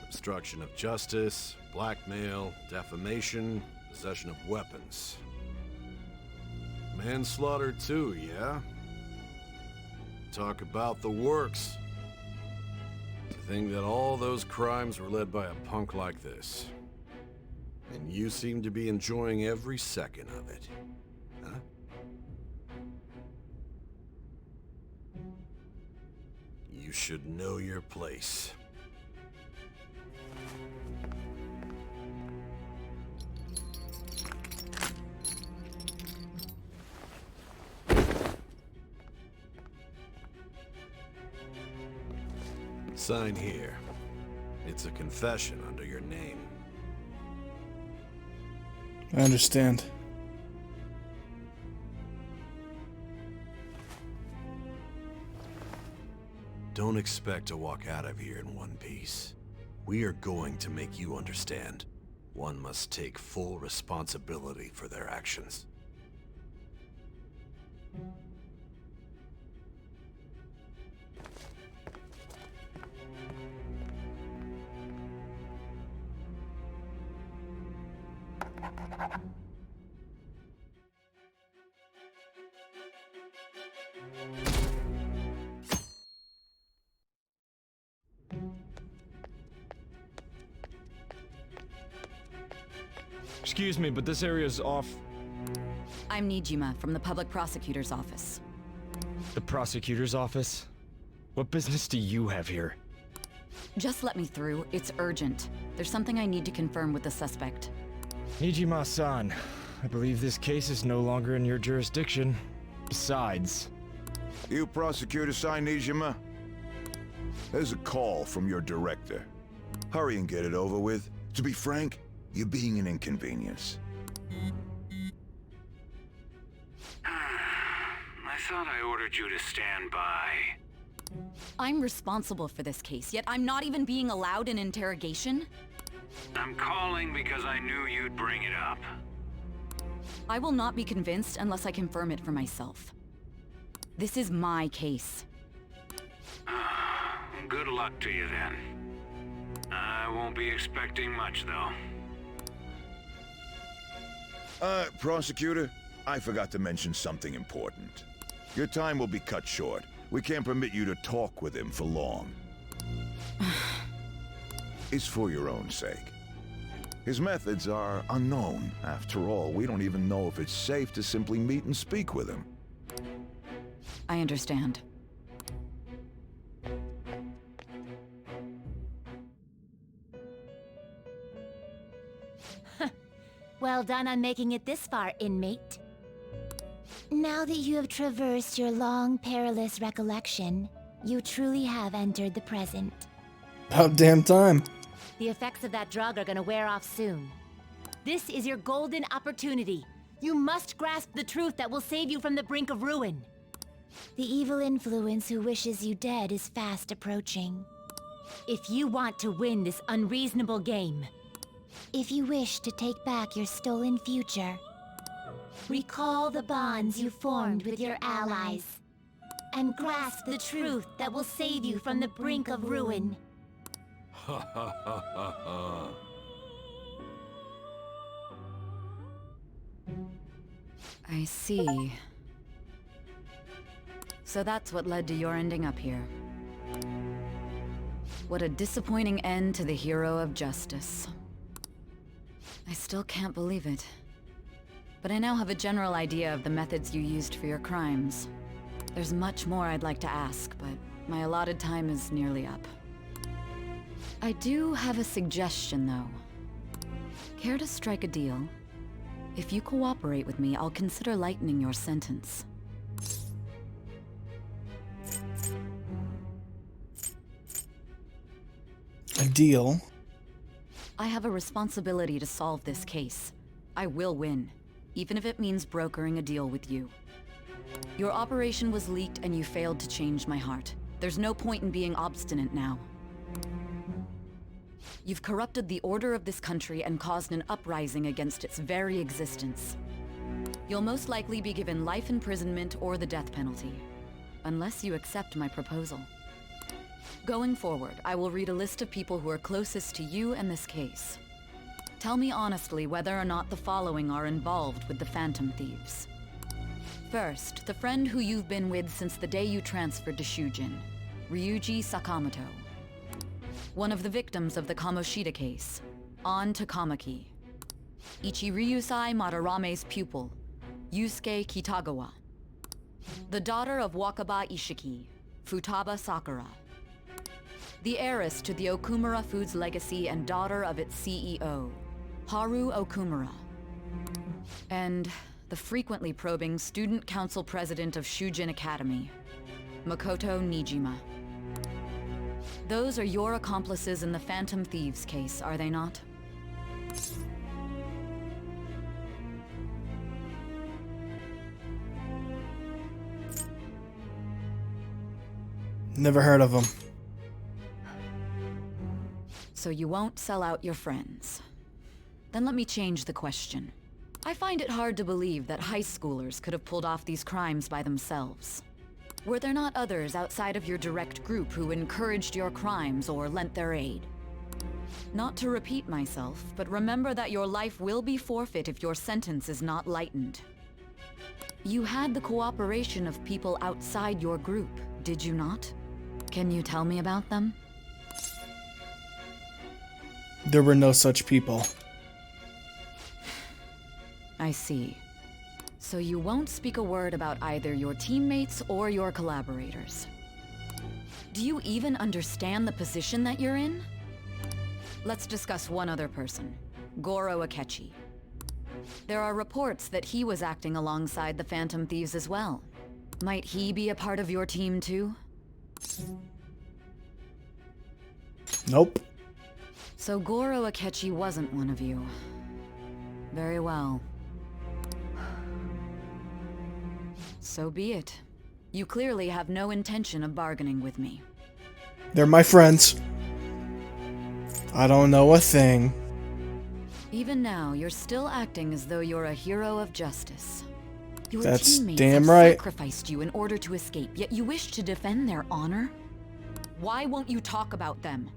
Obstruction of justice, blackmail, defamation, possession of weapons. Manslaughter too, yeah? Talk about the works. To think that all those crimes were led by a punk like this. And you seem to be enjoying every second of it. Huh? You should know your place. Sign here. It's a confession under your name. I understand. Don't expect to walk out of here in one piece. We are going to make you understand. One must take full responsibility for their actions. Excuse me, but this area's off. I'm Nijima from the Public Prosecutor's Office. The prosecutor's office? What business do you have here? Just let me through. It's urgent. There's something I need to confirm with the suspect. Nijima-san, I believe this case is no longer in your jurisdiction. Besides... You prosecutor signed Nijima? There's a call from your director. Hurry and get it over with. To be frank, you're being an inconvenience. I thought I ordered you to stand by. I'm responsible for this case, yet I'm not even being allowed an interrogation? I'm calling because I knew you'd bring it up. I will not be convinced unless I confirm it for myself. This is my case. Good luck to you then. I won't be expecting much, though. Prosecutor, I forgot to mention something important. Your time will be cut short. We can't permit you to talk with him for long. It's for your own sake. His methods are unknown. After all, we don't even know if it's safe to simply meet and speak with him. I understand. Well done on making it this far, inmate. Now that you have traversed your long, perilous recollection, you truly have entered the present. About damn time. The effects of that drug are gonna wear off soon. This is your golden opportunity. You must grasp the truth that will save you from the brink of ruin. The evil influence who wishes you dead is fast approaching. If you want to win this unreasonable game, if you wish to take back your stolen future, recall the bonds you formed with your allies, and grasp the truth that will save you from the brink of ruin. Ha ha ha ha ha. I see. So that's what led to your ending up here. What a disappointing end to the hero of justice. I still can't believe it. But I now have a general idea of the methods you used for your crimes. There's much more I'd like to ask, but my allotted time is nearly up. I do have a suggestion, though. Care to strike a deal? If you cooperate with me, I'll consider lightening your sentence. A deal? I have a responsibility to solve this case. I will win, even if it means brokering a deal with you. Your operation was leaked and you failed to change my heart. There's no point in being obstinate now. You've corrupted the order of this country and caused an uprising against its very existence. You'll most likely be given life imprisonment or the death penalty, unless you accept my proposal. Going forward, I will read a list of people who are closest to you and this case. Tell me honestly whether or not the following are involved with the Phantom Thieves. First, the friend who you've been with since the day you transferred to Shujin, Ryuji Sakamoto. One of the victims of the Kamoshida case, An Takamaki. Ichiryusai Madarame's pupil, Yusuke Kitagawa. The daughter of Wakaba Ishiki, Futaba Sakura. The heiress to the Okumura Foods legacy and daughter of its CEO, Haru Okumura. And the frequently probing student council president of Shujin Academy, Makoto Nijima. Those are your accomplices in the Phantom Thieves case, are they not? Never heard of them. So you won't sell out your friends. Then let me change the question. I find it hard to believe that high schoolers could have pulled off these crimes by themselves. Were there not others outside of your direct group who encouraged your crimes or lent their aid? Not to repeat myself, but remember that your life will be forfeit if your sentence is not lightened. You had the cooperation of people outside your group, did you not? Can you tell me about them? There were no such people. I see. So you won't speak a word about either your teammates or your collaborators. Do you even understand the position that you're in? Let's discuss one other person, Goro Akechi. There are reports that he was acting alongside the Phantom Thieves as well. Might he be a part of your team too? Nope. So Goro Akechi wasn't one of you. Very well. So be it. You clearly have no intention of bargaining with me. They're my friends. I don't know a thing. Even now, you're still acting as though you're a hero of justice. Your That's teammates damn have right. sacrificed you in order to escape, yet you wish to defend their honor? Why won't you talk about them?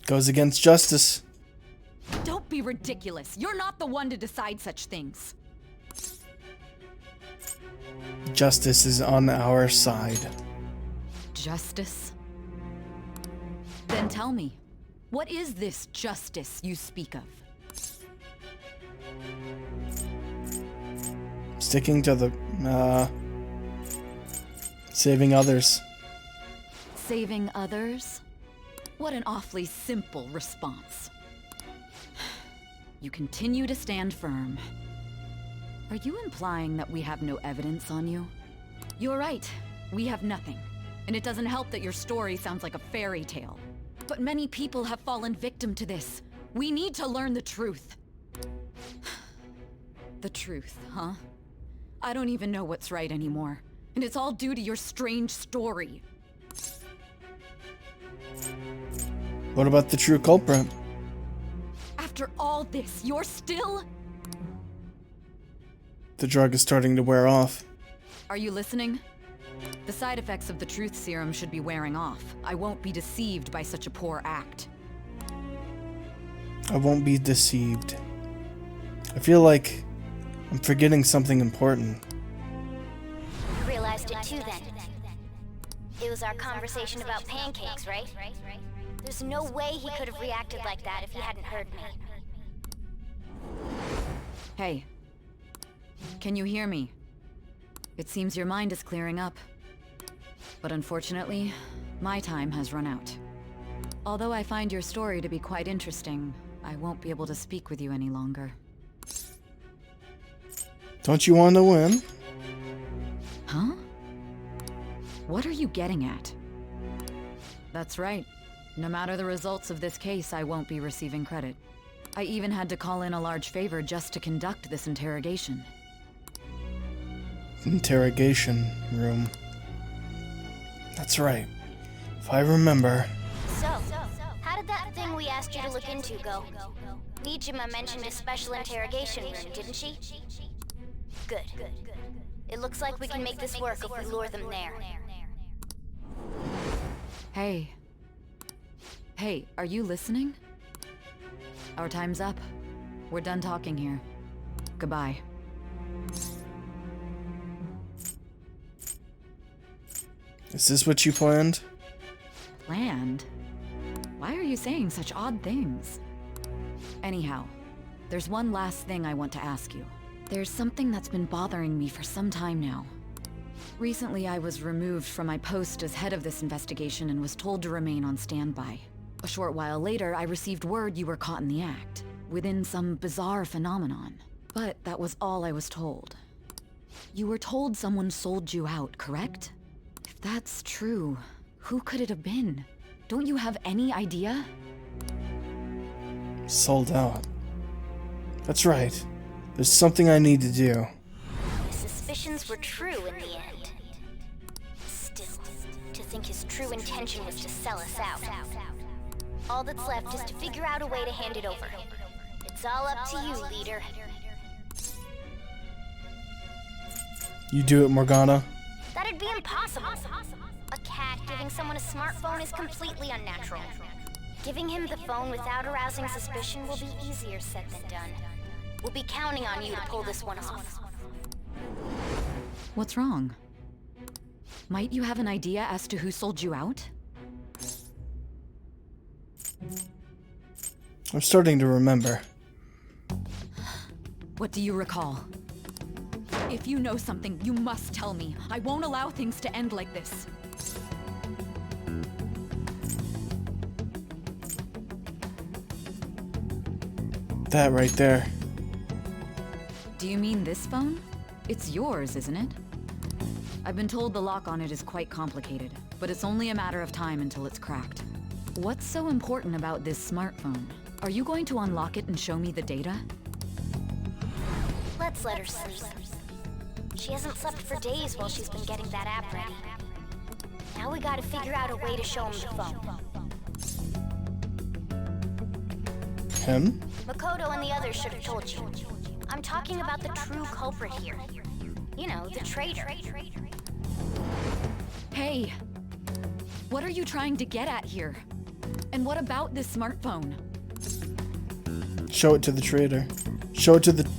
Goes against justice. Don't be ridiculous. You're not the one to decide such things. Justice is on our side. Justice? Then tell me, what is this justice you speak of? Sticking to the, saving others. Saving others? What an awfully simple response. You continue to stand firm. Are you implying that we have no evidence on you? You're right. We have nothing. And it doesn't help that your story sounds like a fairy tale. But many people have fallen victim to this. We need to learn the truth. The truth, huh? I don't even know what's right anymore. And it's all due to your strange story. What about the true culprit? After all this, you're still... The drug is starting to wear off. Are you listening? The side effects of the truth serum should be wearing off. I won't be deceived by such a poor act. I won't be deceived. I feel like I'm forgetting something important. You realized it too then. It was our conversation about pancakes, right? There's no way he could have reacted like that if he hadn't heard me. Hey. Can you hear me? It seems your mind is clearing up. But unfortunately, my time has run out. Although I find your story to be quite interesting, I won't be able to speak with you any longer. Don't you want to win? Huh? What are you getting at? That's right. No matter the results of this case, I won't be receiving credit. I even had to call in a large favor just to conduct this interrogation. Interrogation room. That's right. If I remember. So, how did that thing we asked you to look into go? Nijima mentioned a special interrogation room, didn't she? Good. It looks like we can make this work if we lure them there. Hey. Hey, are you listening? Our time's up. We're done talking here. Goodbye. Is this what you planned? Planned? Why are you saying such odd things? Anyhow, there's one last thing I want to ask you. There's something that's been bothering me for some time now. Recently, I was removed from my post as head of this investigation and was told to remain on standby. A short while later, I received word you were caught in the act, within some bizarre phenomenon. But that was all I was told. You were told someone sold you out, correct? If that's true, who could it have been? Don't you have any idea? Sold out. That's right. There's something I need to do. My suspicions were true in the end. Still, to think his true intention was to sell us out. All that's left is to figure out a way to hand it over. It's all up to you, leader. You do it, Morgana. That'd be impossible. A cat giving someone a smartphone is completely unnatural. Giving him the phone without arousing suspicion will be easier said than done. We'll be counting on you to pull this one off. What's wrong? Might you have an idea as to who sold you out? I'm starting to remember. What do you recall? If you know something, you must tell me. I won't allow things to end like this. That right there. Do you mean this phone? It's yours, isn't it? I've been told the lock on it is quite complicated, but it's only a matter of time until it's cracked. What's so important about this smartphone? Are you going to unlock it and show me the data? Let's let her sleep. She hasn't slept for days while she's been getting that app ready. Now we gotta figure out a way to show him the phone. Him? Makoto and the others should have told you. I'm talking about the true culprit here. You know, the traitor. Hey! What are you trying to get at here? And what about this smartphone? Show it to the trader. Show it to the...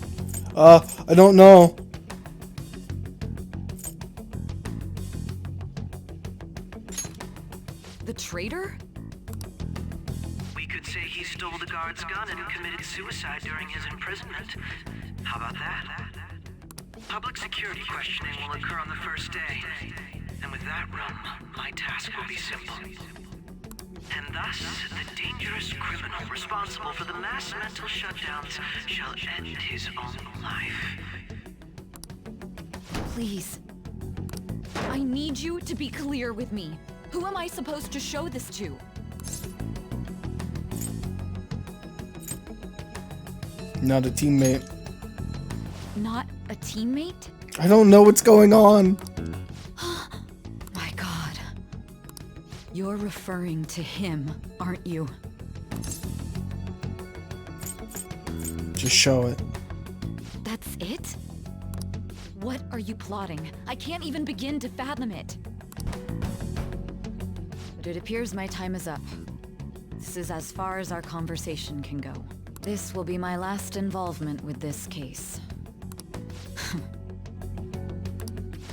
I don't know. The traitor? We could say he stole the guard's gun and committed suicide during his imprisonment. How about that? Public security questioning will occur on the first day. And with that room, my task will be simple. And thus, the dangerous criminal responsible for the mass mental shutdowns shall end his own life. Please. I need you to be clear with me. Who am I supposed to show this to? Not a teammate. Not a teammate? I don't know what's going on. My God. You're referring to him, aren't you? Just show it. That's it? What are you plotting? I can't even begin to fathom it. But it appears my time is up. This is as far as our conversation can go. This will be my last involvement with this case.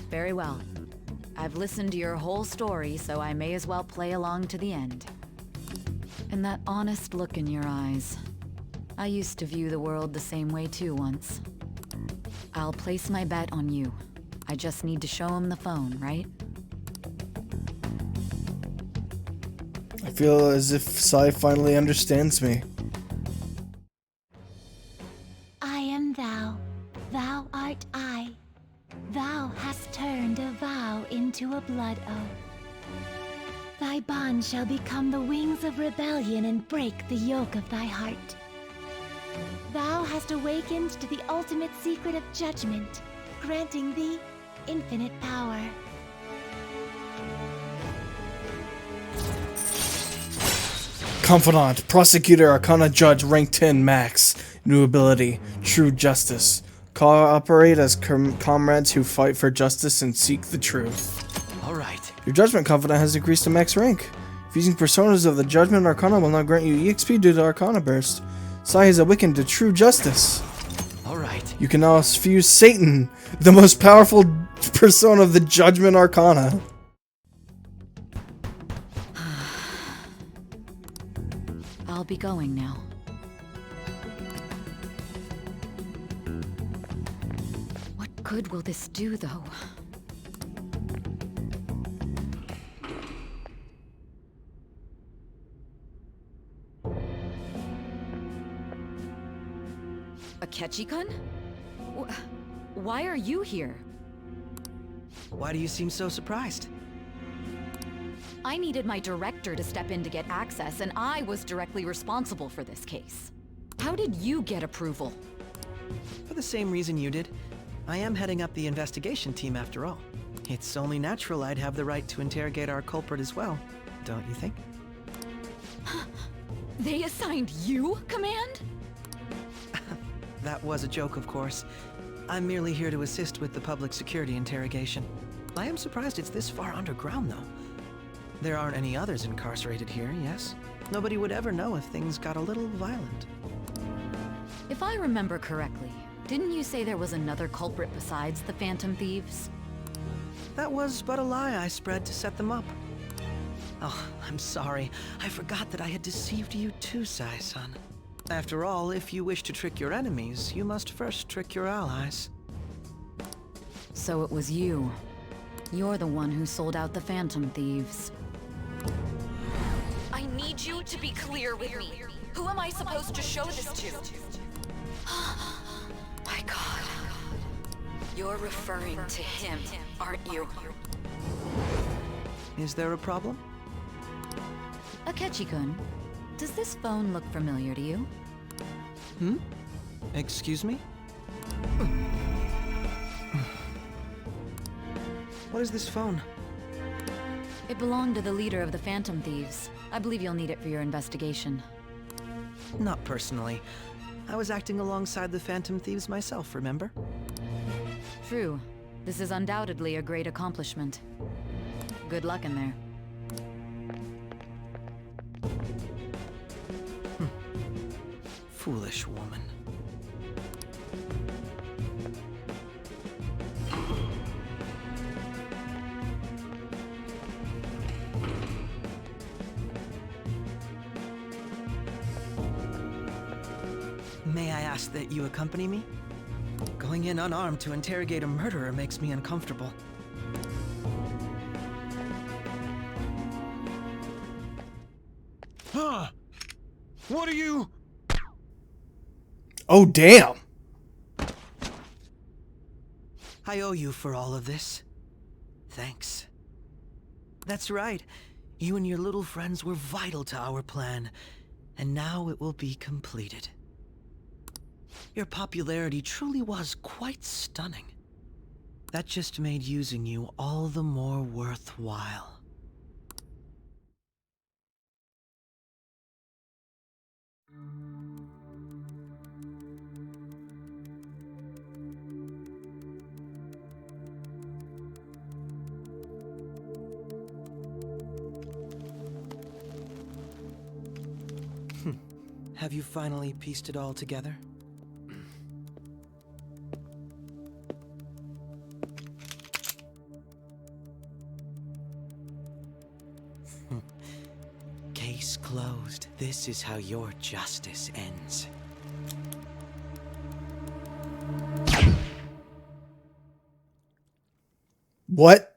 Very well. I've listened to your whole story, so I may as well play along to the end. And that honest look in your eyes. I used to view the world the same way too once. I'll place my bet on you. I just need to show him the phone, right? I feel as if Sai finally understands me. I am thou, thou art I. Thou hast turned a vow into a blood oath. Thy Thy bond shall become the wings of rebellion and break the yoke of thy heart. Thou hast awakened to the ultimate secret of judgment, granting thee infinite power. Confidant, Prosecutor, Arcana Judge, Rank 10 Max. New ability, True Justice. Cooperate as comrades who fight for justice and seek the truth. Alright. Your Judgment Confidant has increased to max rank. If using personas of the Judgment Arcana will not grant you EXP due to Arcana Burst. Sai has awakened to True Justice. Alright. You can now fuse Satan, the most powerful persona of the Judgment Arcana. I'll be going now. What good will this do, though? Akechi-kun? Why are you here? Why do you seem so surprised? I needed my director to step in to get access, and I was directly responsible for this case. How did you get approval? For the same reason you did. I am heading up the investigation team after all. It's only natural I'd have the right to interrogate our culprit as well, don't you think? They assigned you command? That was a joke, of course. I'm merely here to assist with the public security interrogation. I am surprised it's this far underground, though. There aren't any others incarcerated here, yes? Nobody would ever know if things got a little violent. If I remember correctly, didn't you say there was another culprit besides the Phantom Thieves? That was but a lie I spread to set them up. Oh, I'm sorry. I forgot that I had deceived you too, Sai-san. After all, if you wish to trick your enemies, you must first trick your allies. So it was you. You're the one who sold out the Phantom Thieves. I need you to be clear with me. Who am I supposed to show this to? My God. You're referring to him, aren't you? Is there a problem? Akechi-kun, does this phone look familiar to you? Excuse me? What is this phone? It belonged to the leader of the Phantom Thieves. I believe you'll need it for your investigation. Not personally. I was acting alongside the Phantom Thieves myself, remember? True. This is undoubtedly a great accomplishment. Good luck in there. Foolish woman. May I ask that you accompany me? Going in unarmed to interrogate a murderer makes me uncomfortable. Huh? What are you? Oh, damn. I owe you for all of this. Thanks. That's right. You and your little friends were vital to our plan, and now it will be completed. Your popularity truly was quite stunning. That just made using you all the more worthwhile. Have you finally pieced it all together? Case closed. This is how your justice ends. What?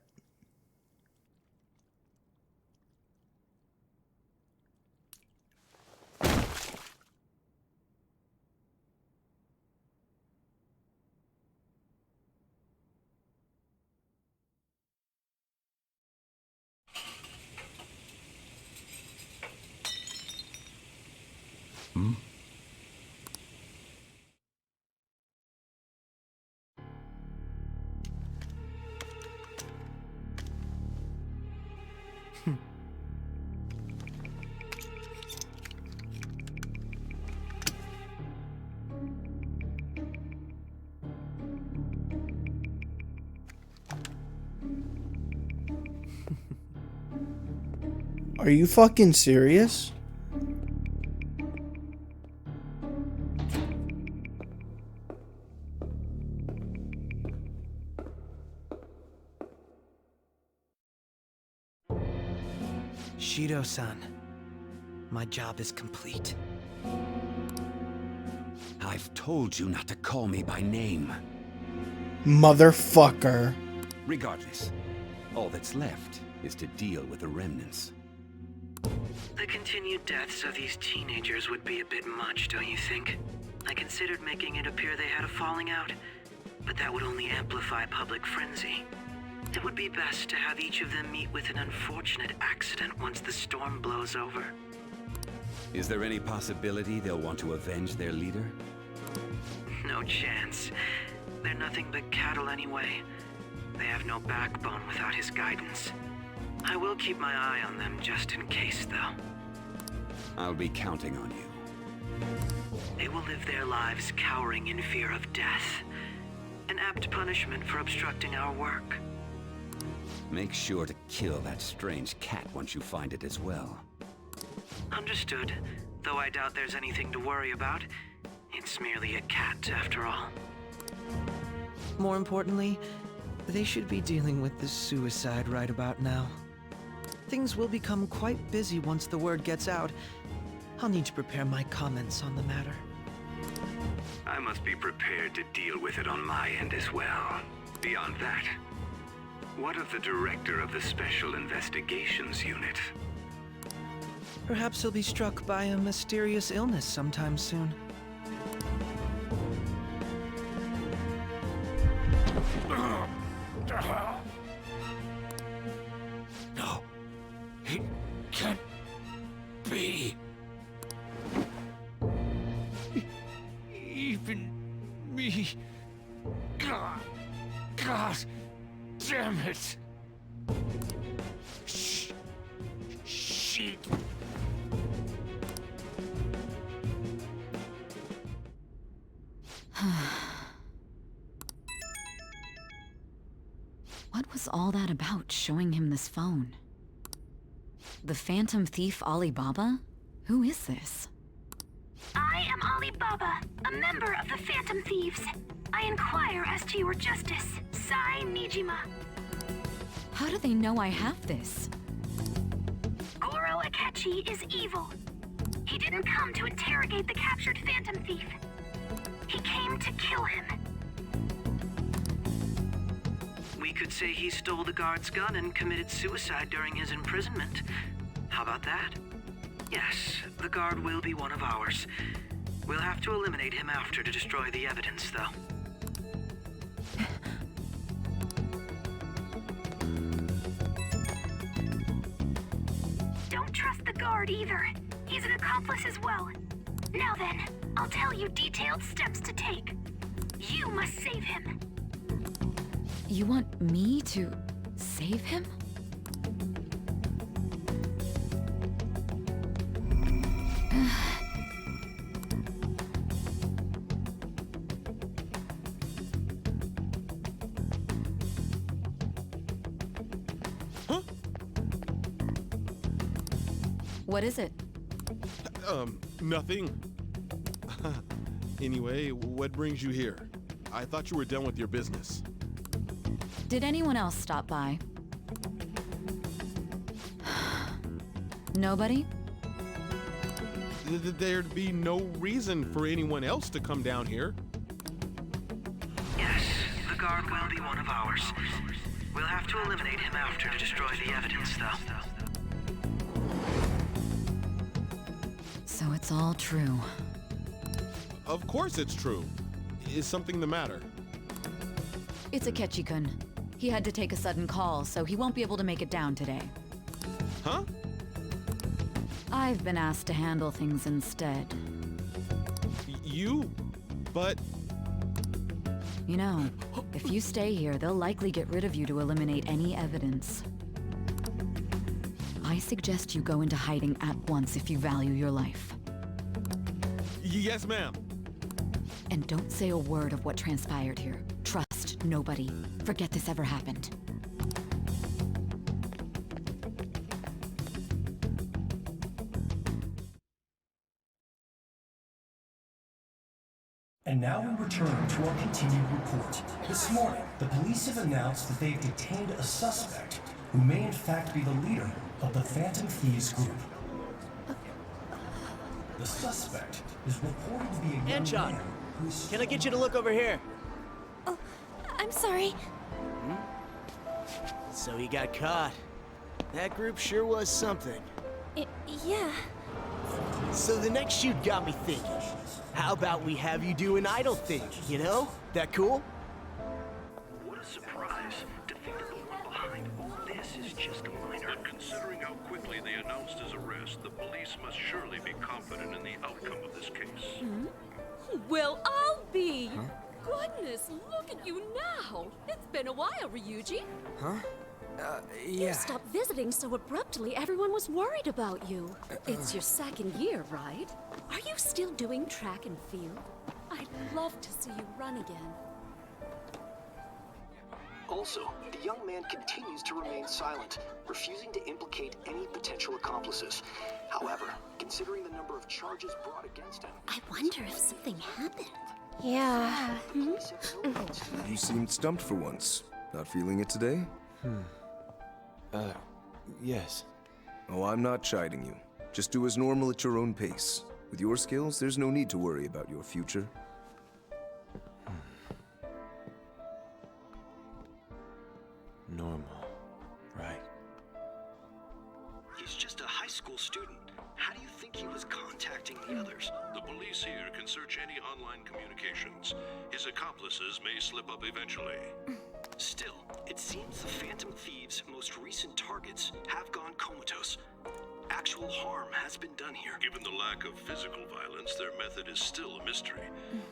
Are you fucking serious? Shido-san, my job is complete. I've told you not to call me by name. Motherfucker. Regardless, all that's left is to deal with the remnants. The continued deaths of these teenagers would be a bit much, don't you think? I considered making it appear they had a falling out, but that would only amplify public frenzy. It would be best to have each of them meet with an unfortunate accident once the storm blows over. Is there any possibility they'll want to avenge their leader? No chance. They're nothing but cattle anyway. They have no backbone without his guidance. I will keep my eye on them just in case, though. I'll be counting on you. They will live their lives cowering in fear of death. An apt punishment for obstructing our work. Make sure to kill that strange cat once you find it as well. Understood. Though I doubt there's anything to worry about. It's merely a cat, after all. More importantly, they should be dealing with the suicide right about now. Things will become quite busy once the word gets out. I'll need to prepare my comments on the matter. I must be prepared to deal with it on my end as well. Beyond that, what of the director of the Special Investigations Unit? Perhaps he'll be struck by a mysterious illness sometime soon. No, it can't be. Even me. God damn it. Shit. What was all that about, showing him this phone? The Phantom Thief Alibaba? Who is this? I am Alibaba, a member of the Phantom Thieves. I inquire as to your justice, Sai Nijima. How do they know I have this? Goro Akechi is evil. He didn't come to interrogate the captured Phantom Thief. He came to kill him. We could say he stole the guard's gun and committed suicide during his imprisonment. How about that? Yes, the guard will be one of ours. We'll have to eliminate him after to destroy the evidence, though. Don't trust the guard either. He's an accomplice as well. Now then, I'll tell you detailed steps to take. You must save him. You want me to save him? Huh? What is it? Nothing. Anyway, what brings you here? I thought you were done with your business. Did anyone else stop by? Nobody? There'd be no reason for anyone else to come down here. Yes, the guard will be one of ours. We'll have to eliminate him after to destroy the evidence, though. So it's all true. Of course it's true. Is something the matter? It's Akechi-kun. He had to take a sudden call, so he won't be able to make it down today. Huh? I've been asked to handle things instead. You? But... You know, if you stay here, they'll likely get rid of you to eliminate any evidence. I suggest you go into hiding at once if you value your life. Yes, ma'am. And don't say a word of what transpired here. Trust nobody. Forget this ever happened. And now we return to our continued report. This morning, the police have announced that they've detained a suspect who may in fact be the leader of the Phantom Thieves group. The suspect is reported to be a young Anchon, man who's... can I get you to look over here? Oh, I'm sorry. So he got caught. That group sure was something. Yeah. So the next shoot got me thinking. How about we have you do an idol thing, you know? That cool? What a surprise to think that the one behind all this is just a minor. But considering how quickly they announced his arrest, the police must surely be confident in the outcome of this case. Well, I'll be. Goodness, look at you now. It's been a while, Ryuji. Huh? You Yeah. stopped visiting so abruptly, everyone was worried about you. It's your second year, right? Are you still doing track and field? I'd love to see you run again. Also, the young man continues to remain silent, refusing to implicate any potential accomplices. However, considering the number of charges brought against him... I wonder if something happened. Yeah. You seemed stumped for once. Not feeling it today? Yes. Oh, I'm not chiding you. Just do as normal at your own pace. With your skills, there's no need to worry about your future. Normal. Right. He's just a high school student. How do you think he was contacting the others? The police here can search any online communications. His accomplices may slip up eventually. Still, it seems the Phantom Thieves' most recent targets have gone comatose. Actual harm has been done here. Given the lack of physical violence, their method is still a mystery.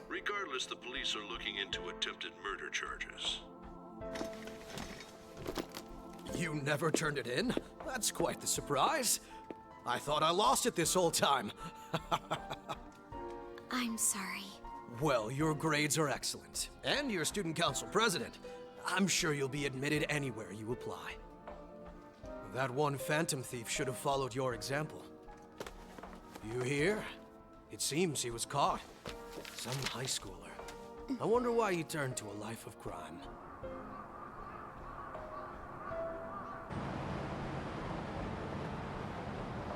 Regardless, the police are looking into attempted murder charges. You never turned it in? That's quite the surprise. I thought I lost it this whole time. I'm sorry. Well, your grades are excellent. And you're student council president. I'm sure you'll be admitted anywhere you apply. That one Phantom Thief should have followed your example. You hear? It seems he was caught. Some high schooler. I wonder why he turned to a life of crime.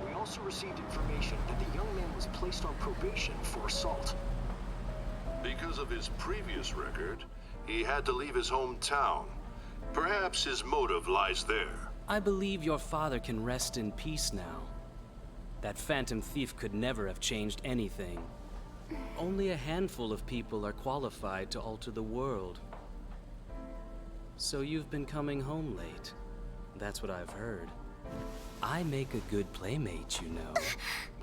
We also received information that the young man was placed on probation for assault. Because of his previous record, he had to leave his hometown. Perhaps his motive lies there. I believe your father can rest in peace now. That Phantom Thief could never have changed anything. Only a handful of people are qualified to alter the world. So you've been coming home late. That's what I've heard. I make a good playmate, you know.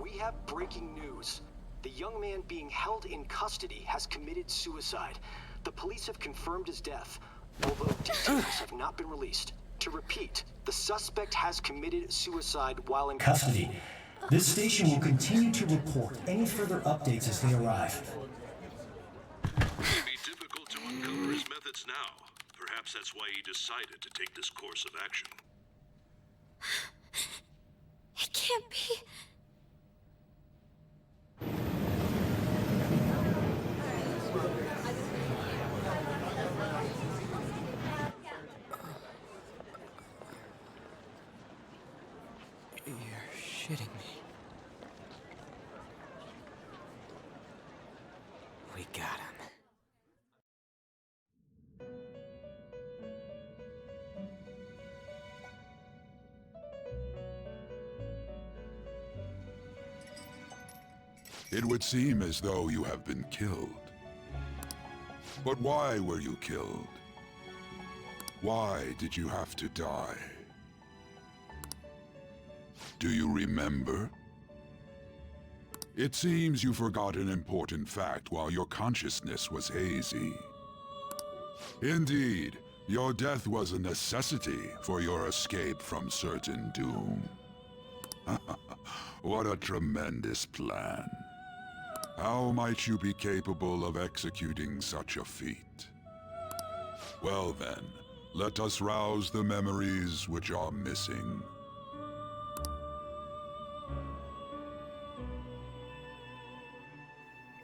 We have breaking news. The young man being held in custody has committed suicide. The police have confirmed his death, although details have not been released. To repeat, the suspect has committed suicide while in custody. This station will continue to report any further updates as they arrive. It may be difficult to uncover his methods now. Perhaps that's why he decided to take this course of action. It can't be. You're shitting me. We got him. It would seem as though you have been killed. But why were you killed? Why did you have to die? Do you remember? It seems you forgot an important fact while your consciousness was hazy. Indeed, your death was a necessity for your escape from certain doom. What a tremendous plan. How might you be capable of executing such a feat? Well then, let us rouse the memories which are missing.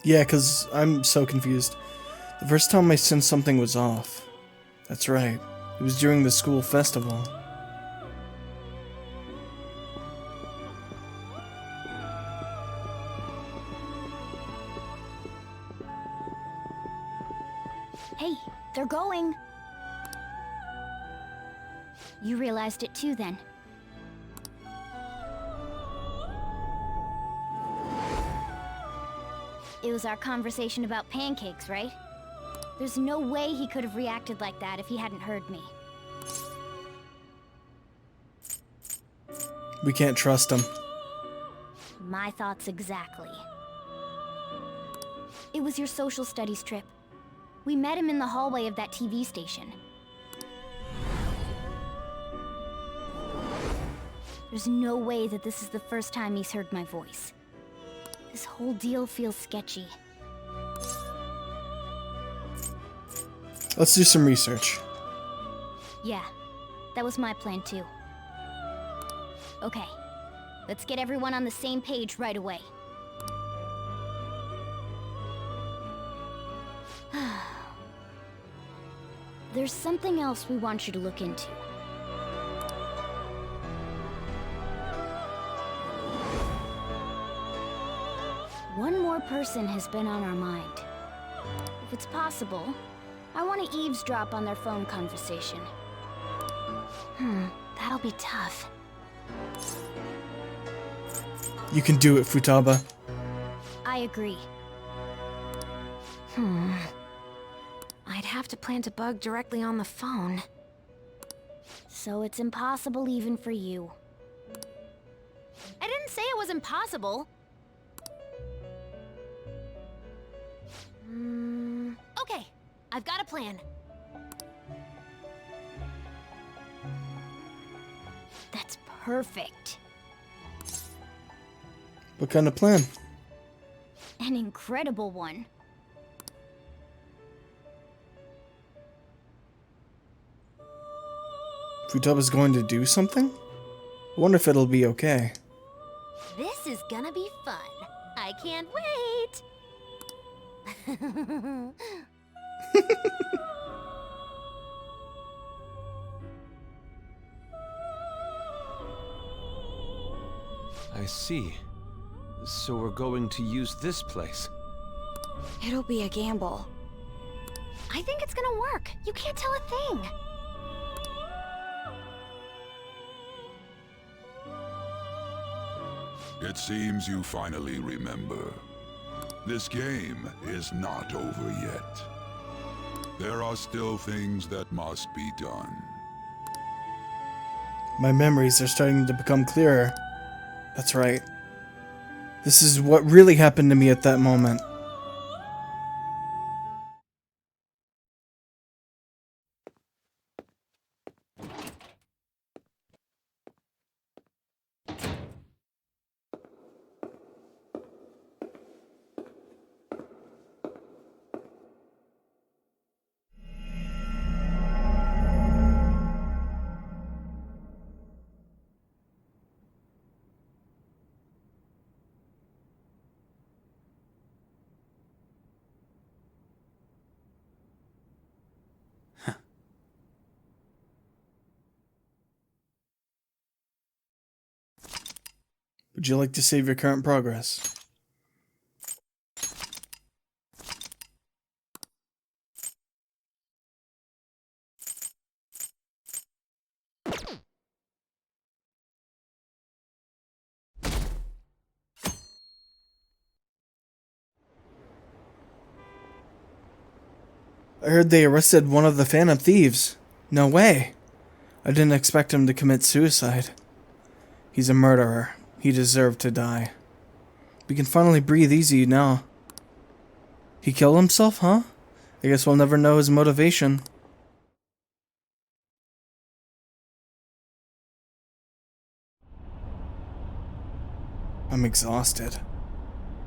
Yeah, because I'm so confused. The first time I sensed something was off. That's right. It was during the school festival. Hey, they're going. You realized it too, then. It was our conversation about pancakes, right? There's no way he could have reacted like that if he hadn't heard me. We can't trust him. My thoughts exactly. It was your social studies trip. We met him in the hallway of that TV station. There's no way that this is the first time he's heard my voice. This whole deal feels sketchy. Let's do some research. Yeah, that was my plan too. Okay, let's get everyone on the same page right away. There's something else we want you to look into. One more person has been on our mind. If it's possible, I want to eavesdrop on their phone conversation. That'll be tough. You can do it, Futaba. I agree. I'd have to plant a bug directly on the phone. So it's impossible even for you. I didn't say it was impossible. Okay, I've got a plan. That's perfect. What kind of plan? An incredible one. Futaba's going to do something? I wonder if it'll be okay. This is gonna be fun. I can't wait. I see. So we're going to use this place. It'll be a gamble. I think it's gonna work. You can't tell a thing. It seems you finally remember. This game is not over yet. There are still things that must be done. My memories are starting to become clearer. That's right. This is what really happened to me at that moment. Would you like to save your current progress? I heard they arrested one of the Phantom Thieves. No way. I didn't expect him to commit suicide. He's a murderer. He deserved to die. We can finally breathe easy now. He killed himself, huh? I guess we'll never know his motivation. I'm exhausted.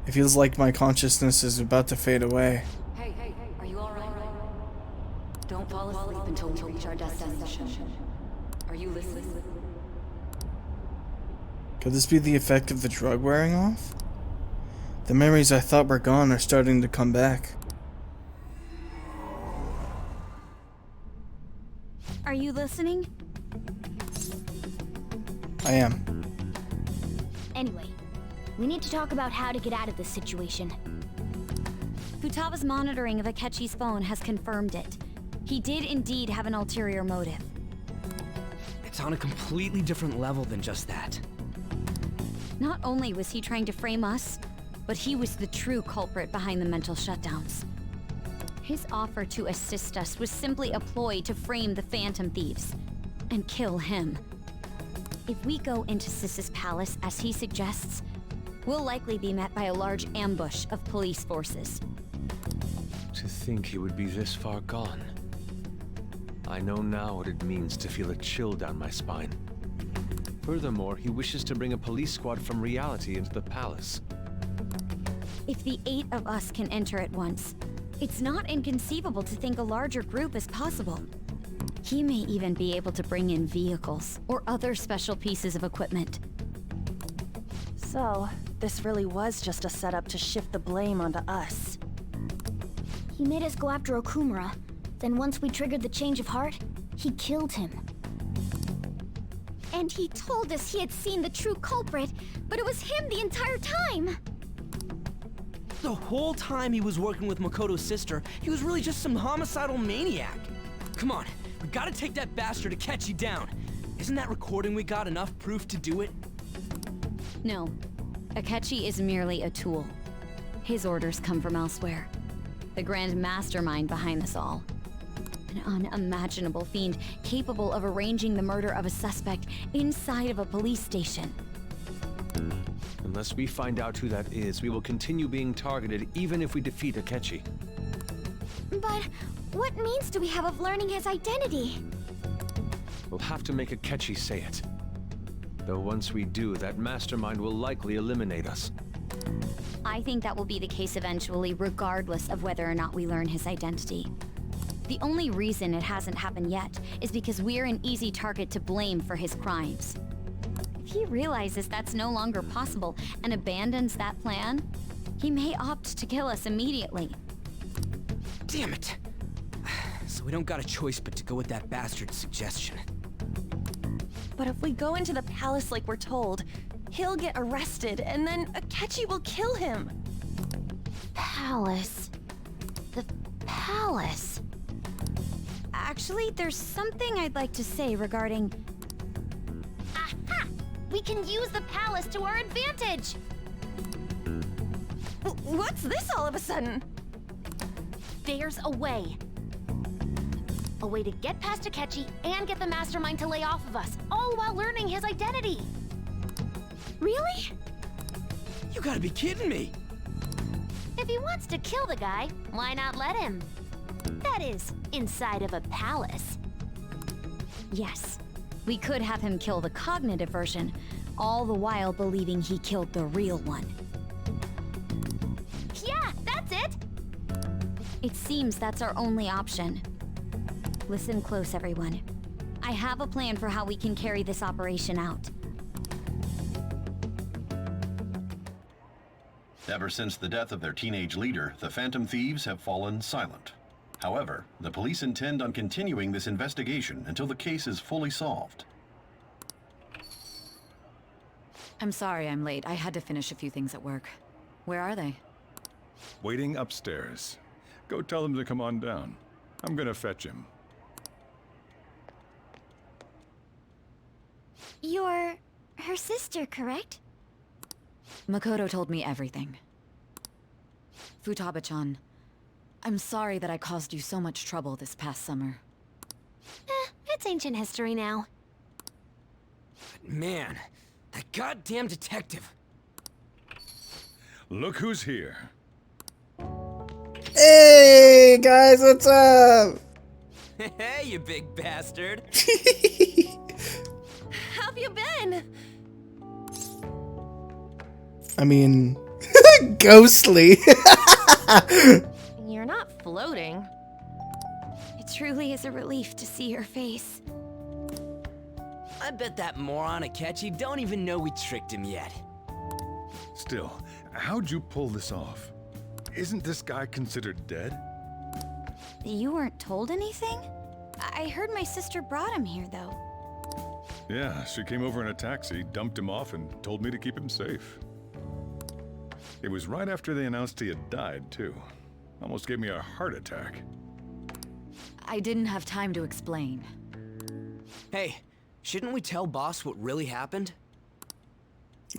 It feels like my consciousness is about to fade away. Hey, are you alright? Don't fall asleep until we reach our destination. Are you listening? Could this be the effect of the drug wearing off? The memories I thought were gone are starting to come back. Are you listening? I am. Anyway, we need to talk about how to get out of this situation. Futaba's monitoring of Akechi's phone has confirmed it. He did indeed have an ulterior motive. It's on a completely different level than just that. Not only was he trying to frame us, but he was the true culprit behind the mental shutdowns. His offer to assist us was simply a ploy to frame the Phantom Thieves and kill him. If we go into Sis's palace as he suggests, we'll likely be met by a large ambush of police forces. To think he would be this far gone. I know now what it means to feel a chill down my spine. Furthermore, he wishes to bring a police squad from reality into the palace. If the 8 of us can enter at once, it's not inconceivable to think a larger group is possible. He may even be able to bring in vehicles or other special pieces of equipment. So, this really was just a setup to shift the blame onto us. He made us go after Okumura. Then once we triggered the change of heart, he killed him. And he told us he had seen the true culprit, but it was him the entire time! The whole time he was working with Makoto's sister, he was really just some homicidal maniac. Come on, we gotta take that bastard Akechi down. Isn't that recording we got enough proof to do it? No. Akechi is merely a tool. His orders come from elsewhere. The grand mastermind behind this all. An unimaginable fiend capable of arranging the murder of a suspect inside of a police station. Unless we find out who that is, we will continue being targeted even if we defeat Akechi. But what means do we have of learning his identity? We'll have to make Akechi say it. Though once we do, that mastermind will likely eliminate us. I think that will be the case eventually, regardless of whether or not we learn his identity. The only reason it hasn't happened yet is because we're an easy target to blame for his crimes. If he realizes that's no longer possible and abandons that plan, he may opt to kill us immediately. Damn it! So we don't got a choice but to go with that bastard's suggestion. But if we go into the palace like we're told, he'll get arrested and then Akechi will kill him. Palace. The palace. Actually, there's something I'd like to say regarding... Aha! We can use the palace to our advantage! What's this all of a sudden? There's a way. A way to get past Akechi and get the mastermind to lay off of us, all while learning his identity. Really? You gotta be kidding me! If he wants to kill the guy, why not let him? That is, inside of a palace. Yes, we could have him kill the cognitive version, all the while believing he killed the real one. Yeah, that's it! It seems that's our only option. Listen close, everyone. I have a plan for how we can carry this operation out. Ever since the death of their teenage leader, the Phantom Thieves have fallen silent. However, the police intend on continuing this investigation until the case is fully solved. I'm sorry I'm late. I had to finish a few things at work. Where are they? Waiting upstairs. Go tell them to come on down. I'm gonna fetch him. You're her sister, correct? Makoto told me everything. Futaba-chan, I'm sorry that I caused you so much trouble this past summer. It's ancient history now. Man, that goddamn detective. Look who's here. Hey, guys, what's up? Hey, you big bastard. How have you been? I mean, ghostly. You're not floating. It truly is a relief to see your face. I bet that moron Akechi don't even know we tricked him yet. Still, how'd you pull this off? Isn't this guy considered dead? You weren't told anything? I heard my sister brought him here, though. Yeah, she came over in a taxi, dumped him off, and told me to keep him safe. It was right after they announced he had died, too. Almost gave me a heart attack. I didn't have time to explain. Hey, shouldn't we tell boss what really happened?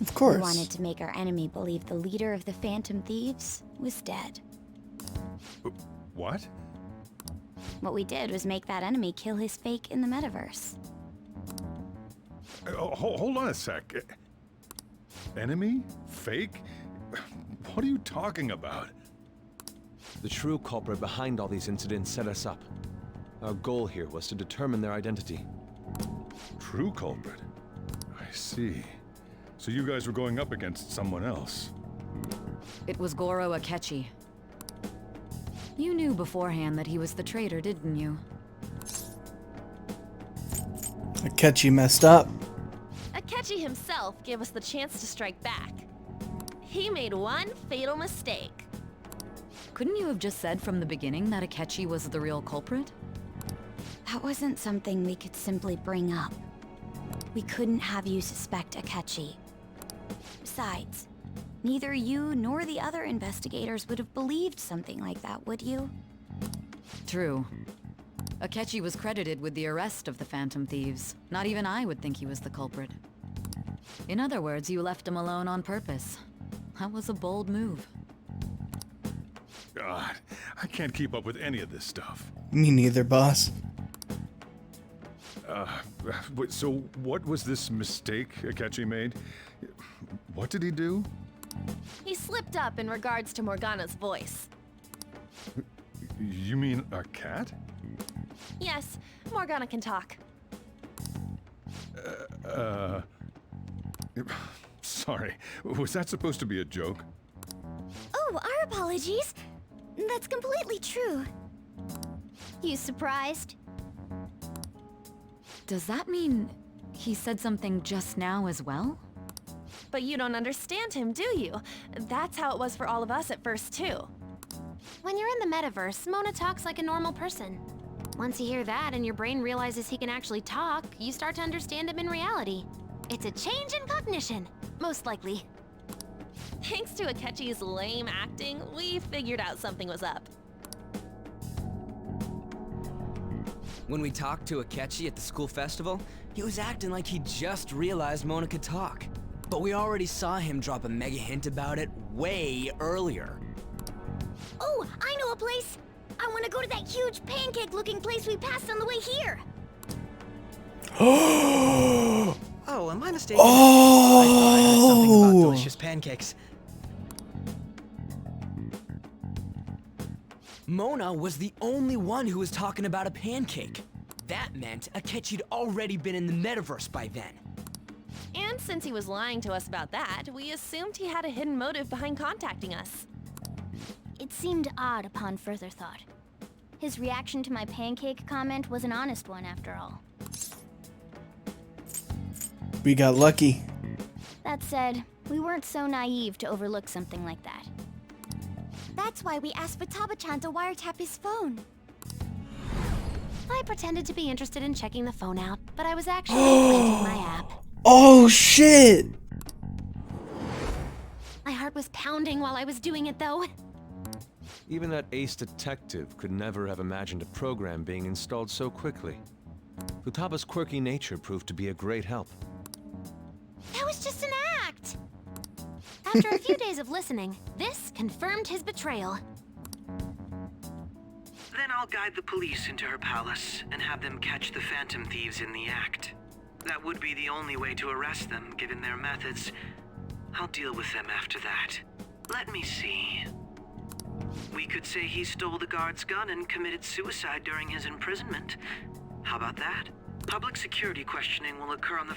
Of course. We wanted to make our enemy believe the leader of the Phantom Thieves was dead. What? What we did was make that enemy kill his fake in the metaverse. Hold on a sec. Enemy? Fake? What are you talking about? The true culprit behind all these incidents set us up. Our goal here was to determine their identity. True culprit? I see. So you guys were going up against someone else. It was Goro Akechi. You knew beforehand that he was the traitor, didn't you? Akechi messed up. Akechi himself gave us the chance to strike back. He made one fatal mistake. Couldn't you have just said from the beginning that Akechi was the real culprit? That wasn't something we could simply bring up. We couldn't have you suspect Akechi. Besides, neither you nor the other investigators would have believed something like that, would you? True. Akechi was credited with the arrest of the Phantom Thieves. Not even I would think he was the culprit. In other words, you left him alone on purpose. That was a bold move. God, I can't keep up with any of this stuff. Me neither, boss. So what was this mistake Akechi made? What did he do? He slipped up in regards to Morgana's voice. You mean a cat? Yes, Morgana can talk. Sorry. Was that supposed to be a joke? Oh, our apologies. That's completely true. You surprised? Does that mean he said something just now as well? But you don't understand him, do you? That's how it was for all of us at first, too. When you're in the metaverse, Mona talks like a normal person. Once you hear that and your brain realizes he can actually talk, you start to understand him in reality. It's a change in cognition, most likely. Thanks to Akechi's lame acting, we figured out something was up. When we talked to Akechi at the school festival, he was acting like he just realized Mona could talk. But we already saw him drop a mega hint about it way earlier. Oh, I know a place! I want to go to that huge pancake-looking place we passed on the way here! Oh, am I mistaken? I thought I heard something about delicious pancakes. Mona was the only one who was talking about a pancake. That meant Akechi'd already been in the metaverse by then. And since he was lying to us about that, we assumed he had a hidden motive behind contacting us. It seemed odd upon further thought. His reaction to my pancake comment was an honest one, after all. We got lucky. That said, we weren't so naive to overlook something like that. That's why we asked Futaba-chan to wiretap his phone. I pretended to be interested in checking the phone out, but I was actually implanting my app. Oh, shit! My heart was pounding while I was doing it, though. Even that ace detective could never have imagined a program being installed so quickly. Futaba's quirky nature proved to be a great help. That was just an act! After a few days of listening, this confirmed his betrayal. Then I'll guide the police into her palace and have them catch the Phantom Thieves in the act. That would be the only way to arrest them, given their methods. I'll deal with them after that. Let me see. We could say he stole the guard's gun and committed suicide during his imprisonment. How about that? Public security questioning will occur on the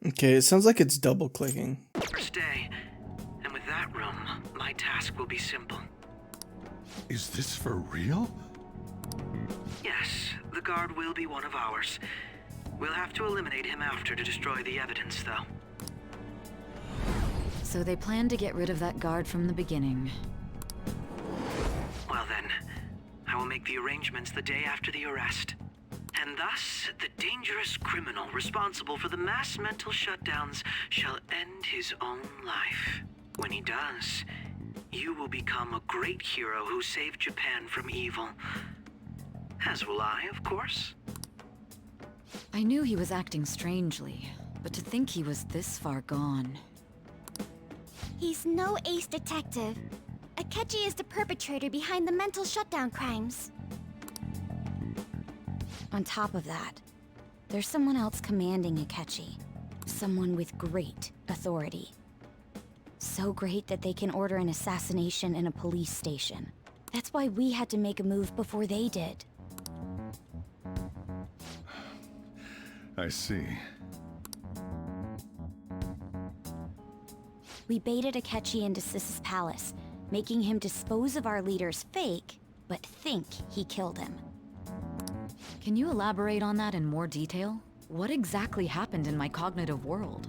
Okay, it sounds like it's double clicking. first day. And with that room, my task will be simple. Is this for real? Yes, the guard will be one of ours. We'll have to eliminate him after to destroy the evidence, though. So they planned to get rid of that guard from the beginning. Well then, I will make the arrangements the day after the arrest. And thus, the dangerous criminal responsible for the mass mental shutdowns shall end his own life. When he does, you will become a great hero who saved Japan from evil. As will I, of course. I knew he was acting strangely, but to think he was this far gone. He's no ace detective. Akechi is the perpetrator behind the mental shutdown crimes. On top of that, there's someone else commanding Akechi. Someone with great authority. So great that they can order an assassination in a police station. That's why we had to make a move before they did. I see. We baited Akechi into Sis's palace, making him dispose of our leader's fake, but think he killed him. Can you elaborate on that in more detail? What exactly happened in my cognitive world?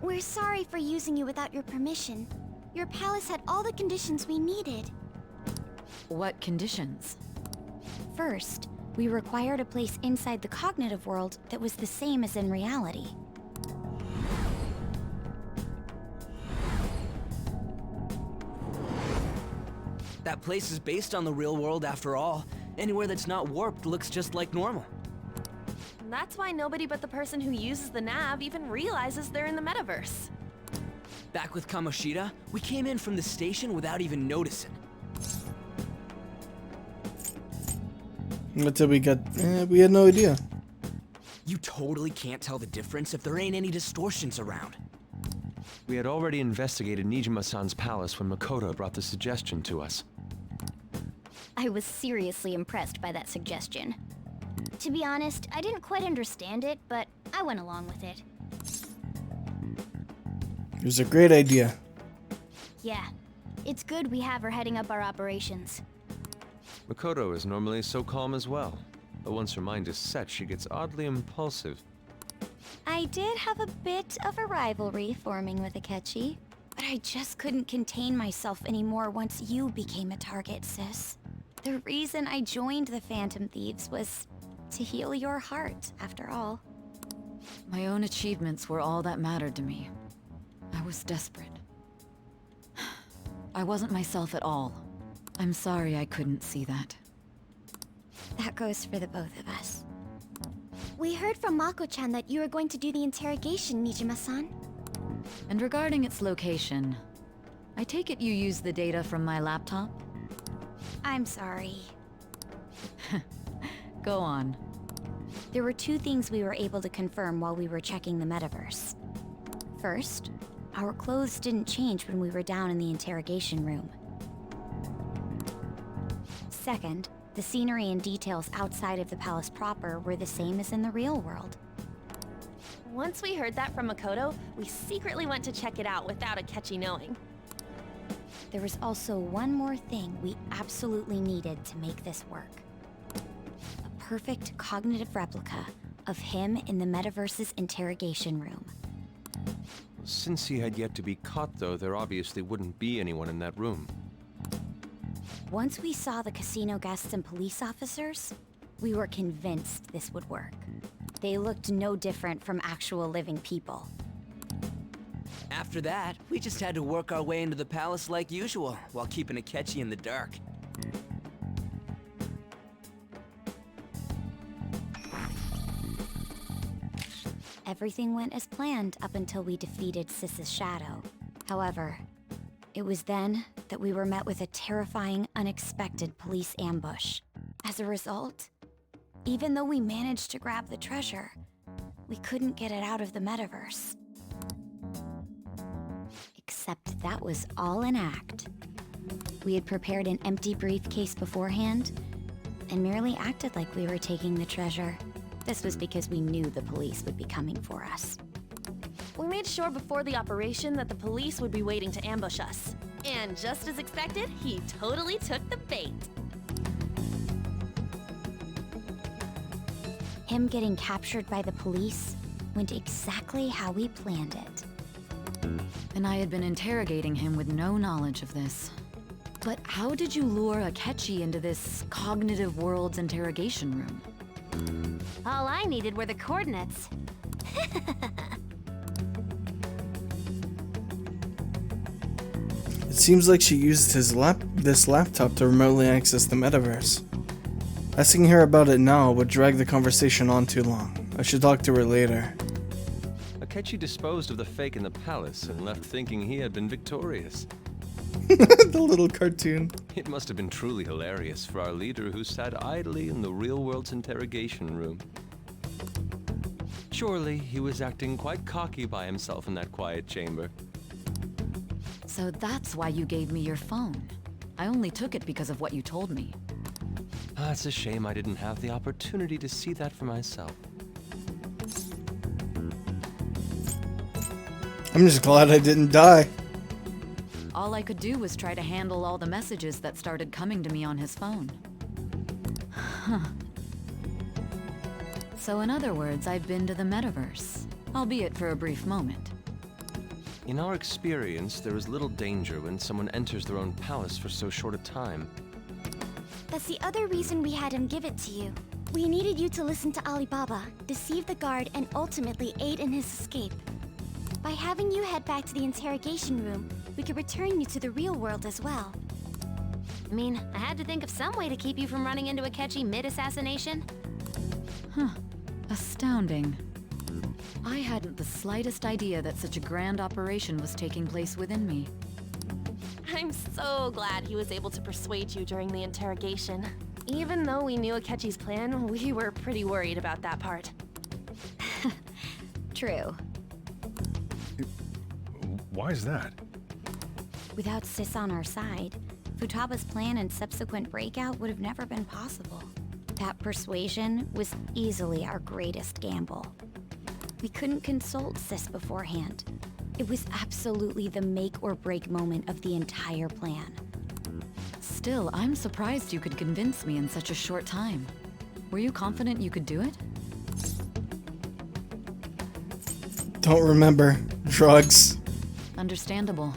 We're sorry for using you without your permission. Your palace had all the conditions we needed. What conditions? First, we required a place inside the cognitive world that was the same as in reality. That place is based on the real world after all. Anywhere that's not warped looks just like normal. That's why nobody but the person who uses the nav even realizes they're in the metaverse. Back with Kamoshida, we came in from the station without even noticing. Until we had no idea. You totally can't tell the difference if there ain't any distortions around. We had already investigated Nijima-san's palace when Makoto brought the suggestion to us. I was seriously impressed by that suggestion. To be honest, I didn't quite understand it, but I went along with it. It was a great idea. Yeah, it's good we have her heading up our operations. Makoto is normally so calm as well, but once her mind is set, she gets oddly impulsive. I did have a bit of a rivalry forming with Akechi, but I just couldn't contain myself anymore once you became a target, sis. The reason I joined the Phantom Thieves was to heal your heart, after all. My own achievements were all that mattered to me. I was desperate. I wasn't myself at all. I'm sorry I couldn't see that. That goes for the both of us. We heard from Mako-chan that you were going to do the interrogation, Nijima-san. And regarding its location, I take it you used the data from my laptop? I'm sorry. Go on. There were two things we were able to confirm while we were checking the metaverse. First, our clothes didn't change when we were down in the interrogation room. Second, the scenery and details outside of the palace proper were the same as in the real world. Once we heard that from Makoto, we secretly went to check it out without Akechi knowing. There was also one more thing we absolutely needed to make this work. A perfect cognitive replica of him in the metaverse's interrogation room. Since he had yet to be caught, though, there obviously wouldn't be anyone in that room. Once we saw the casino guests and police officers, we were convinced this would work. They looked no different from actual living people. After that, we just had to work our way into the palace like usual, while keeping Akechi in the dark. Everything went as planned up until we defeated Sis's shadow. However, it was then that we were met with a terrifying, unexpected police ambush. As a result, even though we managed to grab the treasure, we couldn't get it out of the metaverse. Except that was all an act. We had prepared an empty briefcase beforehand and merely acted like we were taking the treasure. This was because we knew the police would be coming for us. We made sure before the operation that the police would be waiting to ambush us. And just as expected, he totally took the bait. Him getting captured by the police went exactly how we planned it. And I had been interrogating him with no knowledge of this. But how did you lure Akechi into this cognitive world's interrogation room? All I needed were the coordinates. It seems like she used this laptop to remotely access the metaverse. Asking her about it now would drag the conversation on too long. I should talk to her later. Akechi disposed of the fake in the palace and left thinking he had been victorious. The little cartoon. It must have been truly hilarious for our leader who sat idly in the real world's interrogation room. Surely he was acting quite cocky by himself in that quiet chamber. So that's why you gave me your phone. I only took it because of what you told me. It's a shame I didn't have the opportunity to see that for myself. I'm just glad I didn't die. All I could do was try to handle all the messages that started coming to me on his phone. Huh. So in other words, I've been to the metaverse, albeit for a brief moment. In our experience, there is little danger when someone enters their own palace for so short a time. That's the other reason we had him give it to you. We needed you to listen to Alibaba, deceive the guard, and ultimately aid in his escape. By having you head back to the interrogation room, we could return you to the real world as well. I mean, I had to think of some way to keep you from running into Akechi mid-assassination. Huh. Astounding. I hadn't the slightest idea that such a grand operation was taking place within me. I'm so glad he was able to persuade you during the interrogation. Even though we knew Akechi's plan, we were pretty worried about that part. True. Why is that? Without Sis on our side, Futaba's plan and subsequent breakout would have never been possible. That persuasion was easily our greatest gamble. We couldn't consult Sis beforehand. It was absolutely the make or break moment of the entire plan. Still, I'm surprised you could convince me in such a short time. Were you confident you could do it? Don't remember. Drugs. Understandable.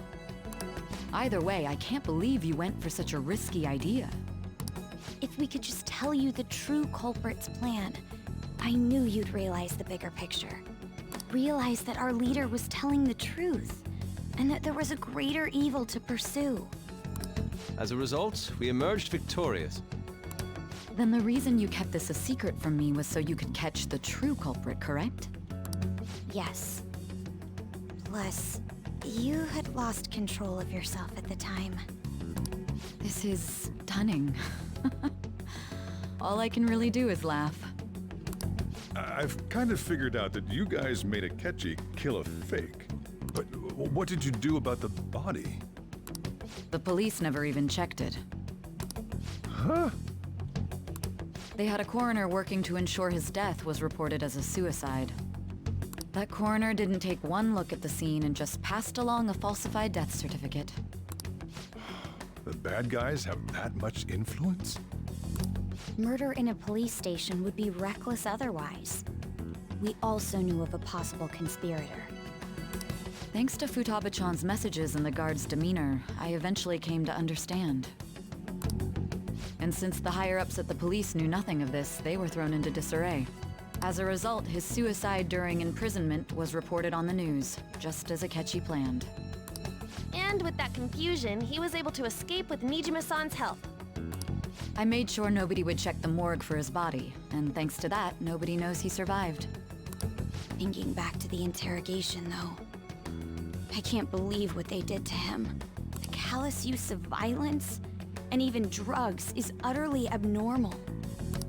Either way, I can't believe you went for such a risky idea. If we could just tell you the true culprit's plan, I knew you'd realize the bigger picture. Realize that our leader was telling the truth, and that there was a greater evil to pursue. As a result, we emerged victorious. Then the reason you kept this a secret from me was so you could catch the true culprit, correct? Yes. Plus, you had lost control of yourself at the time. This is stunning. All I can really do is laugh. I've kind of figured out that you guys made Akechi kill a fake. But what did you do about the body? The police never even checked it. Huh? They had a coroner working to ensure his death was reported as a suicide. That coroner didn't take one look at the scene and just passed along a falsified death certificate. The bad guys have that much influence? Murder in a police station would be reckless otherwise. We also knew of a possible conspirator. Thanks to Futaba-chan's messages and the guard's demeanor, I eventually came to understand. And since the higher-ups at the police knew nothing of this, they were thrown into disarray. As a result, his suicide during imprisonment was reported on the news, just as Akechi planned. And with that confusion, he was able to escape with Nijima-san's help. I made sure nobody would check the morgue for his body, and thanks to that, nobody knows he survived. Thinking back to the interrogation, though, I can't believe what they did to him. The callous use of violence, and even drugs, is utterly abnormal.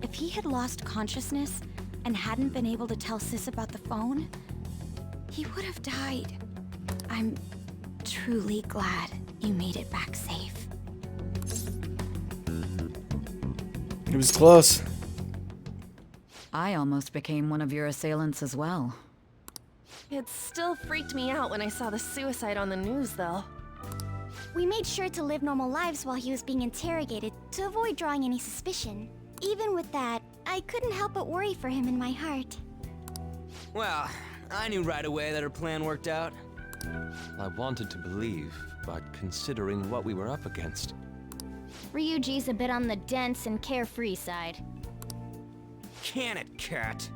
If he had lost consciousness and hadn't been able to tell Sis about the phone, he would have died. I'm truly glad you made it back safe. It was close. I almost became one of your assailants as well. It still freaked me out when I saw the suicide on the news, though. We made sure to live normal lives while he was being interrogated to avoid drawing any suspicion. Even with that, I couldn't help but worry for him in my heart. Well, I knew right away that her plan worked out. I wanted to believe, but considering what we were up against. Ryuji's a bit on the dense and carefree side. Can it, cat?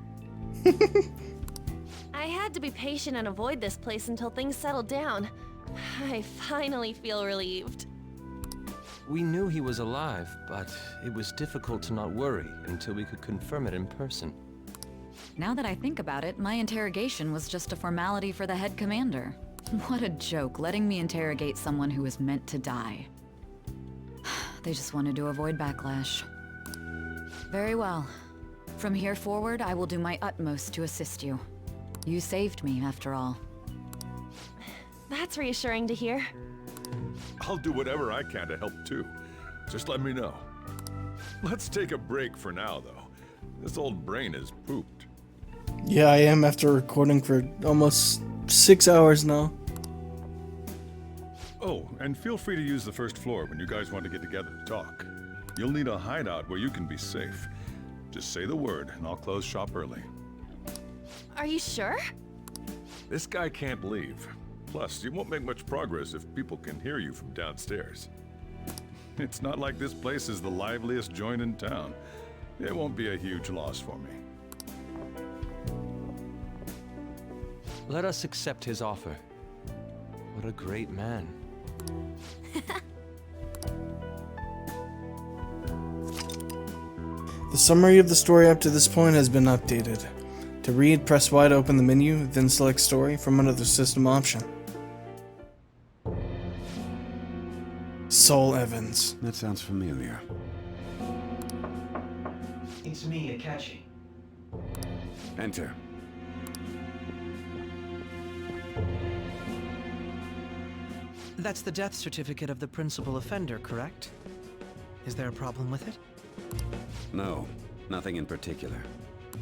I had to be patient and avoid this place until things settled down. I finally feel relieved. We knew he was alive, but it was difficult to not worry until we could confirm it in person. Now that I think about it, my interrogation was just a formality for the head commander. What a joke, letting me interrogate someone who was meant to die. They just wanted to avoid backlash. Very well. From here forward, I will do my utmost to assist you. You saved me, after all. That's reassuring to hear. I'll do whatever I can to help too. Just let me know. Let's take a break for now, though. This old brain is pooped. Yeah, I am after recording for almost 6 hours now. Oh, and feel free to use the first floor when you guys want to get together to talk. You'll need a hideout where you can be safe. Just say the word, and I'll close shop early. Are you sure? This guy can't leave. Plus, you won't make much progress if people can hear you from downstairs. It's not like this place is the liveliest joint in town. It won't be a huge loss for me. Let us accept his offer. What a great man. The summary of the story up to this point has been updated. To read, press wide open the menu, then select story from another system option. Saul Evans. That sounds familiar. It's me, Akechi. Enter. That's the death certificate of the principal offender, correct? Is there a problem with it? No, nothing in particular.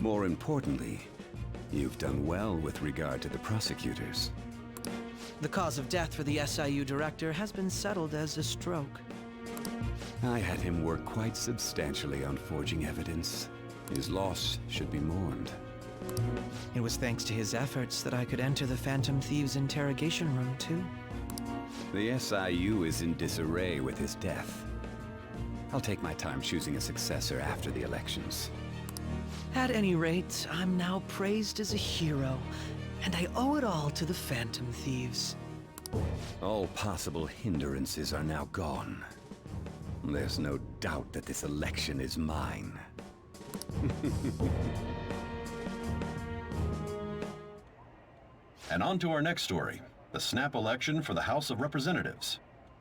More importantly, you've done well with regard to the prosecutors. The cause of death for the SIU director has been settled as a stroke. I had him work quite substantially on forging evidence. His loss should be mourned. It was thanks to his efforts that I could enter the Phantom Thieves' interrogation room, too. The SIU is in disarray with his death. I'll take my time choosing a successor after the elections. At any rate, I'm now praised as a hero, and I owe it all to the Phantom Thieves. All possible hindrances are now gone. There's no doubt that this election is mine. And on to our next story, the snap election for the House of Representatives.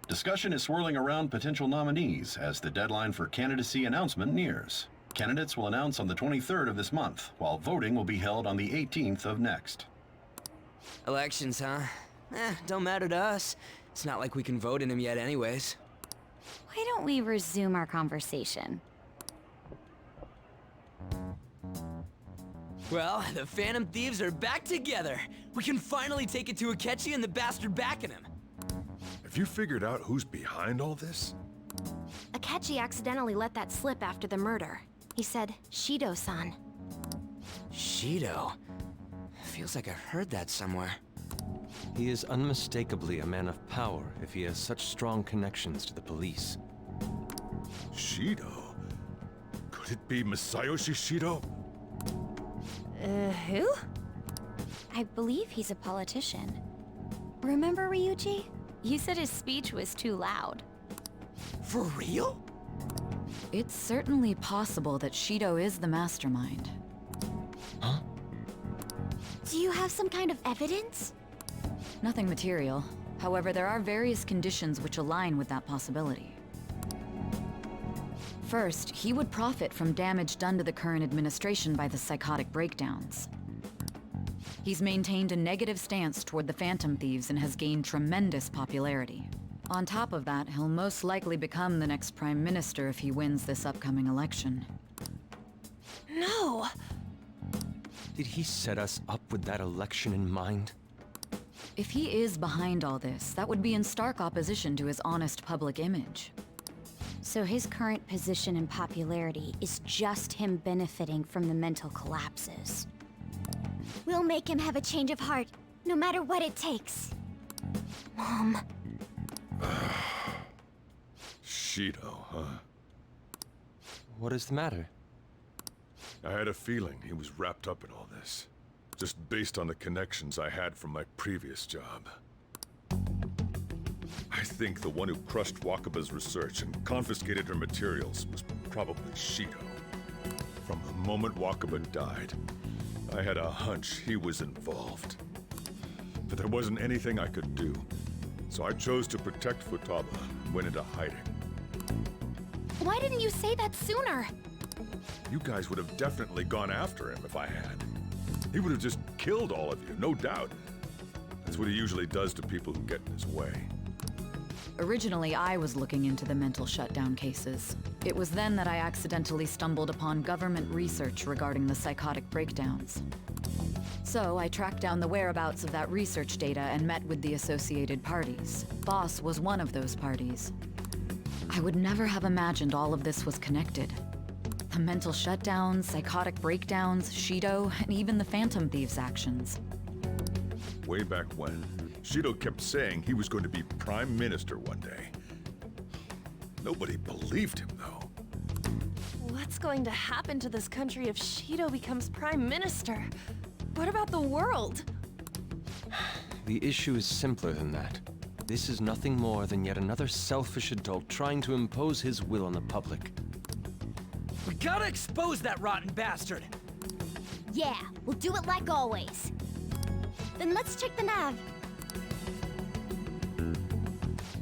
Discussion is swirling around potential nominees as the deadline for candidacy announcement nears. Candidates will announce on the 23rd of this month, while voting will be held on the 18th of next. Elections, huh? Don't matter to us. It's not like we can vote in them yet anyways. Why don't we resume our conversation? Well, the Phantom Thieves are back together. We can finally take it to Akechi and the bastard backing him. Have you figured out who's behind all this? Akechi accidentally let that slip after the murder. He said, Shido-san. Shido? Feels like I heard that somewhere. He is unmistakably a man of power if he has such strong connections to the police. Shido? Could it be Masayoshi Shido? Who? I believe he's a politician. Remember, Ryuji? You said his speech was too loud. For real? It's certainly possible that Shido is the mastermind. Huh? Do you have some kind of evidence? Nothing material. However, there are various conditions which align with that possibility. First, he would profit from damage done to the current administration by the psychotic breakdowns. He's maintained a negative stance toward the Phantom Thieves and has gained tremendous popularity. On top of that, he'll most likely become the next Prime Minister if he wins this upcoming election. No! Did he set us up with that election in mind? If he is behind all this, that would be in stark opposition to his honest public image. So his current position and popularity is just him benefiting from the mental collapses. We'll make him have a change of heart, no matter what it takes. Mom. Shido, huh? What is the matter? I had a feeling he was wrapped up in all this, just based on the connections I had from my previous job. I think the one who crushed Wakaba's research and confiscated her materials was probably Shido. From the moment Wakaba died, I had a hunch he was involved. But there wasn't anything I could do, so I chose to protect Futaba and went into hiding. Why didn't you say that sooner? You guys would have definitely gone after him if I had. He would have just killed all of you, no doubt. That's what he usually does to people who get in his way. Originally, I was looking into the mental shutdown cases. It was then that I accidentally stumbled upon government research regarding the psychotic breakdowns. So I tracked down the whereabouts of that research data and met with the associated parties. Boss was one of those parties. I would never have imagined all of this was connected. The mental shutdowns, psychotic breakdowns, Shido, and even the Phantom Thieves' actions. Way back when, Shido kept saying he was going to be Prime Minister one day. Nobody believed him, though. What's going to happen to this country if Shido becomes Prime Minister? What about the world? The issue is simpler than that. This is nothing more than yet another selfish adult trying to impose his will on the public. We gotta expose that rotten bastard! Yeah, we'll do it like always. Then let's check the nav.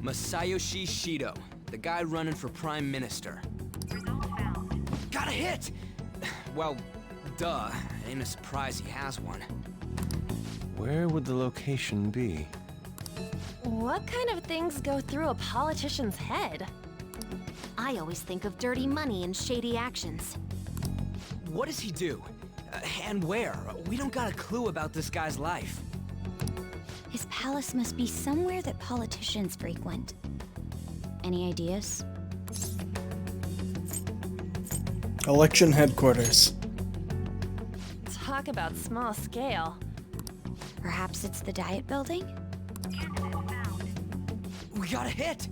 Masayoshi Shido, the guy running for Prime Minister. Got a hit! Well, duh. Ain't a surprise he has one. Where would the location be? What kind of things go through a politician's head? I always think of dirty money and shady actions. What does he do? And where? We don't got a clue about this guy's life. His palace must be somewhere that politicians frequent. Any ideas? Election headquarters. Talk about small scale. Perhaps it's the Diet Building? We got a hit!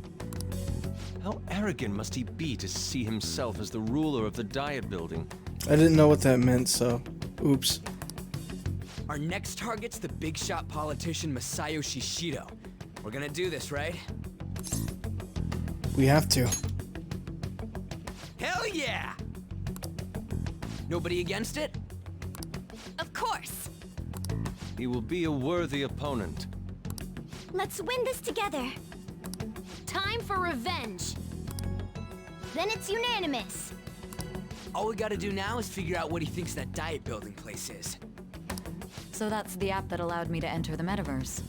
How arrogant must he be to see himself as the ruler of the Diet Building? I didn't know what that meant, so oops. Our next target's the big shot politician Masayoshi Shido. We're gonna do this, right? We have to. Hell yeah! Nobody against it? Of course. He will be a worthy opponent. Let's win this together. Time for revenge. Then it's unanimous. All we gotta do now is figure out what he thinks that Diet Building place is. So that's the app that allowed me to enter the metaverse.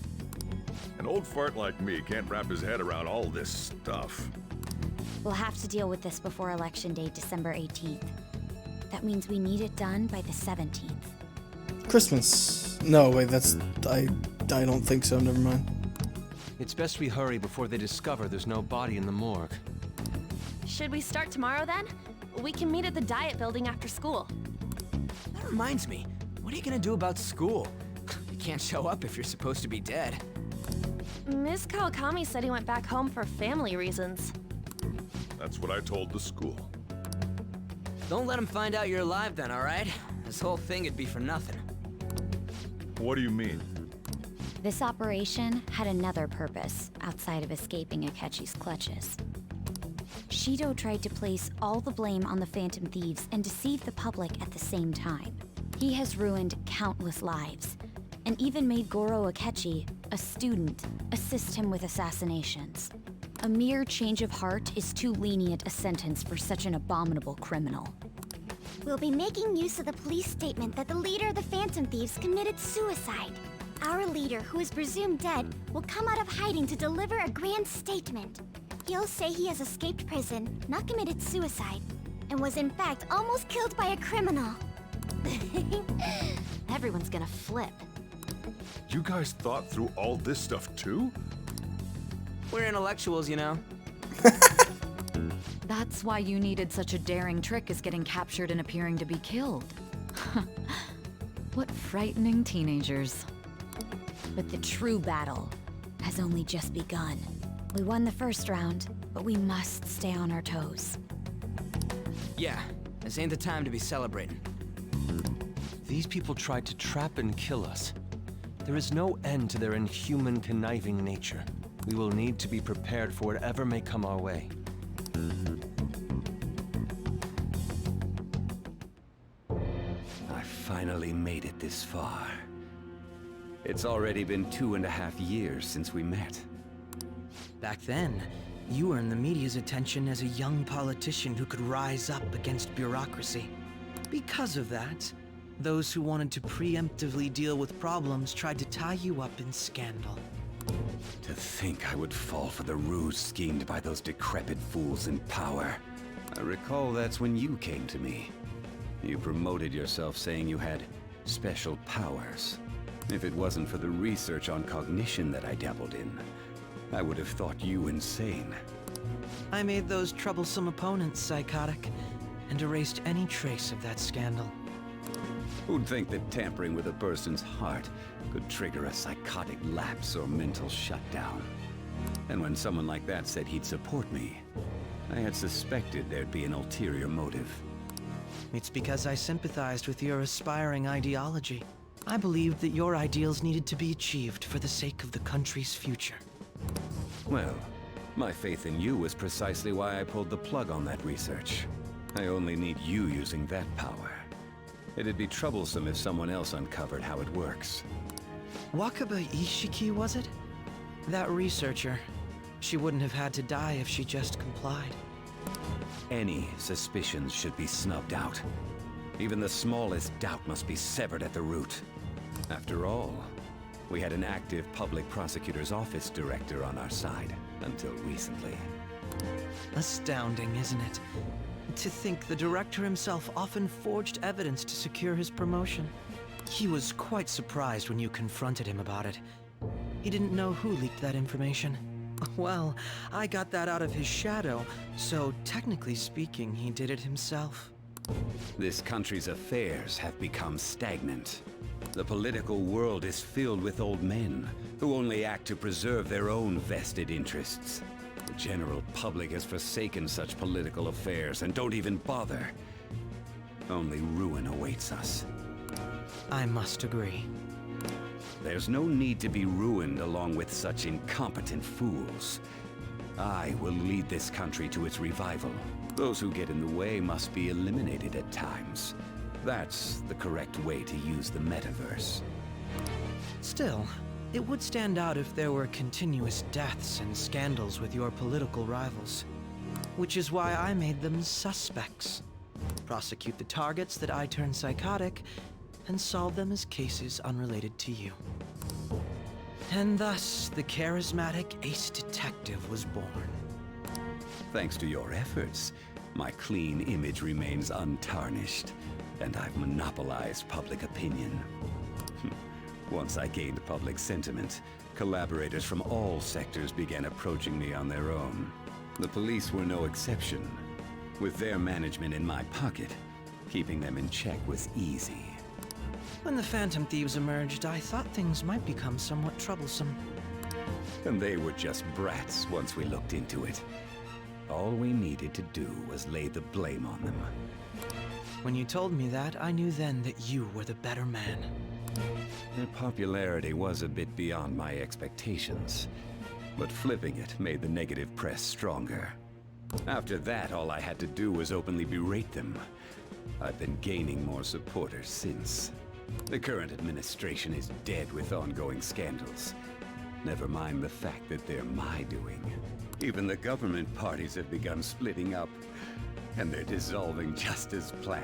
An old fart like me can't wrap his head around all this stuff. We'll have to deal with this before Election Day, December 18th. That means we need it done by the 17th. Christmas. No, wait, that's... I don't think so, never mind. It's best we hurry before they discover there's no body in the morgue. Should we start tomorrow then? We can meet at the Diet Building after school. That reminds me, what are you gonna do about school? You can't show up if you're supposed to be dead. Miss Kawakami said he went back home for family reasons. That's what I told the school. Don't let him find out you're alive then, alright? This whole thing would be for nothing. What do you mean? This operation had another purpose outside of escaping Akechi's clutches. Shido tried to place all the blame on the Phantom Thieves and deceive the public at the same time. He has ruined countless lives, and even made Goro Akechi, a student, assist him with assassinations. A mere change of heart is too lenient a sentence for such an abominable criminal. We'll be making use of the police statement that the leader of the Phantom Thieves committed suicide. Our leader, who is presumed dead, will come out of hiding to deliver a grand statement. He'll say he has escaped prison, not committed suicide, and was in fact almost killed by a criminal. Everyone's gonna flip. You guys thought through all this stuff too? We're intellectuals, you know. That's why you needed such a daring trick as getting captured and appearing to be killed. What frightening teenagers. But the true battle has only just begun. We won the first round, but we must stay on our toes. Yeah, this ain't the time to be celebrating. These people tried to trap and kill us. There is no end to their inhuman, conniving nature. We will need to be prepared for whatever may come our way. I finally made it this far. It's already been 2.5 years since we met. Back then, you earned the media's attention as a young politician who could rise up against bureaucracy. Because of that, those who wanted to preemptively deal with problems tried to tie you up in scandal. To think I would fall for the ruse schemed by those decrepit fools in power. I recall that's when you came to me. You promoted yourself saying you had special powers. If it wasn't for the research on cognition that I dabbled in, I would have thought you insane. I made those troublesome opponents psychotic, and erased any trace of that scandal. Who'd think that tampering with a person's heart could trigger a psychotic lapse or mental shutdown? And when someone like that said he'd support me, I had suspected there'd be an ulterior motive. It's because I sympathized with your aspiring ideology. I believed that your ideals needed to be achieved for the sake of the country's future. Well, my faith in you was precisely why I pulled the plug on that research. I only need you using that power. It'd be troublesome if someone else uncovered how it works. Wakaba Ishiki, was it? That researcher. She wouldn't have had to die if she just complied. Any suspicions should be snubbed out. Even the smallest doubt must be severed at the root. After all, we had an active public prosecutor's office director on our side, until recently. Astounding, isn't it? To think the director himself often forged evidence to secure his promotion. He was quite surprised when you confronted him about it. He didn't know who leaked that information. Well, I got that out of his shadow, so technically speaking, he did it himself. This country's affairs have become stagnant. The political world is filled with old men who only act to preserve their own vested interests. The general public has forsaken such political affairs and don't even bother. Only ruin awaits us. I must agree. There's no need to be ruined along with such incompetent fools. I will lead this country to its revival. Those who get in the way must be eliminated at times. That's the correct way to use the metaverse. Still, it would stand out if there were continuous deaths and scandals with your political rivals. Which is why I made them suspects. Prosecute the targets that I turn psychotic, and solve them as cases unrelated to you. And thus, the charismatic ace detective was born. Thanks to your efforts, my clean image remains untarnished, and I've monopolized public opinion. Once I gained public sentiment, collaborators from all sectors began approaching me on their own. The police were no exception. With their management in my pocket, keeping them in check was easy. When the Phantom Thieves emerged, I thought things might become somewhat troublesome. And they were just brats once we looked into it. All we needed to do was lay the blame on them. When you told me that, I knew then that you were the better man. Their popularity was a bit beyond my expectations, but flipping it made the negative press stronger. After that, all I had to do was openly berate them. I've been gaining more supporters since. The current administration is dead with ongoing scandals. Never mind the fact that they're my doing. Even the government parties have begun splitting up, and they're dissolving just as planned.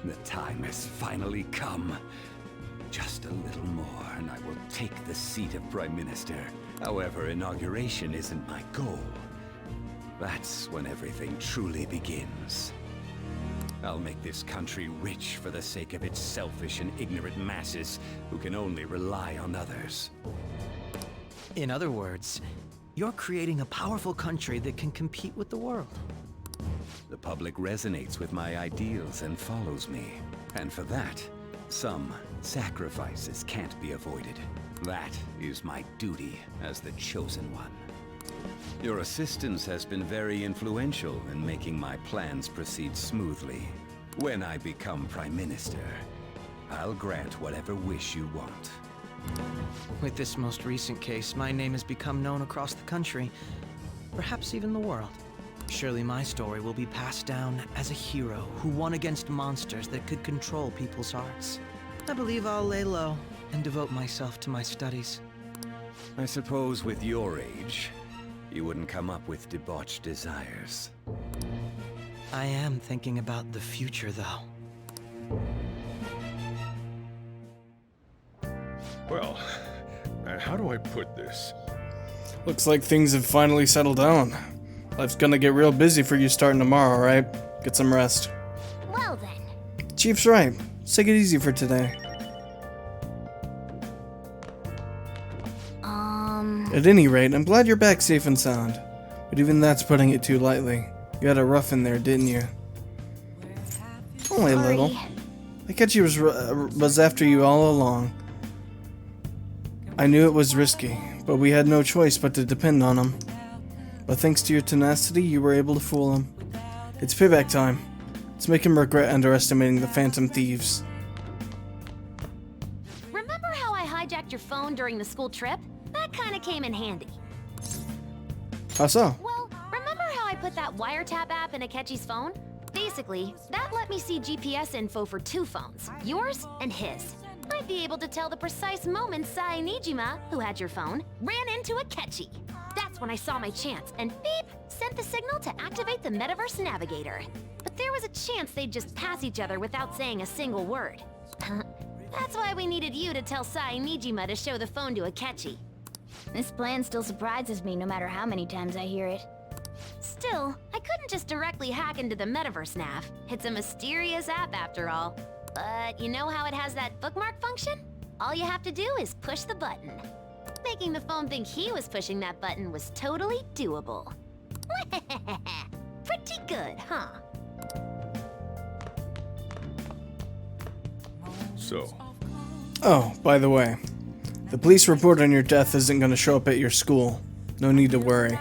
The time has finally come. Just a little more, and I will take the seat of Prime Minister. However, inauguration isn't my goal. That's when everything truly begins. I'll make this country rich for the sake of its selfish and ignorant masses who can only rely on others. In other words, you're creating a powerful country that can compete with the world. The public resonates with my ideals and follows me. And for that, some sacrifices can't be avoided. That is my duty as the chosen one. Your assistance has been very influential in making my plans proceed smoothly. When I become Prime Minister, I'll grant whatever wish you want. With this most recent case, my name has become known across the country, perhaps even the world. Surely my story will be passed down as a hero who won against monsters that could control people's hearts. I believe I'll lay low and devote myself to my studies. I suppose with your age, you wouldn't come up with debauched desires. I am thinking about the future, though. Well, how do I put this? Looks like things have finally settled down. Life's gonna get real busy for you starting tomorrow, right? Get some rest. Well then. Chief's right. Let's take it easy for today. At any rate, I'm glad you're back safe and sound. But even that's putting it too lightly. You had a rough in there, didn't you? Only a little. Akechi was after you all along. I knew it was risky, but we had no choice but to depend on him. But thanks to your tenacity, you were able to fool him. It's payback time. Let's make him regret underestimating the Phantom Thieves. Remember how I hijacked your phone during the school trip? That kinda came in handy. How so? Well, remember how I put that wiretap app in Akechi's phone? Basically, that let me see GPS info for 2 phones, yours and his. I'd be able to tell the precise moment Sai Nijima, who had your phone, ran into Akechi. That's when I saw my chance, and beep, sent the signal to activate the Metaverse Navigator. But there was a chance they'd just pass each other without saying a single word. That's why we needed you to tell Sai Nijima to show the phone to Akechi. This plan still surprises me no matter how many times I hear it. Still, I couldn't just directly hack into the Metaverse Nav. It's a mysterious app after all. But you know how it has that bookmark function? All you have to do is push the button. Making the phone think he was pushing that button was totally doable. Pretty good, huh? So. Oh, by the way, the police report on your death isn't going to show up at your school. No need to worry.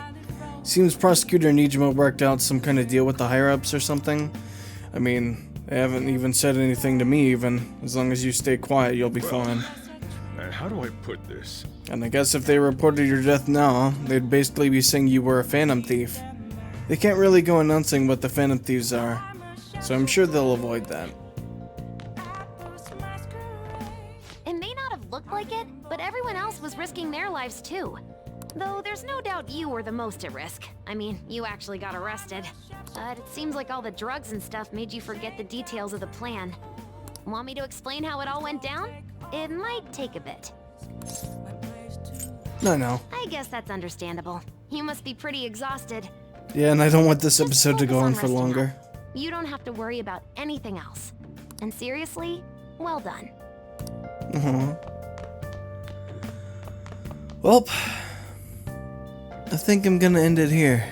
Seems Prosecutor Nijima worked out some kind of deal with the higher-ups or something. I mean, they haven't even said anything to me even. As long as you stay quiet, you'll be fine. How do I put this? And I guess if they reported your death now, they'd basically be saying you were a Phantom Thief. They can't really go announcing what the Phantom Thieves are, so I'm sure they'll avoid that. It may not have looked like it, but everyone else was risking their lives too. Though there's no doubt you were the most at risk. I mean, you actually got arrested. But it seems like all the drugs and stuff made you forget the details of the plan. Want me to explain how it all went down? It might take a bit. No. I guess that's understandable. You must be pretty exhausted. Yeah, and I don't want this episode to go on for longer. You don't have to worry about anything else. And seriously, well done. Well, I think I'm gonna end it here.